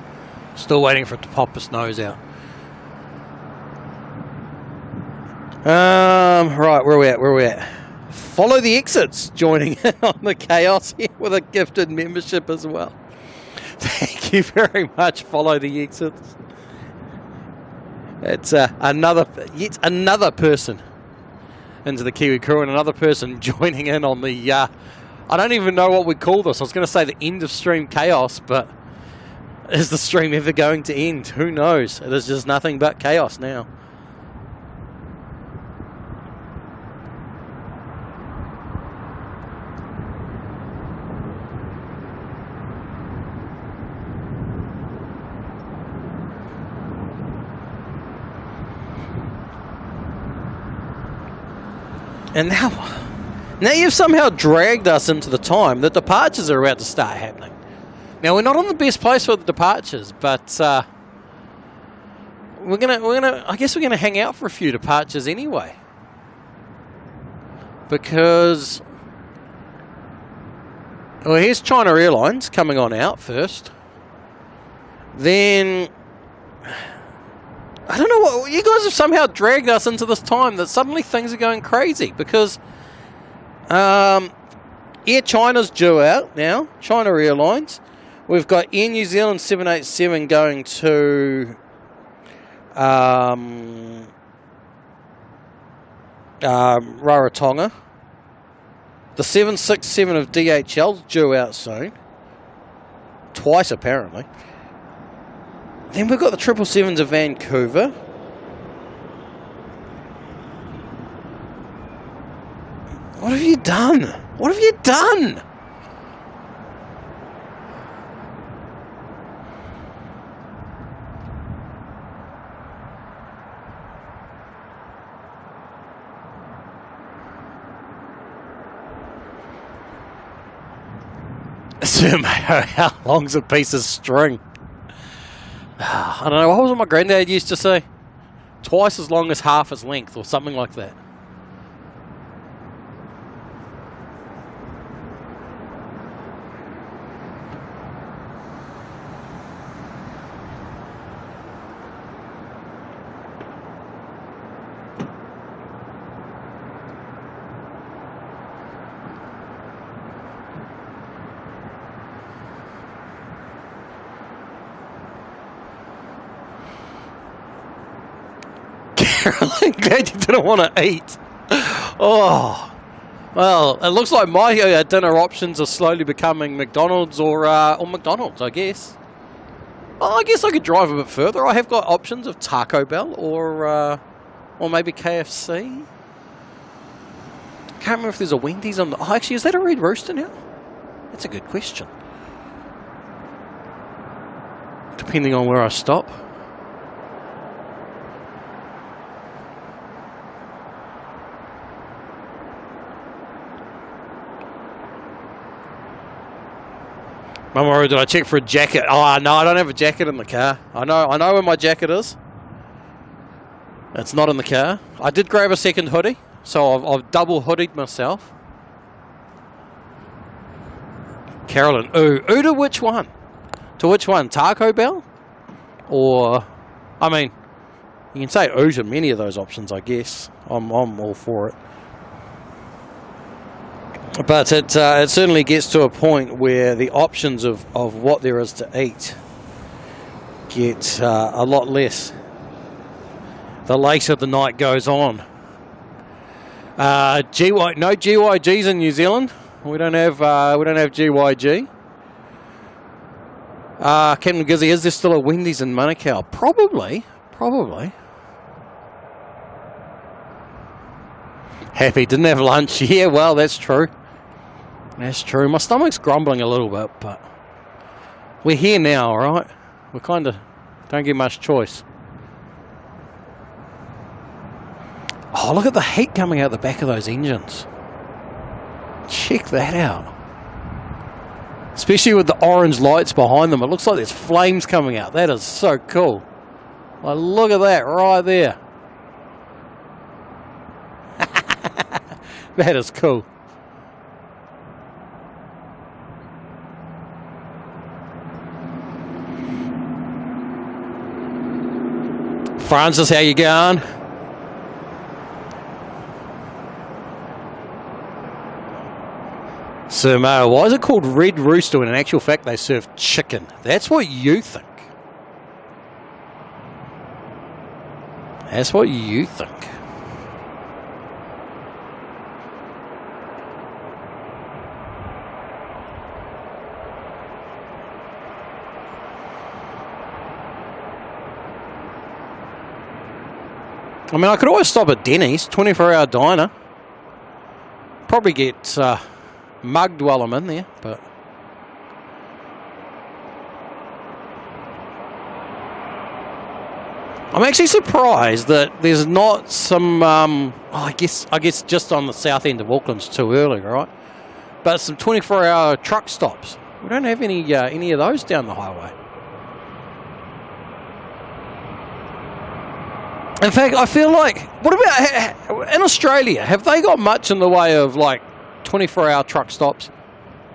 Still waiting for it to pop its nose out. Right, where are we at? Follow the Exits joining in on the chaos here with a gifted membership as well. Thank you very much, Follow the Exits. It's yet another person into the Kiwi crew and another person joining in on the I don't even know what we call this. I was going to say the end of stream chaos, but is the stream ever going to end? Who knows? There's just nothing but chaos now. And now you've somehow dragged us into the time that departures are about to start happening. Now we're not on the best place for the departures, but I guess we're gonna hang out for a few departures anyway, because here's China Airlines coming on out first. Then I don't know what you guys have somehow dragged us into this time that suddenly things are going crazy because. Air China's due out now, China Airlines. We've got Air New Zealand 787 going to Rarotonga. The 767 of DHL's due out soon. Twice, apparently. Then we've got the 777s of Vancouver. What have you done? What have you done? How long's a piece of string? I don't know. What was it my granddad used to say? Twice as long as half its length, or something like that. I'm glad you didn't want to eat. Oh, well, it looks like my dinner options are slowly becoming McDonald's or McDonald's, I guess. Well, I guess I could drive a bit further. I have got options of Taco Bell or maybe KFC. Can't remember if there's a Wendy's on the... Oh, actually, is that a Red Rooster now? That's a good question. Depending on where I stop. Mama, did I check for a jacket? Oh, no, I don't have a jacket in the car. I know where my jacket is. It's not in the car. I did grab a second hoodie, so I've double hoodied myself. Carolyn, ooh to which one? To which one? Taco Bell? Or, I mean, you can say ooh to many of those options, I guess. I'm all for it. But it certainly gets to a point where the options of what there is to eat get a lot less the later the night goes on. No GYGs in New Zealand. We don't have GYG. Captain Gizzy, is there still a Wendy's in Manukau? Probably. Happy didn't have lunch. Yeah, well, that's true. That's true. My stomach's grumbling a little bit, but we're here now, all right? We kind of don't get much choice. Oh, look at the heat coming out the back of those engines. Check that out. Especially with the orange lights behind them. It looks like there's flames coming out. That is so cool. Like, look at that right there. That is cool. Francis, how you going? So, Mo, why is it called Red Rooster when in actual fact they serve chicken? That's what you think. That's what you think. I mean, I could always stop at Denny's, 24-hour diner. Probably get mugged while I'm in there, but... I'm actually surprised that there's not some, I guess just on the south end of Auckland's too early, right? But some 24-hour truck stops. We don't have any of those down the highway. In fact, I feel like, what about in Australia? Have they got much in the way of like 24-hour truck stops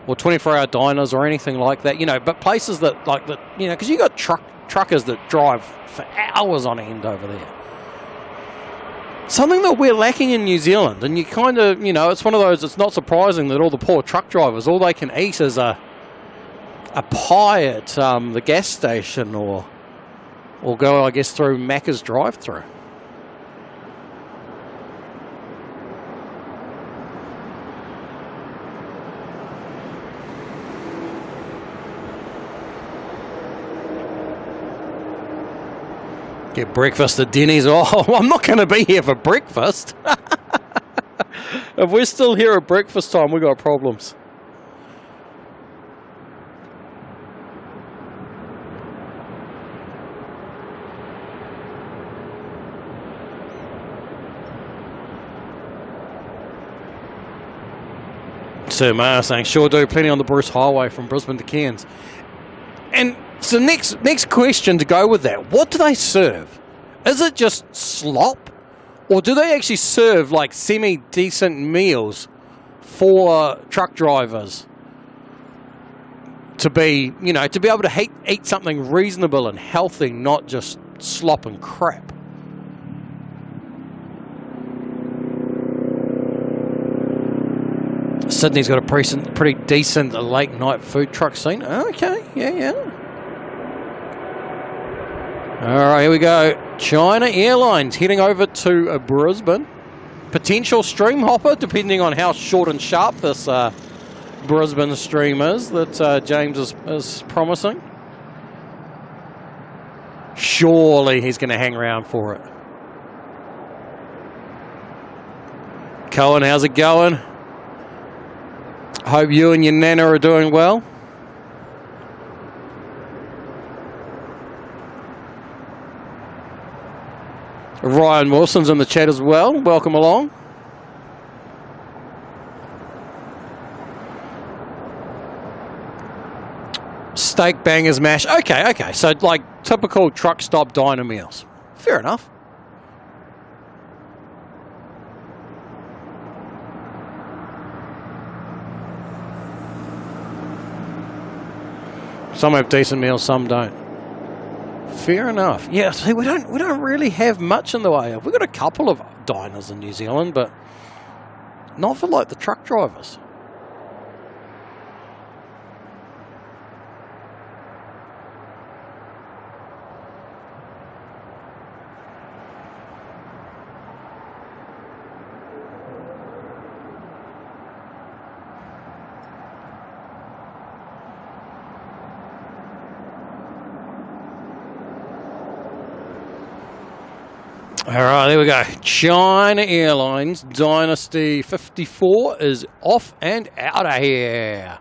or 24-hour diners or anything like that? You know, but places that like that, you know, because you got truckers that drive for hours on end over there. Something that we're lacking in New Zealand, and you kind of, you know, it's one of those. It's not surprising that all the poor truck drivers, all they can eat is a pie at the gas station or go, I guess, through Macca's drive-through. Get breakfast at Denny's. Oh, I'm not going to be here for breakfast. If we're still here at breakfast time, we've got problems. Sir Mayer saying, sure do, plenty on the Bruce Highway from Brisbane to Cairns. And so next question to go with that, what do they serve? Is it just slop? Or do they actually serve like semi-decent meals for truck drivers to be, you know, to be able to eat something reasonable and healthy, not just slop and crap? Sydney's got a pretty decent late night food truck scene. Okay, yeah. All right, here we go. China Airlines heading over to Brisbane. Potential stream hopper, depending on how short and sharp this Brisbane stream is that James is promising. Surely he's going to hang around for it. Cohen, how's it going? Hope you and your nana are doing well. Ryan Wilson's in the chat as well. Welcome along. Steak bangers mash. Okay. So like typical truck stop diner meals. Fair enough. Some have decent meals, some don't. Fair enough. Yeah, see, we don't really have much in the way of. We've got a couple of diners in New Zealand, but not for like the truck drivers. All right, there we go. China Airlines Dynasty 54 is off and out of here.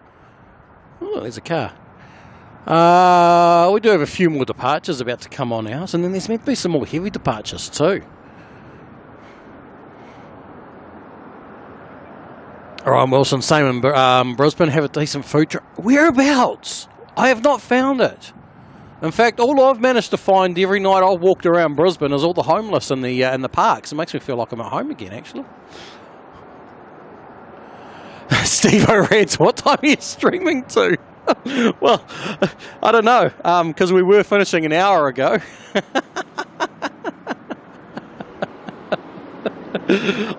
Oh, there's a car. We do have a few more departures about to come on out, and then there's meant to be some more heavy departures too. All right, Wilson, same in Brisbane, have a decent food truck. Whereabouts? I have not found it. In fact, all I've managed to find every night I've walked around Brisbane is all the homeless in the parks. It makes me feel like I'm at home again, actually. Steve O'Reds, what time are you streaming to? Well, I don't know, because we were finishing an hour ago.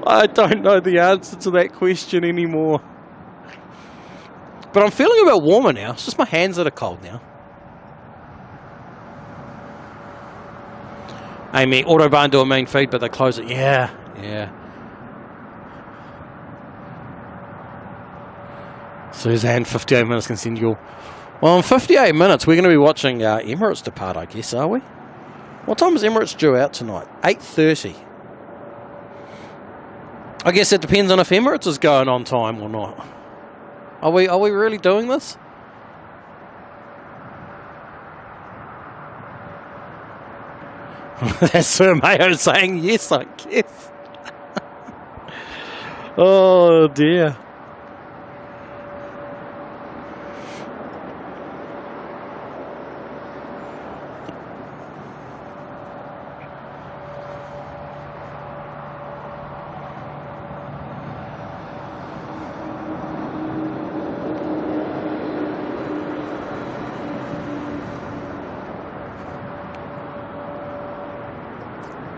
I don't know the answer to that question anymore. But I'm feeling a bit warmer now. It's just my hands that are cold now. Amy, Autobahn do a main feed, but they close it. Yeah. Suzanne, 58 minutes can send you. Well, in 58 minutes, we're going to be watching Emirates depart, I guess, are we? What time is Emirates due out tonight? 8:30. I guess it depends on if Emirates is going on time or not. Are we really doing this? That's Sir Mayo saying yes, I guess. Oh dear.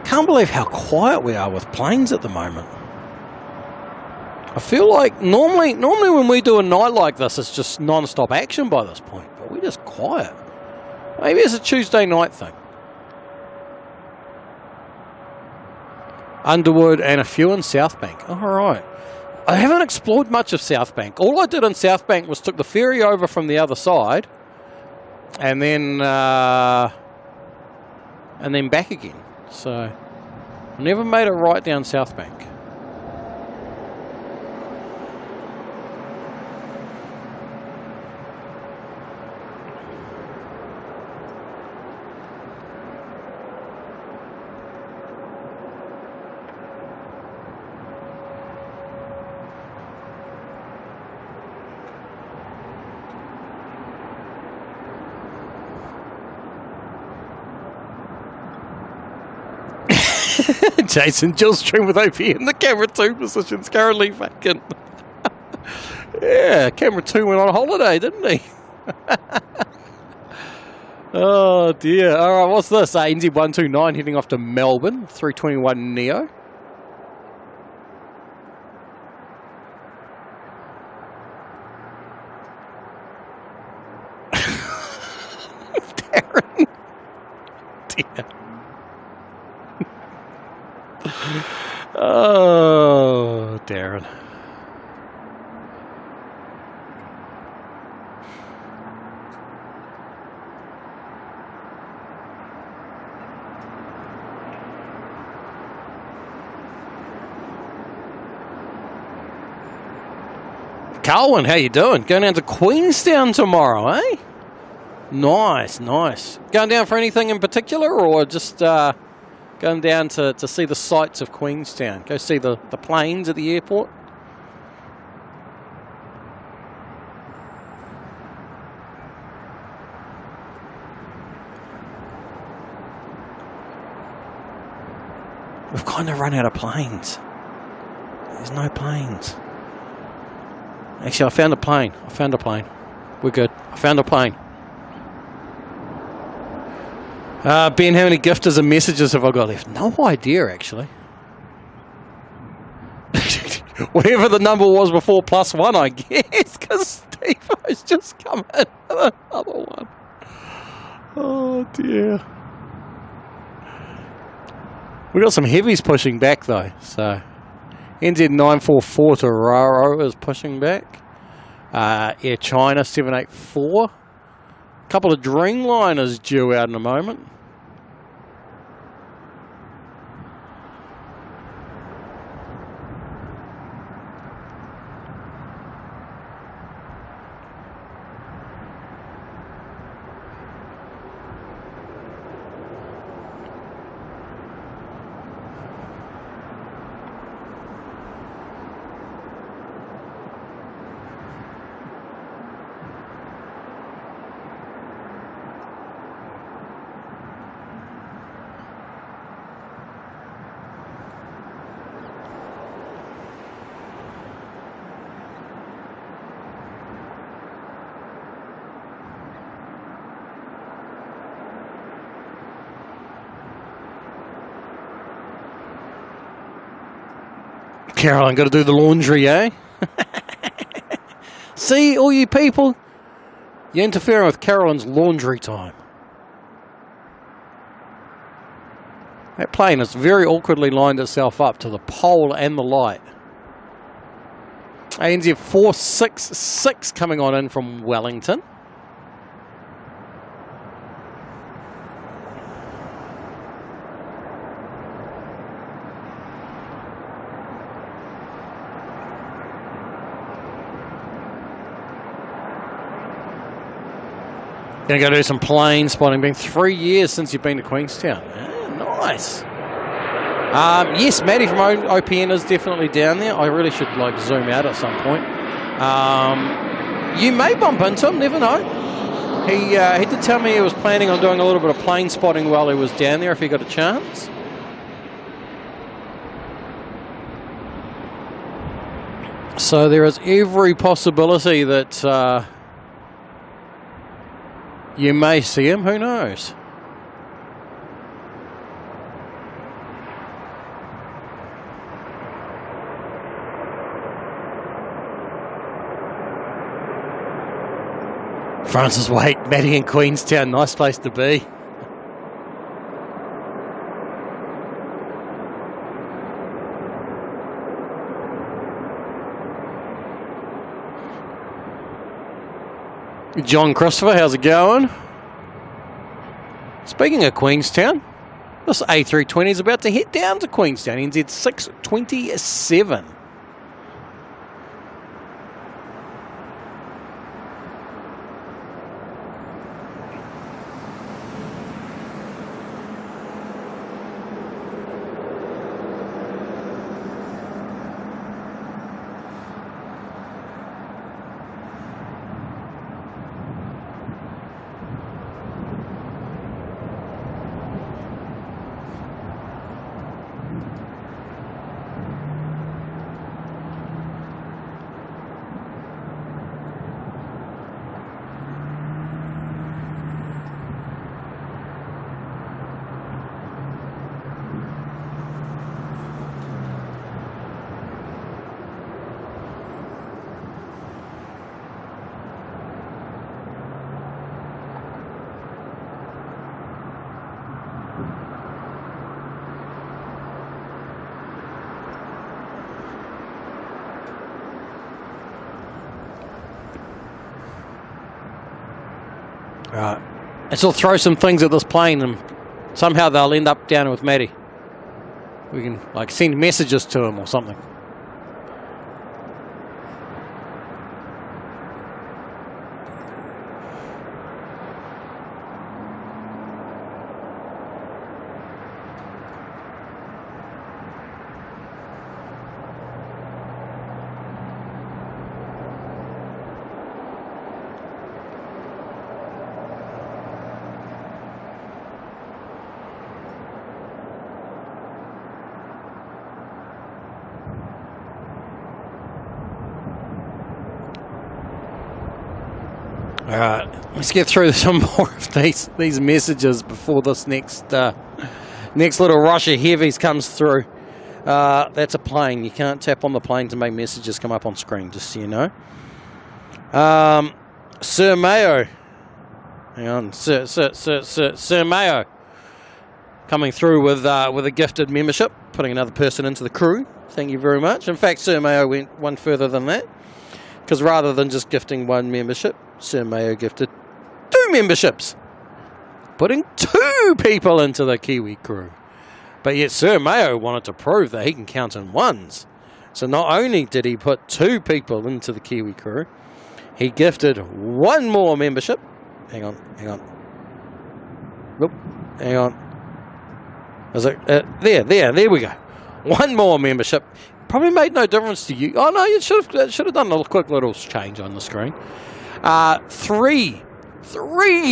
I can't believe how quiet we are with planes at the moment. I feel like normally when we do a night like this, it's just non-stop action by this point, but we're just quiet. Maybe it's a Tuesday night thing. Underwood and a few in South Bank. All right. I haven't explored much of South Bank. All I did in South Bank was took the ferry over from the other side, and then and then back again. So I never made it right down South Bank. Jason, Jill stream with OP in the camera 2 position's currently vacant. Yeah, camera 2 went on holiday, didn't he? Oh dear. Alright, what's this? NZ129 heading off to Melbourne, 321 Neo. Darren. Dear. Oh, Darren. Carwin, how you doing? Going down to Queenstown tomorrow, eh? Nice, nice. Going down for anything in particular, or just going down to see the sights of Queenstown? Go see the planes at the airport? We've kind of run out of planes. There's no planes. Actually, I found a plane. We're good. I found a plane. Ben, how many gifters and messages have I got left? No idea, actually. Whatever the number was before +1, I guess, because Steve has just come in with another one. Oh, dear. We got some heavies pushing back, though, so... NZ944 to Raro is pushing back. Air China 784. A couple of Dreamliners due out in a moment. Caroline, got to do the laundry, eh? See, all you people, you're interfering with Caroline's laundry time. That plane has very awkwardly lined itself up to the pole and the light. ANZ 466 coming on in from Wellington. Gonna go do some plane spotting. Been 3 years since you've been to Queenstown. Nice. Yes, Maddie from OPN is definitely down there. I really should zoom out at some point. You may bump into him, never know. He did tell me he was planning on doing a little bit of plane spotting while he was down there if he got a chance. So there is every possibility that you may see him, who knows? Francis Wait, Maddie in Queenstown, nice place to be. John Christopher, how's it going? Speaking of Queenstown, This A320 is about to head down to Queenstown, NZ 627. Right. Let's all throw some things at this plane and somehow they'll end up down with Matty. We can like send messages to him or something. Alright, let's get through some more of these messages before this next little rush of heavies comes through. That's a plane. You can't tap on the plane to make messages come up on screen, just so you know. Sir Mayo. Hang on, Sir Mayo. Coming through with a gifted membership, putting another person into the crew. Thank you very much. In fact, Sir Mayo went one further than that. Because rather than just gifting one membership, Sir Mayo gifted 2 memberships, putting 2 people into the Kiwi crew. But yet Sir Mayo wanted to prove that he can count in ones. So not only did he put 2 people into the Kiwi crew, he gifted 1 more membership. Hang on. Nope, hang on. Is it there we go. 1 more membership. Probably made no difference to you. Oh no, you should have done a quick little change on the screen. 3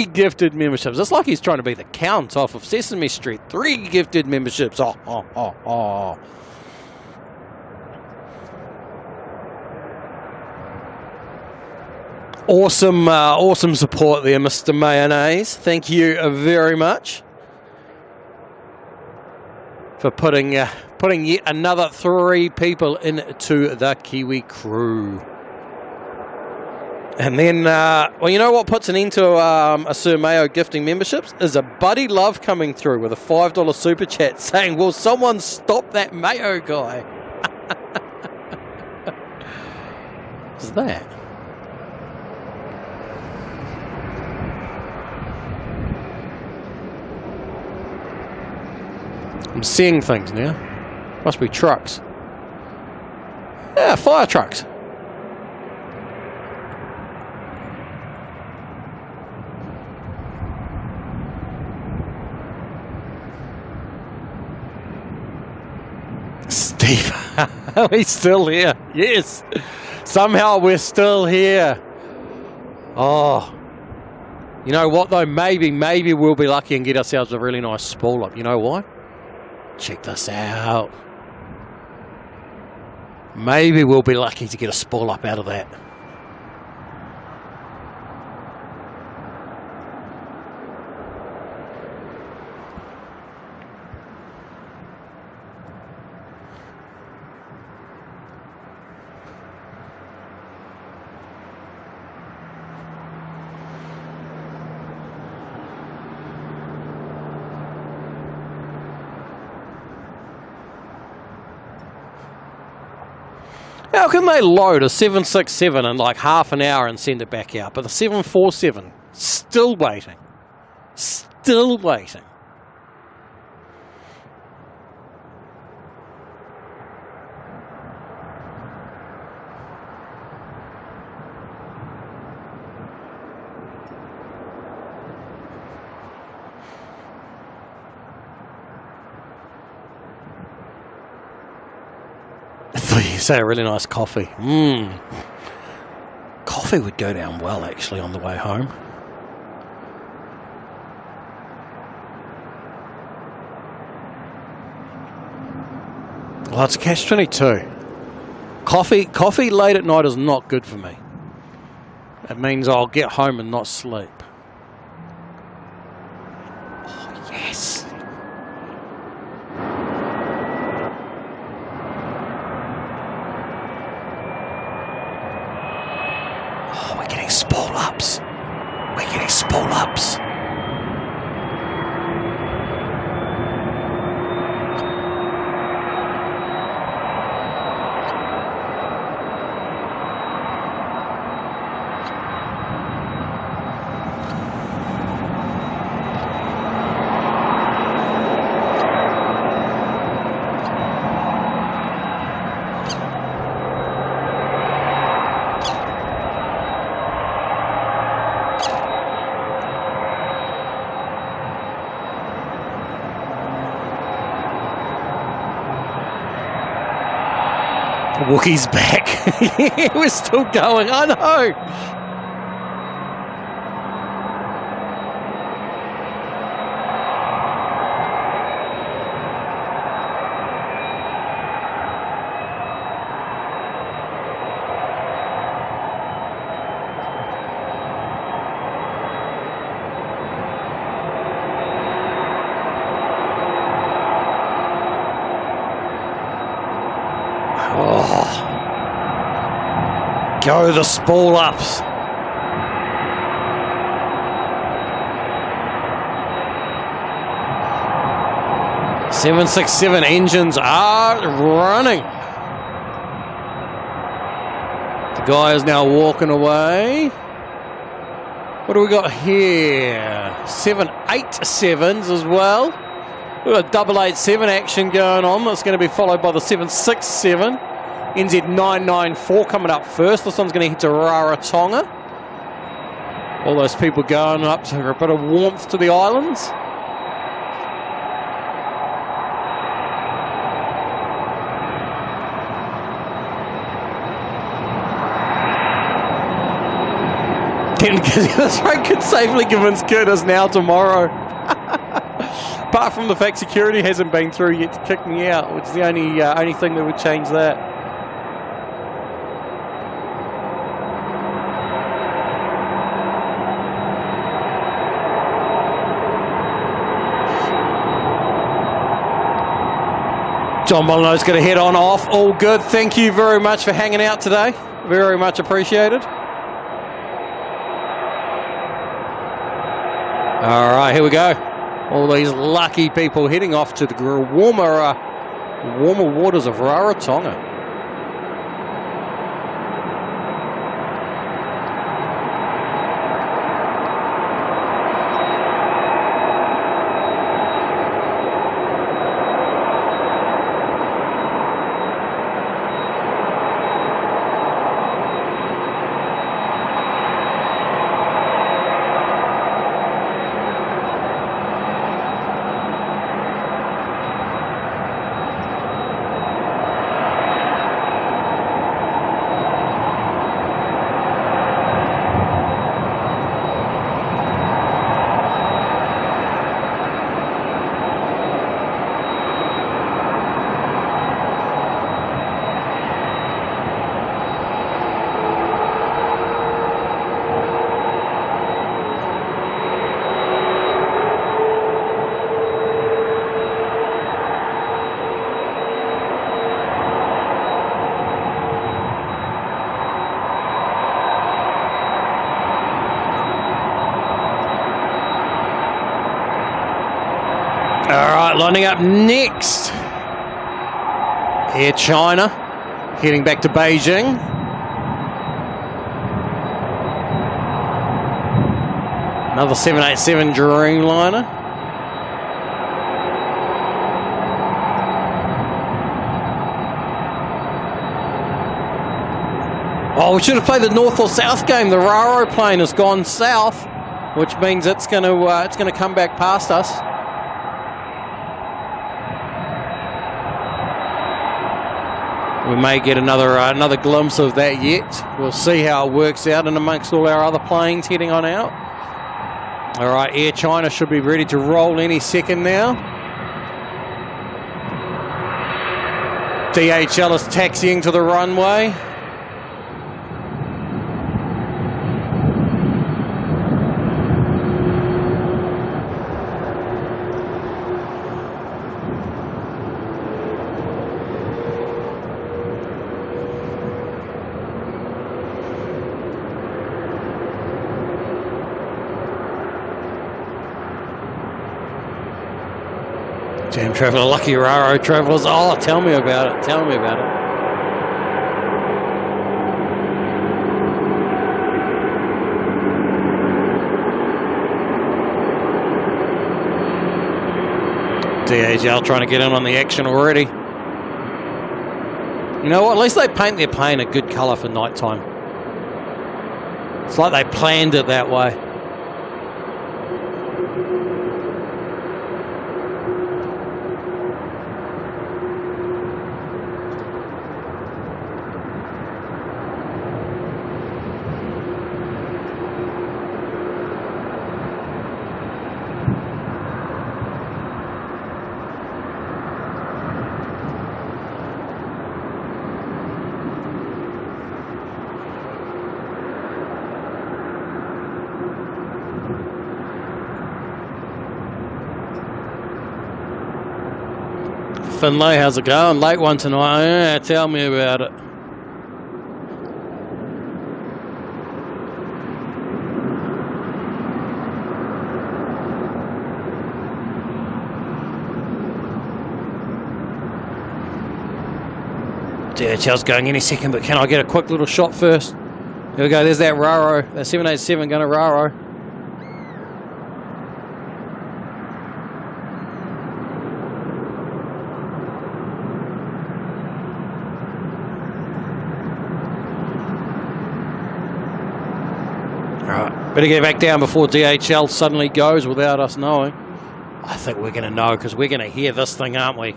gifted memberships. It's like he's trying to be the Count off of Sesame Street. 3 gifted memberships. Oh. Awesome support there, Mr. Mayonnaise. Thank you very much for putting yet another 3 people into the Kiwi crew. And then, well, you know what puts an end to a Sir Mayo gifting memberships? Is a Buddy Love coming through with a $5 super chat saying, will someone stop that Mayo guy? What's that? I'm seeing things now. Must be trucks. Yeah, fire trucks. Steve, are we still here? Yes. Somehow we're still here. Oh. You know what though? Maybe we'll be lucky and get ourselves a really nice spool up. You know why? Check this out. Maybe we'll be lucky to get a spool up out of that. How can they load a 767 in like half an hour and send it back out? But the 747, still waiting. Still waiting. Coffee. You say a really nice coffee. Coffee would go down well, actually, on the way home. Well, it's a catch-22. Coffee late at night is not good for me. It means I'll get home and not sleep. Oh, yes. Oh, we're getting spool ups. We're getting spool ups. Wookie's back. We're still going. I know. Go the spool ups. Seven, 6, 7 engines are running. The guy is now walking away. What do we got here? 7, 8, 7s as well. We've got double 8, 7 action going on. That's going to be followed by the 7, 6, 7. NZ994 coming up first. This one's going to hit to Rarotonga. All those people going up to a bit of warmth to the islands. This rate could safely convince Curtis now tomorrow. Apart from the fact security hasn't been through yet to kick me out, which is the only thing that would change that. John Molyneux's going to head on off. All good. Thank you very much for hanging out today. Very much appreciated. All right, here we go. All these lucky people heading off to the warmer waters of Rarotonga. Lining up next, Air China, heading back to Beijing. Another 787 Dreamliner. Oh, we should have played the north or south game. The Raro plane has gone south, which means it's going to come back past us. We may get another glimpse of that yet. We'll see how it works out in amongst all our other planes heading on out. All right, Air China should be ready to roll any second now. DHL is taxiing to the runway. Jam Traveller, lucky Raro Travellers. Oh, tell me about it. Tell me about it. DHL trying to get in on the action already. You know what? At least they paint their plane a good colour for nighttime. It's like they planned it that way. Finlay, how's it going? Late one tonight. Yeah, tell me about it. DHL's going any second, but can I get a quick little shot first? Here we go, there's that Raro, that 787 going to Raro. Alright, better get back down before DHL suddenly goes without us knowing. I think we're going to know because we're going to hear this thing, aren't we?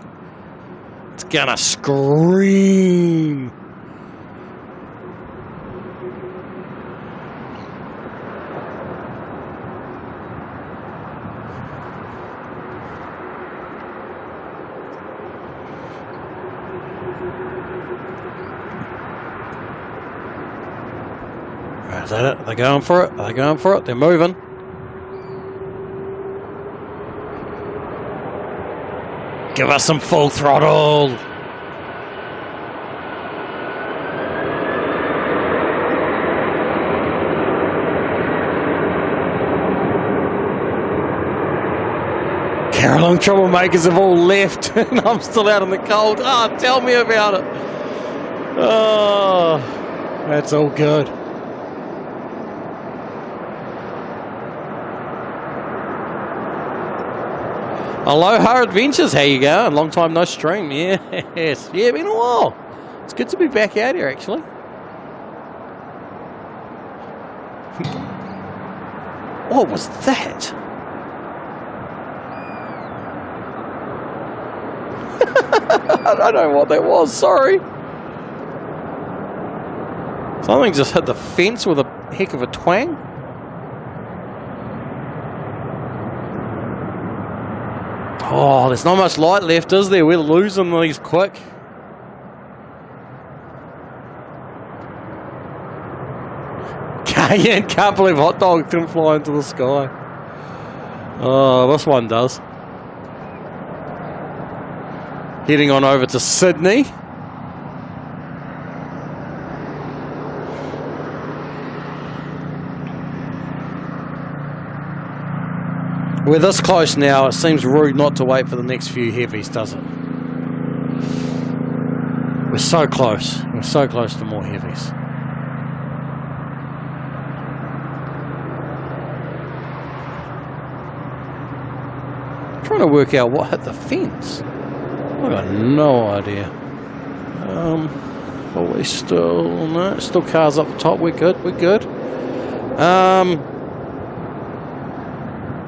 It's gonna scream. Is that it? Are they going for it? Are they going for it? They're moving. Give us some full throttle. Carolong troublemakers have all left and I'm still out in the cold. Oh, tell me about it. Oh, that's all good. Aloha Adventures, how you going? Long time no stream, yes. Yeah, been a while. It's good to be back out here, actually. What was that? I don't know what that was, sorry. Something just hit the fence with a heck of a twang. Oh, there's not much light left, is there? We're losing these quick. Can't believe hot dog didn't fly into the sky. Oh, this one does. Heading on over to Sydney. We're this close now, it seems rude not to wait for the next few heavies, does it? We're so close. We're so close to more heavies. I'm trying to work out what hit the fence. I've got no idea. Are we still... No, still cars up the top. We're good. We're good.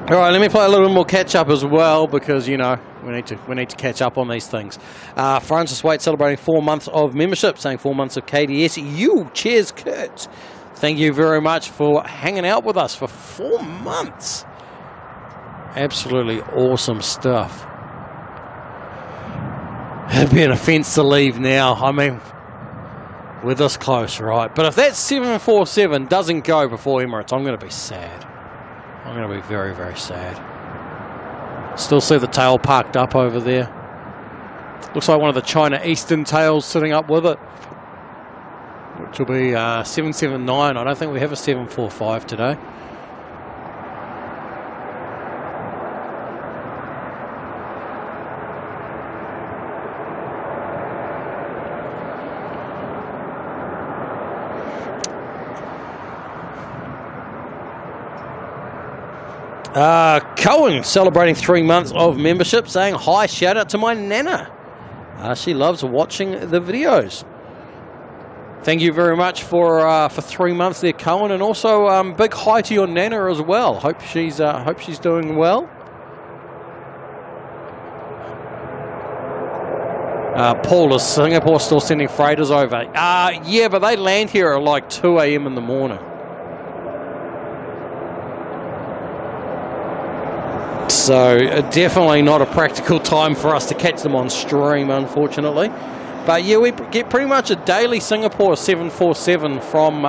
Alright, let me play a little bit more catch up as well because, you know, We need to catch up on these things. Francis Waite celebrating 4 months of membership, saying 4 months of KDS. You, cheers, Kurt. Thank you very much for hanging out with us for 4 months. Absolutely awesome stuff. It'd be an offence to leave now. I mean, we're this close, right? But if that 747 doesn't go before Emirates, I'm going to be sad. I'm going to be very, very sad. Still see the tail parked up over there. Looks like one of the China Eastern tails sitting up with it, which will be 779. I don't think we have a 745 today. Cohen celebrating 3 months of membership, saying hi, shout out to my Nana. She loves watching the videos. Thank you very much for 3 months there, Cohen, and also big hi to your Nana as well. Hope she's doing well. Paul, is Singapore still sending freighters over? Yeah, but they land here at like 2 a.m. in the morning. So definitely not a practical time for us to catch them on stream, unfortunately. But yeah, we get pretty much a daily Singapore 747 from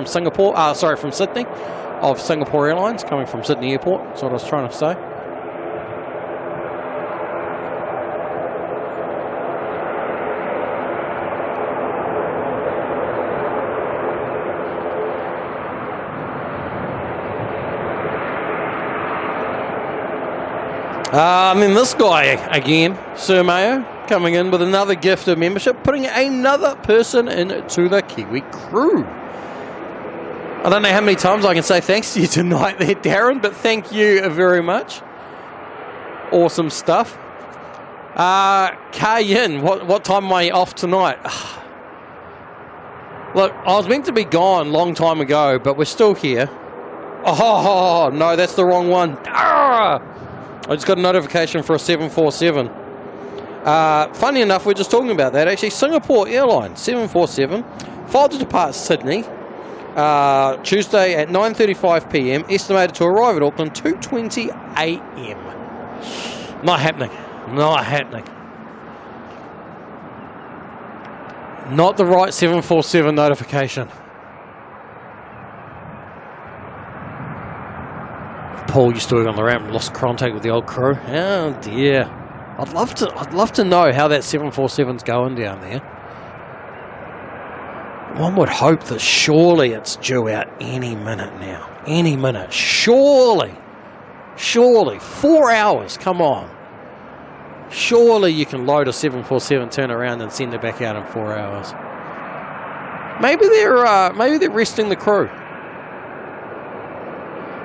Singapore. From Sydney, of Singapore Airlines coming from Sydney Airport. That's what I was trying to say. And then this guy again, Sir Mayo, coming in with another gift of membership, putting another person into the Kiwi crew. I don't know how many times I can say thanks to you tonight there, Darren, but thank you very much. Awesome stuff. Kayin, what time am I off tonight? Look, I was meant to be gone a long time ago, but we're still here. Oh, no, that's the wrong one. I just got a notification for a 747. Funny enough, we're just talking about that. Actually, Singapore Airlines, 747, filed to depart Sydney Tuesday at 9:35 p.m, estimated to arrive at Auckland 2:20 a.m. Not happening. Not happening. Not the right 747 notification. Paul used to work on the ramp, lost contact with the old crew. Oh dear. I'd love to know how that 747's going down there. One would hope that surely it's due out any minute now. Any minute. Surely. 4 hours, come on. Surely you can load a 747, turn around and send it back out in 4 hours. Maybe they're resting the crew.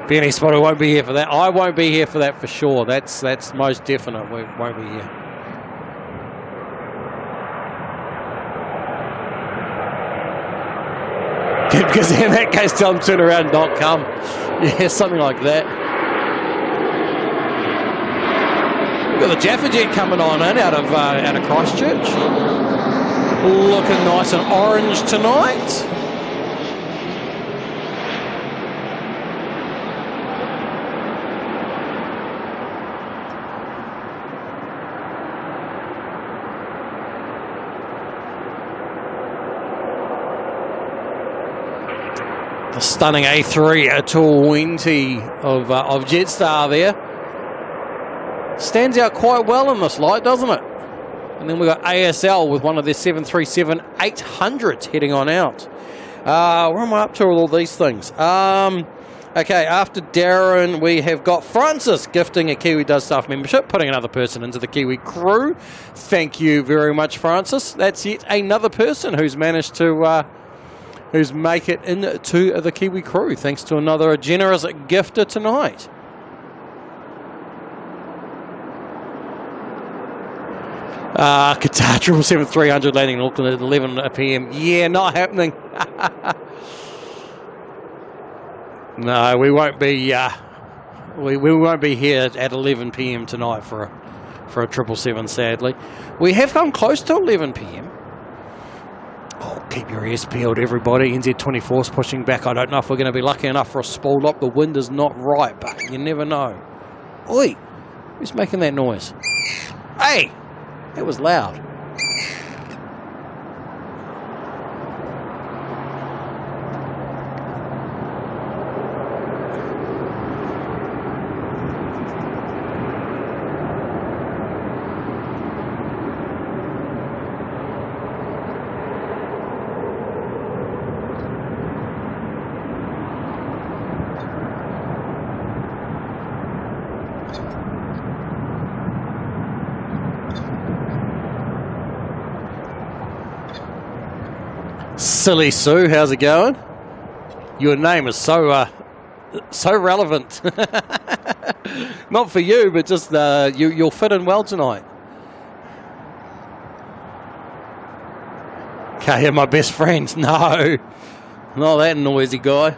Benny Spotter won't be here for that. I won't be here for that for sure. That's most definite. We won't be here. Because in that case, tell them turn around and not come. Yeah, something like that. We've got the Jaffa Jet coming on in out of Christchurch. Looking nice and orange tonight. The stunning A320 of Jetstar there. Stands out quite well in this light, doesn't it? And then we've got ASL with one of their 737-800s heading on out. Where am I up to with all these things? Okay, after Darren, we have got Francis gifting a Kiwi Does Stuff membership, putting another person into the Kiwi crew. Thank you very much, Francis. That's yet another person who's managed to make it into the Kiwi crew, thanks to another generous gifter tonight. Qatar 777-300 landing in Auckland at 11 p.m. Yeah, not happening. No, we won't be. We won't be here at 11 p.m. tonight for for a 777, sadly. We have come close to 11 p.m. Oh, keep your ears peeled, everybody. NZ24's pushing back. I don't know if we're going to be lucky enough for a spool up. The wind is not right, but you never know. Oi! Who's making that noise? Hey! That was loud. Silly Sue, how's it going? Your name is so relevant. Not for you, but just you'll fit in well tonight. Okay, you're my best friends. No, not that noisy guy.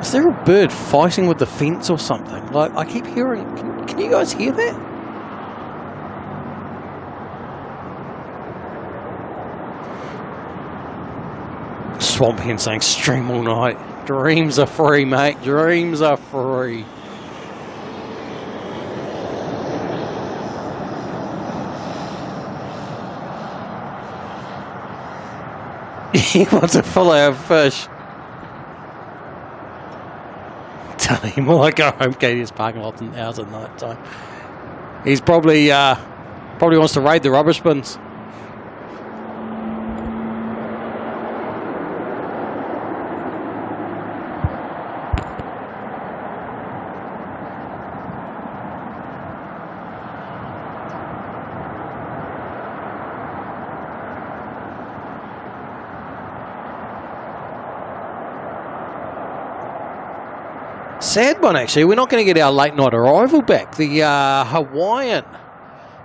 Is there a bird fighting with the fence or something? Like, I keep hearing. Can you guys hear that? Swamp Hen saying stream all night. Dreams are free, mate. Dreams are free. He wants a fillet of fish. Tell him while I go home, Katie's parking lots and hours at night time. He's probably wants to raid the rubbish bins. Sad one, actually. We're not going to get our late night arrival back. The Hawaiian.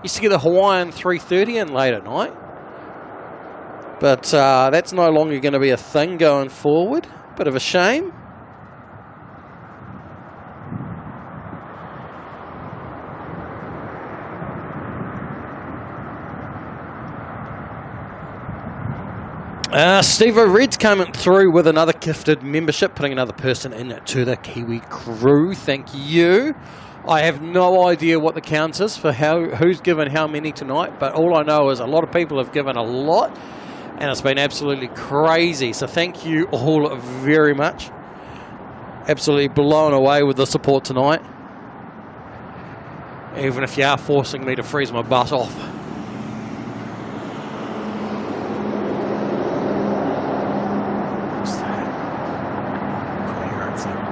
Used to get the Hawaiian 3:30 in late at night. But that's no longer going to be a thing going forward. Bit of a shame. Steve O'Red's coming through with another gifted membership, putting another person into the Kiwi crew. Thank you. I have no idea what the count is for who's given how many tonight, but all I know is a lot of people have given a lot, and it's been absolutely crazy. So thank you all very much. Absolutely blown away with the support tonight. Even if you are forcing me to freeze my butt off.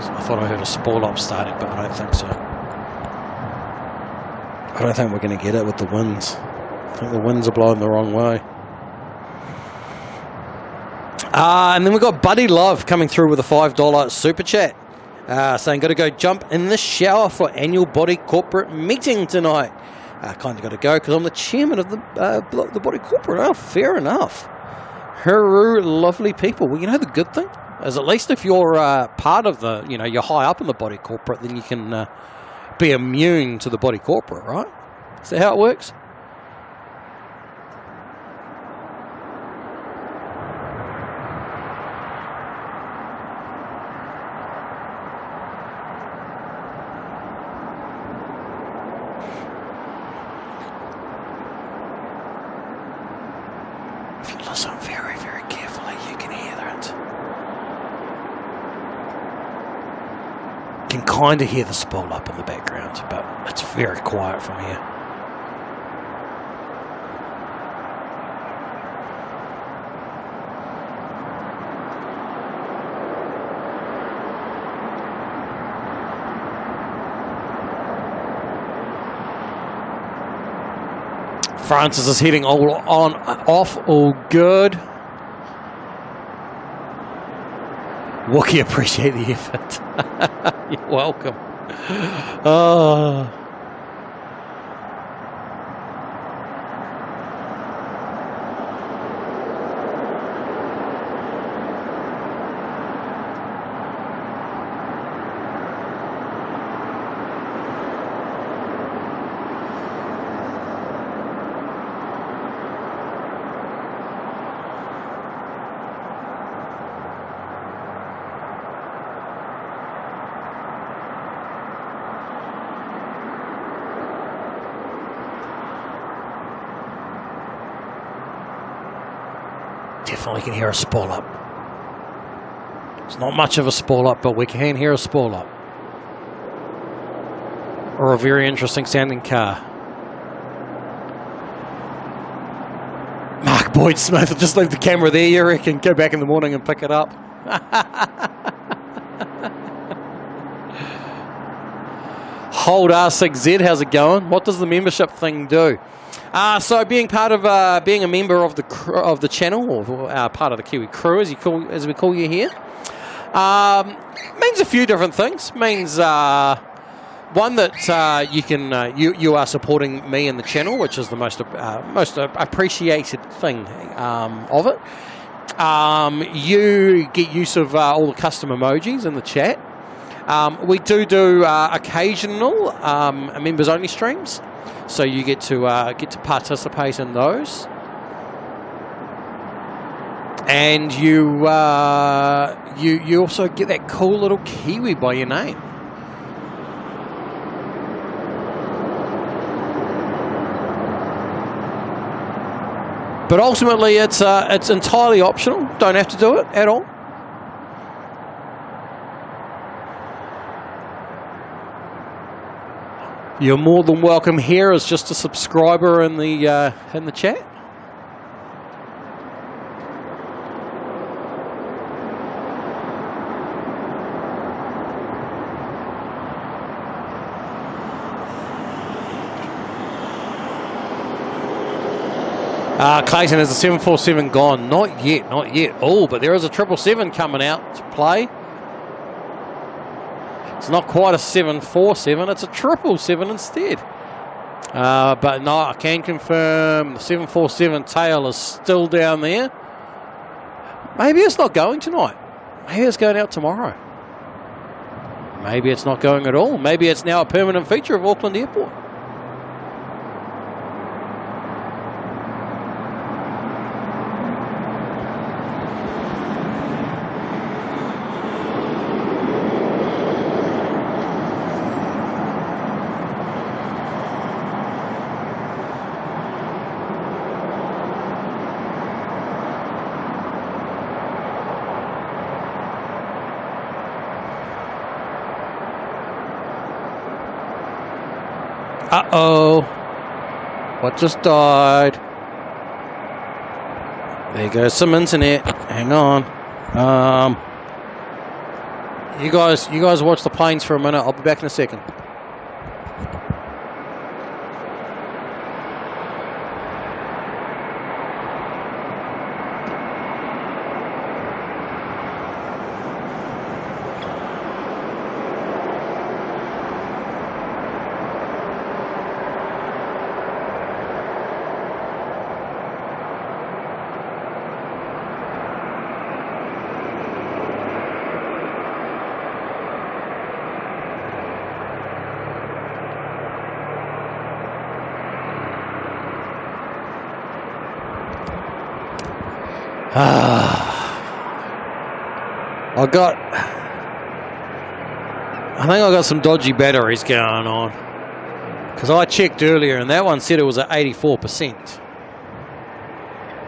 I thought I heard a spool up starting, but I don't think so. I don't think we're going to get it with the winds. I think the winds are blowing the wrong way. And then we've got Buddy Love coming through with a $5 super chat. Saying, got to go jump in the shower for annual body corporate meeting tonight. Kind of got to go because I'm the chairman of the body corporate. Oh, fair enough. Hooroo, lovely people. Well, you know the good thing is at least if you're part of the, you're high up in the body corporate, then you can be immune to the body corporate, right? Is that how it works? If you listen very, very carefully, you can hear that. You can kind of hear the spool up in the background, but it's very quiet from here. Francis is heading all on, off, all good. Wookie, appreciate the effort. You're welcome. Oh. definitely can hear a spool up. It's not much of a spool up, but we can hear a spool up. Or a very interesting sounding car. Mark Boyd Smith will just leave the camera there, you reckon? Go back in the morning and pick it up. Hold R6Z, how's it going? What does the membership thing do? So being part of being a member of the channel, or part of the Kiwi crew, as we call you here, means a few different things. Means one that you are supporting me and the channel, which is the most appreciated thing of it. You get use of all the custom emojis in the chat. We do occasional members only streams, so you get to participate in those, and you also get that cool little Kiwi by your name. But ultimately, it's entirely optional. Don't have to do it at all. You're more than welcome here as just a subscriber in the chat. Clayton, has the 747 gone? Not yet, not yet. Oh, but there is a 777 coming out to play. It's not quite a 747, it's a 777 instead. But no, I can confirm the 747 tail is still down there. Maybe it's not going tonight. Maybe it's going out tomorrow. Maybe it's not going at all. Maybe it's now a permanent feature of Auckland Airport. Uh-oh. What just died? There goes some internet. Hang on. You guys watch the planes for a minute. I'll be back in a second. I think I got some dodgy batteries going on, because I checked earlier and that one said it was at 84%.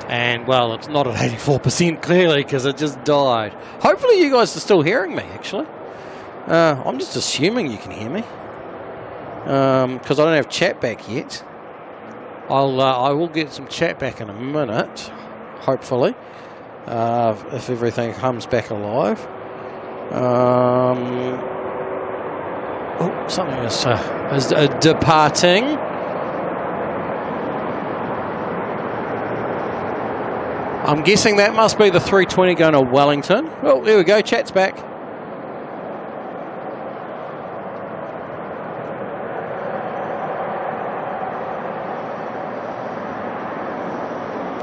And well, it's not at 84% clearly, because it just died. Hopefully you guys are still hearing me, actually. I'm just assuming you can hear me, because I don't have chat back yet. I will get some chat back in a minute, hopefully, if everything comes back alive. Oh, something is departing. I'm guessing that must be the 320 going to Wellington. Oh, there we go. Chat's back.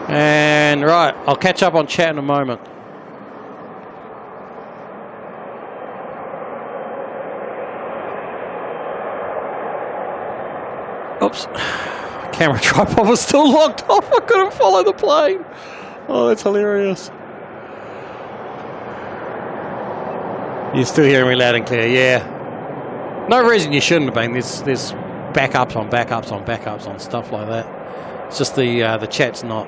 And right, I'll catch up on chat in a moment. Oops. Camera tripod was still locked off. I couldn't follow the plane. Oh, that's hilarious. You're still hearing me loud and clear, yeah. No reason you shouldn't have been. There's backups on backups on backups on stuff like that. It's just the chat's not.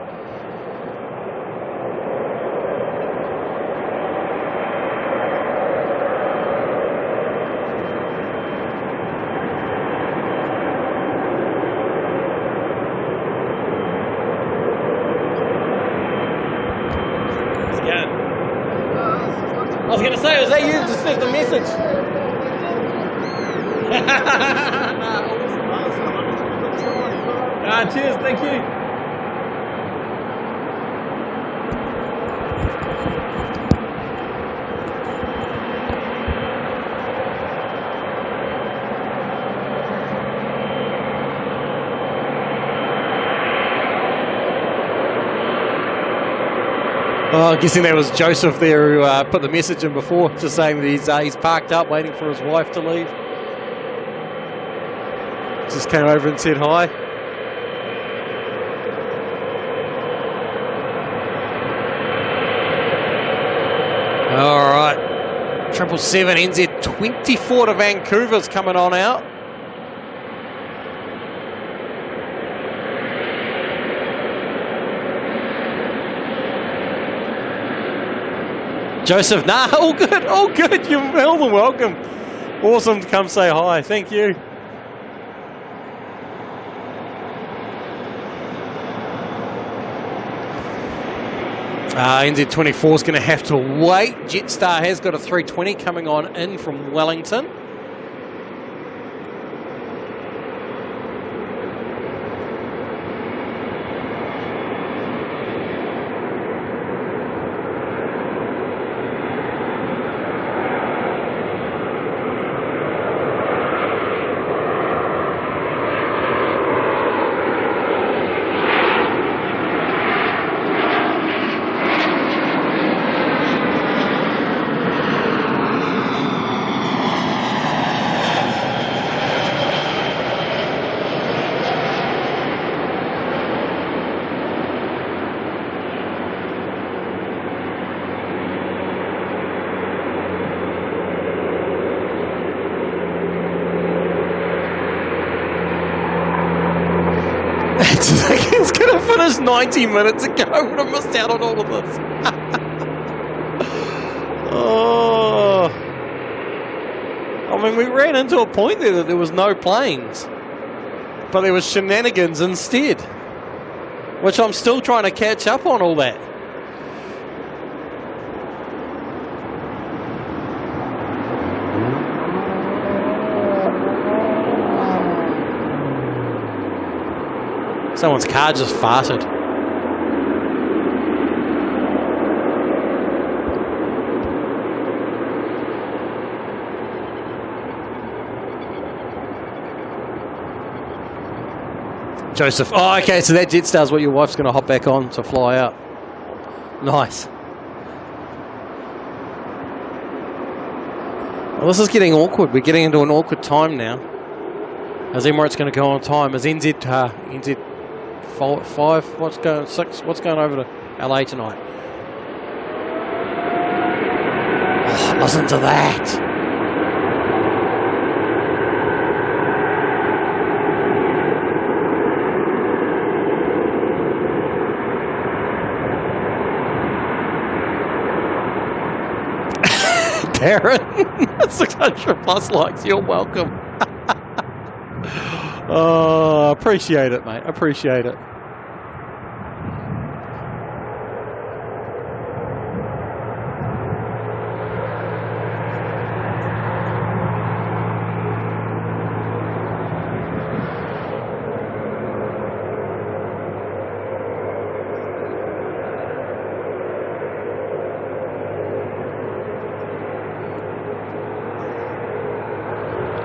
say, was that you just left the message? Cheers, thank you. Oh, I'm guessing that was Joseph there who put the message in before, just saying that he's parked up waiting for his wife to leave. Just came over and said hi. All right, 777 NZ 24 to Vancouver's coming on out. Joseph, nah, all good. You're more than welcome. Awesome to come say hi. Thank you. NZ24 is going to have to wait. Jetstar has got a 320 coming on in from Wellington. It's going to finish 90 minutes ago. I would have missed out on all of this. Oh. I mean, we ran into a point there that there was no planes. But there was shenanigans instead. Which I'm still trying to catch up on all that. Someone's car just farted. Joseph. Oh, okay, so that Jetstar's what your wife's going to hop back on to fly out. Nice. Well, this is getting awkward. We're getting into an awkward time now. Is Emirates going to go on time? Is NZ 5? What's going 6? What's going over to LA tonight? Oh, listen to that. Darren, 600 plus likes. You're welcome. Oh, appreciate it, mate. Appreciate it.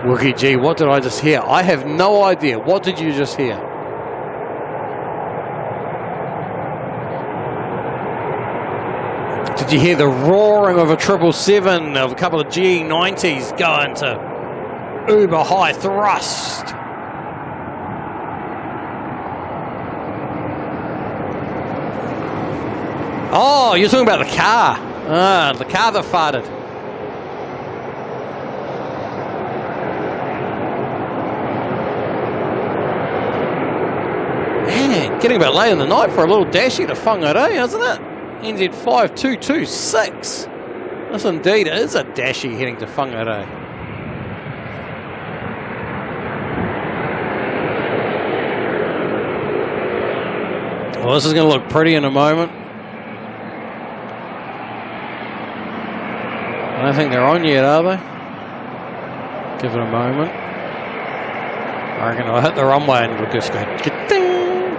Wookie G, what did I just hear? I have no idea. What did you just hear? Did you hear the roaring of a 777, of a couple of GE90s going to uber high thrust? Oh, you're talking about the car. Ah, the car that farted. Man, getting a bit late in the night for a little dashie to Whangarei, isn't it? NZ 5226. This indeed is a dashie heading to Whangarei. Well, this is going to look pretty in a moment. I don't think they're on yet, are they? Give it a moment. I reckon I'll hit the runway and we'll just go ding.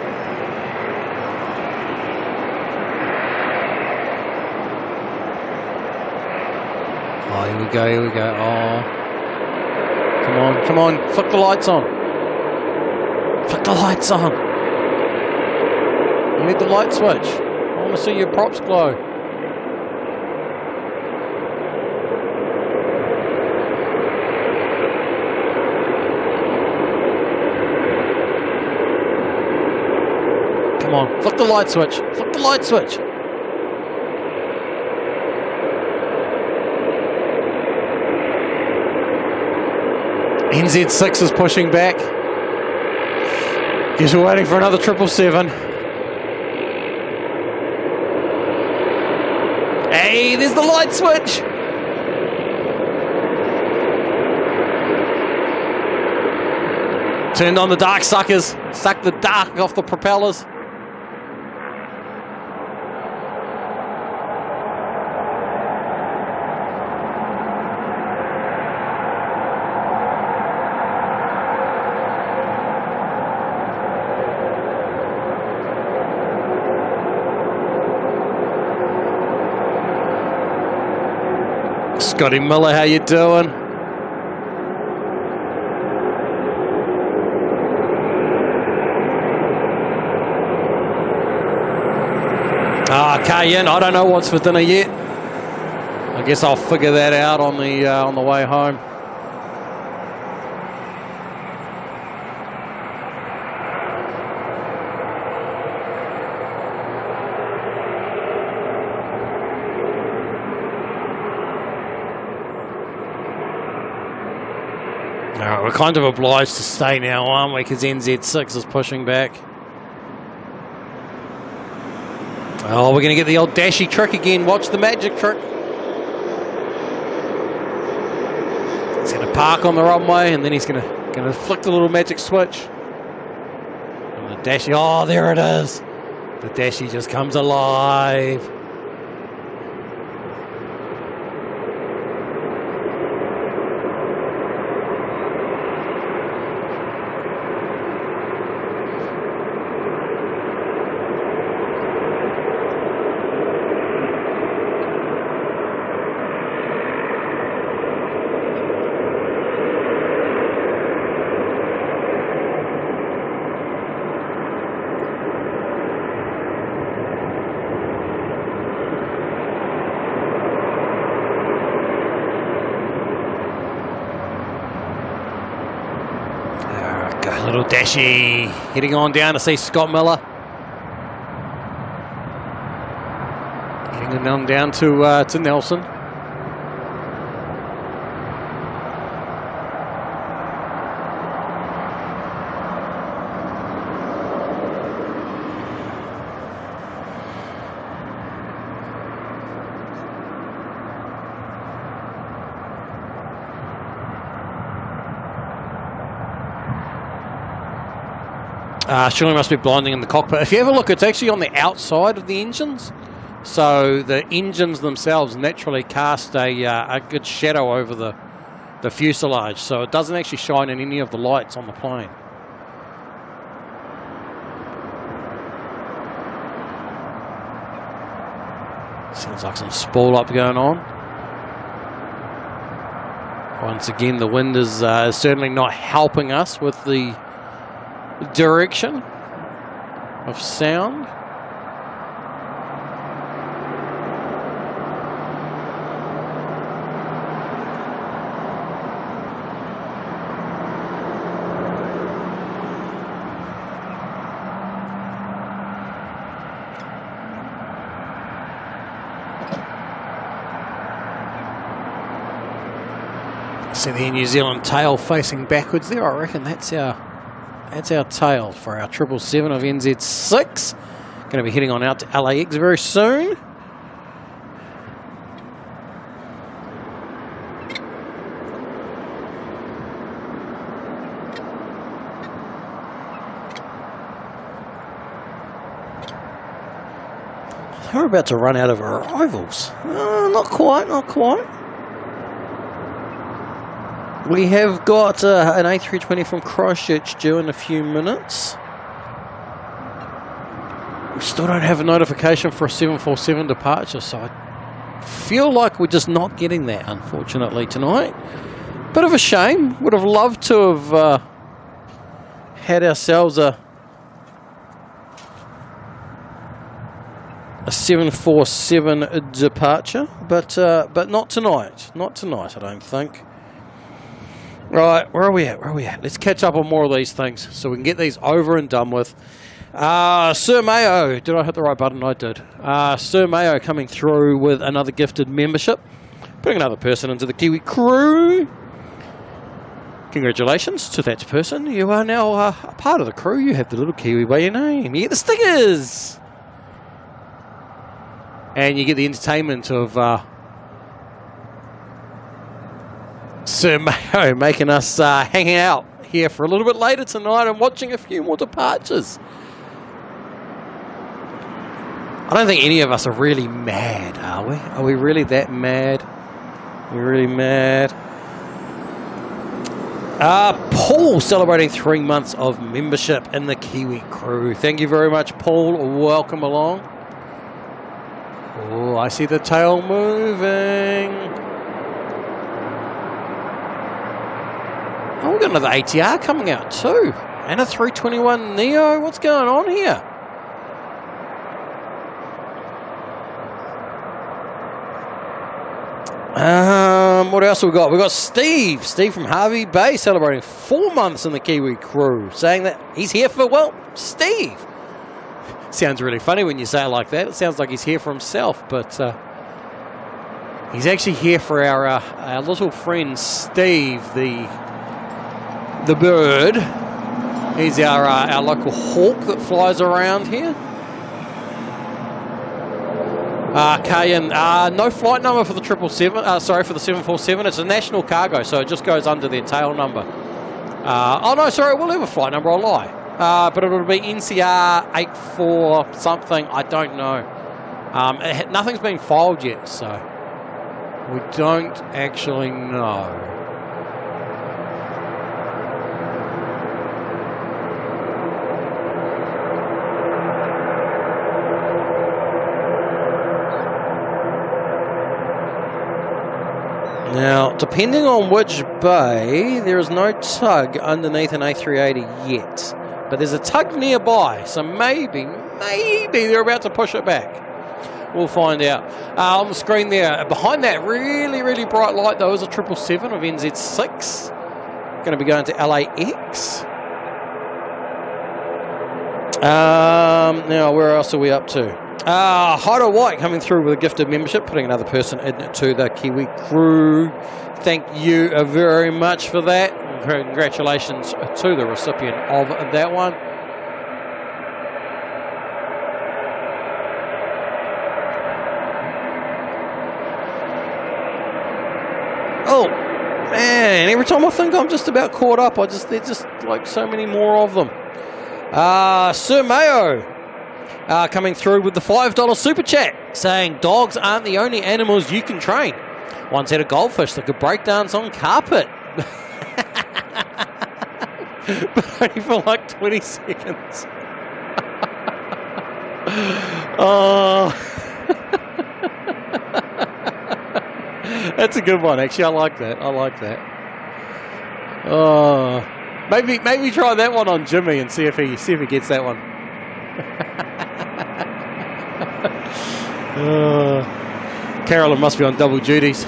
Oh, here we go, here we go. Oh. Come on, come on. Flick the lights on. Flick the lights on. You need the light switch. I want to see your props glow. Come on, flick the light switch. Flick the light switch. NZ6 is pushing back. Guess we're waiting for another 777. Hey, there's the light switch. Turned on the dark suckers. Sucked the dark off the propellers. Scotty Miller, how you doing? Cayenne, I don't know what's for dinner yet. I guess I'll figure that out on the way home. We're kind of obliged to stay now, aren't we? Because NZ6 is pushing back. Oh, we're going to get the old dashy trick again. Watch the magic trick. He's going to park on the runway, and then he's going to flick the little magic switch. And the dashy, oh, there it is. The dashy just comes alive. Little dashy heading on down to see Scott Miller. Heading on down to Nelson. Surely must be blinding in the cockpit. If you have a look, it's actually on the outside of the engines. So the engines themselves naturally cast a good shadow over the fuselage. So it doesn't actually shine in any of the lights on the plane. Sounds like some spool up going on. Once again, the wind is certainly not helping us with the direction of sound. See the New Zealand tail facing backwards there. I reckon that's our tail for our 777 of NZ6. Going to be heading on out to LAX very soon. We're about to run out of arrivals. Not quite, not quite. We have got an A320 from Christchurch due in a few minutes. We still don't have a notification for a 747 departure, so I feel like we're just not getting that, unfortunately, tonight. Bit of a shame. Would have loved to have had ourselves a 747 departure, but not tonight. Not tonight, I don't think. Right, where are we at? Where are we at? Let's catch up on more of these things so we can get these over and done with. Sir Mayo, did I hit the right button? I did. Sir Mayo coming through with another gifted membership, putting another person into the Kiwi crew. Congratulations to that person. You are now a part of the crew. You have the little Kiwi by your name. You get the stickers. And you get the entertainment of Sir Mayo making us hang out here for a little bit later tonight and watching a few more departures. I don't think any of us are really mad, are we? Are we really that mad? Are we really mad? Paul celebrating 3 months of membership in the Kiwi crew. Thank you very much, Paul. Welcome along. Oh, I see the tail moving. Oh, we've got another ATR coming out too. And a 321 Neo. What's going on here? What else have we got? We've got Steve. Steve from Harvey Bay celebrating 4 months in the Kiwi crew. Saying that he's here for, well, Steve. Sounds really funny when you say it like that. It sounds like he's here for himself, but he's actually here for our little friend Steve, the bird. He's our local hawk that flies around here. Kayan, no flight number for the 777. Sorry, for the 747. It's a national cargo, so it just goes under their tail number. Oh no, sorry, we'll have a flight number. I'll lie. But it'll be NCR 84 something. I don't know. Nothing's been filed yet, so we don't actually know. Now, depending on which bay, there is no tug underneath an A380 yet. But there's a tug nearby, so maybe they're about to push it back. We'll find out. On the screen there, behind that really, really bright light, though, is a 777 of NZ6. Going to be going to LAX. Now, where else are we up to? Hydo White coming through with a gifted membership, putting another person into the Kiwi crew. Thank you very much for that. Congratulations to the recipient of that one. Oh man, every time I think I'm just about caught up, there's just like so many more of them. Sir Mayo coming through with the $5 super chat, saying dogs aren't the only animals you can train. Once had a goldfish that could break dance on carpet. But only for like 20 seconds. Oh. That's a good one, actually. I like that. Oh. Maybe try that one on Jimmy and see if he gets that one. Carolyn must be on double duties.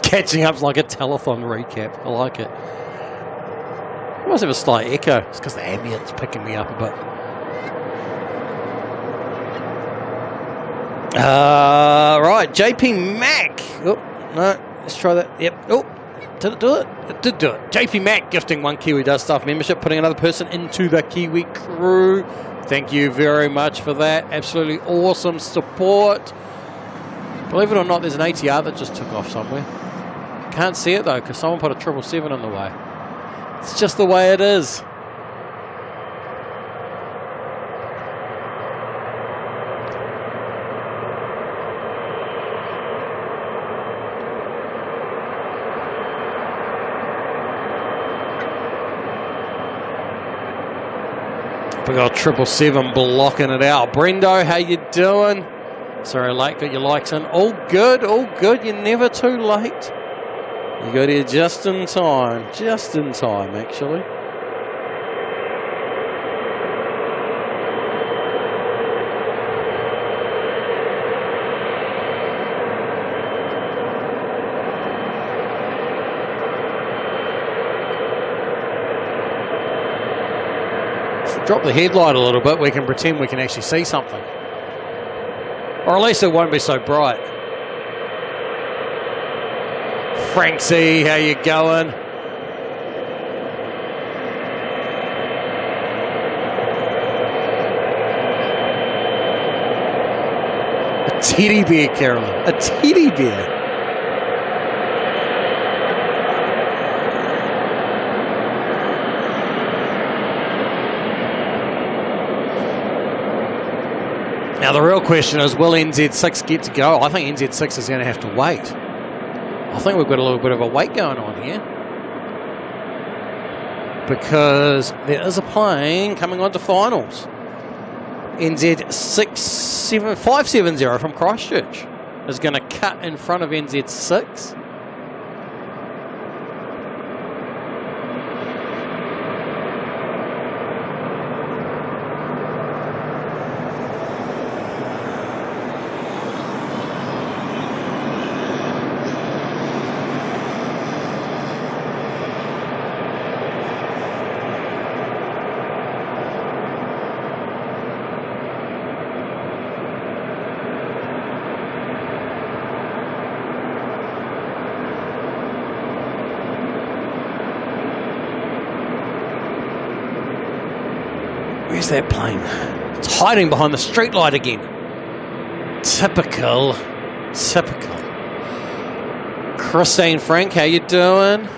Catching up's like a telethon recap. I like it. I must have a slight echo. It's because the ambient's picking me up a bit. Right, JP Mac. Oh, No, let's try that. Yep. Oh, did it do it? It did do it. JP Mac gifting 1 Kiwi Does Stuff membership, putting another person into the Kiwi crew. Thank you very much for that. Absolutely awesome support. Believe it or not, there's an ATR that just took off somewhere. Can't see it though, because someone put a 777 in the way. It's just the way it is. We got 777 blocking it out. Brendo, how you doing? Sorry, late, got your likes in. All good, all good. You're never too late. You got here just in time actually. Drop the headlight a little bit, we can pretend we can actually see something. Or at least it won't be so bright. Frank C, how you going? A teddy bear, Carolyn. A teddy bear. Now the real question is, will NZ6 get to go? I think NZ6 is going to have to wait. I think we've got a little bit of a wait going on here. Because there is a plane coming on to finals. NZ570 from Christchurch is going to cut in front of NZ6. Where's that plane? It's hiding behind the streetlight again. Typical. Typical. Christine Frank, how you doing?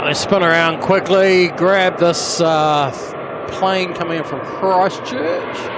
Let's spin around quickly, grab this plane coming in from Christchurch.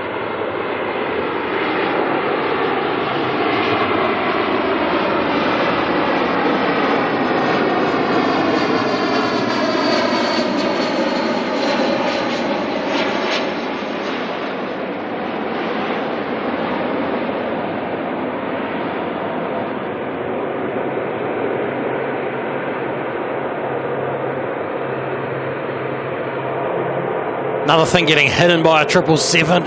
Another thing getting hidden by a 777.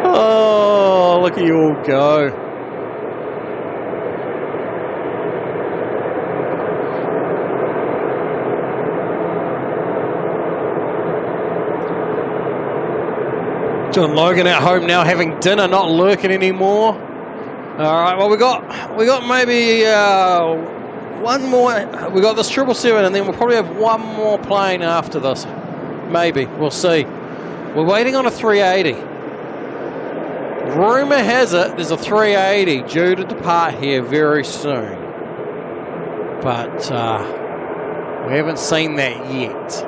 Oh, look at you all go. John Logan at home now having dinner, not lurking anymore. All right, well, we got maybe one more. We got this 777, and then we'll probably have one more plane after this. Maybe, we'll see. We're waiting on a 380. Rumor has it there's a 380 due to depart here very soon, but we haven't seen that yet.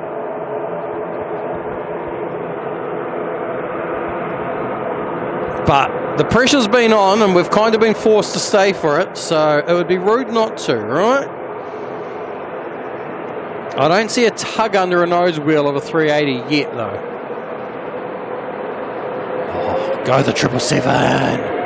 But the pressure's been on, and we've kind of been forced to stay for it, so it would be rude not to, right? I don't see a tug under a nose wheel of a 380 yet, though. Oh, go the 777!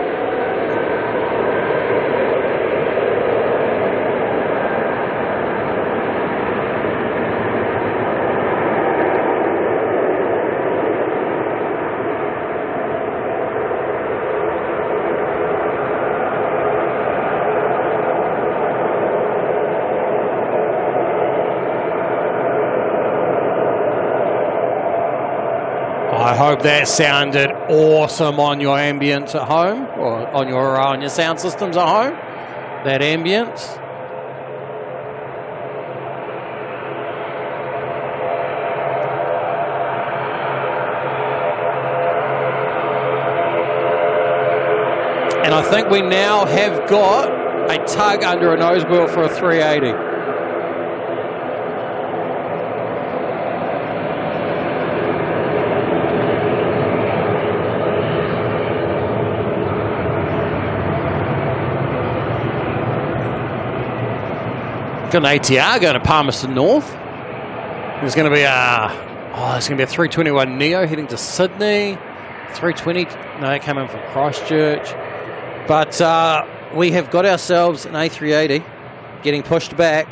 I hope that sounded awesome on your ambience at home, or on your sound systems at home. That ambience. And I think we now have got a tug under a nose wheel for a 380. Got an ATR going to Palmerston North. There's going to be there's going to be a 321 Neo heading to Sydney. 320, no, that came in from Christchurch. But we have got ourselves an A380 getting pushed back.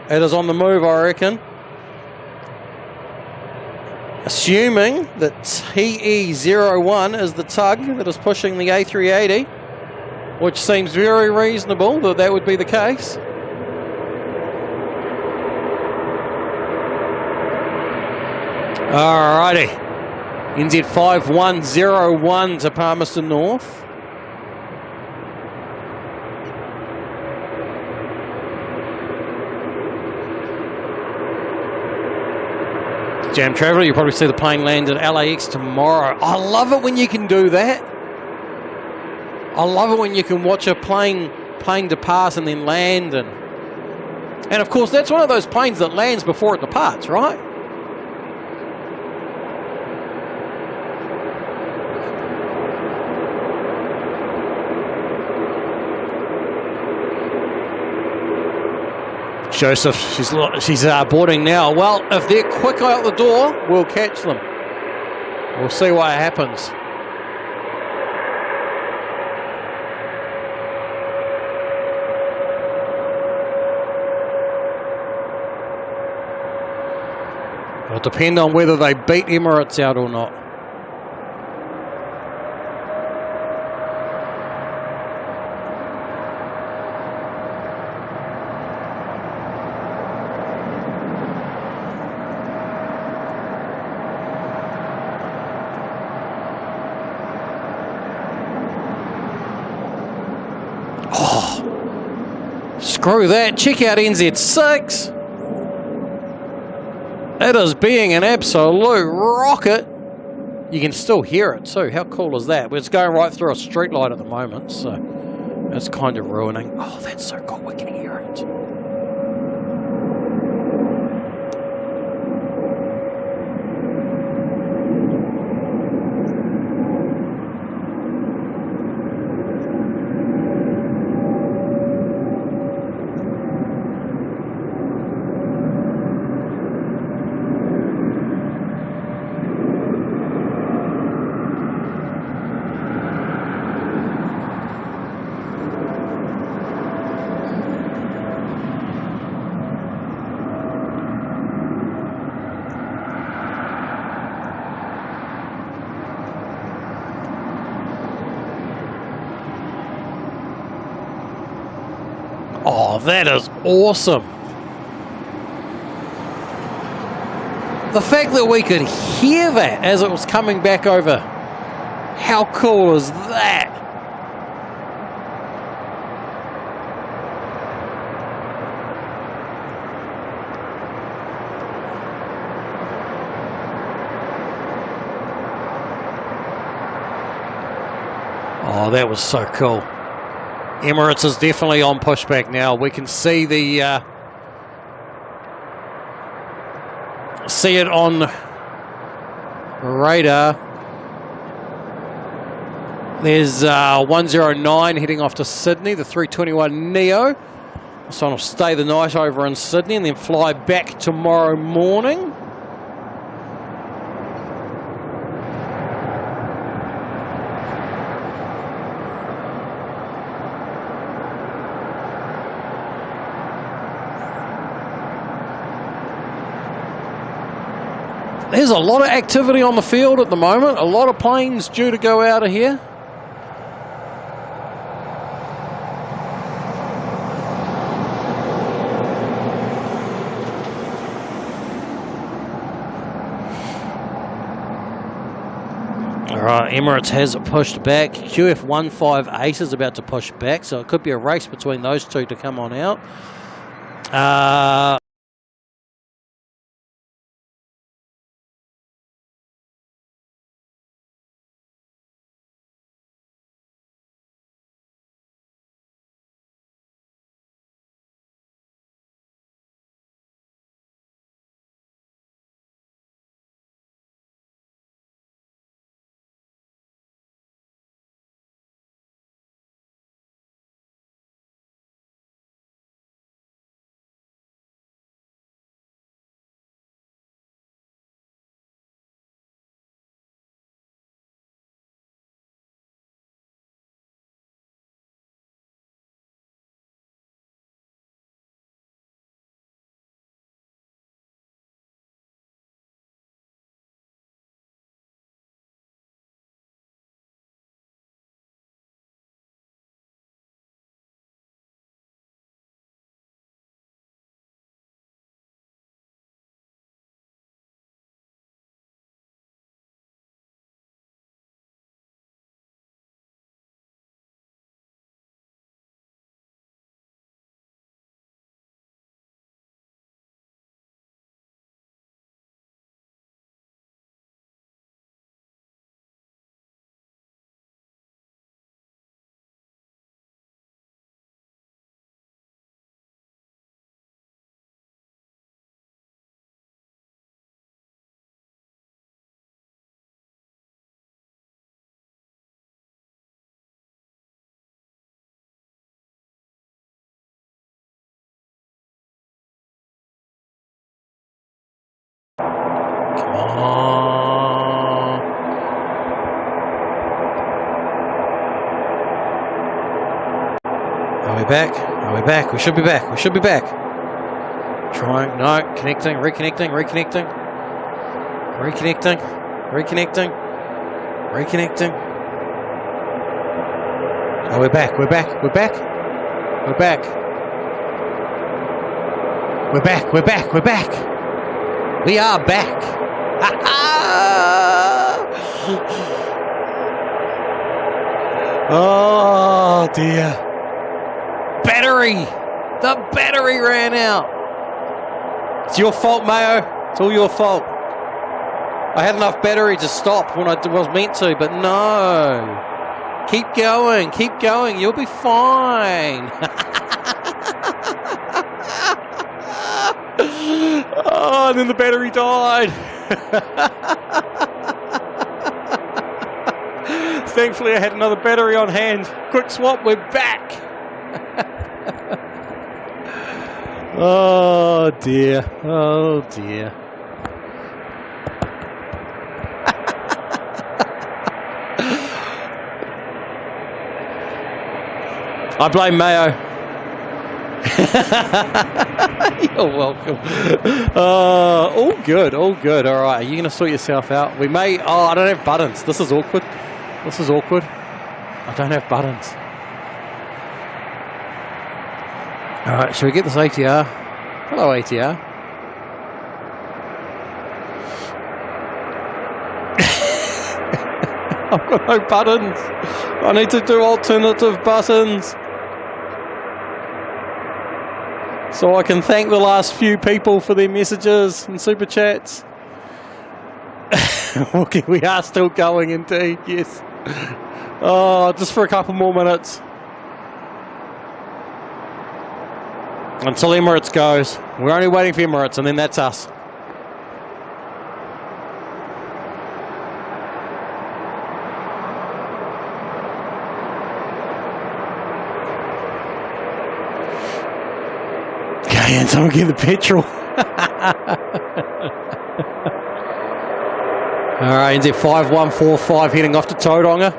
It is on the move, I reckon. Assuming that TE01 is the tug that is pushing the A380, which seems very reasonable that that would be the case. Alrighty. NZ5101 to Palmerston North. Jam Traveller, you'll probably see the plane land at LAX tomorrow. I love it when you can do that. I love it when you can watch a plane depart and then land. And of course, that's one of those planes that lands before it departs, right? Joseph, she's boarding now. Well, if they're quick out the door, we'll catch them. We'll see what happens. It'll depend on whether they beat Emirates out or not. Screw that. Check out NZ6. It is being an absolute rocket. You can still hear it too. How cool is that? But it's going right through a street light at the moment, so it's kind of ruining. Oh, that's so cool. We can hear it. Oh, that is awesome. The fact that we could hear that as it was coming back over. How cool is that? Oh, that was so cool. Emirates is definitely on pushback now. We can see the see it on radar. There's 109 heading off to Sydney, the 321 Neo. So I'll stay the night over in Sydney and then fly back tomorrow morning. There's a lot of activity on the field at the moment. A lot of planes due to go out of here. All right, Emirates has pushed back. QF158 is about to push back, so it could be a race between those two to come on out. Are we back? Are we back? We should be back. We should be back. Trying. No. Connecting. Reconnecting. Reconnecting. Reconnecting. Reconnecting. Reconnecting. Oh, we're back. We're back. We're back. We're back. We're back. We're back. We're back. We are back. Oh dear. Battery. The battery ran out. It's your fault, Mayo. It's all your fault. I had enough battery to stop when I was meant to, but no. Keep going. Keep going. You'll be fine. Oh, and then the battery died. Thankfully, I had another battery on hand. Quick swap, we're back. Oh dear. Oh dear. I blame Mayo. You're welcome. All good, all good. All right, are you going to sort yourself out? We may. Oh, I don't have buttons. This is awkward. This is awkward. I don't have buttons. All right, shall we get this ATR? Hello, ATR. I've got no buttons. I need to do alternative buttons. So I can thank the last few people for their messages and super chats. Okay, we are still going indeed, yes. Oh, just for a couple more minutes. Until Emirates goes. We're only waiting for Emirates and then that's us. And someone get the petrol. Alright, NZ 5145 heading off to Tauranga.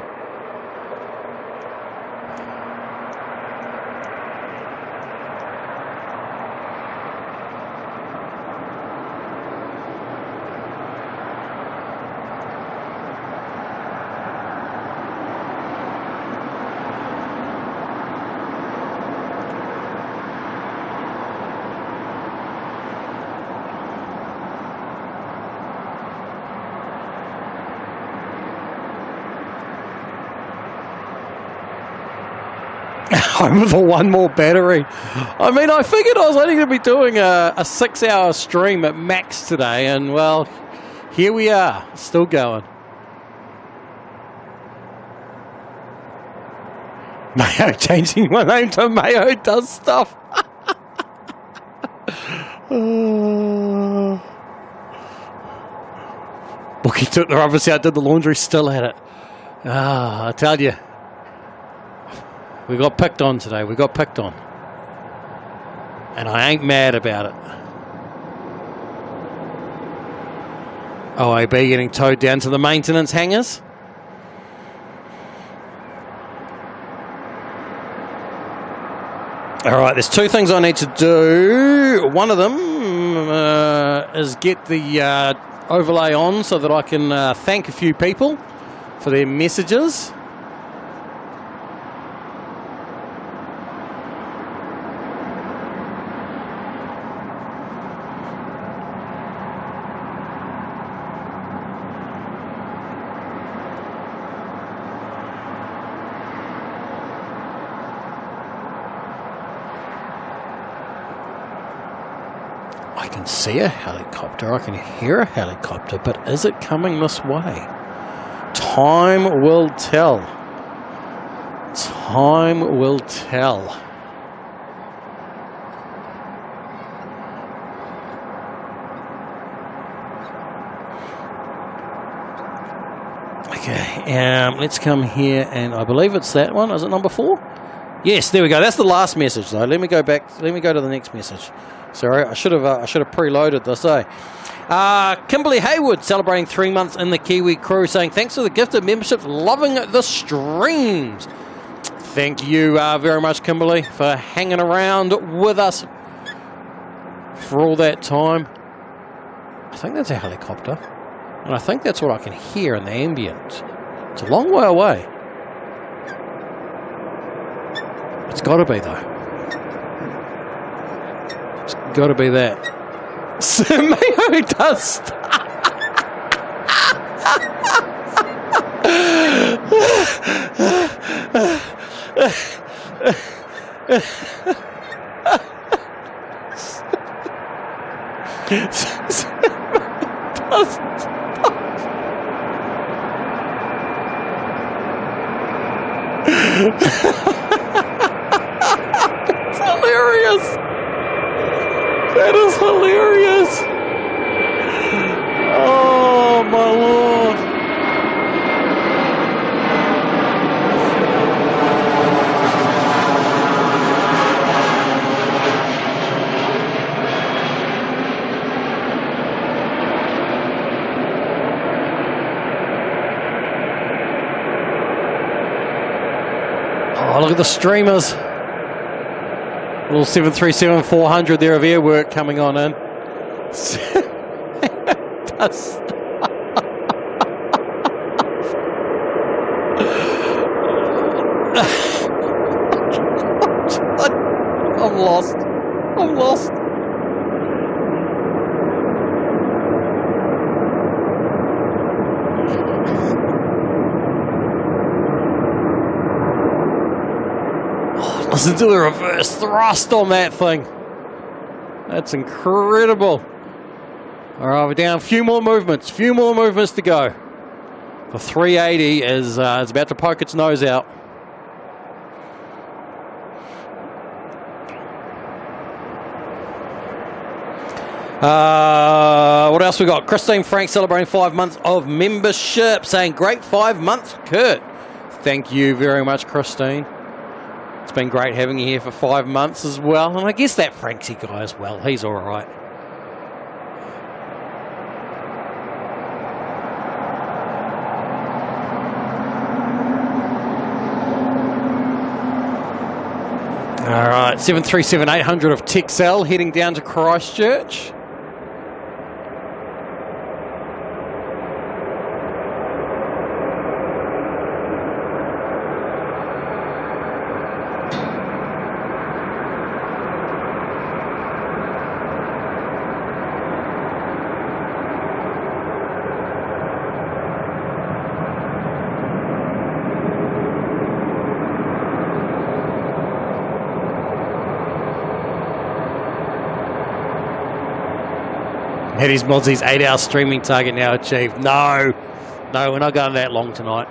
Home for one more battery. I mean, I figured I was only going to be doing a 6-hour stream at max today, and well, here we are, still going. Mayo changing my name to Mayo does stuff. Bookie took the rubber out, did the laundry, still at it. I tell you. We got picked on today. We got picked on. And I ain't mad about it. OAB getting towed down to the maintenance hangars. All right, there's two things I need to do. One of them is get the overlay on so that I can thank a few people for their messages. I can see a helicopter, I can hear a helicopter, but is it coming this way? Time will tell. Time will tell. Okay, let's come here, and I believe it's that one. Is it number 4? Yes, there we go. That's the last message, though. Let me go back. Let me go to the next message. Sorry, I should have preloaded this. Kimberly Haywood celebrating 3 months in the Kiwi crew, saying thanks for the gifted membership, loving the streams. Thank you very much, Kimberly, for hanging around with us for all that time. I think that's a helicopter, and I think that's what I can hear in the ambient. It's a long way away. It's got to be, though. It's got to be that. Mayo dust. It's hilarious. That is hilarious. Oh my Lord. Oh, look at the streamers. Little 737-400 there of air work coming on in. I'm lost. I'm lost. Listen to the reverse thrust on that thing. That's incredible. All right, we're down a few more movements. Few more movements to go. The 380 is about to poke its nose out. What else we got? Christine Frank celebrating 5 months of membership, saying great 5 months, Kurt. Thank you very much, Christine. It's been great having you here for 5 months as well. And I guess that Franksy guy as well. He's all right. All right, 737-800 of Texel heading down to Christchurch. Eddie's Mozzie's 8-hour streaming target now achieved. No, we're not going that long tonight.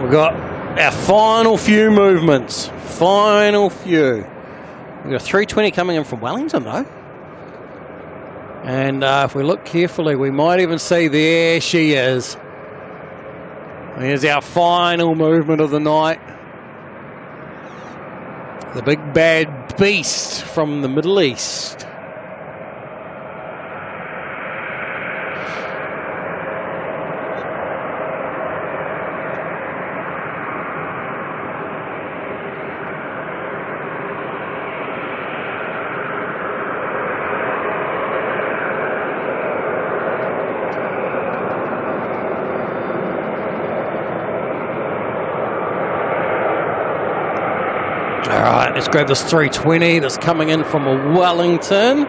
We've got our final few movements. Final few. We've got 320 coming in from Wellington, though. And if we look carefully, we might even see there she is. Here's our final movement of the night. The big bad beast from the Middle East. All right, let's grab this 320 that's coming in from a Wellington.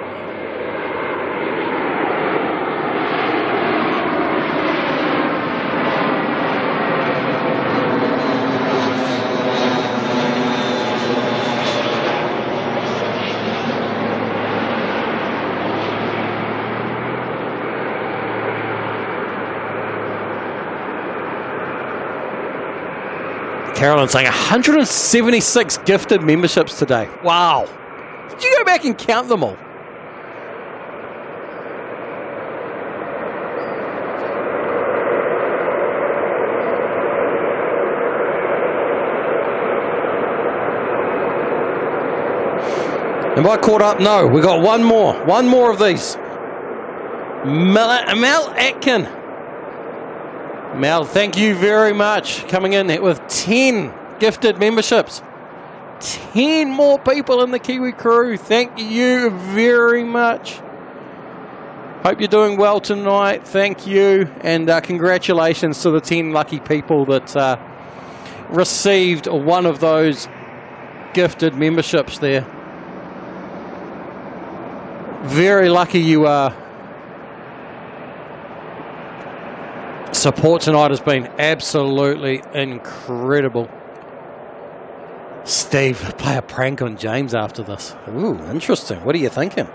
Carolyn saying 176 gifted memberships today. Wow. Did you go back and count them all? Am I caught up? No. We got one more. One more of these. Mel Atkin. Mel, thank you very much. Coming in with 10 gifted memberships. 10 more people in the Kiwi crew. Thank you very much. Hope you're doing well tonight. Thank you. And congratulations to the 10 lucky people that received one of those gifted memberships there. Very lucky you are. Support tonight has been absolutely incredible. Steve, play a prank on James after this. Ooh, interesting. What are you thinking?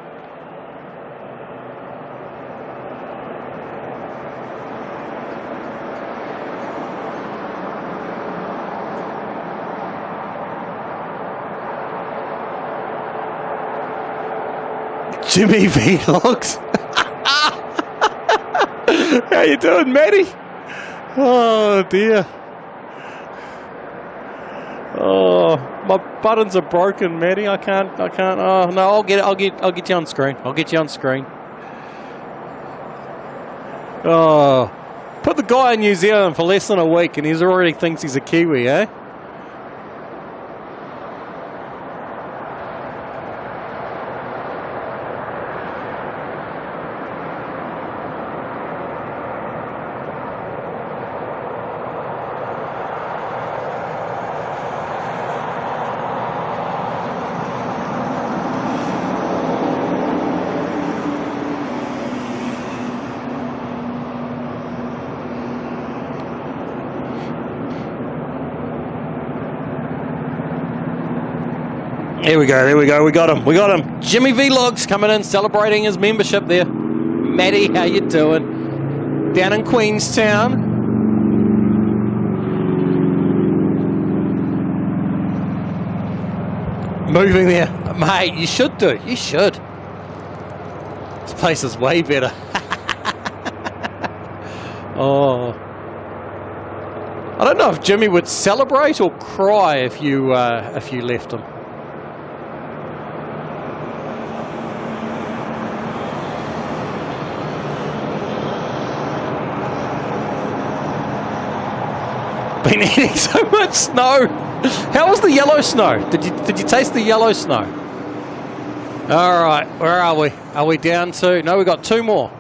Jimmy Vlogs. How you doing, Maddie? Oh dear. Oh, my buttons are broken, Maddie. I can't. Oh no, I'll get you on screen. I'll get you on screen. Oh, put the guy in New Zealand for less than a week, and he already thinks he's a Kiwi, eh? There we go, we got him. Jimmy Vlogs coming in, celebrating his membership there. Maddie, how you doing? Down in Queenstown. Moving there. Mate, you should do. You should. This place is way better. Oh. I don't know if Jimmy would celebrate or cry if you left him. Been eating so much snow. How was the yellow snow? Did you taste the yellow snow? All right, where are we? Are we down to? No, we got two more.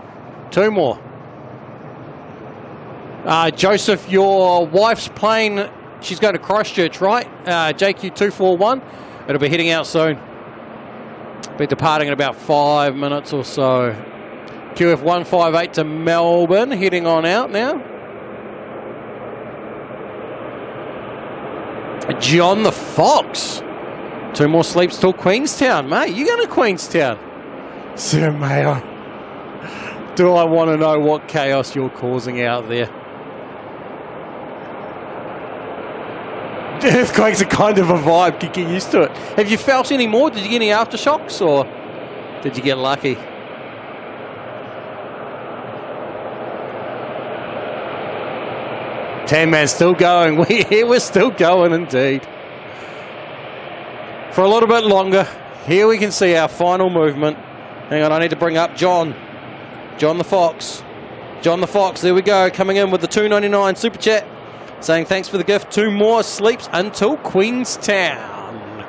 Joseph, your wife's plane. She's going to Christchurch, right? JQ241. It'll be heading out soon. Be departing in about 5 minutes or so. QF 158 to Melbourne, heading on out now. John the Fox. 2 more sleeps till Queenstown, mate. You going to Queenstown? Sir Mayor. Do I want to know what chaos you're causing out there? Earthquakes are kind of a vibe. Get used to it. Have you felt any more? Did you get any aftershocks, or did you get lucky? Tan Man still going. We're still going indeed. For a little bit longer. Here we can see our final movement. Hang on, I need to bring up John. John the Fox. John the Fox, there we go. Coming in with the $2.99 super chat. Saying thanks for the gift. 2 more sleeps until Queenstown.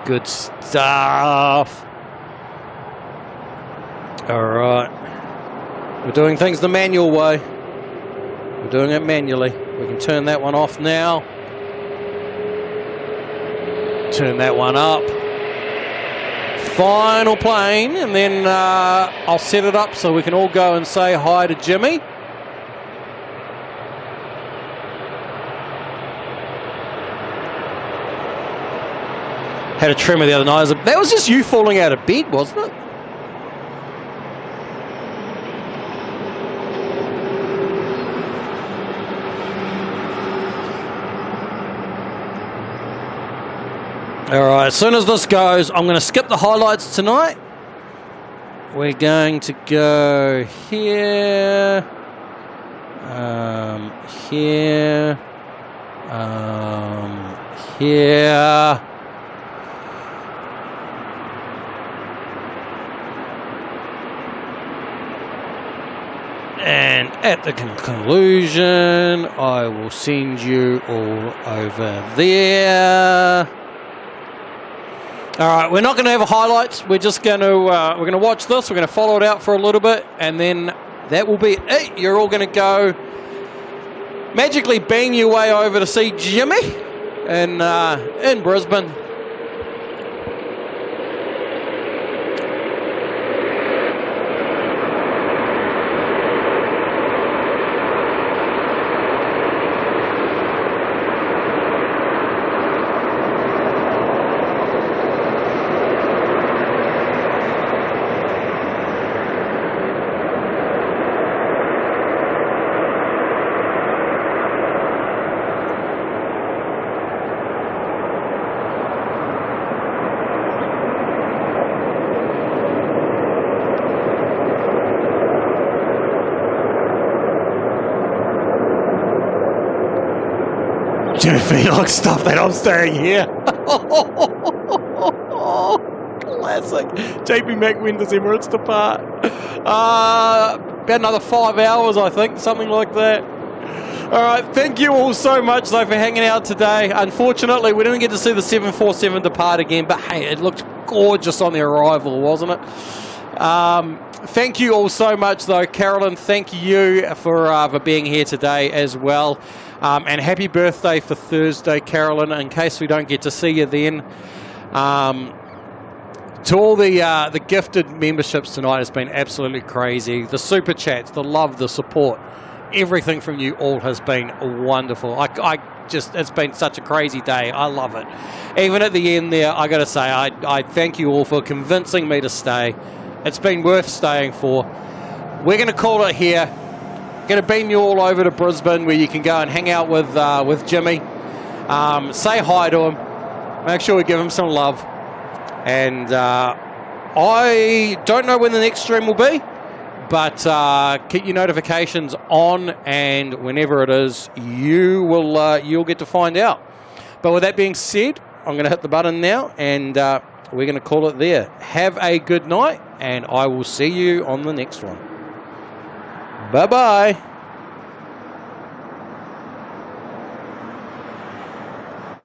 Good stuff. All right. We're doing things the manual way. We're doing it manually. We can turn that one off now. Turn that one up. Final plane, and then I'll set it up so we can all go and say hi to Jimmy. Had a tremor the other night. That was just you falling out of bed, wasn't it? All right, as soon as this goes, I'm going to skip the highlights tonight. We're going to go here, here, here. And at the conclusion, I will send you all over there. All right, we're not going to have highlights. We're just going to we're going to watch this. We're going to follow it out for a little bit, and then that will be it. You're all going to go magically bang your way over to see Jimmy in Brisbane. Jimmy Phoenix, stop that, I'm staying here. Classic. JP McWindows Emirates depart. About another 5 hours, I think, something like that. All right, thank you all so much, though, for hanging out today. Unfortunately, we didn't get to see the 747 depart again, but hey, it looked gorgeous on the arrival, wasn't it? Thank you all so much, though. Carolyn, thank you for being here today as well. And happy birthday for Thursday, Carolyn, in case we don't get to see you then. To all the gifted memberships tonight has been absolutely crazy. The super chats, the love, the support, everything from you all has been wonderful. It's been such a crazy day. I love it. Even at the end there, I got to say, I thank you all for convincing me to stay. It's been worth staying for. We're going to call it here. Going to beam you all over to Brisbane, where you can go and hang out with Jimmy. Say hi to him. Make sure we give him some love. And I don't know when the next stream will be, but keep your notifications on, and whenever it is, you'll get to find out. But with that being said, I'm going to hit the button now, and we're going to call it there. Have a good night, and I will see you on the next one. Bye-bye.